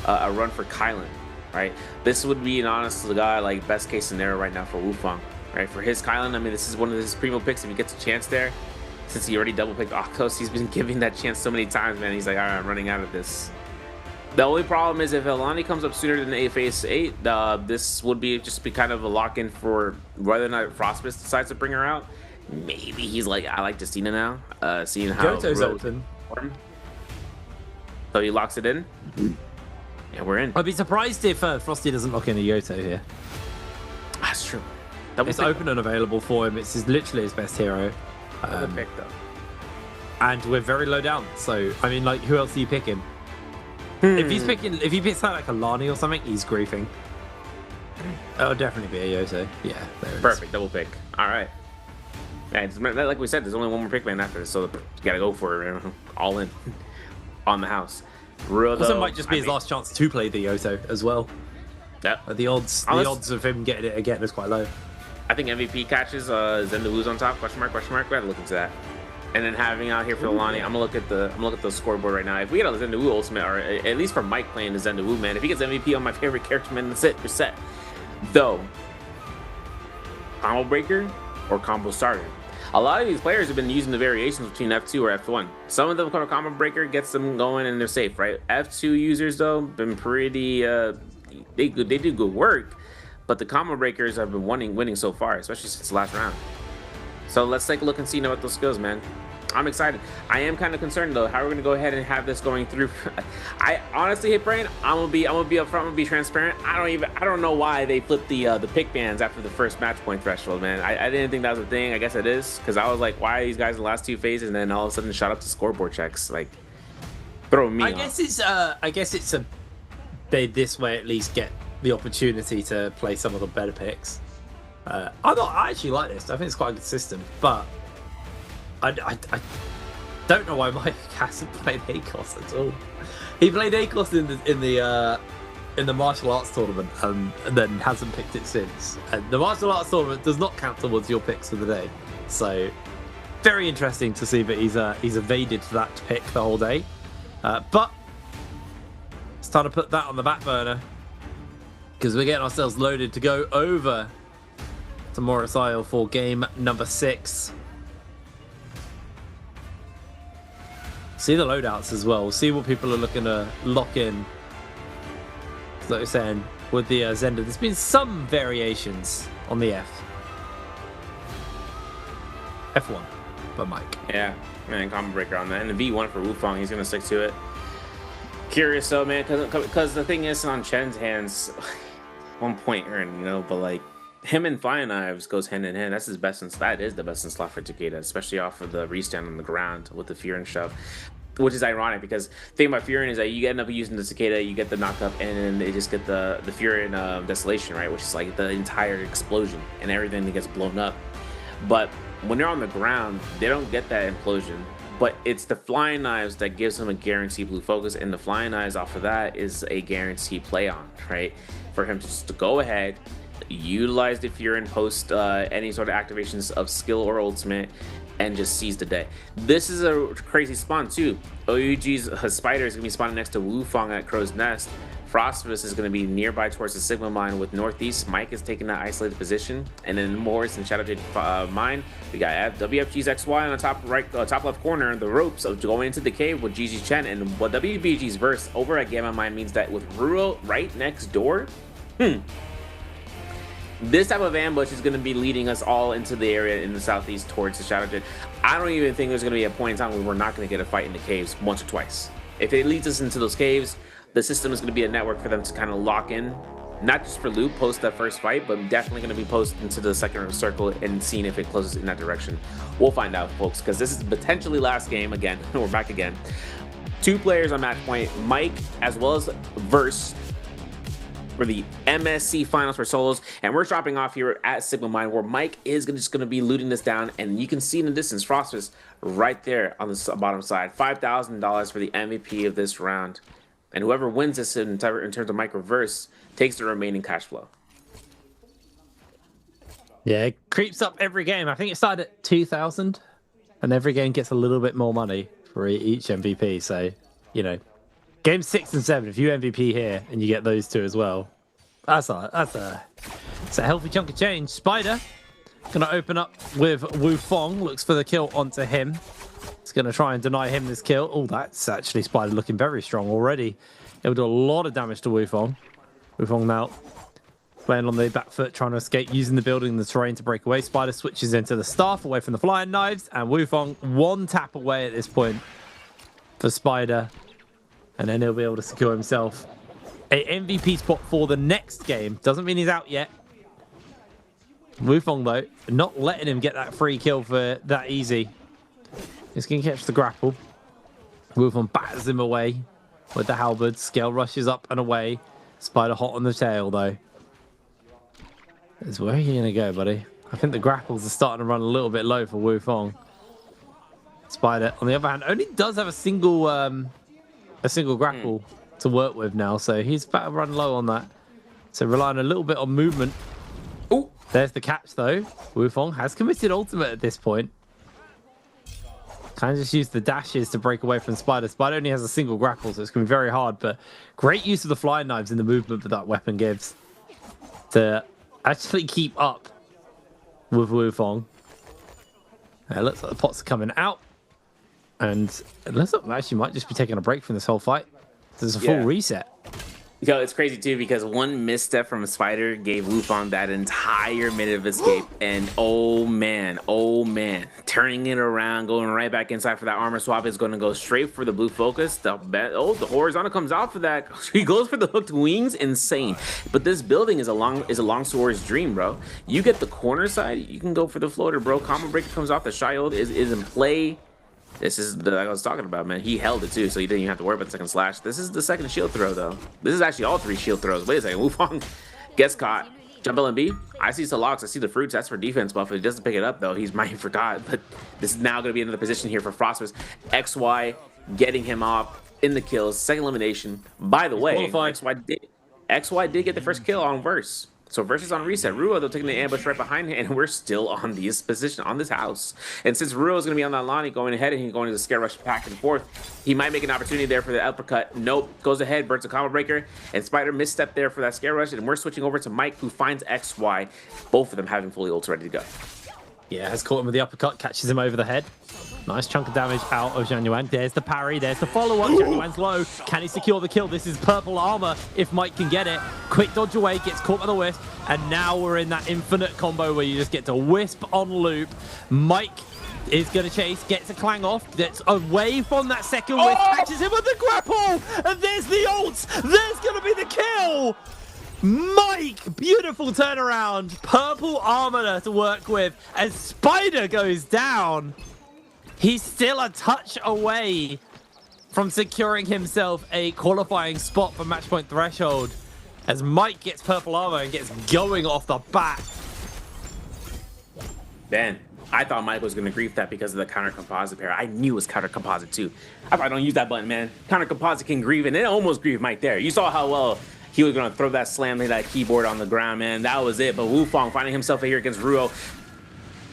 a run for Kylan, right? This would be an honest to God, like best case scenario right now for Wu Fang, right? For his Kylan, I mean, this is one of his primo picks. If he gets a chance there, since he already double picked Octos, he's been giving that chance so many times, man. He's like, all right, I'm running out of this. The only problem is if Elani comes up sooner than phase 8, this would be kind of a lock-in for whether or not Frostbus decides to bring her out. Maybe he's like, I like Justina now, seeing how Goto's open. So he locks it in. Yeah, we're in. I'd be surprised if Frosty doesn't lock in a Yoto here. That's true. It's open and available for him. It's literally his best hero. Pick, though. And we're very low down. So, I mean, like, who else are you picking? If he picks out like a Lani or something, he's griefing. It'll definitely be a Yoto. Yeah, there it is. Perfect, double pick. All right. Yeah, like we said, there's only one more pick man after this, so you gotta go for it, all in on the house. Also, might just be his last chance to play the Yoto as well. Yeah. The odds of him getting it again is quite low. I think MVP catches Zendawu's on top. Question mark. We gotta look into that. And then having out here for the Lani, I'm gonna look at the scoreboard right now. If we get a Zendawu ultimate, or at least for Mike playing the Zendawu, man, if he gets MVP on my favorite character, man, that's it. You're set. Though, combo breaker or combo starter. a lot of these players have been using the variations between F2 or F1. Some of them combo breaker gets them going and they're safe, right? F2 users though been pretty they do good work, but the combo breakers have been winning so far, especially since the last round. So let's take a look and see what those skills, man. I'm excited. I am kind of concerned though. How are we gonna go ahead and have this going through? I honestly, Hitbrain, I'm gonna be upfront, I'm gonna be transparent. I don't know why they flipped the pick bans after the first match point threshold, man. I didn't think that was a thing. I guess it is, because I was like, why are these guys in the last 2 phases and then all of a sudden shot up to scoreboard checks? Like, throw me. I guess it's a they this way at least get the opportunity to play some of the better picks. I actually like this. I think it's quite a good system, but I don't know why Mike hasn't played ACOS at all. He played ACOS in the martial arts tournament and then hasn't picked it since. And the martial arts tournament does not count towards your picks for the day. So very interesting to see that he's evaded that pick the whole day. But it's time to put that on the back burner because we're getting ourselves loaded to go over to Morris Isle for game number 6. See the loadouts as well. See what people are looking to lock in. Like you're saying, with the Zenda, there's been some variations on the F1, but Mike. Yeah, man, combo breaker on that. And the V1 for Wufong, he's gonna stick to it. Curious though, man, because the thing is on Chen's hands, 1 point earned, you know, but like him and Fire Knives goes hand in hand. That's his best, that is the best in slot for Takeda, especially off of the restand on the ground with the Fear and shove. Which is ironic because the thing about Fury is that you end up using the Cicada, you get the knockup, and then they just get the Fury and Desolation, right? Which is like the entire explosion and everything that gets blown up. But when they're on the ground, they don't get that implosion. But it's the Flying Knives that gives them a guaranteed blue focus, and the Flying Knives off of that is a guaranteed play on, right? For him to just go ahead, utilize the Fury and post any sort of activations of skill or ultimate, and just seize the day. This is a crazy spawn too. OUG's Spider is going to be spawning next to Wufong at Crow's Nest. Frostvis is going to be nearby towards the Sigma Mine with Northeast. Mike is taking that isolated position. And then Morris and Shadow Jade Mine. We got WFG's XY on the top right, top left corner. The ropes of going into the cave with GG Chen. And what WBG's verse over at Gamma Mine means that with Ruo right next door, this type of ambush is going to be leading us all into the area in the southeast towards the Shadow Jade. I don't even think there's going to be a point in time where we're not going to get a fight in the caves once or twice. If it leads us into those caves, the system is going to be a network for them to kind of lock in, not just for loot post that first fight, but definitely going to be post into the second circle and seeing if it closes in that direction. We'll find out, folks, because this is potentially last game again. We're back again. 2 players on match point, Mike as well as Verse, for the MSC finals for solos, and we're dropping off here at Sigma Mine where Mike is just going to be looting this down, and you can see in the distance Frostvis right there on the bottom side. $5,000 for the MVP of this round, and whoever wins this in terms of Mike Reverse takes the remaining cash flow. Yeah, it creeps up every game. I think it started at 2,000, and every game gets a little bit more money for each MVP. So, you know, Game 6 and 7, if you MVP here and you get those 2 as well, that's a healthy chunk of change. Spider gonna open up with Wufong, looks for the kill onto him. It's gonna try and deny him this kill. Oh, that's actually Spider looking very strong already. It'll do a lot of damage to Wufong. Wufong now playing on the back foot, trying to escape, using the building and the terrain to break away. Spider switches into the staff away from the Flying Knives, and Wufong 1 tap away at this point for Spider. And then he'll be able to secure himself a MVP spot for the next game. Doesn't mean he's out yet. Wufong, though, not letting him get that free kill for that easy. He's going to catch the grapple. Wufong batters him away with the halberd. Scale rushes up and away. Spider hot on the tail, though. Where are you going to go, buddy? I think the grapples are starting to run a little bit low for Wufong. Spider, on the other hand, only does have a single grapple to work with now, so he's about to run low on that. So relying a little bit on movement. Oh, there's the catch though. Wufong has committed ultimate at this point. Can just use the dashes to break away from Spider. Spider only has a single grapple, so it's going to be very hard, but great use of the Flying Knives in the movement that weapon gives to actually keep up with Wufong. It looks like the pots are coming out. And it looks like we actually might just be taking a break from this whole fight. There's a full reset. Yo, it's crazy too because one misstep from a Spider gave Wufang that entire minute of escape, and oh man, turning it around, going right back inside for that armor swap is going to go straight for the blue focus. The horizontal comes out for that. He goes for the hooked wings, insane. But this building is a long swords dream, bro. You get the corner side, you can go for the floater, bro. Combo breaker comes off. The Shield is in play. This is like I was talking about, man. He held it too, so he didn't even have to worry about the second slash. This is the second shield throw, though. This is actually all 3 shield throws. Wait a second. Wufang gets caught. Jump LMB. I see Salaks. I see the fruits. That's for defense buff. If he doesn't pick it up, though, he's might have forgot. But this is now going to be another position here for Frostmas. XY getting him off in the kills. Second elimination. By the way, XY did get the first kill on Verse. So Verse is on reset. Ruo, though, taking the ambush right behind him, and we're still on this position, on this house. And since Ruo is going to be on that line, he's going ahead and he's going to scare rush back and forth. He might make an opportunity there for the uppercut. Nope. Goes ahead, burns a combo breaker, and Spider misstep there for that scare rush, and we're switching over to Mike, who finds XY. Both of them having fully ults ready to go. Yeah, has caught him with the uppercut, catches him over the head. Nice chunk of damage out of Zhang Yuan. There's the parry, there's the follow-up. Zhang Yuan's low. Can he secure the kill? This is purple armor if Mike can get it. Quick dodge away, gets caught by the wisp. And now we're in that infinite combo where you just get to wisp on loop. Mike is going to chase, gets a clang off, gets away from that second wisp, catches him with the grapple. And there's the ult. There's going to be the kill. Mike, beautiful turnaround. Purple armor to work with as Spider goes down. He's still a touch away from securing himself a qualifying spot for match point threshold as Mike gets purple armor and gets going off the bat. Man, I thought Mike was going to grief that because of the counter composite pair. I knew it was counter composite too. I probably don't use that button, man. Counter composite can grieve, and it almost grieved Mike there. You saw how well he was going to throw that slam, that keyboard on the ground, man. That was it. But Wufang finding himself here against Ruo.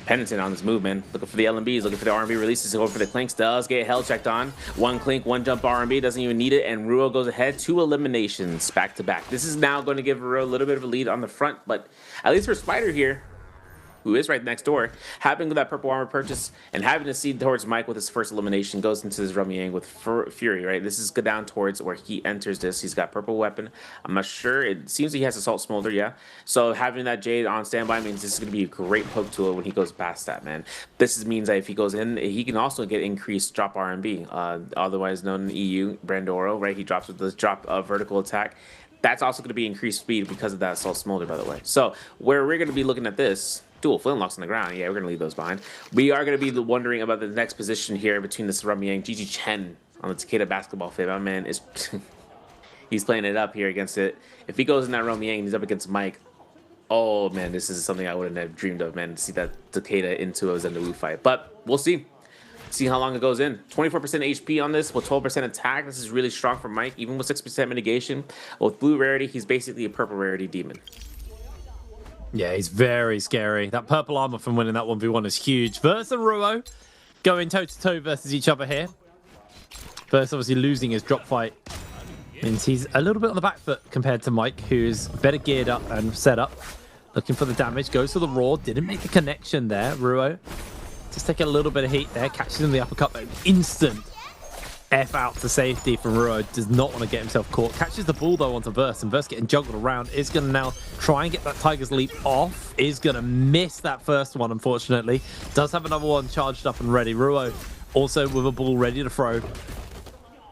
Penitent on this move, man. Looking for the LMBs, looking for the RMB releases, going for the clinks. Does get hell checked on. One clink, one jump RMB, doesn't even need it, and Ruo goes ahead. 2 eliminations back to back. This is now going to give Ruo a little bit of a lead on the front, but at least for Spider here, who is right next door, having that purple armor purchase and having to see towards Mike with his first elimination, goes into his Rumyang with Fury, right? This is go down towards where he enters this. He's got purple weapon. I'm not sure. It seems he has Assault Smolder, yeah. So having that Jade on standby means this is going to be a great hook tool when he goes past that, man. This means that if he goes in, he can also get increased drop RMB, otherwise known in EU, Brandoro, right? He drops with this drop vertical attack. That's also going to be increased speed because of that Assault Smolder, by the way. So where we're going to be looking at this, dual flintlocks on the ground. Yeah, we're going to leave those behind. We are going to be wondering about the next position here between this Rumyang. GG Chen on the Takeda basketball fit. My man is... he's playing it up here against it. If he goes in that Rumyang, he's up against Mike. Oh, man, this is something I wouldn't have dreamed of, man, to see that Takeda into a Zendawu fight. But we'll see. See how long it goes in. 24% HP on this with 12% attack. This is really strong for Mike, even with 6% mitigation. With blue rarity, he's basically a purple rarity demon. Yeah, he's very scary. That purple armor from winning that 1v1 is huge. Verse and Ruo going toe-to-toe versus each other here. Verse obviously losing his drop fight means he's a little bit on the back foot compared to Mike, who's better geared up and set up. Looking for the damage, goes for the raw. Didn't make the connection there, Ruo. Just take a little bit of heat there, catches him the uppercut, but instant F out to safety from Ruo. Does not want to get himself caught. Catches the ball though onto Verse, and Verse getting juggled around. Is going to now try and get that Tiger's Leap off. Is going to miss that first one, unfortunately. Does have another one charged up and ready. Ruo also with a ball ready to throw.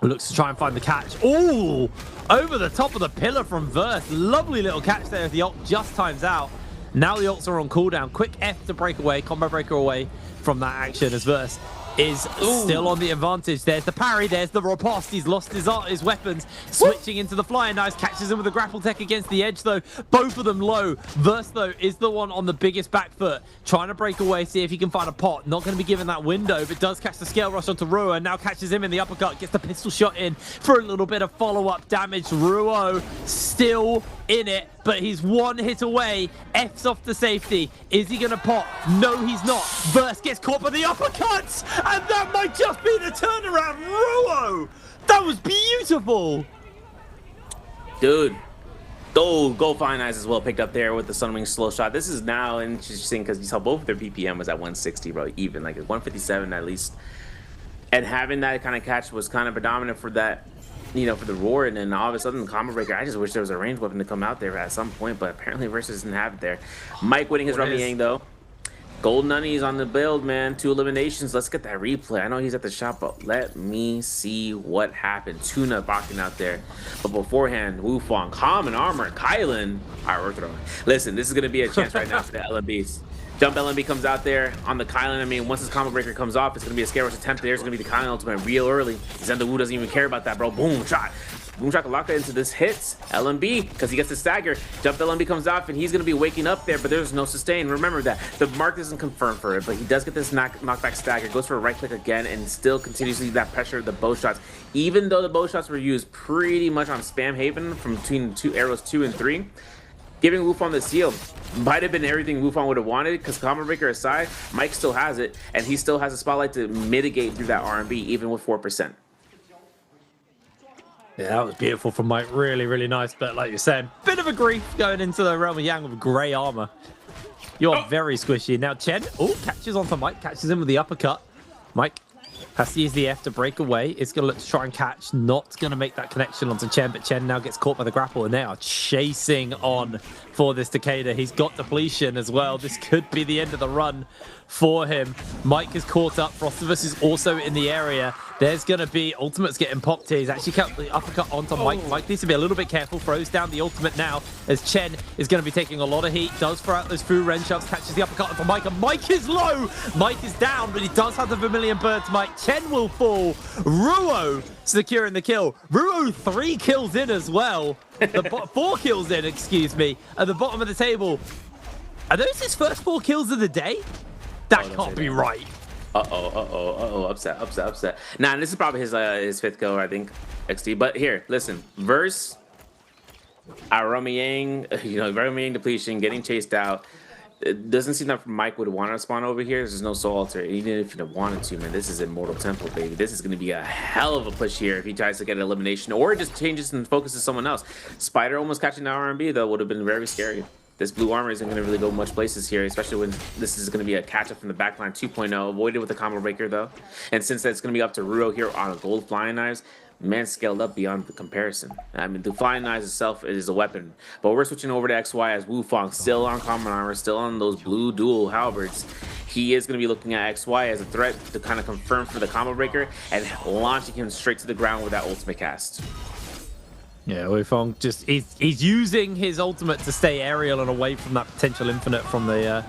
Looks to try and find the catch. Oh, over the top of the pillar from Verse. Lovely little catch there as the ult just times out. Now the ults are on cooldown. Quick F to break away, combo breaker away from that action as Verse is still on the advantage. There's the parry, there's the riposte. He's lost his weapons. Switching into the flying knives, catches him with a grapple tech against the edge though. Both of them low. Verse though is the one on the biggest back foot. Trying to break away, see if he can find a pot. Not going to be given that window, but does catch the scale rush onto Ruo and now catches him in the uppercut. Gets the pistol shot in for a little bit of follow-up damage. Ruo still in it, but he's one hit away. F's off to safety. Is he going to pot? No, he's not. Verse gets caught by the uppercuts, and that might just be the turnaround. Ruo! That was beautiful! Dude, Oh, Go Fine Eyes as well picked up there with the Sunwing slow shot. This is now interesting because you saw both of their BPM was at 160, bro, even like 157 at least. And having that kind of catch was kind of predominant for that, you know, for the roar. And then all of a sudden, the combo breaker. I just wish there was a ranged weapon to come out there at some point, but apparently Versus didn't have it there. Mike winning his Rummy Yang though. Golden Nunny's on the build, man. 2 eliminations. Let's get that replay. I know he's at the shop, but let me see what happened. Tuna boxing out there. But beforehand, Wufong, Common Armor, Kylan. All right, we're throwing. Listen, this is going to be a chance right now for the LMBs. Jump LMB comes out there on the Kylan. I mean, once this combo breaker comes off, it's going to be a scare rush attempt. There's going to be the Kylan ultimate real early. Zenda Wu doesn't even care about that, bro. Boom, shot. Boom Shakalaka into this hits. LMB, because he gets the stagger. Jump LMB comes off, and he's going to be waking up there, but there's no sustain. Remember that. The mark isn't confirmed for it, but he does get this knockback stagger. Goes for a right click again, and still continues to see that pressure of the bow shots. Even though the bow shots were used pretty much on Spam Haven from between arrows 2 and 3, giving Wufong the seal might have been everything Wufong would have wanted, because combo breaker aside, Mike still has it, and he still has a spotlight to mitigate through that R&B, even with 4%. Yeah, that was beautiful from Mike. Really, really nice. But like you're saying, bit of a grief going into the realm of Yang with grey armor. You're very squishy. Now Chen, catches onto Mike, catches him with the uppercut. Mike has to use the F to break away. It's going to look to try and catch. Not going to make that connection onto Chen, but Chen now gets caught by the grapple, and they are chasing on for this Takeda. He's got depletion as well. This could be the end of the run for him. Mike is caught up. Frostivus is also in the area. There's going to be ultimates getting popped here. He's actually cut the uppercut onto Mike. Mike needs to be a little bit careful. Throws down the ultimate now as Chen is going to be taking a lot of heat. Does throw out those Fu Ren shoves. Catches the uppercut onto Mike. And Mike is low. Mike is down, but he does have the Vermilion Bird to Mike. Chen will fall. Ruo securing the kill. Ruo 3 kills in as well. 4 kills in, excuse me. At the bottom of the table. Are those his first 4 kills of the day? That can't be right. Upset. Nah, this is probably his 5th kill, I think, XD. But here, listen, verse Rummy Yang, Rummy Yang depletion, getting chased out. It doesn't seem that Mike would want to spawn over here. There's no soul altar. Even if he wanted to, man, this is Immortal Temple, baby. This is going to be a hell of a push here if he tries to get an elimination or just changes and focuses someone else. Spider almost catching the R&B, though, would have been very scary. This blue armor isn't going to really go much places here, especially when this is going to be a catch-up from the backline 2.0. Avoided with the combo breaker, though. And since that's going to be up to Ruo here on a gold flying knives, man scaled up beyond the comparison. I mean, the flying knives itself is a weapon. But we're switching over to XY as Wufong, still on common armor, still on those blue dual halberds. He is going to be looking at XY as a threat to kind of confirm for the combo breaker and launching him straight to the ground with that ultimate cast. Yeah, Wufong just he's using his ultimate to stay aerial and away from that potential infinite from the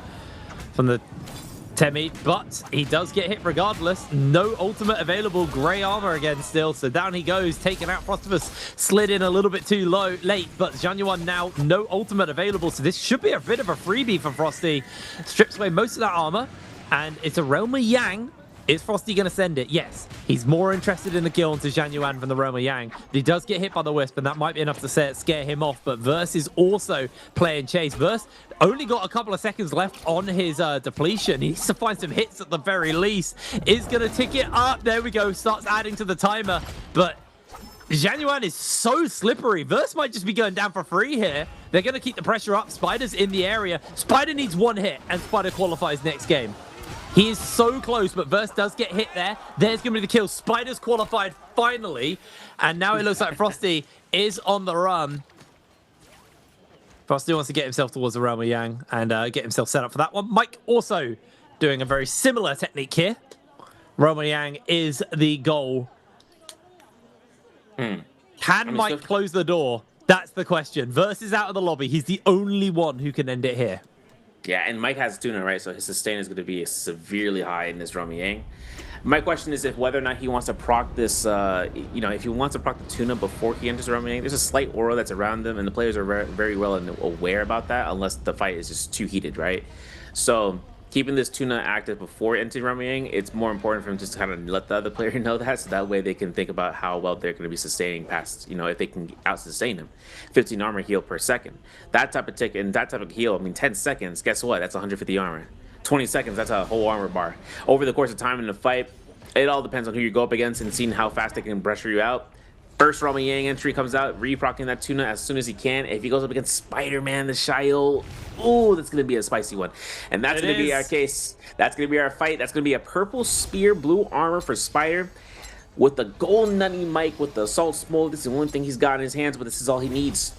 Temi, but he does get hit regardless. No ultimate available. Grey armor again still, so down he goes, taking out Frostivus. Slid in a little bit too late, but Zhang Yuan now no ultimate available, so this should be a bit of a freebie for Frosty. Strips away most of that armor, and it's a Realm of Yang. Is Frosty going to send it? Yes. He's more interested in the kill onto Zhang Yuan from the Realm of Yang. But he does get hit by the Wisp, and that might be enough to scare him off. But Verse is also playing chase. Verse only got a couple of seconds left on his depletion. He needs to find some hits at the very least. Is going to tick it up. There we go. Starts adding to the timer. But Zhang Yuan is so slippery. Verse might just be going down for free here. They're going to keep the pressure up. Spider's in the area. Spider needs 1 hit, and Spider qualifies next game. He is so close, but Verse does get hit there. There's going to be the kill. Spider's qualified finally. And now it looks like Frosty is on the run. Frosty wants to get himself towards the Realm of Yang and get himself set up for that one. Mike also doing a very similar technique here. Realm of Yang is the goal. Can Mike close the door? That's the question. Verse is out of the lobby. He's the only one who can end it here. Yeah, and Mike has Tuna, right? So his sustain is going to be severely high in this Rummy Yang. My question is if whether or not he wants to proc this, if he wants to proc the Tuna before he enters Rummy Yang. There's a slight aura that's around them, and the players are very well aware about that, unless the fight is just too heated, right? So keeping this Tuna active before entering Rummy Yang, it's more important for him just to kind of let the other player know that, so that way they can think about how well they're going to be sustaining past, if they can out-sustain him. 15 armor heal per second. That type of tick and that type of heal, I mean, 10 seconds, guess what? That's 150 armor. 20 seconds, that's a whole armor bar. Over the course of time in the fight, it all depends on who you go up against and seeing how fast they can pressure you out. First Rama Yang entry comes out, reprocking that Tuna as soon as he can. If he goes up against Spider-Man, the Shio, oh, that's going to be a spicy one. And that's going to be our case. That's going to be our fight. That's going to be a purple spear, blue armor for Spider. With the gold nutty Mike with the assault smoke. This is the only thing he's got in his hands, but this is all he needs.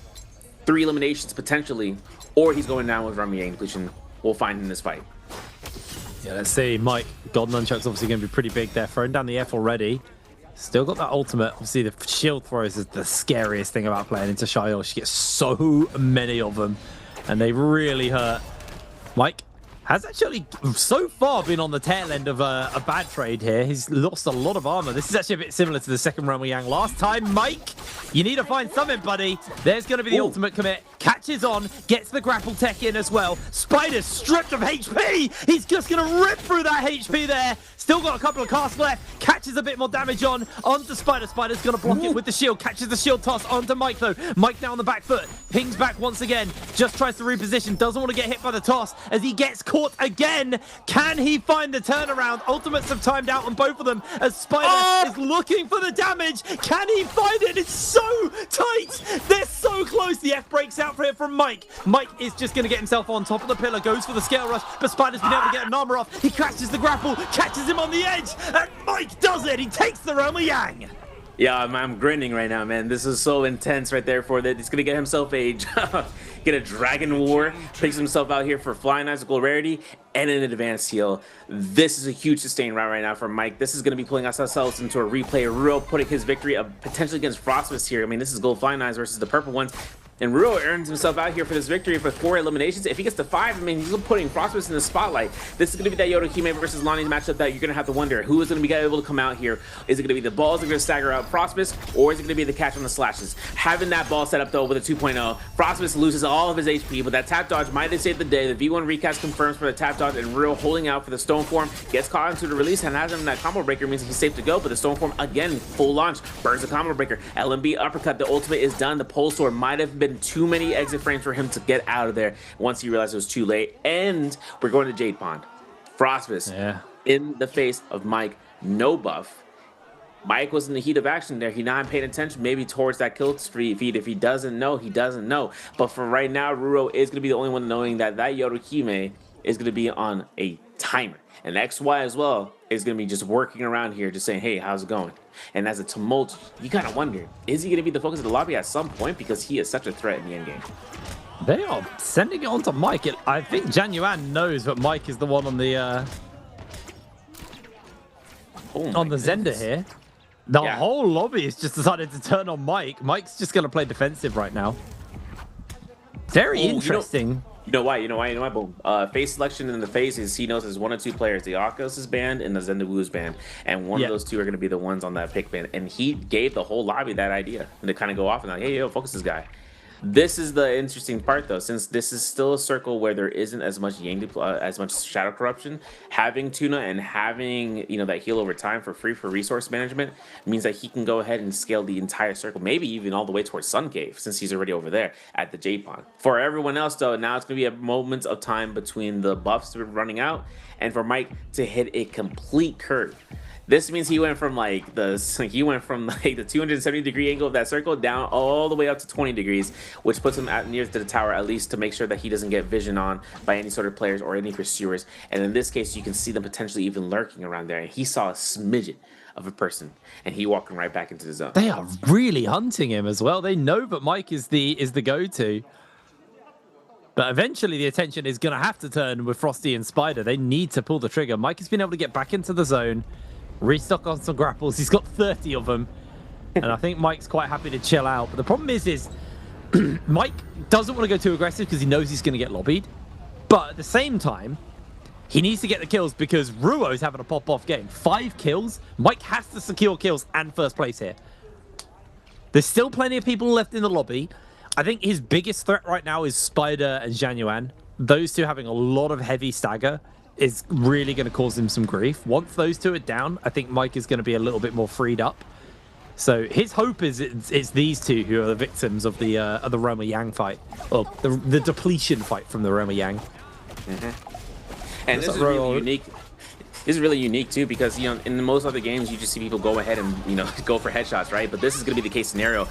3 eliminations potentially, or he's going down with Rama Yang depletion. We'll find in this fight. Yeah, let's see. Mike, gold nunchuck's obviously going to be pretty big there. Throwing down the F already. Still got that ultimate. Obviously, the shield throws is the scariest thing about playing into Shio. She gets so many of them, and they really hurt. Mike has actually so far been on the tail end of a bad trade here. He's lost a lot of armor. This is actually a bit similar to the second Rama Yang last time. Mike, you need to find something, buddy. There's going to be the ultimate commit. Catches on, gets the grapple tech in as well. Spider's stripped of HP. He's just going to rip through that HP there. Still got a couple of casts left. Catches a bit more damage onto Spider. Spider's going to block it with the shield. Catches the shield toss onto Mike, though. Mike now on the back foot. Pings back once again. Just tries to reposition. Doesn't want to get hit by the toss as he gets caught again. Can he find the turnaround? Ultimates have timed out on both of them as Spider is looking for the damage. Can he find it? It's so tight. They're so close. The F breaks out for it from Mike. Mike is just going to get himself on top of the pillar. Goes for the scale rush, but Spider's been able to get an armor off. He crashes the grapple. Catches him on the edge, and Mike does it. He takes the Rama Yang. Yeah, I'm grinning right now, man. This is so intense right there for that. He's gonna get himself get a Dragon War, takes himself out here for Flying Eyes, Gold Rarity, and an advanced heal. This is a huge sustain round right now for Mike. This is gonna be pulling ourselves into a replay. Ruo putting his victory potentially against Frostmas here. I mean, this is Gold Flying Eyes versus the purple ones. And Ruo earns himself out here for this victory for 4 eliminations. If he gets to 5, I mean, he's putting Frostmas in the spotlight. This is going to be that Yodohime versus Lonnie's matchup that you're going to have to wonder who is going to be able to come out here. Is it going to be the balls that are going to stagger out Frostmas, or is it going to be the catch on the slashes? Having that ball set up, though, with a 2.0, Frostmas loses all of his HP, but that tap dodge might have saved the day. The V1 recast confirms for the tap dodge, and Ruo holding out for the Stone Form, gets caught into the release, and has him in that combo breaker, means he's safe to go, but the Stone Form, again, full launch, burns the combo breaker. LMB uppercut, the ultimate is done. The Pole Sword might have been too many exit frames for him to get out of there once he realized it was too late. And we're going to Jade Pond. Frostmas in the face of Mike, no buff. Mike was in the heat of action there. He not paying attention maybe towards that kill feed. If he doesn't know, he doesn't know. But for right now, Ruo is going to be the only one knowing that Yodohime is going to be on a timer. And XY as well is going to be just working around here, just saying, hey, how's it going? And as a tumult, you got to wonder, is he going to be the focus of the lobby at some point? Because he is such a threat in the endgame. They are sending it on to Mike. I think Januan knows that Mike is the one on the Zender here. The whole lobby has just decided to turn on Mike. Mike's just going to play defensive right now. Very interesting. You know why? Boom. Phase selection in the phases, he knows there's 1 or 2 players. The Akos is banned and the Zendawu banned. And one of those 2 are going to be the ones on that pick ban. And he gave the whole lobby that idea. And to kind of go off and like, hey, yo, focus this guy. This is the interesting part, though, since this is still a circle where there isn't as much as much shadow corruption. Having Tuna and having that heal over time for free for resource management means that he can go ahead and scale the entire circle, maybe even all the way towards Sun Cave, since he's already over there at the Jade Pond. For everyone else, though, now it's going to be a moment of time between the buffs running out and for Mike to hit a complete curve. This means he went from like the 270-degree angle of that circle down all the way up to 20 degrees, which puts him near to the tower, at least to make sure that he doesn't get vision on by any sort of players or any pursuers. And in this case, you can see them potentially even lurking around there. And he saw a smidgen of a person, and he walking right back into the zone. They are really hunting him as well. They know that Mike is the go-to. But eventually the attention is going to have to turn with Frosty and Spider. They need to pull the trigger. Mike has been able to get back into the zone. Restock on some grapples. He's got 30 of them. And I think Mike's quite happy to chill out. But the problem is Mike doesn't want to go too aggressive because he knows he's going to get lobbied. But at the same time, he needs to get the kills because Ruo's having a pop-off game. 5 kills. Mike has to secure kills and first place here. There's still plenty of people left in the lobby. I think his biggest threat right now is Spider and Januan. Those 2 having a lot of heavy stagger is really going to cause him some grief. Once those 2 are down, I think Mike is going to be a little bit more freed up. So his hope is it's these 2 who are the victims of the Rama Yang fight, or the depletion fight from the Rama Yang. And this is really unique. This is really unique too, because you know in most other games you just see people go ahead and go for headshots, right? But this is going to be the case scenario.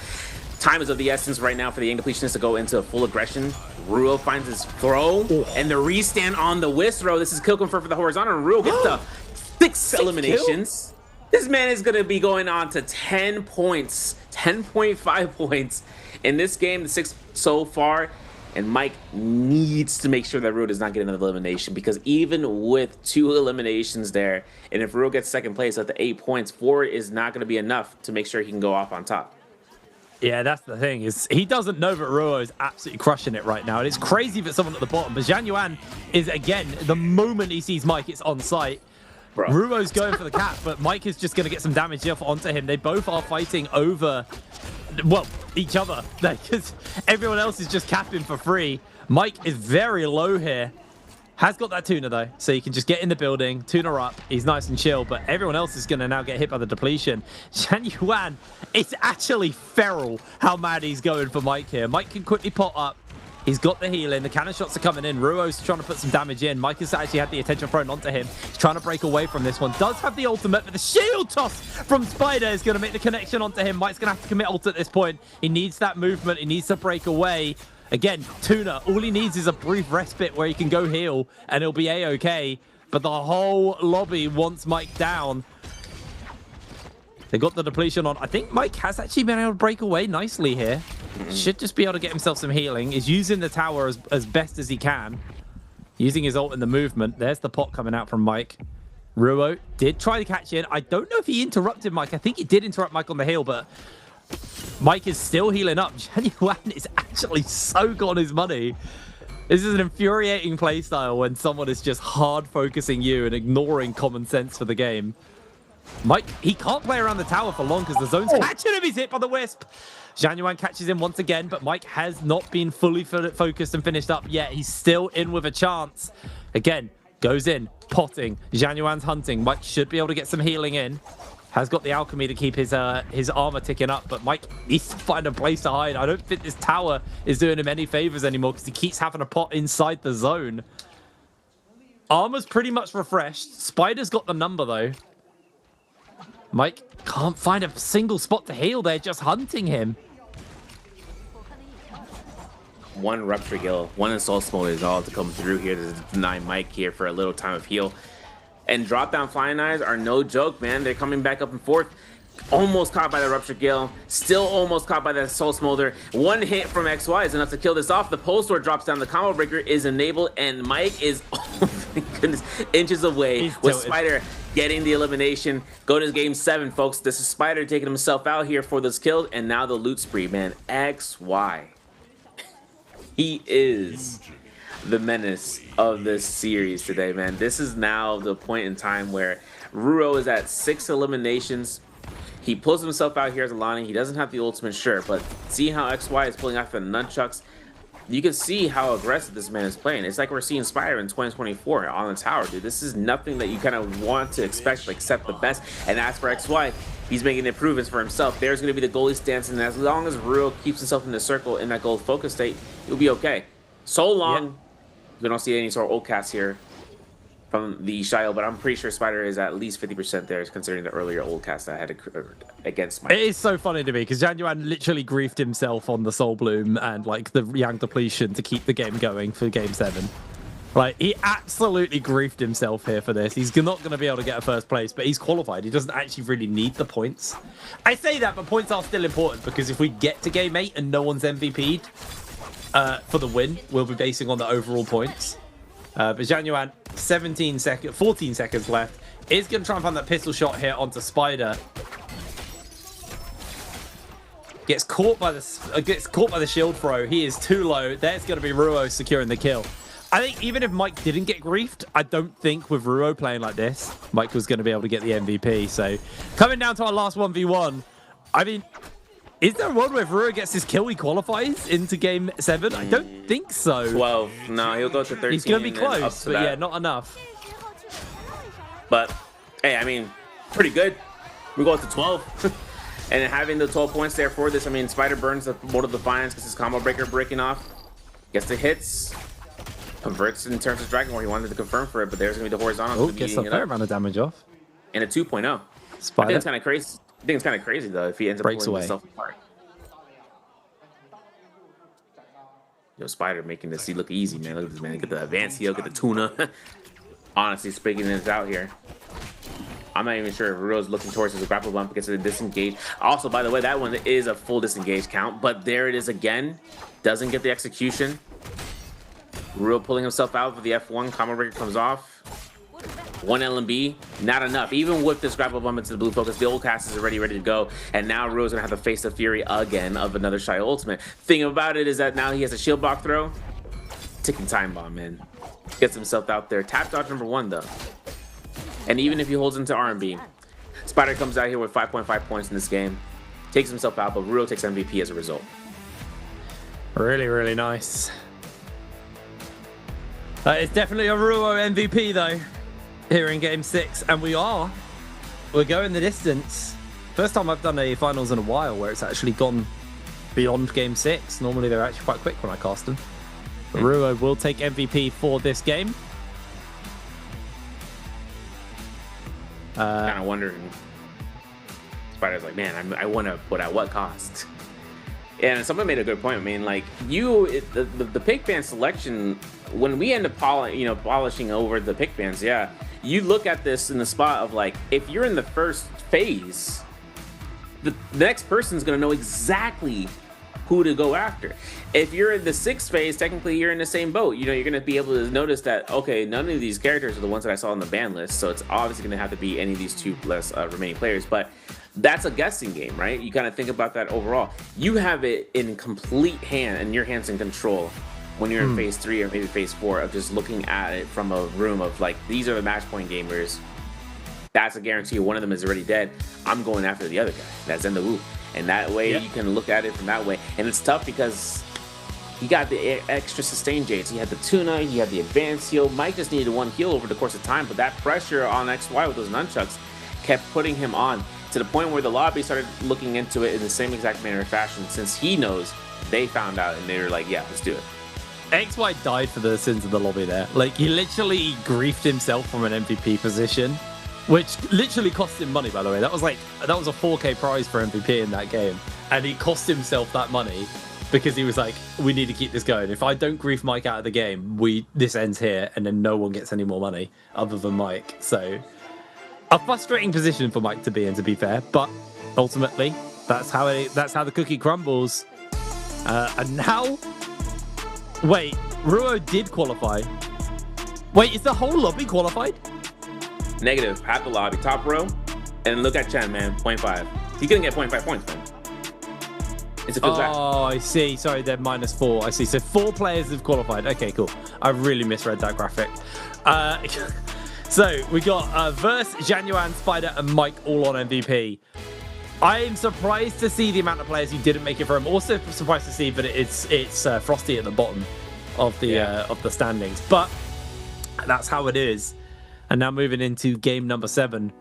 Time is of the essence right now for the Yang Depletionists to go into full aggression. Ruo finds his throw, and the restand on the Wisp throw. This is kill confirmed for the horizontal, and Ruo gets the 6 eliminations. This man is going to be going on to 10 points, 10.5 points in this game, the 6 so far. And Mike needs to make sure that Ruo does not get another elimination, because even with 2 eliminations there, and if Ruo gets second place at the 8 points, 4 is not going to be enough to make sure he can go off on top. Yeah, that's the thing, is he doesn't know that Ruo is absolutely crushing it right now. And it's crazy that someone at the bottom, but Zhang Yuan is, again, the moment he sees Mike, it's on site. Ruo's going for the cap, but Mike is just going to get some damage off onto him. They both are fighting over, well, each other, because everyone else is just capping for free. Mike is very low here. Has got that tuna, though, so you can just get in the building, tuna up. He's nice and chill, but everyone else is going to now get hit by the depletion. Zhang Yuan, it's actually feral how mad he's going for Mike here. Mike can quickly pot up. He's got the healing. The cannon shots are coming in. Ruo's trying to put some damage in. Mike has actually had the attention thrown onto him. He's trying to break away from this one. Does have the ultimate, but the shield toss from Spider is going to make the connection onto him. Mike's going to have to commit ult at this point. He needs that movement. He needs to break away. Again, Tuna, all he needs is a brief respite where he can go heal and it'll be A-okay. But the whole lobby wants Mike down. They got the depletion on. I think Mike has actually been able to break away nicely here. Should just be able to get himself some healing. He's using the tower as best as he can. Using his ult in the movement. There's the pot coming out from Mike. Ruo did try to catch in. I don't know if he interrupted Mike. I think he did interrupt Mike on the heal, but Mike is still healing up. Zhang Yuan is actually so gone his money. This is an infuriating playstyle when someone is just hard focusing you and ignoring common sense for the game. Mike, he can't play around the tower for long because the zone's catching him. He's hit by the Wisp. Zhang Yuan catches him once again, but Mike has not been fully focused and finished up yet. He's still in with a chance. Again, goes in, potting. Zhang Yuan's hunting. Mike should be able to get some healing in. Has got the alchemy to keep his armor ticking up, but Mike needs to find a place to hide. I don't think this tower is doing him any favors anymore because he keeps having a pot inside the zone. Armor's pretty much refreshed. Spider's got the number, though. Mike can't find a single spot to heal. They're just hunting him. One Rupture Gill, one Assault Smolder is all to come through here to deny Mike here for a little time of heal. And drop down Flying Eyes are no joke, man. They're coming back up and forth. Almost caught by the Rupture Gill. Still almost caught by that Soul Smolder. One hit from XY is enough to kill this off. The Pulse Sword drops down. The Combo Breaker is enabled. And Mike is, oh my goodness, inches away with Spider getting the elimination. Go to game 7, folks. This is Spider taking himself out here for this kill. And now the loot spree, man. XY. He is the menace of this series today, man. This is now the point in time where Ruo is at 6 eliminations. He pulls himself out here as Alani. He doesn't have the ultimate, sure, but see how XY is pulling off the nunchucks. You can see how aggressive this man is playing. It's like we're seeing Spider in 2024 on the tower, dude. This is nothing that you kind of want to expect, like, except the best. And as for XY, he's making improvements for himself. There's going to be the goalie stance, and as long as Ruo keeps himself in the circle in that goal focus state, he'll be okay. So long, we don't see any sort of ult cast here from the Shio, but I'm pretty sure Spider is at least 50% there, considering the earlier ult cast that I had against Mike. It is so funny to me because Zhang Yuan literally griefed himself on the Soul Bloom and like the Yang Depletion to keep the game going for game 7. Like, he absolutely griefed himself here for this. He's not going to be able to get a first place, but he's qualified. He doesn't actually really need the points. I say that, but points are still important because if we get to game 8 and no one's MVP'd for the win, we'll be basing on the overall points. But Zhang Yuan, 14 seconds left. Is going to try and find that pistol shot here onto Spider. Gets caught by the shield throw. He is too low. There's going to be Ruo securing the kill. I think even if Mike didn't get griefed, I don't think with Ruo playing like this, Mike was going to be able to get the MVP. So coming down to our last 1v1. I mean, is there a world where if Ruo gets his kill, he qualifies into game 7? I don't think so. 12. No, he'll go to 13. He's going to be close, but yeah, not enough. But, hey, I mean, pretty good. We go up to 12. And having the 12 points there for this, I mean, Spider burns the Mortal Defiance because his combo breaker breaking off. Gets the hits. converts in terms of Dragon War. He wanted to confirm for it, but there's going to be the horizontal. Oh, gets a fair amount of damage off. And a 2.0. Spider. I think it's kind of crazy. I think it's kind of crazy though if he ends up Breaks pulling away. himself apart. Yo, Spider making this look easy, man. Look at this, man. Get the advanced heal, get the tuna. Honestly, speaking this out here. I'm not even sure if Ruro's looking towards his grapple bump because of the disengage. Also, by the way, that one is a full disengage count, but there it is again. Doesn't get the execution. Ruro pulling himself out for the F1. Combo breaker comes off. 1 LMB, not enough. Even with this grapple bump into the blue focus, the old cast is already ready to go. And now Ruro's gonna have to face the fury again of another Shy ultimate. Thing about it is that now he has a shield block throw. Ticking time bomb, man. Gets himself out there. Tap dodge number 1 though. And even if he holds into R&B, Spider comes out here with 5.5 points in this game. Takes himself out, but Ruro takes MVP as a result. Really, really nice. It's definitely a Ruro MVP though. Here in game 6, and we're going the distance. First time I've done a finals in a while where it's actually gone beyond game 6. Normally they're actually quite quick when I cast them. But Ruro will take MVP for this game. Kind of wondering. Spider's like, man, I want to put at what cost? And someone made a good point. I mean, like the pick band selection, when we end up polishing over the pick bands, yeah, you look at this in the spot of like, if you're in the first phase, the next person's gonna know exactly who to go after. If you're in the 6th phase, technically you're in the same boat. You know, you're gonna be able to notice that, okay, none of these characters are the ones that I saw on the ban list, so it's obviously gonna have to be any of these 2 less remaining players. But that's a guessing game, right? You kind of think about that overall. You have it in complete hand, and your hand's in control when you're in phase 3 or maybe phase 4 of just looking at it from a room of like, these are the match point gamers. That's a guarantee. One of them is already dead. I'm going after the other guy. That's in the Wu. And that way you can look at it from that way. And it's tough because he got the extra sustain jades. He had the tuna, he had the advanced heal. Mike just needed 1 heal over the course of time, but that pressure on XY with those nunchucks kept putting him on to the point where the lobby started looking into it in the same exact manner of fashion, since he knows they found out and they were like, yeah, let's do it. XY died for the sins of the lobby there. Like, he literally griefed himself from an MVP position, which literally cost him money, by the way. That was a 4K prize for MVP in that game. And he cost himself that money because he was like, we need to keep this going. If I don't grief Mike out of the game, this ends here, and then no one gets any more money other than Mike. So a frustrating position for Mike to be in, to be fair, but ultimately that's how the cookie crumbles. And now, wait, Ruro did qualify. Wait, is the whole lobby qualified? Negative, half the lobby, top row, and look at Chen, man, 0.5. He's gonna get 0.5 points, man. It's a Oh, I see. Sorry, they're -4. I see. So 4 players have qualified. Okay, cool. I really misread that graphic. So we got Verse, Januan, Spider, and Mike all on MVP. I am surprised to see the amount of players who didn't make it for him. Also surprised to see that it's Frosty at the bottom of the standings. But that's how it is. And now moving into game number 7.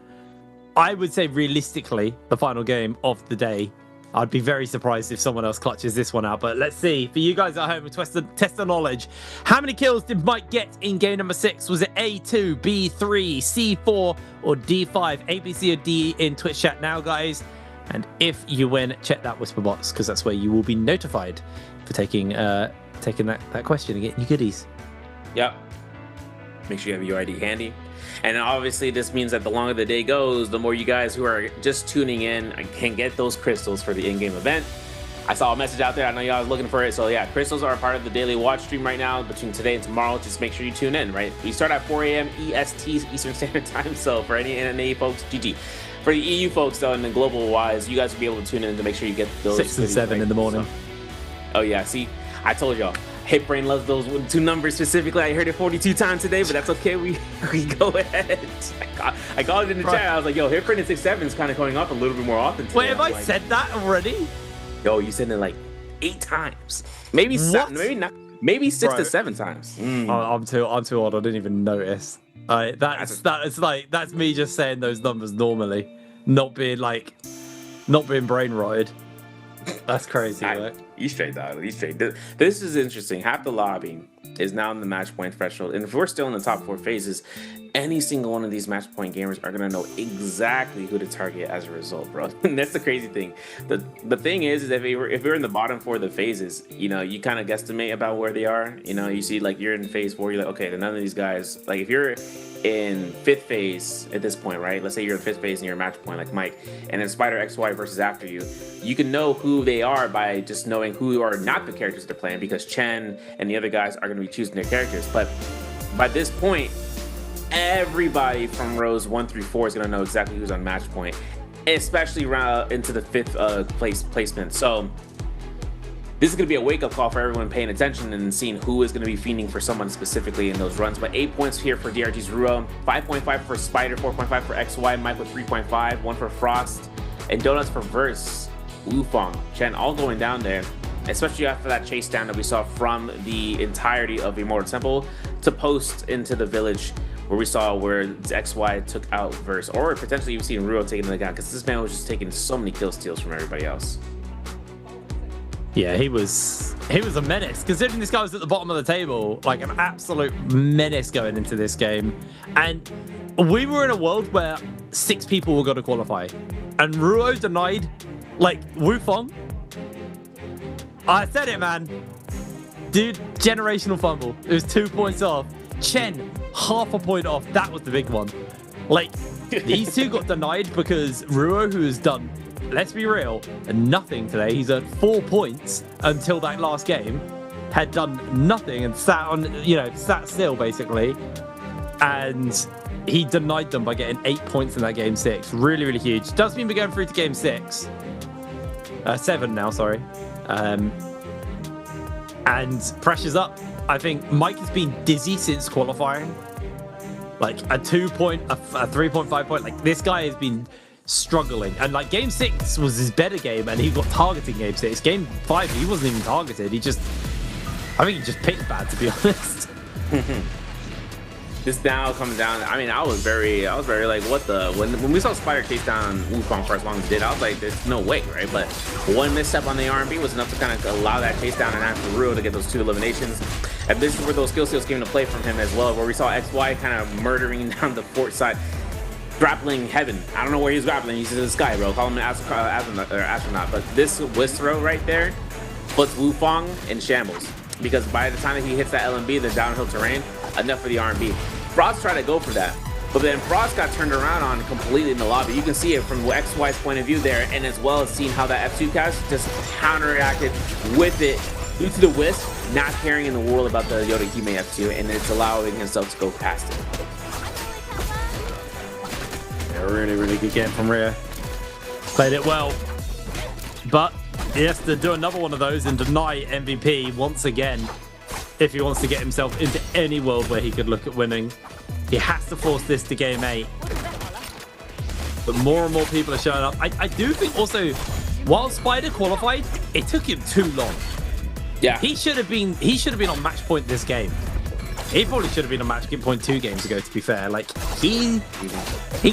I would say realistically, the final game of the day. I'd be very surprised if someone else clutches this one out. But let's see. For you guys at home, test the knowledge. How many kills did Mike get in game number 6? Was it A2, B3, C4, or D5? A, B, C, or D in Twitch chat now, guys. And if you win, check that whisper box, because that's where you will be notified for taking that question and getting your goodies. Yep. Make sure you have your ID handy. And obviously this means that the longer the day goes, the more you guys who are just tuning in can get those crystals for the in-game event. I saw a message out there. I know y'all was looking for it. So yeah, crystals are a part of the daily watch stream right now between today and tomorrow. Just make sure you tune in, right? We start at 4 a.m. EST, Eastern Standard Time. So for any NA folks, GG. For the EU folks though, and the global wise, you guys will be able to tune in to make sure you get those 6 and 7 in the morning. So. Oh yeah, see, I told y'all. Hitbrain loves those 2 numbers specifically. I heard it 42 times today, but that's okay. We go ahead. I called it in the chat. I was like, yo, Hitbrain and 6-7 is kind of coming up a little bit more often today. Wait, have I said that already? Yo, you said it like 8 times. Maybe 7, maybe not. Maybe 6 to 7 times. I'm too old. I didn't even notice. That's me just saying those numbers normally, not being brain rotted. That's crazy, right? He's straight, dog. He's straight. This is interesting. Half the lobby is now in the match point threshold. And if we're still in the top 4 phases, any single one of these match point gamers are going to know exactly who to target as a result, bro. And that's the crazy thing. The thing is if you're in the bottom 4 of the phases, you know, you kind of guesstimate about where they are. You know, you see like you're in phase 4, you're like, okay, then none of these guys, like if you're in 5th phase at this point, right? Let's say you're in 5th phase and you're a match point like Mike, and then Spider XY versus after you, you can know who they are by just knowing who are not the characters they're playing, because Chen and the other guys are going to be choosing their characters. But by this point, everybody from rows 1 through 4 is going to know exactly who's on match point, especially into the 5th placement. So this is going to be a wake-up call for everyone paying attention and seeing who is going to be fiending for someone specifically in those runs. But 8 points here for DRG's Ruo, 5.5 for Spider, 4.5 for XY, Mike with 3.5, 1 for Frost, and Donuts for Verse, Wufong, Chen, all going down there, especially after that chase down that we saw from the entirety of Immortal Temple to post into the village, where we saw where XY took out Verse, or potentially even seeing Ruo taking the down, because this man was just taking so many kill steals from everybody else. Yeah, he was a menace, considering this guy was at the bottom of the table, like an absolute menace going into this game. And we were in a world where 6 people were going to qualify, and Ruo denied, like, Wufong. I said it, man. Dude, generational fumble. It was 2 points off. Chen, half a point off. That was the big one. Like, these two got denied because Ruo, who has done, let's be real, nothing today. He's at 4 points until that last game, had done nothing and sat still basically. And he denied them by getting 8 points in that game 6. Really, really huge. Does mean we're going through to game 6. 7 now, sorry. And pressure's up. I think Mike has been dizzy since qualifying. Like a 2 point, a 3.5 point. Like this guy has been struggling. And like game 6 was his better game, and he got targeting game 6. Game 5, he wasn't even targeted. I think he just picked bad, to be honest. This now comes down. I mean, I was very like, what the? When we saw Spider chase down Wukong for as long as he did, I was like, there's no way, right? But one misstep on the R&B was enough to kind of allow that chase down and after Ruo to get those 2 eliminations. And this is where those skill steals came into play from him as well, where we saw XY kind of murdering down the fort side, grappling heaven. I don't know where he's grappling. He's in the sky, bro. Call him an astronaut. But this whisk throw right there puts Wufong in shambles, because by the time that he hits that LMB, the downhill terrain, enough for the R&B. Frost tried to go for that, but then Frost got turned around on completely in the lobby. You can see it from XY's point of view there, and as well as seeing how that F2 cast just counteracted with it due to the whisk, not caring in the world about the Yoda Hime F2, and it's allowing himself to go past it. Yeah, really, really good game from Rhea. Played it well, but he has to do another one of those and deny MVP once again. If he wants to get himself into any world where he could look at winning, he has to force this to game 8. But more and more people are showing up. I do think also, while Spider qualified, it took him too long. Yeah, he should have been on match point this game. He probably should have been on match point 2 games ago, to be fair. Like he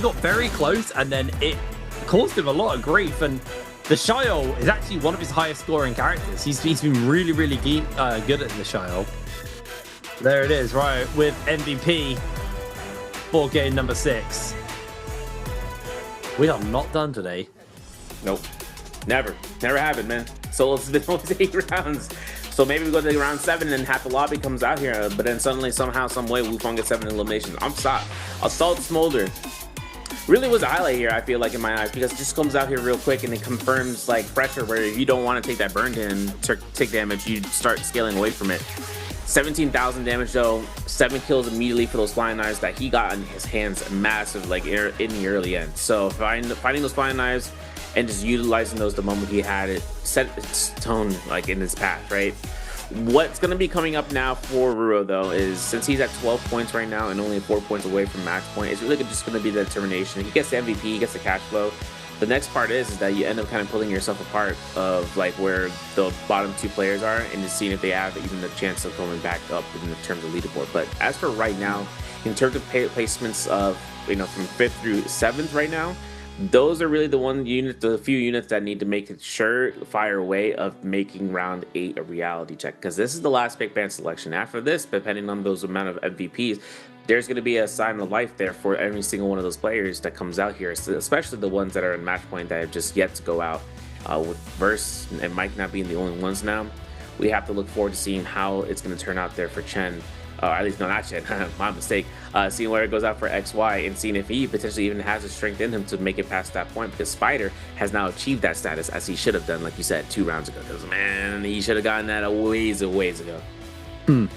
got very close, and then it caused him a lot of grief. And the Shio is actually one of his highest scoring characters. He's been really, really good at the Shio. There it is, right, with MVP for game number 6. We are not done today. Nope. Never happened, man. So it's been almost 8 rounds. So maybe we go to round 7 and half the lobby comes out here, but then suddenly, somehow, some way, Wufong gets 7 eliminations. I'm stopped. Assault Smolder really was a highlight here, I feel like, in my eyes, because it just comes out here real quick and it confirms like pressure, where if you don't want to take that burn take damage, you start scaling away from it. 17,000 damage though, 7 kills immediately for those flying knives that he got in his hands, massive, like in the early end. So fighting those flying knives and just utilizing those the moment he had it, set its tone like in his path, right? What's going to be coming up now for Ruo, though, is since he's at 12 points right now and only 4 points away from max point, it's really just going to be the determination. He gets the MVP, he gets the cash flow. The next part is that you end up kind of pulling yourself apart of like where the bottom 2 players are, and just seeing if they have even the chance of going back up in the terms of leaderboard. But as for right now, in terms of placements of, from 5th through 7th right now, those are really the few units that need to make a surefire way of making round 8 a reality check, because this is the last big band selection. After this, depending on those amount of MVPs, there's going to be a sign of life there for every single one of those players that comes out here, especially the ones that are in match point that have just yet to go out. With Verse and Mike not being the only ones now, we have to look forward to seeing how it's going to turn out there for Chen. At least, no, not Chen, my mistake. Seeing where it goes out for XY and seeing if he potentially even has the strength in him to make it past that point, because Spider has now achieved that status as he should have done, like you said, 2 rounds ago. Because, man, he should have gotten that a ways ago.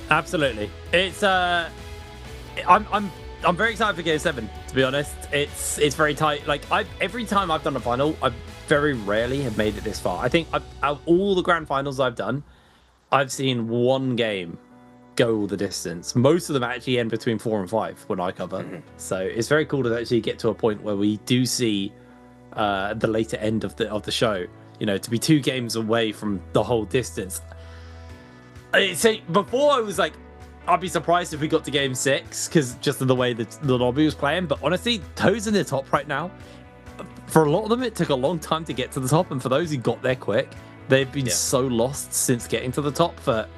Absolutely. It's I'm very excited for Game 7, to be honest. It's very tight. Like, every time I've done a final, I very rarely have made it this far. I think out of all the grand finals I've done, I've seen one game go the distance. Most of them actually end between 4 and 5 when I cover. So it's very cool to actually get to a point where we do see the later end of the show. You know, to be 2 games away from the whole distance. So before I was like, I'd be surprised if we got to game 6 because just of the way that the lobby was playing. But honestly, Toes in the top right now. For a lot of them, it took a long time to get to the top, and for those who got there quick, they've been so lost since getting to the top that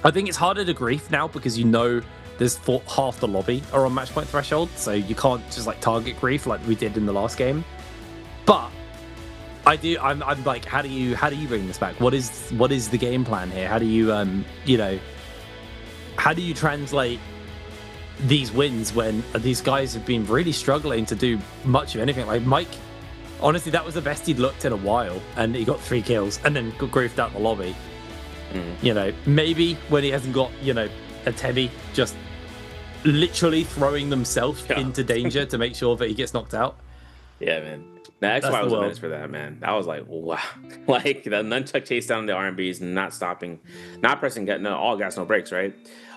I think it's harder to grief now, because you know there's half the lobby are on match point threshold, so you can't just like target grief like we did in the last game. But I'm like, how do you bring this back? What is the game plan here? How do you how do you translate these wins when these guys have been really struggling to do much of anything? Like Mike, honestly, that was the best he'd looked in a while, and he got 3 kills and then got griefed out the lobby. You know, maybe when he hasn't got, you know, a Teddy just literally throwing themselves into danger to make sure that he gets knocked out. Yeah, man. That XY was a menace for that, man. I was like, wow. Like, the nunchuck chase down the RMBs, not stopping, not pressing all gas, no brakes, right?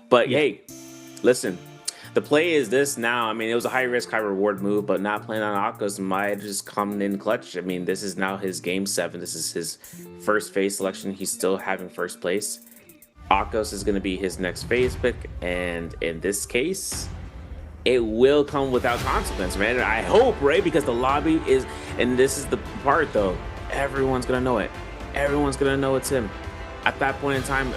But hey, listen, the play is this now. I mean, it was a high risk, high reward move, but not playing on Akos might just come in clutch. I mean, this is now his game 7. This is his first phase selection. He's still having first place. Akos is going to be his next phase pick, and in this case, it will come without consequence, man. And I hope, right? Because the lobby is, and this is the part though, everyone's going to know it. Everyone's going to know it's him. At that point in time,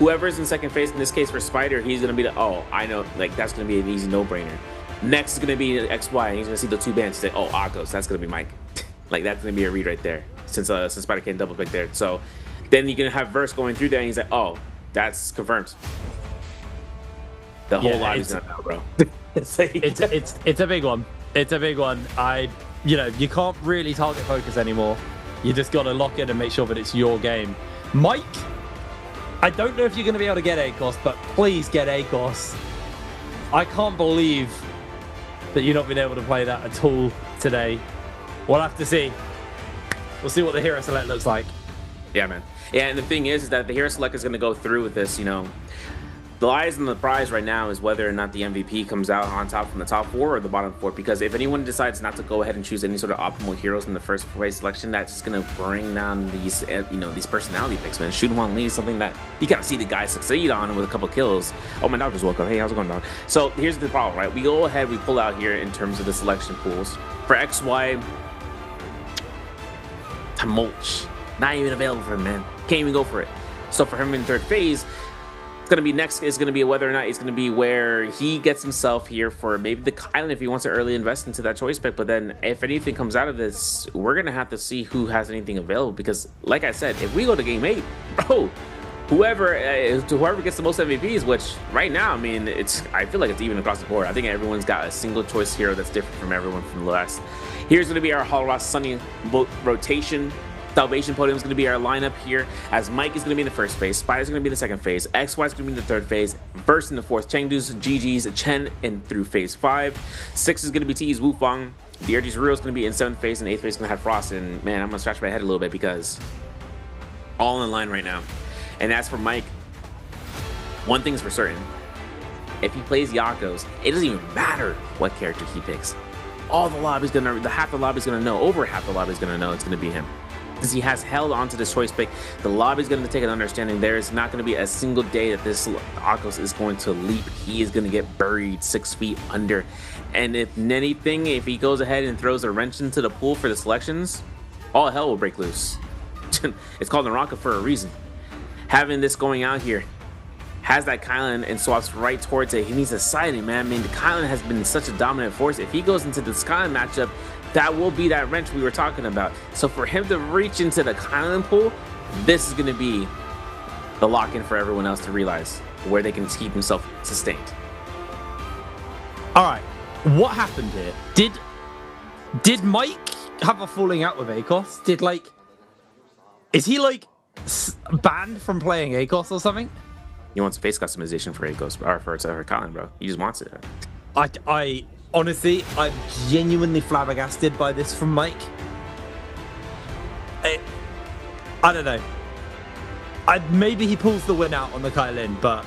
whoever's in second phase, in this case for Spider, he's going to be the, oh, I know, like, that's going to be an easy no-brainer. Next is going to be XY, and he's going to see the 2 bands and say, oh, Akos, that's going to be Mike. Like, that's going to be a read right there, since Spider can't double pick there. So then you're going to have Verse going through there, and he's like, oh, that's confirmed. The whole lobby's not out, bro. It's a big one. It's a big one. You can't really target focus anymore. You just got to lock in and make sure that it's your game. Mike, I don't know if you're going to be able to get ACOS, but please get ACOS. I can't believe that you've not been able to play that at all today. We'll have to see. We'll see what the hero select looks like. Yeah, man. Yeah, and the thing is that the hero select is going to go through with this, you know. The lies and the prize right now is whether or not the MVP comes out on top from the top 4 or the bottom 4, because if anyone decides not to go ahead and choose any sort of optimal heroes in the first phase selection, that's just going to bring down these, these personality picks, man. Shooting Wang Li is something that you gotta see the guy succeed on with a couple kills. Oh, my dog just woke up. Hey, how's it going, dog? So here's the problem, right? We go ahead, we pull out here in terms of the selection pools. For XY, Mulch, not even available for him, man. Can't even go for it. So for him in third phase, going to be next is going to be whether or not it's going to be where he gets himself here for maybe the island if he wants to early invest into that choice pick. But then if anything comes out of this, we're going to have to see who has anything available, because like I said, if we go to game 8, bro, whoever gets the most MVPs, which right now, I mean, I feel like it's even across the board. I think everyone's got a single choice hero that's different from everyone from the last. Here's going to be our Holoros Sunny rotation. Salvation Podium is going to be our lineup here, as Mike is going to be in the first phase, Spider's going to be in the second phase, XY is going to be in the third phase, Verse in the fourth, Chengdu's, GG's, Chen in through phase 5, 6 is going to be T's, Wufang, the RG's Real is going to be in 7th phase, and 8th phase is going to have Frost. And man, I'm going to scratch my head a little bit because all in line right now. And as for Mike, one thing's for certain, if he plays Yakos, it doesn't even matter what character he picks. All the lobby's gonna, half the lobby's gonna know, over half the lobby's gonna know it's gonna be him. Because he has held onto this choice pick. The lobby's going to take an understanding. There is not going to be a single day that this Akos is going to leap. He is going to get buried 6 feet under. And if anything, if he goes ahead and throws a wrench into the pool for the selections, all hell will break loose. It's called NARAKA for a reason. Having this going out here, has that Kylan and swaps right towards it. He needs a siding, man. I mean, the Kylan has been such a dominant force. If he goes into the Kylan matchup, that will be that wrench we were talking about. So for him to reach into the Kylan pool, this is going to be the lock-in for everyone else to realize where they can keep himself sustained. All right, what happened here? Did Mike have a falling out with Akos? Is he banned from playing Akos or something? He wants face customization for Akos, or for Kylan, bro. He just wants it. I honestly, I'm genuinely flabbergasted by this from Mike. I don't know. Maybe he pulls the win out on the Kylan, but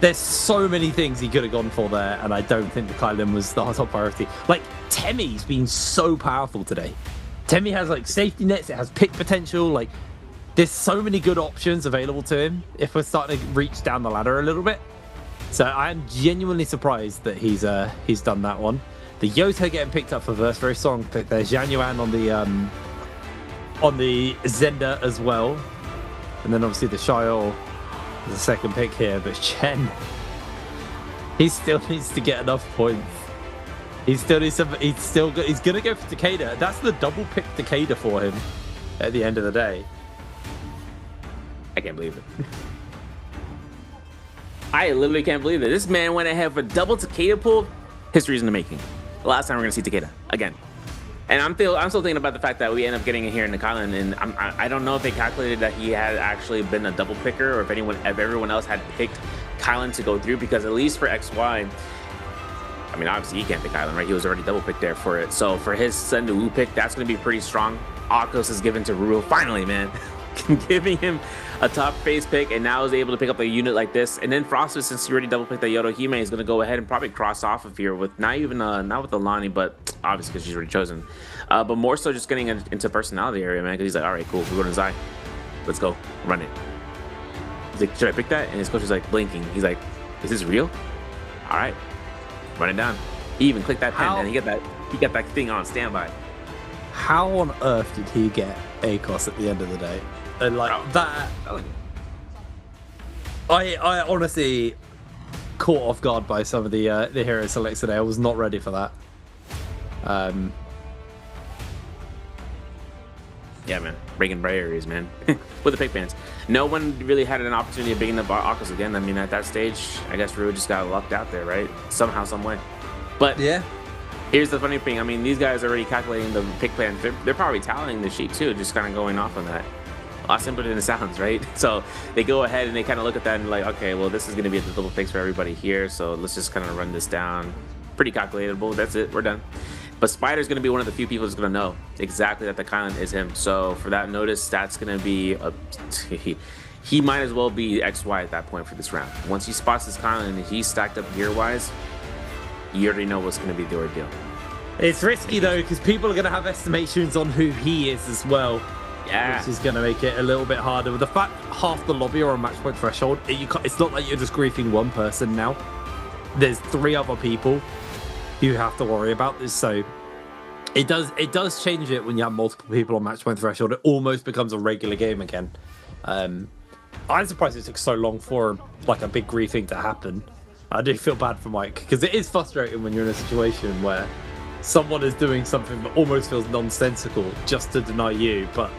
there's so many things he could have gone for there, and I don't think the Kylan was the top priority. Like, Temmie's been so powerful today. Temmie has safety nets, it has pick potential, there's so many good options available to him if we're starting to reach down the ladder a little bit. So I am genuinely surprised that he's done that one. The Yota getting picked up for verse, very strong pick there. Zhang Yuan on the Zenda as well, and then obviously the Xiao, the second pick here. But Chen, he still needs to get enough points. He's gonna go for Takeda. That's the double pick Takeda for him at the end of the day. I can't believe it. I literally can't believe it. This man went ahead for double Takeda pull. History's in the making. The last time we're gonna see Takeda again. And I'm still thinking about the fact that we end up getting it here in the Kylan, and I don't know if they calculated that he had actually been a double picker, or if everyone else had picked Kylan to go through, because at least for XY, I mean, obviously he can't pick Kylan, right? He was already double picked there for it. So for his Sendu Wu pick, that's gonna be pretty strong. Akos is given to Ruro finally, man. Giving him a top phase pick, and now is able to pick up a unit like this. And then Frostus, since he already double picked that Yodohime, is going to go ahead and probably cross off of here with not with Alani, but obviously because she's already chosen. But more so just getting into personality area, man, because he's like, all right, cool, we're going to Zai. Let's go, run it. He's like, should I pick that? And his coach is like blinking. He's like, is this real? All right, run it down. He even clicked that pen, and he got that thing on standby. How on earth did he get Akos at the end of the day? And that, I honestly caught off guard by some of the hero selects today. I was not ready for that. Yeah, man, breaking barriers, man. With the pick bans, no one really had an opportunity of picking up Akos again. I mean, at that stage, I guess Rue just got lucked out there, right? Somehow, some way. But yeah. Here's the funny thing. I mean, these guys are already calculating the pick plan. They're probably tallying the sheet too, just kind of going off on that. A lot simpler than it sounds, right? So they go ahead and they kind of look at that and like, okay, well, this is going to be a double picks for everybody here. So let's just kind of run this down. Pretty calculatable. That's it. We're done. But Spider's going to be one of the few people who's going to know exactly that the Kylan is him. So for that notice, that's going to be he might as well be XY at that point for this round. Once he spots this Kylan and he's stacked up gear-wise, you already know what's going to be the ordeal. It's risky though, because people are going to have estimations on who he is as well. Yeah. Which is going to make it a little bit harder. With the fact half the lobby are on match point threshold, it's not like you're just griefing one person now. There's 3 other people you have to worry about this. So it does change it when you have multiple people on match point threshold. It almost becomes a regular game again. I'm surprised it took so long for a big griefing to happen. I do feel bad for Mike, because it is frustrating when you're in a situation where someone is doing something that almost feels nonsensical just to deny you, but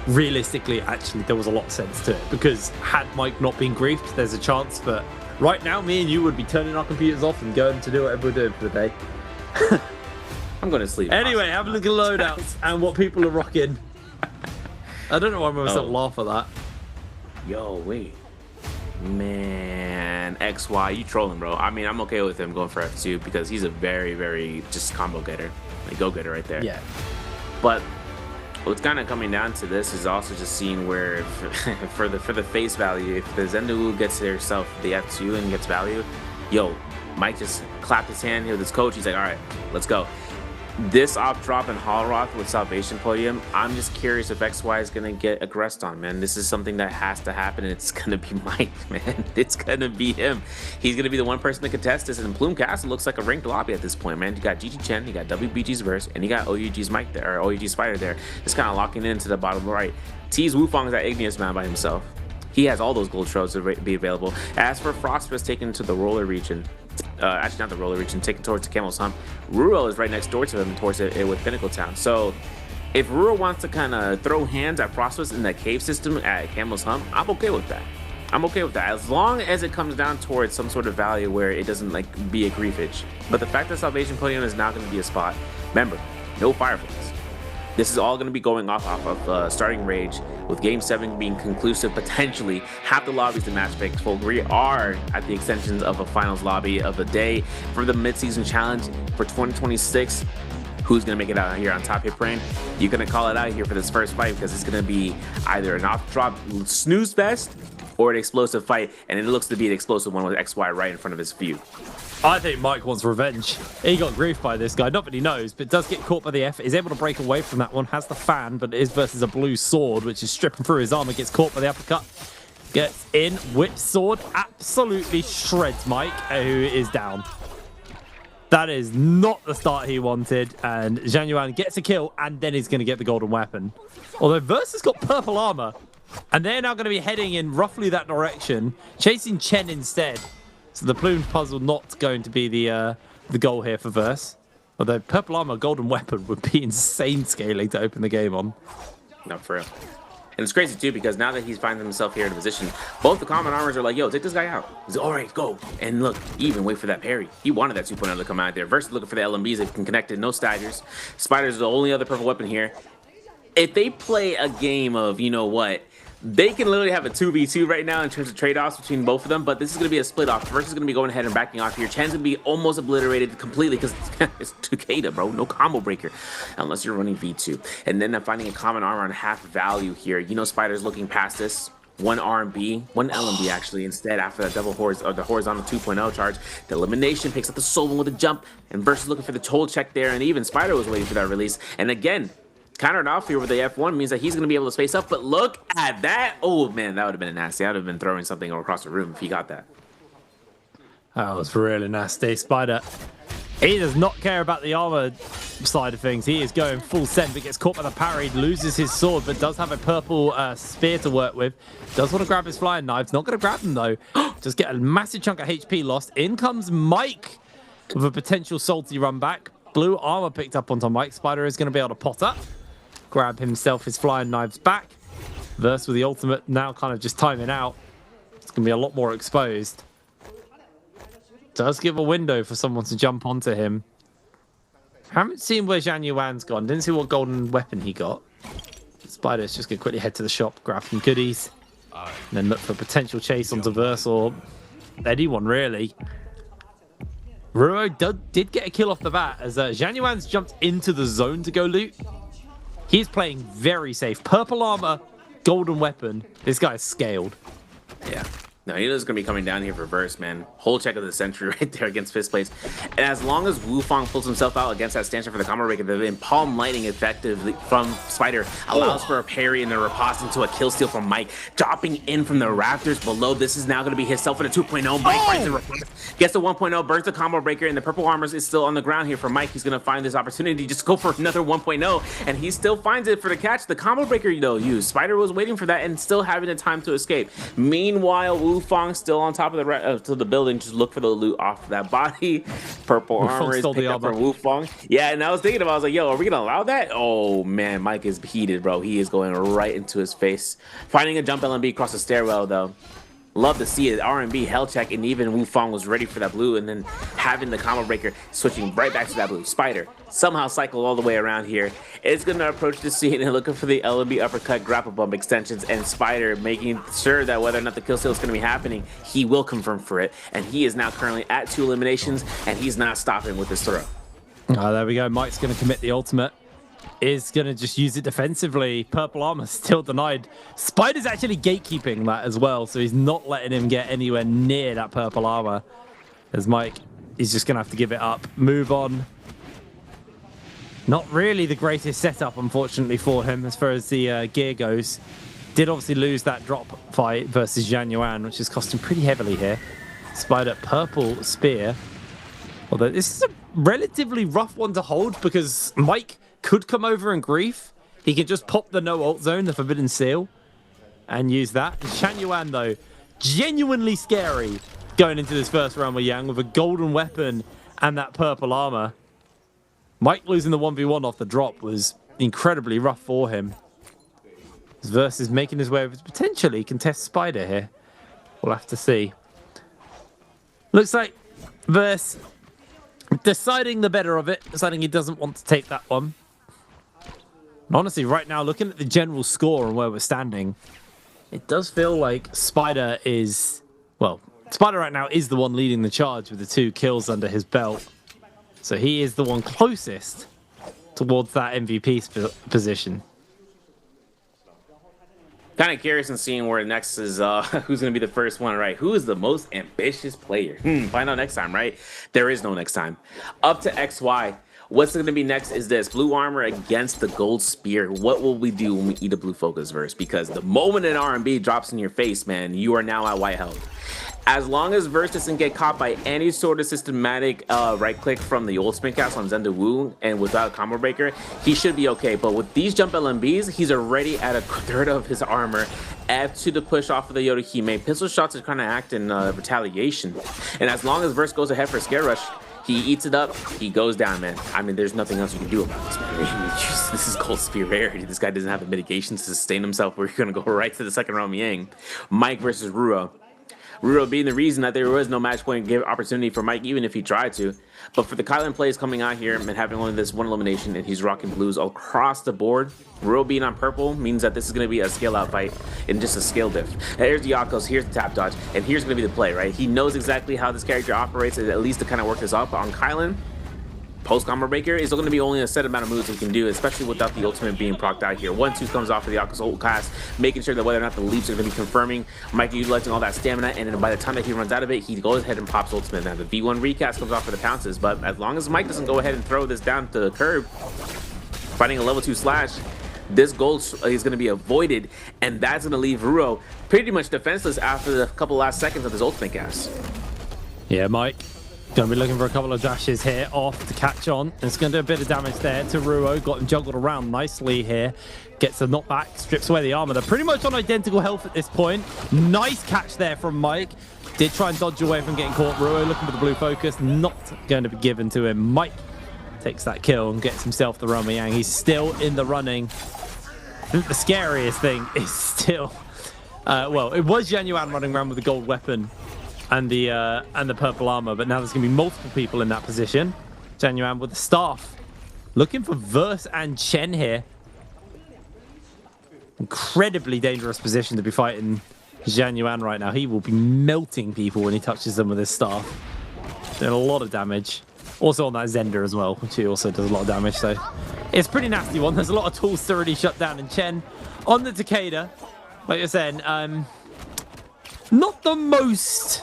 realistically, actually, there was a lot of sense to it, because had Mike not been griefed, there's a chance. But right now, me and you would be turning our computers off and going to do whatever we're doing for the day. I'm going to sleep. Anyway, have a look at loadouts and what people are rocking. I don't know why I must laugh at that. Yo, wait. Man, XY, you trolling, bro. I mean, I'm okay with him going for F2 because he's a very, very just combo getter. Go-getter right there. Yeah. But what's kind of coming down to this is also just seeing where for the face value, if the Zendu gets herself the F2 and gets value, yo, Mike just clapped his hand here with his coach. He's like, all right, let's go. this op drop and Hallroth with Salvation Podium, I'm just curious if XY is going to get aggressed on, man. This is something that has to happen, and it's going to be Mike, man. It's going to be him. He's going to be the one person to contest this, and Plume Castle looks like a ranked lobby at this point, man. You got GG Chen, you got WBG's Verse, and you got OUG's Mike there, or OUG Spider there. Just kind of locking into the bottom right. T's Wufong is that Igneous man by himself. He has all those gold tropes to be available. As for Frostfist taken to the roller region, actually not the roller region, taken towards the Camel's Hump, Ruro is right next door to him towards it with Pinnacle Town. So if Ruro wants to kind of throw hands at Frostfist in that cave system at Camel's Hump, I'm okay with that. I'm okay with that, as long as it comes down towards some sort of value where it doesn't like be a griefage. But the fact that Salvation Podium is not going to be a spot, remember, no Fireflies. This is all going to be going off of starting Rage, with Game 7 being conclusive, potentially. Half the lobbies to match picks. Well, we are at the extensions of a finals lobby of the day for the mid-season challenge for 2026. Who's going to make it out here on top here, Brain? You're going to call it out here for this first fight, because it's going to be either an off-drop snooze fest or an explosive fight, and it looks to be an explosive one with XY right in front of his view. I think Mike wants revenge. He got griefed by this guy, not that he knows, but does get caught by the F, is able to break away from that one, has the fan, but it is versus a blue sword, which is stripping through his armor, gets caught by the uppercut, gets in, whip sword, absolutely shreds Mike, who is down. That is not the start he wanted, and Zhang Yuan gets a kill, and then he's going to get the golden weapon. Although Verse has got purple armor, and they're now going to be heading in roughly that direction, chasing Chen instead. So the plume puzzle not going to be the goal here for Verse. Although purple armor, golden weapon would be insane scaling to open the game on. No, for real. And it's crazy too, because now that he's finding himself here in a position, both the common armors are like, yo, take this guy out. He's like, all right, go. And look, even wait for that parry. He wanted that 2.0 to come out there. Versus looking for the LMBs that can connect it. No staggers. Spider's the only other purple weapon here. If they play a game of, you know what, they can literally have a 2v2 right now in terms of trade-offs between both of them, but this is going to be a split-off. Versus is going to be going ahead and backing off here. Chen's going to be almost obliterated completely because it's Takeda, bro. No combo breaker unless you're running V2. And then I'm finding a common armor on half value here. You know Spider's looking past this. One RMB, one LMB actually instead after that double the horizontal 2.0 charge. The elimination picks up the soul with a jump, and Versus looking for the toll check there, and even Spider was waiting for that release. And again, countered off here with the F1 means that he's going to be able to space up, but look at that. Oh, man, that would have been nasty. I would have been throwing something across the room if he got that. That was really nasty. Spider, he does not care about the armor side of things. He is going full send, but gets caught by the parry, loses his sword, but does have a purple spear to work with. Does want to grab his flying knives. Not going to grab them, though. Just get a massive chunk of HP lost. In comes Mike with a potential salty run back. Blue armor picked up onto Mike. Spider is going to be able to pot up. Grab himself his flying knives back. Verse with the ultimate now kind of just timing out. It's going to be a lot more exposed. Does give a window for someone to jump onto him. Haven't seen where Zhang Yuan's gone. Didn't see what golden weapon he got. Spider's just going to quickly head to the shop, grab some goodies, and then look for a potential chase onto Verse or anyone really. Ruro did get a kill off the bat as Zhang Yuan's jumped into the zone to go loot. He's playing very safe. Purple armor, golden weapon. This guy's scaled. Yeah. No, he is going to be coming down here for Verse, man. Whole check of the century right there against Fist Plates. And as long as Wufong pulls himself out against that stanchion for the combo breaker, the palm lightning effectively from Spider allows for a parry and a riposte into a kill steal from Mike. Dropping in from the rafters below. This is now going to be himself in a 2.0. Mike finds the riposte, gets the 1.0, burns the combo breaker, and the purple armor is still on the ground here for Mike. He's going to find this opportunity just go for another 1.0, and he still finds it for the catch. The combo breaker, though, used. Spider was waiting for that and still having the time to escape. Meanwhile, Wufong still on top of the building, just look for the loot off that body. Purple armor is picked up from Wufong. Yeah, and I was thinking about, I was like, yo, are we gonna allow that? Oh man, Mike is heated, bro. He is going right into his face. Finding a jump LMB across the stairwell, though. Love to see it. R&B hell check, and even Wufong was ready for that blue, and then having the combo breaker switching right back to that blue. Spider somehow cycled all the way around here. It's going to approach the scene and looking for the LMB uppercut grapple bump extensions, and Spider making sure that whether or not the kill steal is going to be happening, he will confirm for it. And he is now currently at 2 eliminations, and he's not stopping with his throw. Oh, there we go. Mike's going to commit the ultimate. Is going to just use it defensively. Purple armor still denied. Spider's actually gatekeeping that as well, so he's not letting him get anywhere near that purple armor. As Mike is just going to have to give it up. Move on. Not really the greatest setup, unfortunately, for him as far as the gear goes. Did obviously lose that drop fight versus Zhang Yuan, which has cost him pretty heavily here. Spider purple spear. Although this is a relatively rough one to hold because Mike could come over and grief. He can just pop the no ult zone, the Forbidden Seal, and use that. Zhang Yuan, though, genuinely scary going into this first round with Yang with a golden weapon and that purple armor. Mike losing the 1v1 off the drop was incredibly rough for him. Versus making his way over to potentially contest Spider here. We'll have to see. Looks like Verse deciding the better of it, deciding he doesn't want to take that one. And honestly, right now, looking at the general score and where we're standing, it does feel like Spider is, well, Spider right now is the one leading the charge with the 2 kills under his belt. So he is the one closest towards that MVP position. Kind of curious in seeing where next is, who's going to be the first one, right? Who is the most ambitious player? Find out next time, right? There is no next time. Up to XY. What's going to be next is this. Blue armor against the gold spear. What will we do when we eat a blue focus verse? Because the moment an R&B drops in your face, man, you are now at white health. As long as Verse doesn't get caught by any sort of systematic right click from the ultimate cast on Zenda Wu and without combo breaker, he should be okay. But with these jump LMBs, he's already at a third of his armor. Add to the push off of the Yodohime. Pistol shots are kind of act in retaliation. And as long as Verse goes ahead for Scare Rush, he eats it up, he goes down, man. I mean, there's nothing else you can do about this, man. This is Gold Spear rarity. This guy doesn't have the mitigation to sustain himself. We're going to go right to the second round Yang. Mike versus Ruo. Ruo being the reason that there was no match point give opportunity for Mike, even if he tried to. But for the Kylan plays coming out here and having only this one elimination, and he's rocking blues across the board, Ruo being on purple means that this is going to be a scale out fight and just a skill diff. Here's the Yakos, here's the tap dodge, and here's going to be the play, right? He knows exactly how this character operates, at least to kind of work this up on Kylan. Post combo breaker is going to be only a set amount of moves he can do, especially without the ultimate being procced out here. 1-2 comes off of the Aka's ult cast, making sure that whether or not the leaps are going to be confirming. Mike utilizing all that stamina, and then by the time that he runs out of it, he goes ahead and pops ultimate. Now the V1 recast comes off for the pounces, but as long as Mike doesn't go ahead and throw this down to the curb, finding a level 2 slash, this gold is going to be avoided, and that's going to leave Ruo pretty much defenseless after the couple last seconds of his ultimate cast. Yeah, Mike. Going to be looking for a couple of dashes here off to catch on. It's going to do a bit of damage there to Ruo. Got him juggled around nicely here. Gets the knockback, strips away the armor. They're pretty much on identical health at this point. Nice catch there from Mike. Did try and dodge away from getting caught. Ruo looking for the blue focus. Not going to be given to him. Mike takes that kill and gets himself the Rama Yang. He's still in the running. I think the scariest thing is still... well, it was Zhang Yuan running around with the gold weapon and the purple armor, but now there's going to be multiple people in that position. Zhang Yuan with the staff. Looking for Verse and Chen here. Incredibly dangerous position to be fighting Zhang Yuan right now. He will be melting people when he touches them with his staff. Doing a lot of damage. Also on that Zender as well, which he also does a lot of damage, so it's a pretty nasty one. There's a lot of tools to already shut down, and Chen on the Takeda, like you're saying, not the most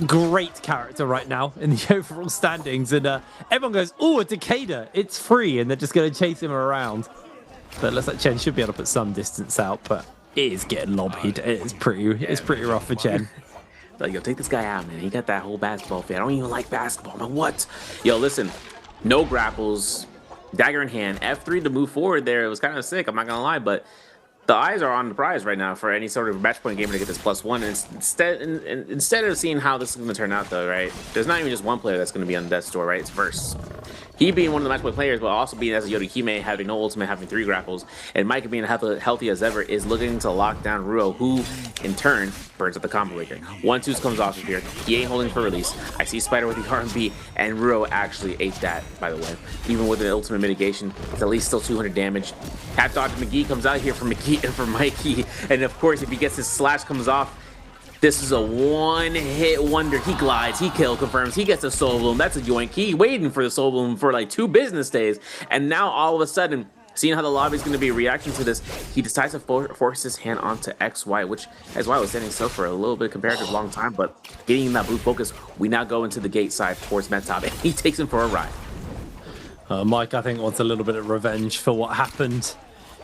great character right now in the overall standings, and everyone goes, oh, a Takeda, it's free, and they're just going to chase him around. But it looks like Chen should be able to put some distance out, but it is getting lobbied. It's pretty rough for Chen. Like, yo, take this guy out, man. He got that whole basketball fan. I don't even like basketball, man. What? Yo, listen, no grapples, dagger in hand, F3 to move forward there. It was kind of sick, I'm not going to lie, but the eyes are on the prize right now for any sort of match point gamer to get this +1. And instead of seeing how this is going to turn out, though, right, there's not even just one player that's going to be on death's door, right? It's Verse. He being one of the match point players, but also being as a Yodohime, having no ultimate, having 3 grapples, and Micah being healthy as ever, is looking to lock down Ruo, who, in turn, burns up the combo breaker. 1-2 comes off of here. He ain't holding for release. I see Spider with the R&B, and Ruo actually ate that, by the way. Even with the ultimate mitigation, it's at least still 200 damage. Hat dodge McGee comes out here for McGee and for Mikey, and of course, if he gets his slash comes off, this is a one-hit wonder. He glides, he kill confirms, he gets a soul bloom. That's a yoink. He waiting for the soul bloom for like 2 business days, and now all of a sudden, seeing how the lobby is going to be reacting to this, he decides to force his hand onto XY, which XY was standing still for a little bit comparative long time, but getting that blue focus, we now go into the gate side towards Metop, and he takes him for a ride. Mike, I think, wants a little bit of revenge for what happened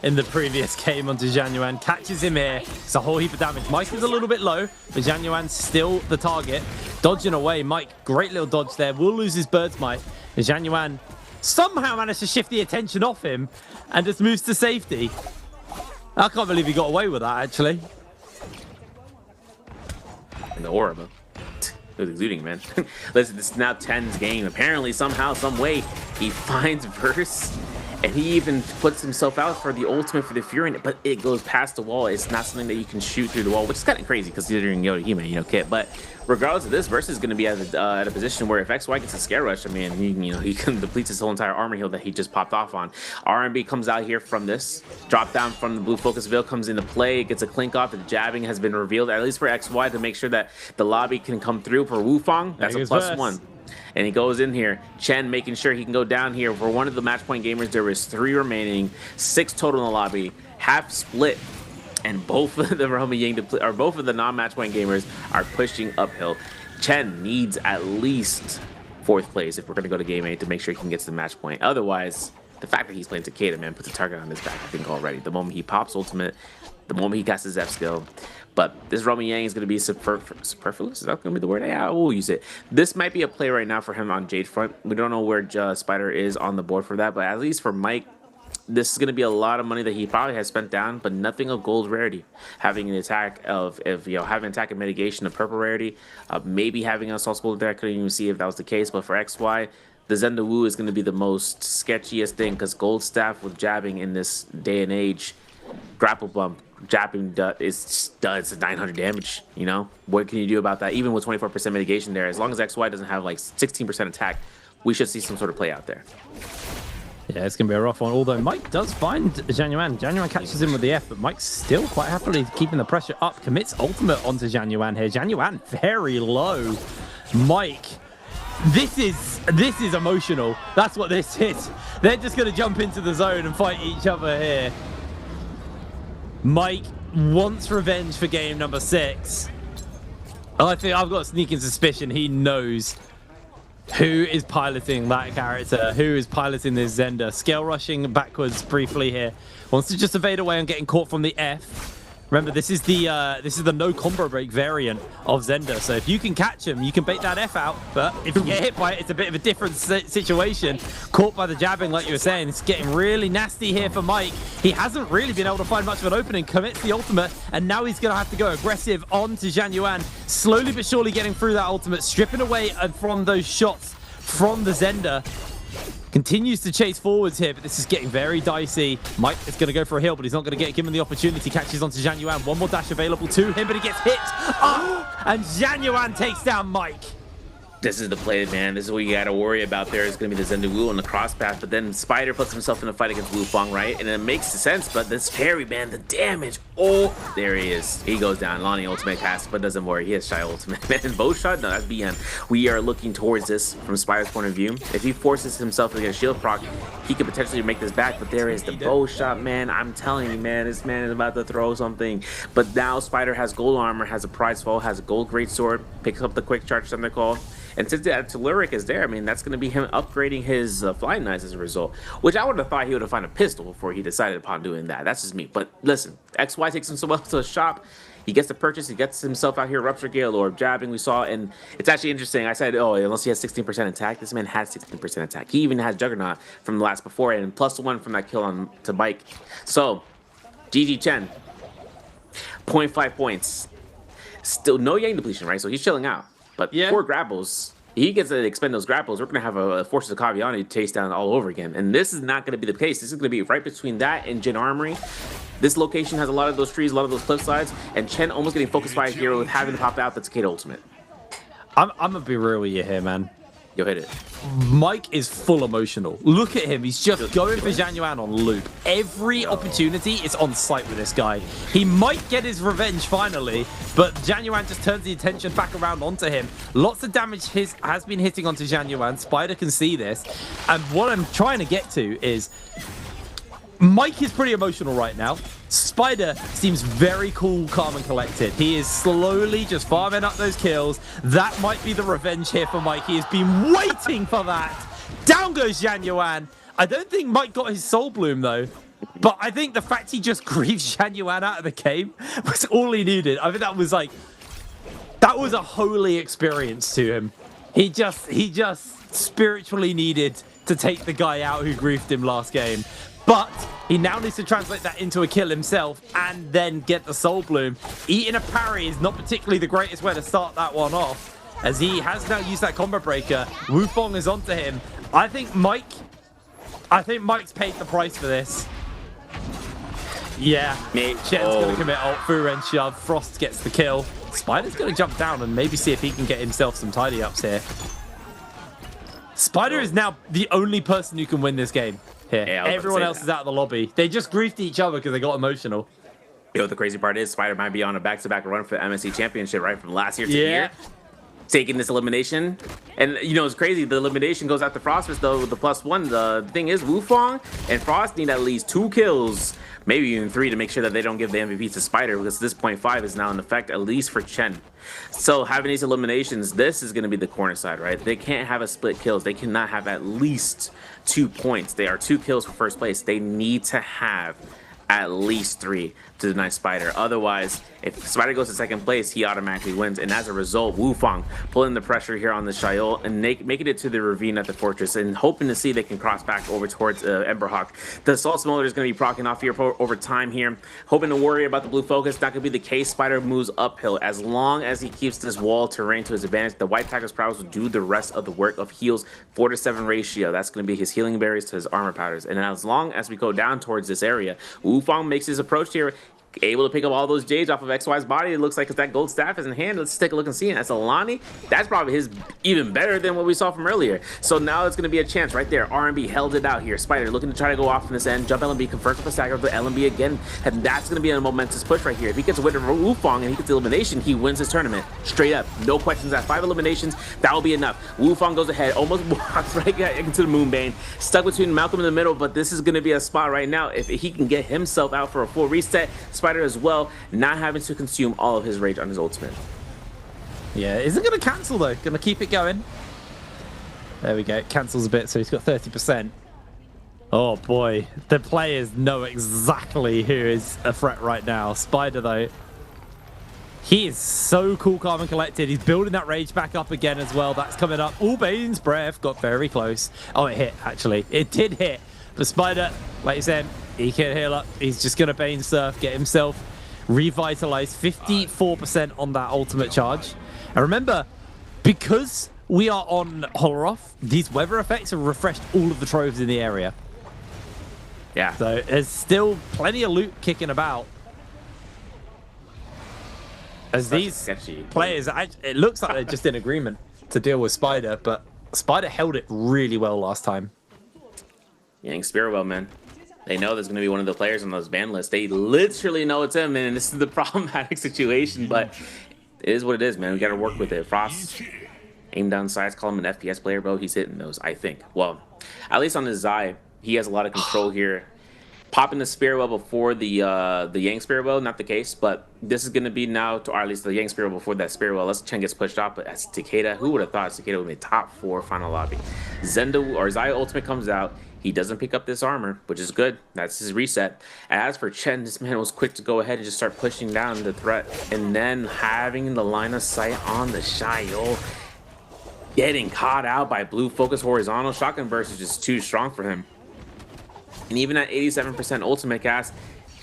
in the previous game onto Jianyuan. Catches him here. It's a whole heap of damage. Mike is a little bit low, but Jianyuan's still the target. Dodging away. Mike, great little dodge there. Will lose his bird's might. Jianyuan somehow managed to shift the attention off him and just moves to safety. I can't believe he got away with that, actually. And the aura, but it was exuding, man. Listen, this is now 10's game. Apparently, somehow, some way, he finds Verse, and he even puts himself out for the ultimate for the Fury, but it goes past the wall. It's not something that you can shoot through the wall, which is kind of crazy considering Yoda-Hime, you know, kit. But regardless of this, Verse is going to be at a position where if XY gets a scare rush, I mean, he can deplete his whole entire armor heal that he just popped off on. RMB comes out here from this. Drop down from the blue focus veil comes into play. It gets a clink off. The jabbing has been revealed, at least for XY, to make sure that the lobby can come through for Wufang. That's a +1. And he goes in here. Chen making sure he can go down here. For one of the match point gamers, there was 3 remaining, 6 total in the lobby, half split. And both of the both of the non-match point gamers are pushing uphill. Chen needs at least 4th place if we're going to go to game 8 to make sure he can get to the match point. Otherwise, the fact that he's playing Takeda, man, puts a target on his back, I think, already. The moment he pops ultimate, the moment he casts his F skill. But this Romy Yang is going to be superfluous. Is that going to be the word? Yeah, we'll use it. This might be a play right now for him on Jade front. We don't know where Spider is on the board for that, but at least for Mike, this is going to be a lot of money that he probably has spent down, but nothing of gold rarity. Having an attack having an attack and mitigation of purple rarity, maybe having a assault gold there. I couldn't even see if that was the case, but for XY, the Zenda Wu is going to be the most sketchiest thing because gold staff with jabbing in this day and age, grapple bump, jabbing does 900 damage. You know, what can you do about that? Even with 24% mitigation there, as long as XY doesn't have like 16% attack, we should see some sort of play out there. Yeah, it's going to be a rough one, although Mike does find Jianyuan. Jianyuan catches him with the F, but Mike's still quite happily keeping the pressure up. Commits ultimate onto Jianyuan here. Jianyuan very low. Mike, this is emotional. That's what this is. They're just going to jump into the zone and fight each other here. Mike wants revenge for game number 6. I think I've got a sneaking suspicion he knows who is piloting that character, who is piloting this Zenda. Scale rushing backwards briefly here. Wants to just evade away on getting caught from the F. Remember, this is the no combo break variant of Zenda. So if you can catch him, you can bait that F out. But if you get hit by it, it's a bit of a different situation. Caught by the jabbing, like you were saying. It's getting really nasty here for Mike. He hasn't really been able to find much of an opening. Commits the ultimate, and now he's going to have to go aggressive onto Jianyuan. Slowly but surely getting through that ultimate, stripping away from those shots from the Zenda. Continues to chase forwards here, but this is getting very dicey. Mike is going to go for a heal, but he's not going to get given the opportunity. Catches onto Jianyuan. One more dash available to him, but he gets hit. And Jianyuan takes down Mike. This is the play, man. This is what you got to worry about. There is going to be the Zenda Wu on the cross path, but then Spider puts himself in a fight against Wufang, right? And it makes sense, but this parry, man, the damage. Oh, there he is. He goes down. Lonnie ultimate cast, but doesn't worry. He has Shy ultimate. Man, bow shot? No, that's BM. We are looking towards this from Spider's point of view. If he forces himself to get a shield proc, he could potentially make this back, but there is the bow shot, man. I'm telling you, man, this man is about to throw something. But now Spider has gold armor, has a prize fall, has a gold greatsword, picks up the quick charge thunder call. And since that Telluric is there, I mean, that's going to be him upgrading his flying knives as a result, which I would have thought he would have found a pistol before he decided upon doing that. That's just me. But listen, XY takes himself to the shop. He gets the purchase. He gets himself out here, Rupture Gale or jabbing we saw. And it's actually interesting. I said, oh, unless he has 16% attack, this man has 16% attack. He even has Juggernaut from the last before and +1 from that kill on to Mike. So, GG Chen, 0.5 points. Still no Yang depletion, right? So he's chilling out. But 4 grapples, he gets to expend those grapples. We're going to have a Forces of Kaviani chase down all over again. And this is not going to be the case. This is going to be right between that and Jin Armory. This location has a lot of those trees, a lot of those cliff sides. And Chen almost getting focused by here with having to pop out the Takeda ultimate. I'm going to be real with you here, man. Yo, hit it. Mike is full emotional. Look at him. He's just going for Jianyuan on loop. Every opportunity is on sight with this guy. He might get his revenge finally, but Jianyuan just turns the attention back around onto him. Lots of damage has been hitting onto Jianyuan. Spider can see this. And what I'm trying to get to is Mike is pretty emotional right now. Spider seems very cool, calm, and collected. He is slowly just farming up those kills. That might be the revenge here for Mike. He has been waiting for that. Down goes Zhang Yuan. I don't think Mike got his Soul Bloom, though. But I think the fact he just grieved Zhang Yuan out of the game was all he needed. I think that was like... That was a holy experience to him. He just spiritually needed to take the guy out who griefed him last game. But he now needs to translate that into a kill himself and then get the Soul Bloom. Eating a parry is not particularly the greatest way to start that one off, as he has now used that combo breaker. Wu Fong is onto him. I think Mike's paid the price for this. Yeah, Chen's going to commit ult, Furen shove, Frost gets the kill. Spider's going to jump down and maybe see if he can get himself some tidy ups here. Spider is now the only person who can win this game here. Yeah, everyone else is out of the lobby. They just griefed each other because they got emotional. You know, the crazy part is Spider might be on a back-to-back run for the MSC Championship, right? From last year to here. Taking this elimination. And, you know, it's crazy. The elimination goes out to Frostmas, though, with the +1. The thing is, Wu Fong and Frost need at least 2 kills, maybe even 3, to make sure that they don't give the MVP to Spider, because this 0.5 is now in effect, at least for Chen. So having these eliminations, this is going to be the corner side, right? They can't have a split kills. They cannot have at least 2 points. They are 2 kills for first place. They need to have at least 3 to deny Spider. Otherwise, if Spider goes to second place, he automatically wins. And as a result, Wu Fong pulling the pressure here on the Xiao and making it to the ravine at the fortress and hoping to see they can cross back over towards Emberhawk. The Assault Smolar is going to be proccing off here over time here, hoping to worry about the blue focus. That could be the case. Spider moves uphill. As long as he keeps this wall terrain to his advantage, the White Tiger's prowess will do the rest of the work of heals. 4-to-7 ratio. That's going to be his healing berries to his armor powders. And as long as we go down towards this area, Wu Fong makes his approach here, able to pick up all those jades off of XY's body. It looks like it's that gold staff is in hand. Let's take a look and see it. That's Alani. That's probably his even better than what we saw from earlier. So now it's going to be a chance right there. R&B held it out here. Spider looking to try to go off in this end. Jump LMB, confirms with the stagger of the LMB again. And that's going to be a momentous push right here. If he gets a win over Wu Fong and he gets the elimination, he wins his tournament. Straight up. No questions asked. 5 eliminations. That will be enough. Wu Fong goes ahead. Almost walks right into the Moonbane. Stuck between Malcolm in the middle, but this is going to be a spot right now. If he can get himself out for a full reset, Spider as well, not having to consume all of his rage on his ultimate. Yeah, isn't going to cancel though. Going to keep it going. There we go. Cancels a bit, so he's got 30%. Oh boy, the players know exactly who is a threat right now. Spider though, he is so cool, calm and collected. He's building that rage back up again as well. That's coming up. Oh, Bane's breath got very close. Oh, it hit actually. It did hit. But Spider, like you said, he can heal up. He's just going to Bane Surf, get himself revitalized. 54% on that ultimate charge. And remember, because we are on Holoroth, these weather effects have refreshed all of the troves in the area. Yeah. So there's still plenty of loot kicking about. As these players, it looks like they're just in agreement to deal with Spider, but Spider held it really well last time. Yang Spearwell, man. They know there's going to be one of the players on those ban lists. They literally know it's him, and this is the problematic situation, but it is what it is, man. We got to work with it. Frost, aim down sights, call him an FPS player, bro. He's hitting those, I think. Well, at least on his Zai, he has a lot of control here. Popping the Spearwell before the Yang Spearwell, not the case, but this is going to be now, or at least the Yang Spearwell before that Spearwell. Unless Chen gets pushed off, but as Takeda, who would have thought Takeda would be top 4 final lobby? Zenda or Zai ultimate comes out. He doesn't pick up this armor, which is good. That's his reset. As for Chen, this man was quick to go ahead and just start pushing down the threat. And then having the line of sight on the Xiao. Getting caught out by blue focus horizontal. Shotgun burst is just too strong for him. And even at 87% ultimate cast,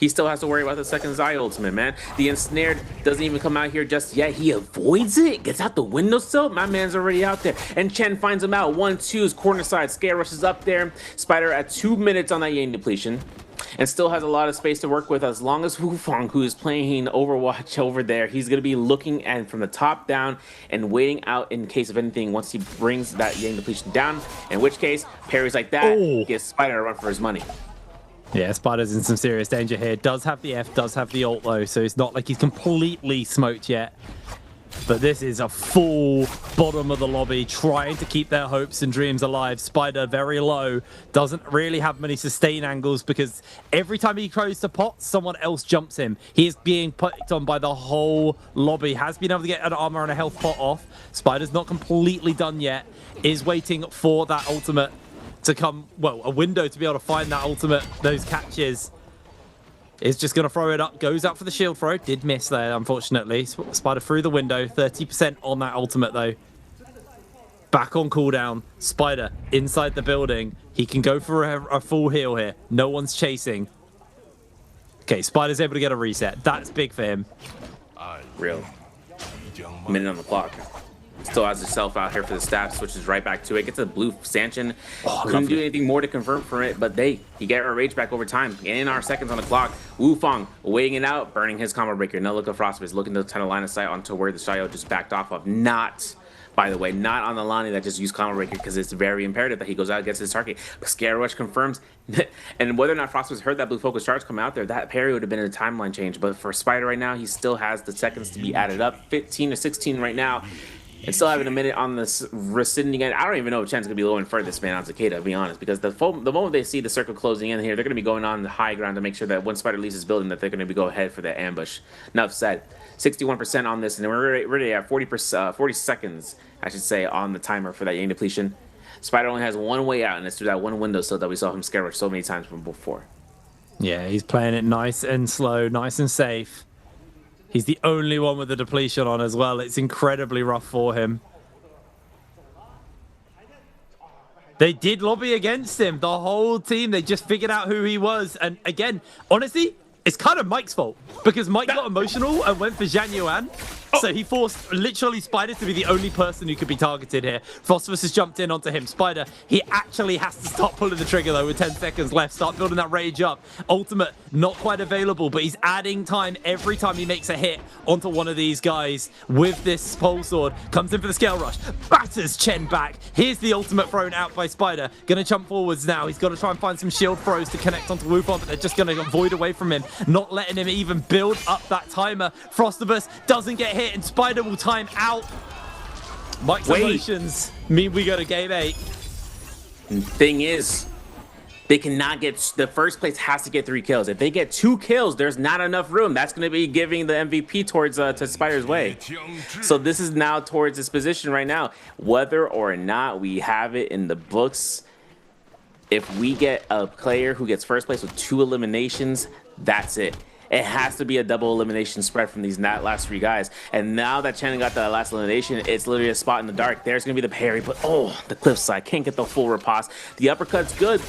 he still has to worry about the second Zai ultimate, man. The ensnared doesn't even come out here just yet. He avoids it, gets out the window still. My man's already out there. And Chen finds him out. 1-2's corner side. Scare rushes up there. Spider at 2 minutes on that Yang depletion. And still has a lot of space to work with as long as Wu Fong, who is playing Overwatch over there, he's going to be looking at from the top down and waiting out in case of anything once he brings that Yang depletion down. In which case, parries like that gives Spider a run for his money. Yeah, Spider's in some serious danger here. Does have the F, does have the ult though, so it's not like he's completely smoked yet. But this is a full bottom of the lobby, trying to keep their hopes and dreams alive. Spider very low, doesn't really have many sustain angles because every time he goes to pot, someone else jumps him. He is being picked on by the whole lobby. Has been able to get an armor and a health pot off. Spider's not completely done yet. Is waiting for that ultimate. to come, well, a window to be able to find that ultimate, those catches. Is just going to throw it up, goes out for the shield throw. Did miss there, unfortunately. Spider through the window, 30% on that ultimate, though. Back on cooldown. Spider inside the building. He can go for a full heal here. No one's chasing. Okay, Spider's able to get a reset. That's big for him. Real. Minute on the clock. Still has himself out here for the staff, switches right back to it. Gets a blue stanchion. Couldn't do anything more to confirm from it, but he get our rage back over time. In our seconds on the clock, Wufang weighing it out, burning his combo breaker. No look of Frostbite, looking to kind of line of sight onto where the Xiao just backed off of. Not, by the way, not on the Lani that just used combo breaker, because it's very imperative that he goes out and gets his target. But Scare Rush confirms, and whether or not Frostbite heard that blue focus charge come out there, that parry would have been a timeline change. But for Spider right now, he still has the seconds to be added up. 15 to 16 right now. And still having a minute on this rescinding end. I don't even know if Chen's going to be low and furthest man on Takeda, to be honest, because the moment they see the circle closing in here, they're going to be going on the high ground to make sure that when Spider leaves his building, that they're going to go ahead for the ambush. Enough said. 61% on this, and we're already at 40 seconds, I should say, on the timer for that Yang depletion. Spider only has one way out, and it's through that one window so that we saw him scare rush so many times from before. Yeah, he's playing it nice and slow, nice and safe. He's the only one with the depletion on as well. It's incredibly rough for him. They did lobby against him. The whole team, they just figured out who he was. And again, honestly, it's kind of Mike's fault, because Mike got emotional and went for Zhang Yuan. So he forced literally Spider to be the only person who could be targeted here. Frostvus has jumped in onto him. Spider, he actually has to start pulling the trigger though with 10 seconds left. Start building that rage up. Ultimate, not quite available, but he's adding time every time he makes a hit onto one of these guys with this pole sword. Comes in for the scale rush. Batters Chen back. Here's the ultimate thrown out by Spider. Gonna jump forwards now. He's got to try and find some shield throws to connect onto Wufang, but they're just gonna avoid away from him. Not letting him even build up that timer. Frostvus doesn't get hit, and Spider will time out. Mike's emotions mean we go to game 8. Thing is, they cannot get, the first place has to get 3 kills. If they get 2 kills, there's not enough room. That's going to be giving the MVP towards to Spider's way. So this is now towards his position right now. Whether or not we have it in the books, if we get a player who gets first place with 2 eliminations, that's it. It has to be a double elimination spread from these last 3 guys. And now that Chen got that last elimination, it's literally a spot in the dark. There's going to be the parry, but oh, the cliffside can't get the full riposte. The uppercut's good.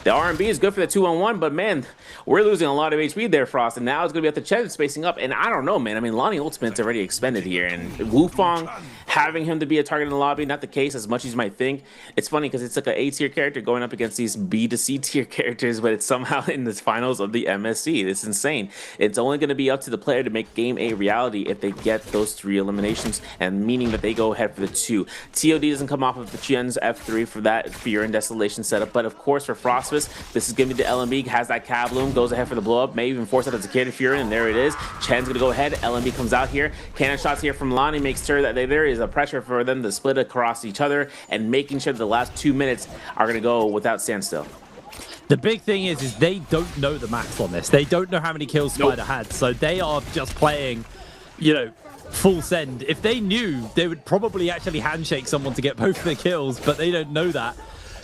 The R&B is good for the 2-on-1, but man, we're losing a lot of HP there, Frost, and now it's going to be at the Chen spacing up, and I don't know, man. I mean, Lonnie Ultimate's already expended here, and Wufang, having him to be a target in the lobby, not the case as much as you might think. It's funny because it's like an A-tier character going up against these B to C tier characters, but it's somehow in the finals of the MSC. It's insane. It's only going to be up to the player to make game A reality if they get those 3 eliminations, and meaning that they go ahead for the 2. TOD doesn't come off of the Chen's F3 for that Fear and Desolation setup, but of course for Frost, this is going to be the LMB, has that cab loom, goes ahead for the blow up, may even force out a Takeda Fury, and there it is. Chen's going to go ahead, LMB comes out here, cannon shots here from Lonnie, makes sure that there is a pressure for them to split across each other, and making sure that the last 2 minutes are going to go without standstill. The big thing is they don't know the max on this. They don't know how many kills Spider had, so they are just playing, you know, full send. If they knew, they would probably actually handshake someone to get both of the kills, but they don't know that.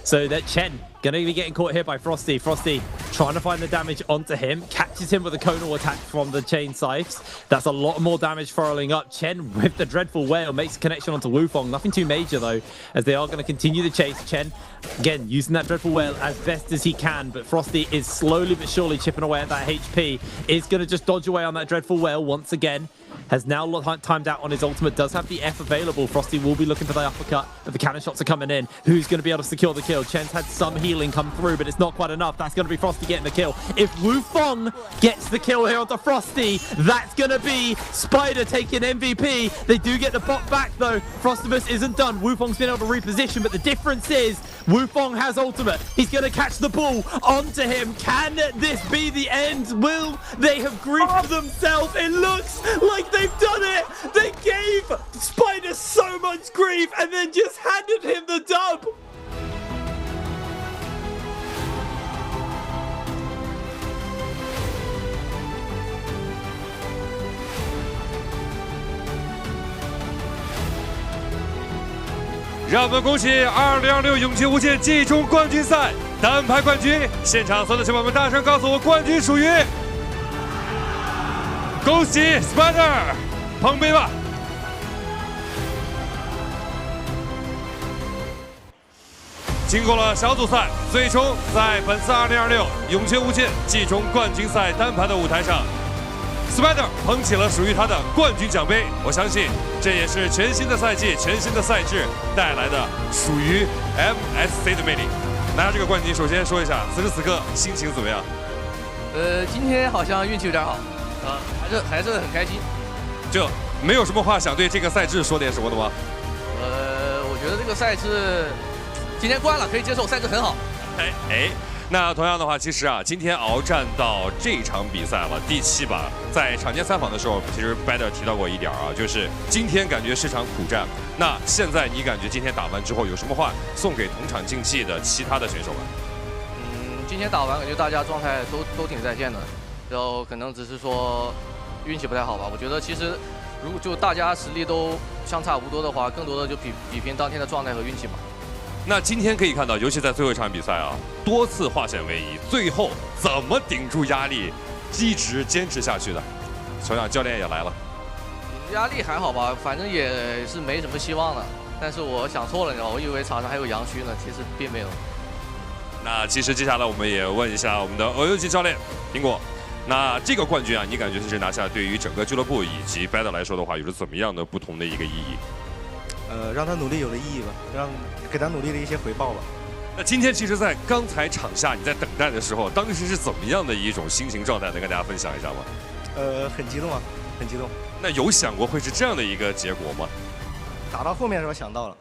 So that Chen gonna be getting caught here by Frosty. Frosty trying to find the damage onto him, catches him with a conal attack from the chain scythes. That's a lot more damage furling up. Chen with the dreadful whale makes a connection onto Wufang. Nothing too major though, as they are going to continue the chase. Chen again using that dreadful whale as best as he can, but Frosty is slowly but surely chipping away at that HP. Is going to just dodge away on that dreadful whale once again. Has now timed out on his ultimate, does have the F available. Frosty will be looking for the uppercut, but the cannon shots are coming in. Who's going to be able to secure the kill? Chen's had some healing come through, but it's not quite enough. That's going to be Frosty getting the kill. If Wufang gets the kill here onto Frosty, that's going to be Spider taking MVP. They do get the bot back though. Frostivus isn't done. Wufang's been able to reposition, but the difference is Wufang has ultimate. He's going to catch the ball onto him. Can this be the end? Will they have griefed themselves? It looks like they've done it. They gave Spider so much grief and then just handed him the dub. 让我们恭喜2026永劫无间季中冠军赛单排冠军！现场所有的小伙伴们大声告诉我，冠军属于！恭喜 Spider， 捧杯吧！经过了小组赛，最终在本次2026永劫无间季中冠军赛单排的舞台上 ，Spider 捧起了属于他的冠军奖杯。我相信，这也是全新的赛季、全新的赛制带来的属于 MSC 的魅力。拿下这个冠军，首先说一下，此时此刻心情怎么样？今天好像运气有点好，还是很开心。就没有什么话想对这个赛制说点什么的吗？我觉得这个赛制。今天关了可以接受，赛制很好。那同样的话，其实啊，今天鏖战到这场比赛了第7把，在场间采访的时候，其实 Bader 提到过一点啊，就是今天感觉是场苦战。那现在你感觉今天打完之后有什么话送给同场竞技的其他的选手们？今天打完感觉大家状态都挺在线的，然后可能只是说运气不太好吧。我觉得其实如果就大家实力都相差无多的话，更多的就比拼当天的状态和运气嘛。那今天可以看到，尤其在最后一场比赛啊，多次化险为夷，最后怎么顶住压力，一直坚持下去的？球场教练也来了，压力还好吧，反正也是没什么希望的。但是我想错了，你知道吗？我以为场上还有阳虚呢，其实并没有。那其实接下来我们也问一下我们的欧游击教练苹果，那这个冠军啊，你感觉是拿下对于整个俱乐部以及 Bader 来说的话，有着怎么样的不同的一个意义？让他努力有了意义吧，给他努力的一些回报吧。那今天其实，在刚才场下你在等待的时候，当时是怎么样的一种心情状态？能跟大家分享一下吗？很激动啊，很激动。那有想过会是这样的一个结果吗？打到后面的时候想到了。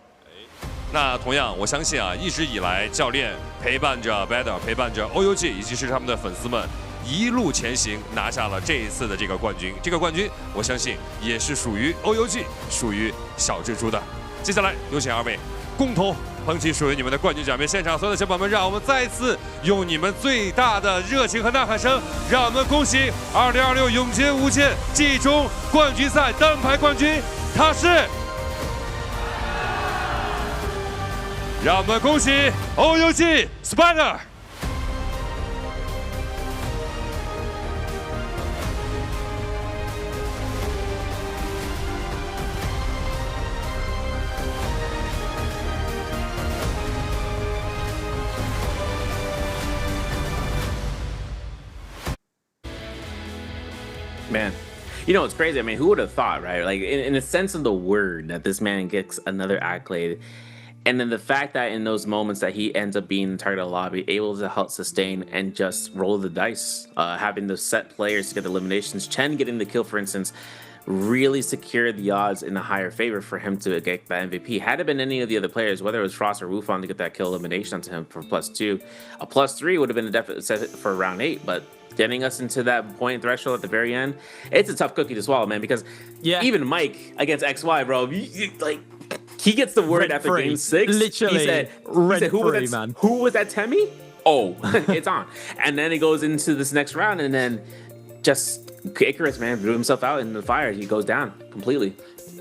那同样，我相信啊，一直以来教练陪伴着 Bader， 陪伴着 OUG 以及是他们的粉丝们，一路前行，拿下了这一次的这个冠军。这个冠军，我相信也是属于 OUG， 属于小蜘蛛的。接下来有请二位共同捧起属于你们的冠军奖杯。现场所有的小伙伴们，让我们再一次用你们最大的热情和呐喊声，让我们恭喜2026永劫无间季中冠军赛单排冠军，他是。让我们恭喜 OUG Spider。Man, you know, it's crazy. I mean, who would have thought, right? Like, in a sense of the word, that this man gets another accolade. And then the fact that in those moments that he ends up being the target of the lobby, able to help sustain and just roll the dice, having the set players to get the eliminations. Chen getting the kill, for instance, really secured the odds in a higher favor for him to get that MVP. Had it been any of the other players, whether it was Frost or Wufan to get that kill elimination onto him for +2, a +3 would have been a definite set for round 8, but getting us into that point threshold at the very end, it's a tough cookie to swallow, man, because even Mike against XY, bro, like, he gets the word after game 6. Literally, he said who was that Temmie? Oh, it's on. And then he goes into this next round, and then just Icarus, man, blew himself out in the fire. He goes down completely.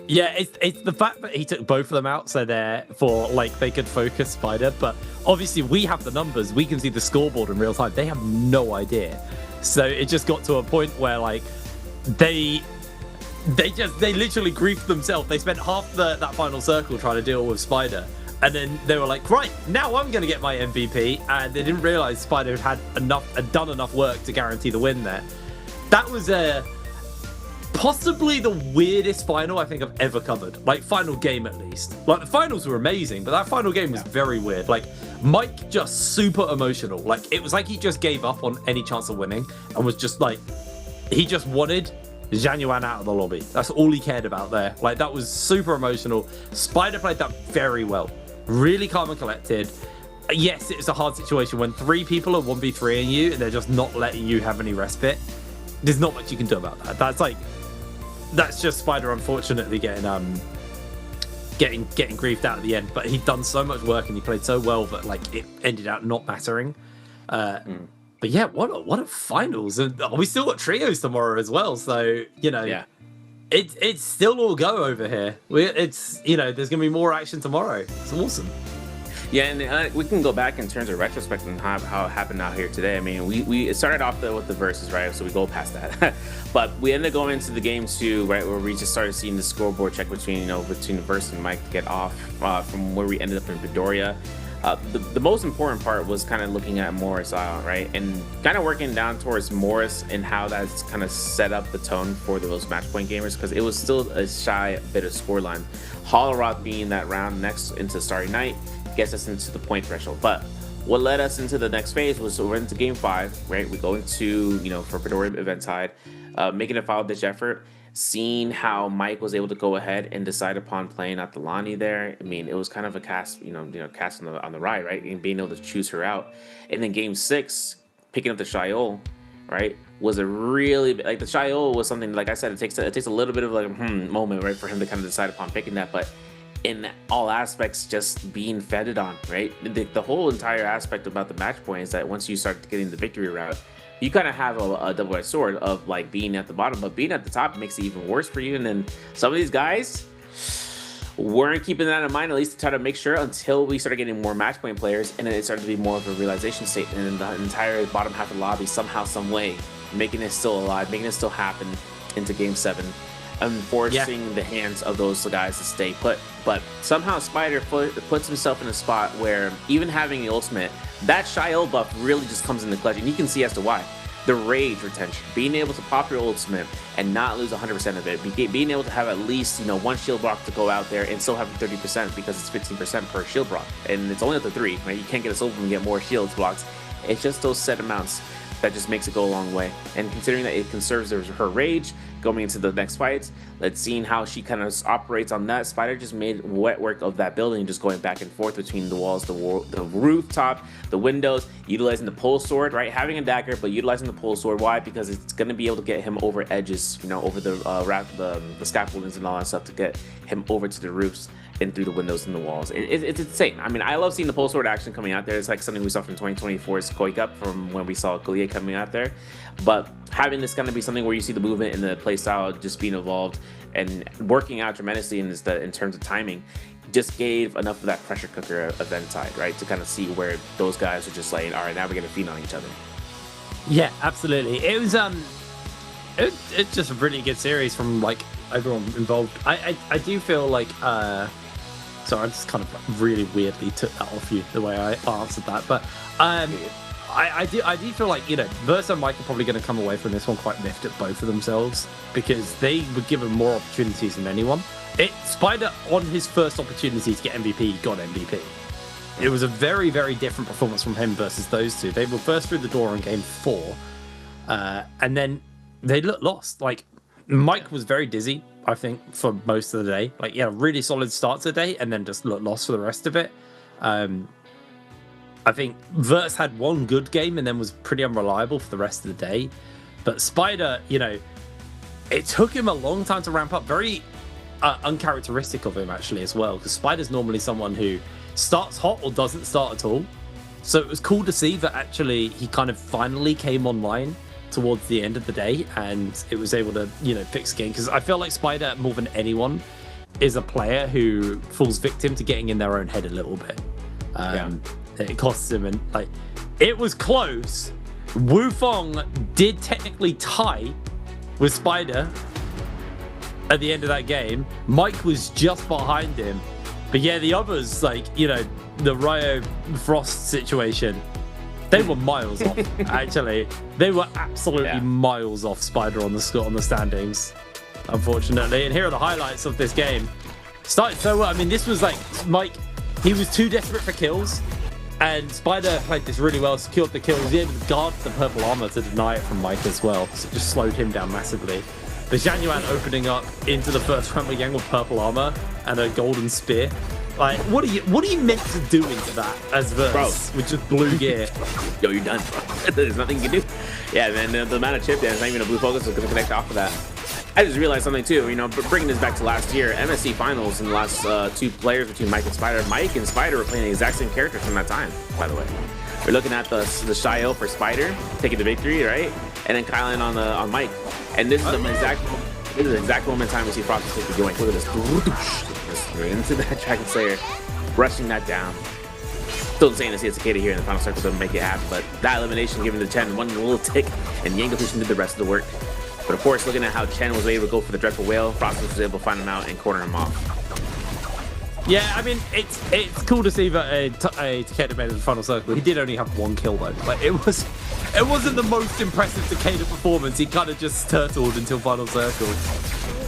Yeah, it's the fact that he took both of them out, so therefore, like, they could focus Spider. But obviously, we have the numbers. We can see the scoreboard in real time. They have no idea. So it just got to a point where, like, they literally griefed themselves. They spent half that final circle trying to deal with Spider. And then they were like, right, now I'm going to get my MVP. And they didn't realize Spider had done enough work to guarantee the win there. That was possibly the weirdest final I think I've ever covered. Like, final game at least. Like, the finals were amazing, but that final game was very weird. Like, Mike just super emotional. Like, it was like he just gave up on any chance of winning and was just like, he just wanted Zhang Yuan out of the lobby. That's all he cared about there. Like, that was super emotional. Spider played that very well. Really calm and collected. Yes, it's a hard situation when 3 people are 1v3ing you and they're just not letting you have any respite. There's not much you can do about that. That's just Spider unfortunately getting griefed out at the end. But he'd done so much work and he played so well that, like, it ended up not mattering. But yeah, what a finals. And we still got trios tomorrow as well. So, you know, it's still all go over here. It's, you know, there's gonna be more action tomorrow. It's awesome. Yeah, and we can go back in terms of retrospect and how it happened out here today. I mean, we started off with the verses, right? So we go past that, but we ended up going into the game 2, right, where we just started seeing the scoreboard check between Verse and Mike to get off from where we ended up in Midoriya. The most important part was kind of looking at Morris, right, and kind of working down towards Morris and how that's kind of set up the tone for those match point gamers, because it was still a shy bit of scoreline. Hollow Rock being that round next into Starry Night gets us into the point threshold. But what led us into the next phase was we're into game 5, right? We go into, for Midoriya Eventide, making a final ditch effort, seeing how Mike was able to go ahead and decide upon playing out the Lonnie there. I mean, it was kind of a cast, cast on the ride, right? And being able to choose her out. And then game 6, picking up the Shiol, right, was a really, like, the Shiol was something, like I said, it takes a little bit of like a moment, right, for him to kind of decide upon picking that. But in all aspects, just being feted on, right? The whole entire aspect about the match point is that once you start getting the victory route, you kind of have a double-edged sword of like being at the bottom, but being at the top makes it even worse for you. And then some of these guys weren't keeping that in mind, at least to try to make sure, until we started getting more match point players, and then it started to be more of a realization state, and then the entire bottom half of the lobby somehow, some way, making it still alive, making it still happen into game 7. Enforcing the hands of those guys to stay put. But somehow Spider puts himself in a spot where, even having the ultimate, that Shiol buff really just comes in the clutch, and you can see as to why. The rage retention, being able to pop your ultimate and not lose 100% of it, being able to have at least one shield block to go out there and still have 30% because it's 15% per shield block, and it's only up to 3, right? You can't get us open and get more shields blocks. It's just those set amounts that just makes it go a long way. And considering that it conserves her rage going into the next fights, let's see how she kind of operates on that. Spider just made wet work of that building, just going back and forth between the walls, the rooftop, the windows, utilizing the pole sword, right? Having a dagger, but utilizing the pole sword. Why? Because it's going to be able to get him over edges, over the scaffoldings and all that stuff, to get him over to the roofs and through the windows and the walls. It's insane. I mean, I love seeing the pole sword action coming out there. It's like something we saw from 2024's Koi Cup, from when we saw Kalia coming out there. But having this kind of be something where you see the movement and the playstyle just being evolved and working out tremendously in terms of timing, just gave enough of that pressure cooker Eventide, right, to kind of see where those guys are just like, all right, now we're gonna feed on each other. Yeah, absolutely. It was it's just a really good series from like everyone involved. I do feel like sorry, I just kind of really weirdly took that off you, the way I answered that. But I do feel like, Versa and Mike are probably going to come away from this one quite miffed at both of themselves, because they were given more opportunities than anyone. Spider, on his first opportunity to get MVP, got MVP. It was a very, very different performance from him versus those two. They were first through the door in game 4, and then they looked lost. Like, Mike was very dizzy, I think, for most of the day. Like, yeah, really solid start to the day, and then just looked lost for the rest of it. I think Verse had one good game and then was pretty unreliable for the rest of the day. But Spider, it took him a long time to ramp up. Very uncharacteristic of him, actually, as well, because Spider's normally someone who starts hot or doesn't start at all. So it was cool to see that actually he kind of finally came online towards the end of the day, and it was able to, fix the game. Because I feel like Spider, more than anyone, is a player who falls victim to getting in their own head a little bit. It costs him, and like, it was close. Wu Fong did technically tie with Spider at the end of that game. Mike was just behind him, but yeah, the others, like, the Ryo Frost situation, they were miles off. Actually, they were absolutely miles off Spider on the standings, unfortunately. And here are the highlights of this game. Started so well. I mean, this was like Mike. He was too desperate for kills, and Spider played this really well, secured the kill. He was able to guard the purple armor to deny it from Mike as well. So it just slowed him down massively. The Zhang Yuan opening up into the first round again with purple armor and a golden spear. Like, what are you meant to do into that as Verse with just blue gear? Yo, you're done. There's nothing you can do. Yeah, man, the amount of chip damage, not even a blue focus is going to connect off of that. I just realized something too, bringing this back to last year, MSC finals in the last 2 players between Mike and Spider. Mike and Spider were playing the exact same characters from that time, by the way. We're looking at the Shiol for Spider, taking the victory, right? And then Kylan on Mike. And this is the exact This is the exact moment in time we see Frosty take the joint. Look at this. Just into that Dragon Slayer, rushing that down. Still insane to see a Cicada here in the final circle doesn't make it happen, but that elimination giving the Chen one little tick, and Yang Dushin did the rest of the work. But of course, looking at how Chen was able to go for the Dreadful Whale, Frosty was able to find him out and corner him off. Yeah, I mean, it's cool to see that Takeda made it to the final circle. He did only have 1 kill though. Like it wasn't the most impressive Takeda performance. He kind of just turtled until final circle.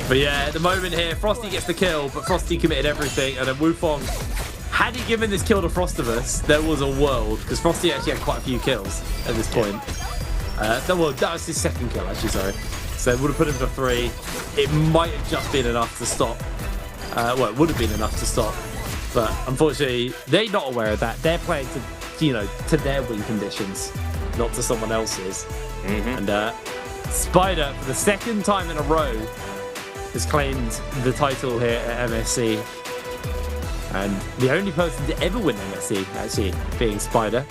But yeah, at the moment here, Frosty gets the kill, but Frosty committed everything, and then Wufong, had he given this kill to Frostivus, there was a world, because Frosty actually had quite a few kills at this point. Well, that was his 2nd kill, actually, sorry. So it would have put him to 3. It might have just been enough to stop. Well, it would have been enough to stop. But unfortunately, they're not aware of that. They're playing to their win conditions, not to someone else's. And Spider, for the 2nd time in a row, has claimed the title here at MSC. And the only person to ever win MSC, actually, being Spider.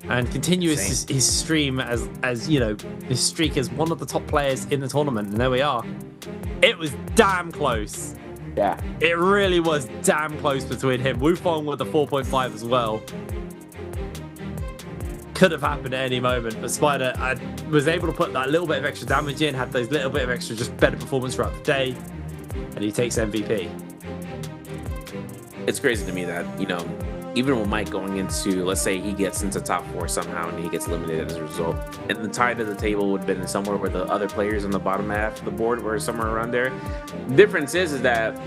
And continues his stream as you know, his streak as one of the top players in the tournament. And there we are. It was damn close. Yeah. It really was damn close between him. Wufong with the 4.5 as well. Could have happened at any moment, but Spider was able to put that little bit of extra damage in, had those little bit of extra, just better performance throughout the day, and he takes MVP. It's crazy to me that, you know, even with Mike going into, let's say he gets into top 4 somehow and he gets eliminated as a result, and the tie to the table would have been somewhere where the other players on the bottom half of the board were somewhere around there. The difference is that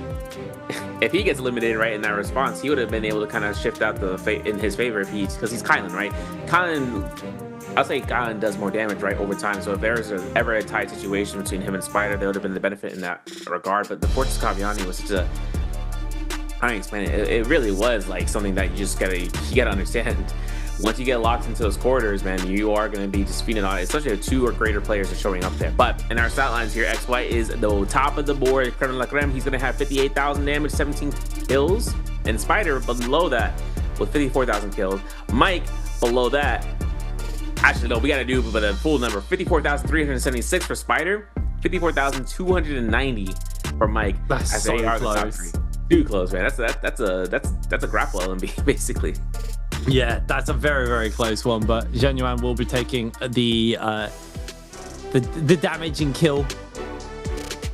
if he gets eliminated right in that response, he would have been able to kind of shift out in his favor because he's Kylan, right? I'll say Kylan does more damage, right, over time. So if there was ever a tight situation between him and Spider, there would have been the benefit in that regard. But the Fortress Kaviani was such a, I don't explain it. It really was like something that you gotta understand. Once you get locked into those corridors, man, you are going to be just feeding on it, especially if 2 or greater players are showing up there. But in our stat lines here, XY is the top of the board. Creme la creme, he's going to have 58,000 damage, 17 kills. And Spider below that with 54,000 kills. Mike below that. Actually, no, we got to do the full number. 54,376 for Spider. 54,290 for Mike. That's so close. Too close, man. That's a grapple LMB, basically. Yeah, that's a very, very close one, but Genuine will be taking the damage and kill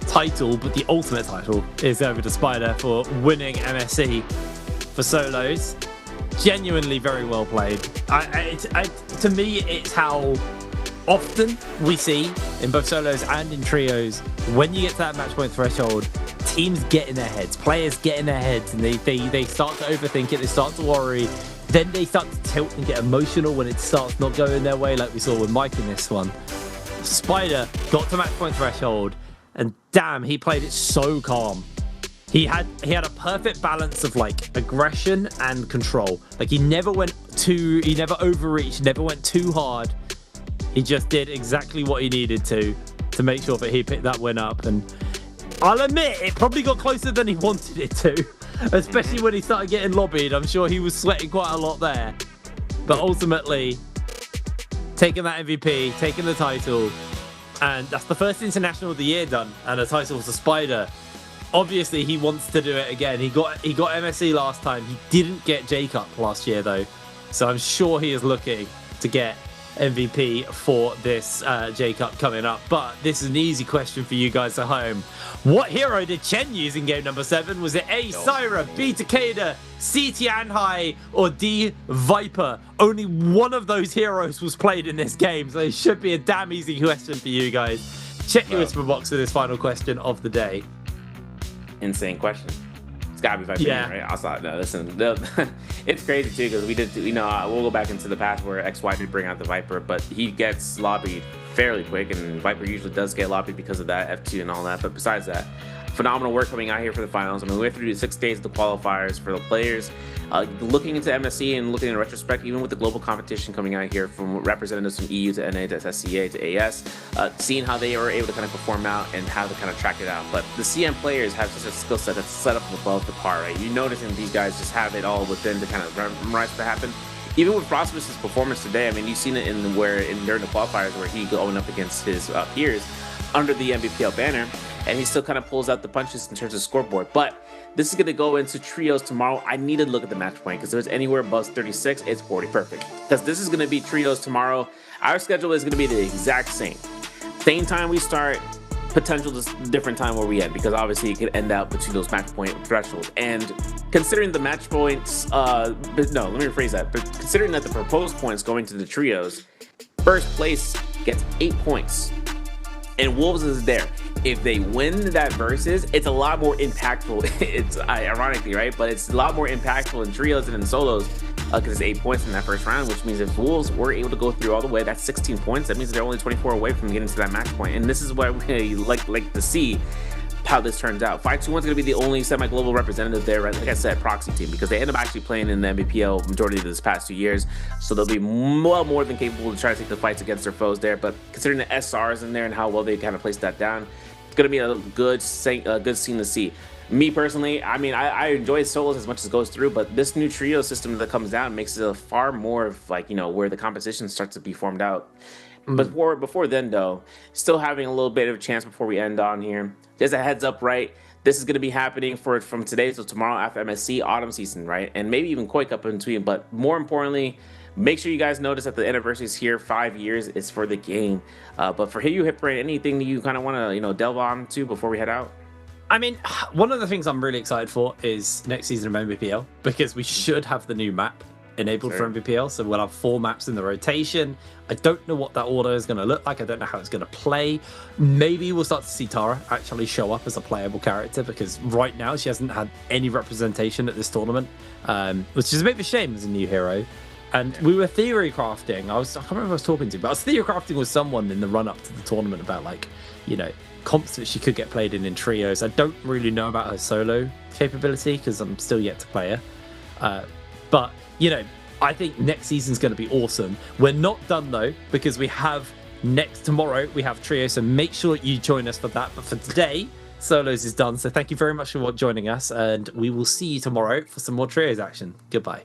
title, but the ultimate title is over to Spider for winning MSC for solos. Genuinely very well played. To me, it's how often we see in both solos and in trios, when you get to that match point threshold, teams get in their heads, players get in their heads, and they start to overthink it, they start to worry. Then they start to tilt and get emotional when it starts not going their way, like we saw with Mike in this one. Spider got to match point threshold, and damn, he played it so calm. He had a perfect balance of like aggression and control. Like he never overreached, never went too hard. He just did exactly what he needed to make sure that he picked that win up. And I'll admit, it probably got closer than he wanted it to. Especially when he started getting lobbied. I'm sure he was sweating quite a lot there. But ultimately, taking that MVP, taking the title, and that's the first international of the year done, and the title was a Spider. Obviously, he wants to do it again. He got MSC last time. He didn't get J-Cup last year, though. So I'm sure he is looking to get MVP for this J-Cup coming up. But this is an easy question for you guys at home. What hero did Chen use in game number 7? Was it A, Syra, B, Takeda, C, Tianhai, or D, Viper? Only one of those heroes was played in this game, so it should be a damn easy question for you guys. Check your whisper box for this final question of the day. Insane question. It's gotta be Viper, right? Outside, no, listen, it's crazy too because we did, we'll go back into the past where XY did bring out the Viper, but he gets lobbied fairly quick, and Viper usually does get lobbied because of that F2 and all that. But besides that, phenomenal work coming out here for the finals. I mean, we have to do 6 days of the qualifiers for the players. Looking into MSC and looking in retrospect, even with the global competition coming out here from representatives from EU to NA to SCA to AS, seeing how they were able to kind of perform out and how to kind of track it out. But the CM players have such a skill set that's set up above the par, right? You're noticing these guys just have it all within to kind of memorize what happened. Even with Frostivus' performance today, I mean, you've seen it during the qualifiers where he going up against his peers. under the NBPL banner, and he still kind of pulls out the punches in terms of scoreboard. But this is going to go into trios tomorrow. I need to look at the match point because if it's anywhere above 36, it's 40 perfect. Because this is going to be trios tomorrow. Our schedule is going to be the exact same. Same time we start, potential different time where we end, because obviously it could end out between those match point thresholds. And considering the match points, let me rephrase that. But considering that the proposed points going to the trios, first place gets 8 points, and Wolves is there. If they win that versus, it's a lot more impactful. It's ironically, right? But it's a lot more impactful in trios than in solos, because it's 8 points in that first round, which means if Wolves were able to go through all the way, that's 16 points. That means they're only 24 away from getting to that match point. And this is what we like to see how this turns out. 521 is going to be the only semi-global representative there, right? Like I said, proxy team, because they end up actually playing in the NBPL majority of this past 2 years. So they'll be well more than capable to try to take the fights against their foes there. But considering the SRs in there and how well they kind of placed that down, it's going to be a good scene to see. Me personally, I mean, I enjoy solos as much as it goes through, but this new trio system that comes down makes it a far more of like, you know, where the competition starts to be formed out. But before then, though, still having a little bit of a chance before we end on here. Just a heads up, right? This is going to be happening from today till tomorrow after MSC autumn season, right? And maybe even Quake up in between. But more importantly, make sure you guys notice that the anniversary is here. 5 years is for the game. But for you, Hitbrain, anything that you kind of want to, you know, delve on to before we head out? I mean, one of the things I'm really excited for is next season of NBPL, because we should have the new map enabled for NBPL. So we'll have 4 maps in the rotation. I don't know what that order is going to look like. I don't know how it's going to play. Maybe we'll start to see Tara actually show up as a playable character, because right now she hasn't had any representation at this tournament, which is a bit of a shame as a new hero. And we were theory crafting. I can't remember who I was talking to, but I was theory crafting with someone in the run up to the tournament about, like, you know, comps that she could get played in trios. I don't really know about her solo capability because I'm still yet to play her. But, you know, I think next season's going to be awesome. We're not done, though, because we have tomorrow, we have trios, so make sure you join us for that. But for today, solos is done. So thank you very much for joining us, and we will see you tomorrow for some more trios action. Goodbye.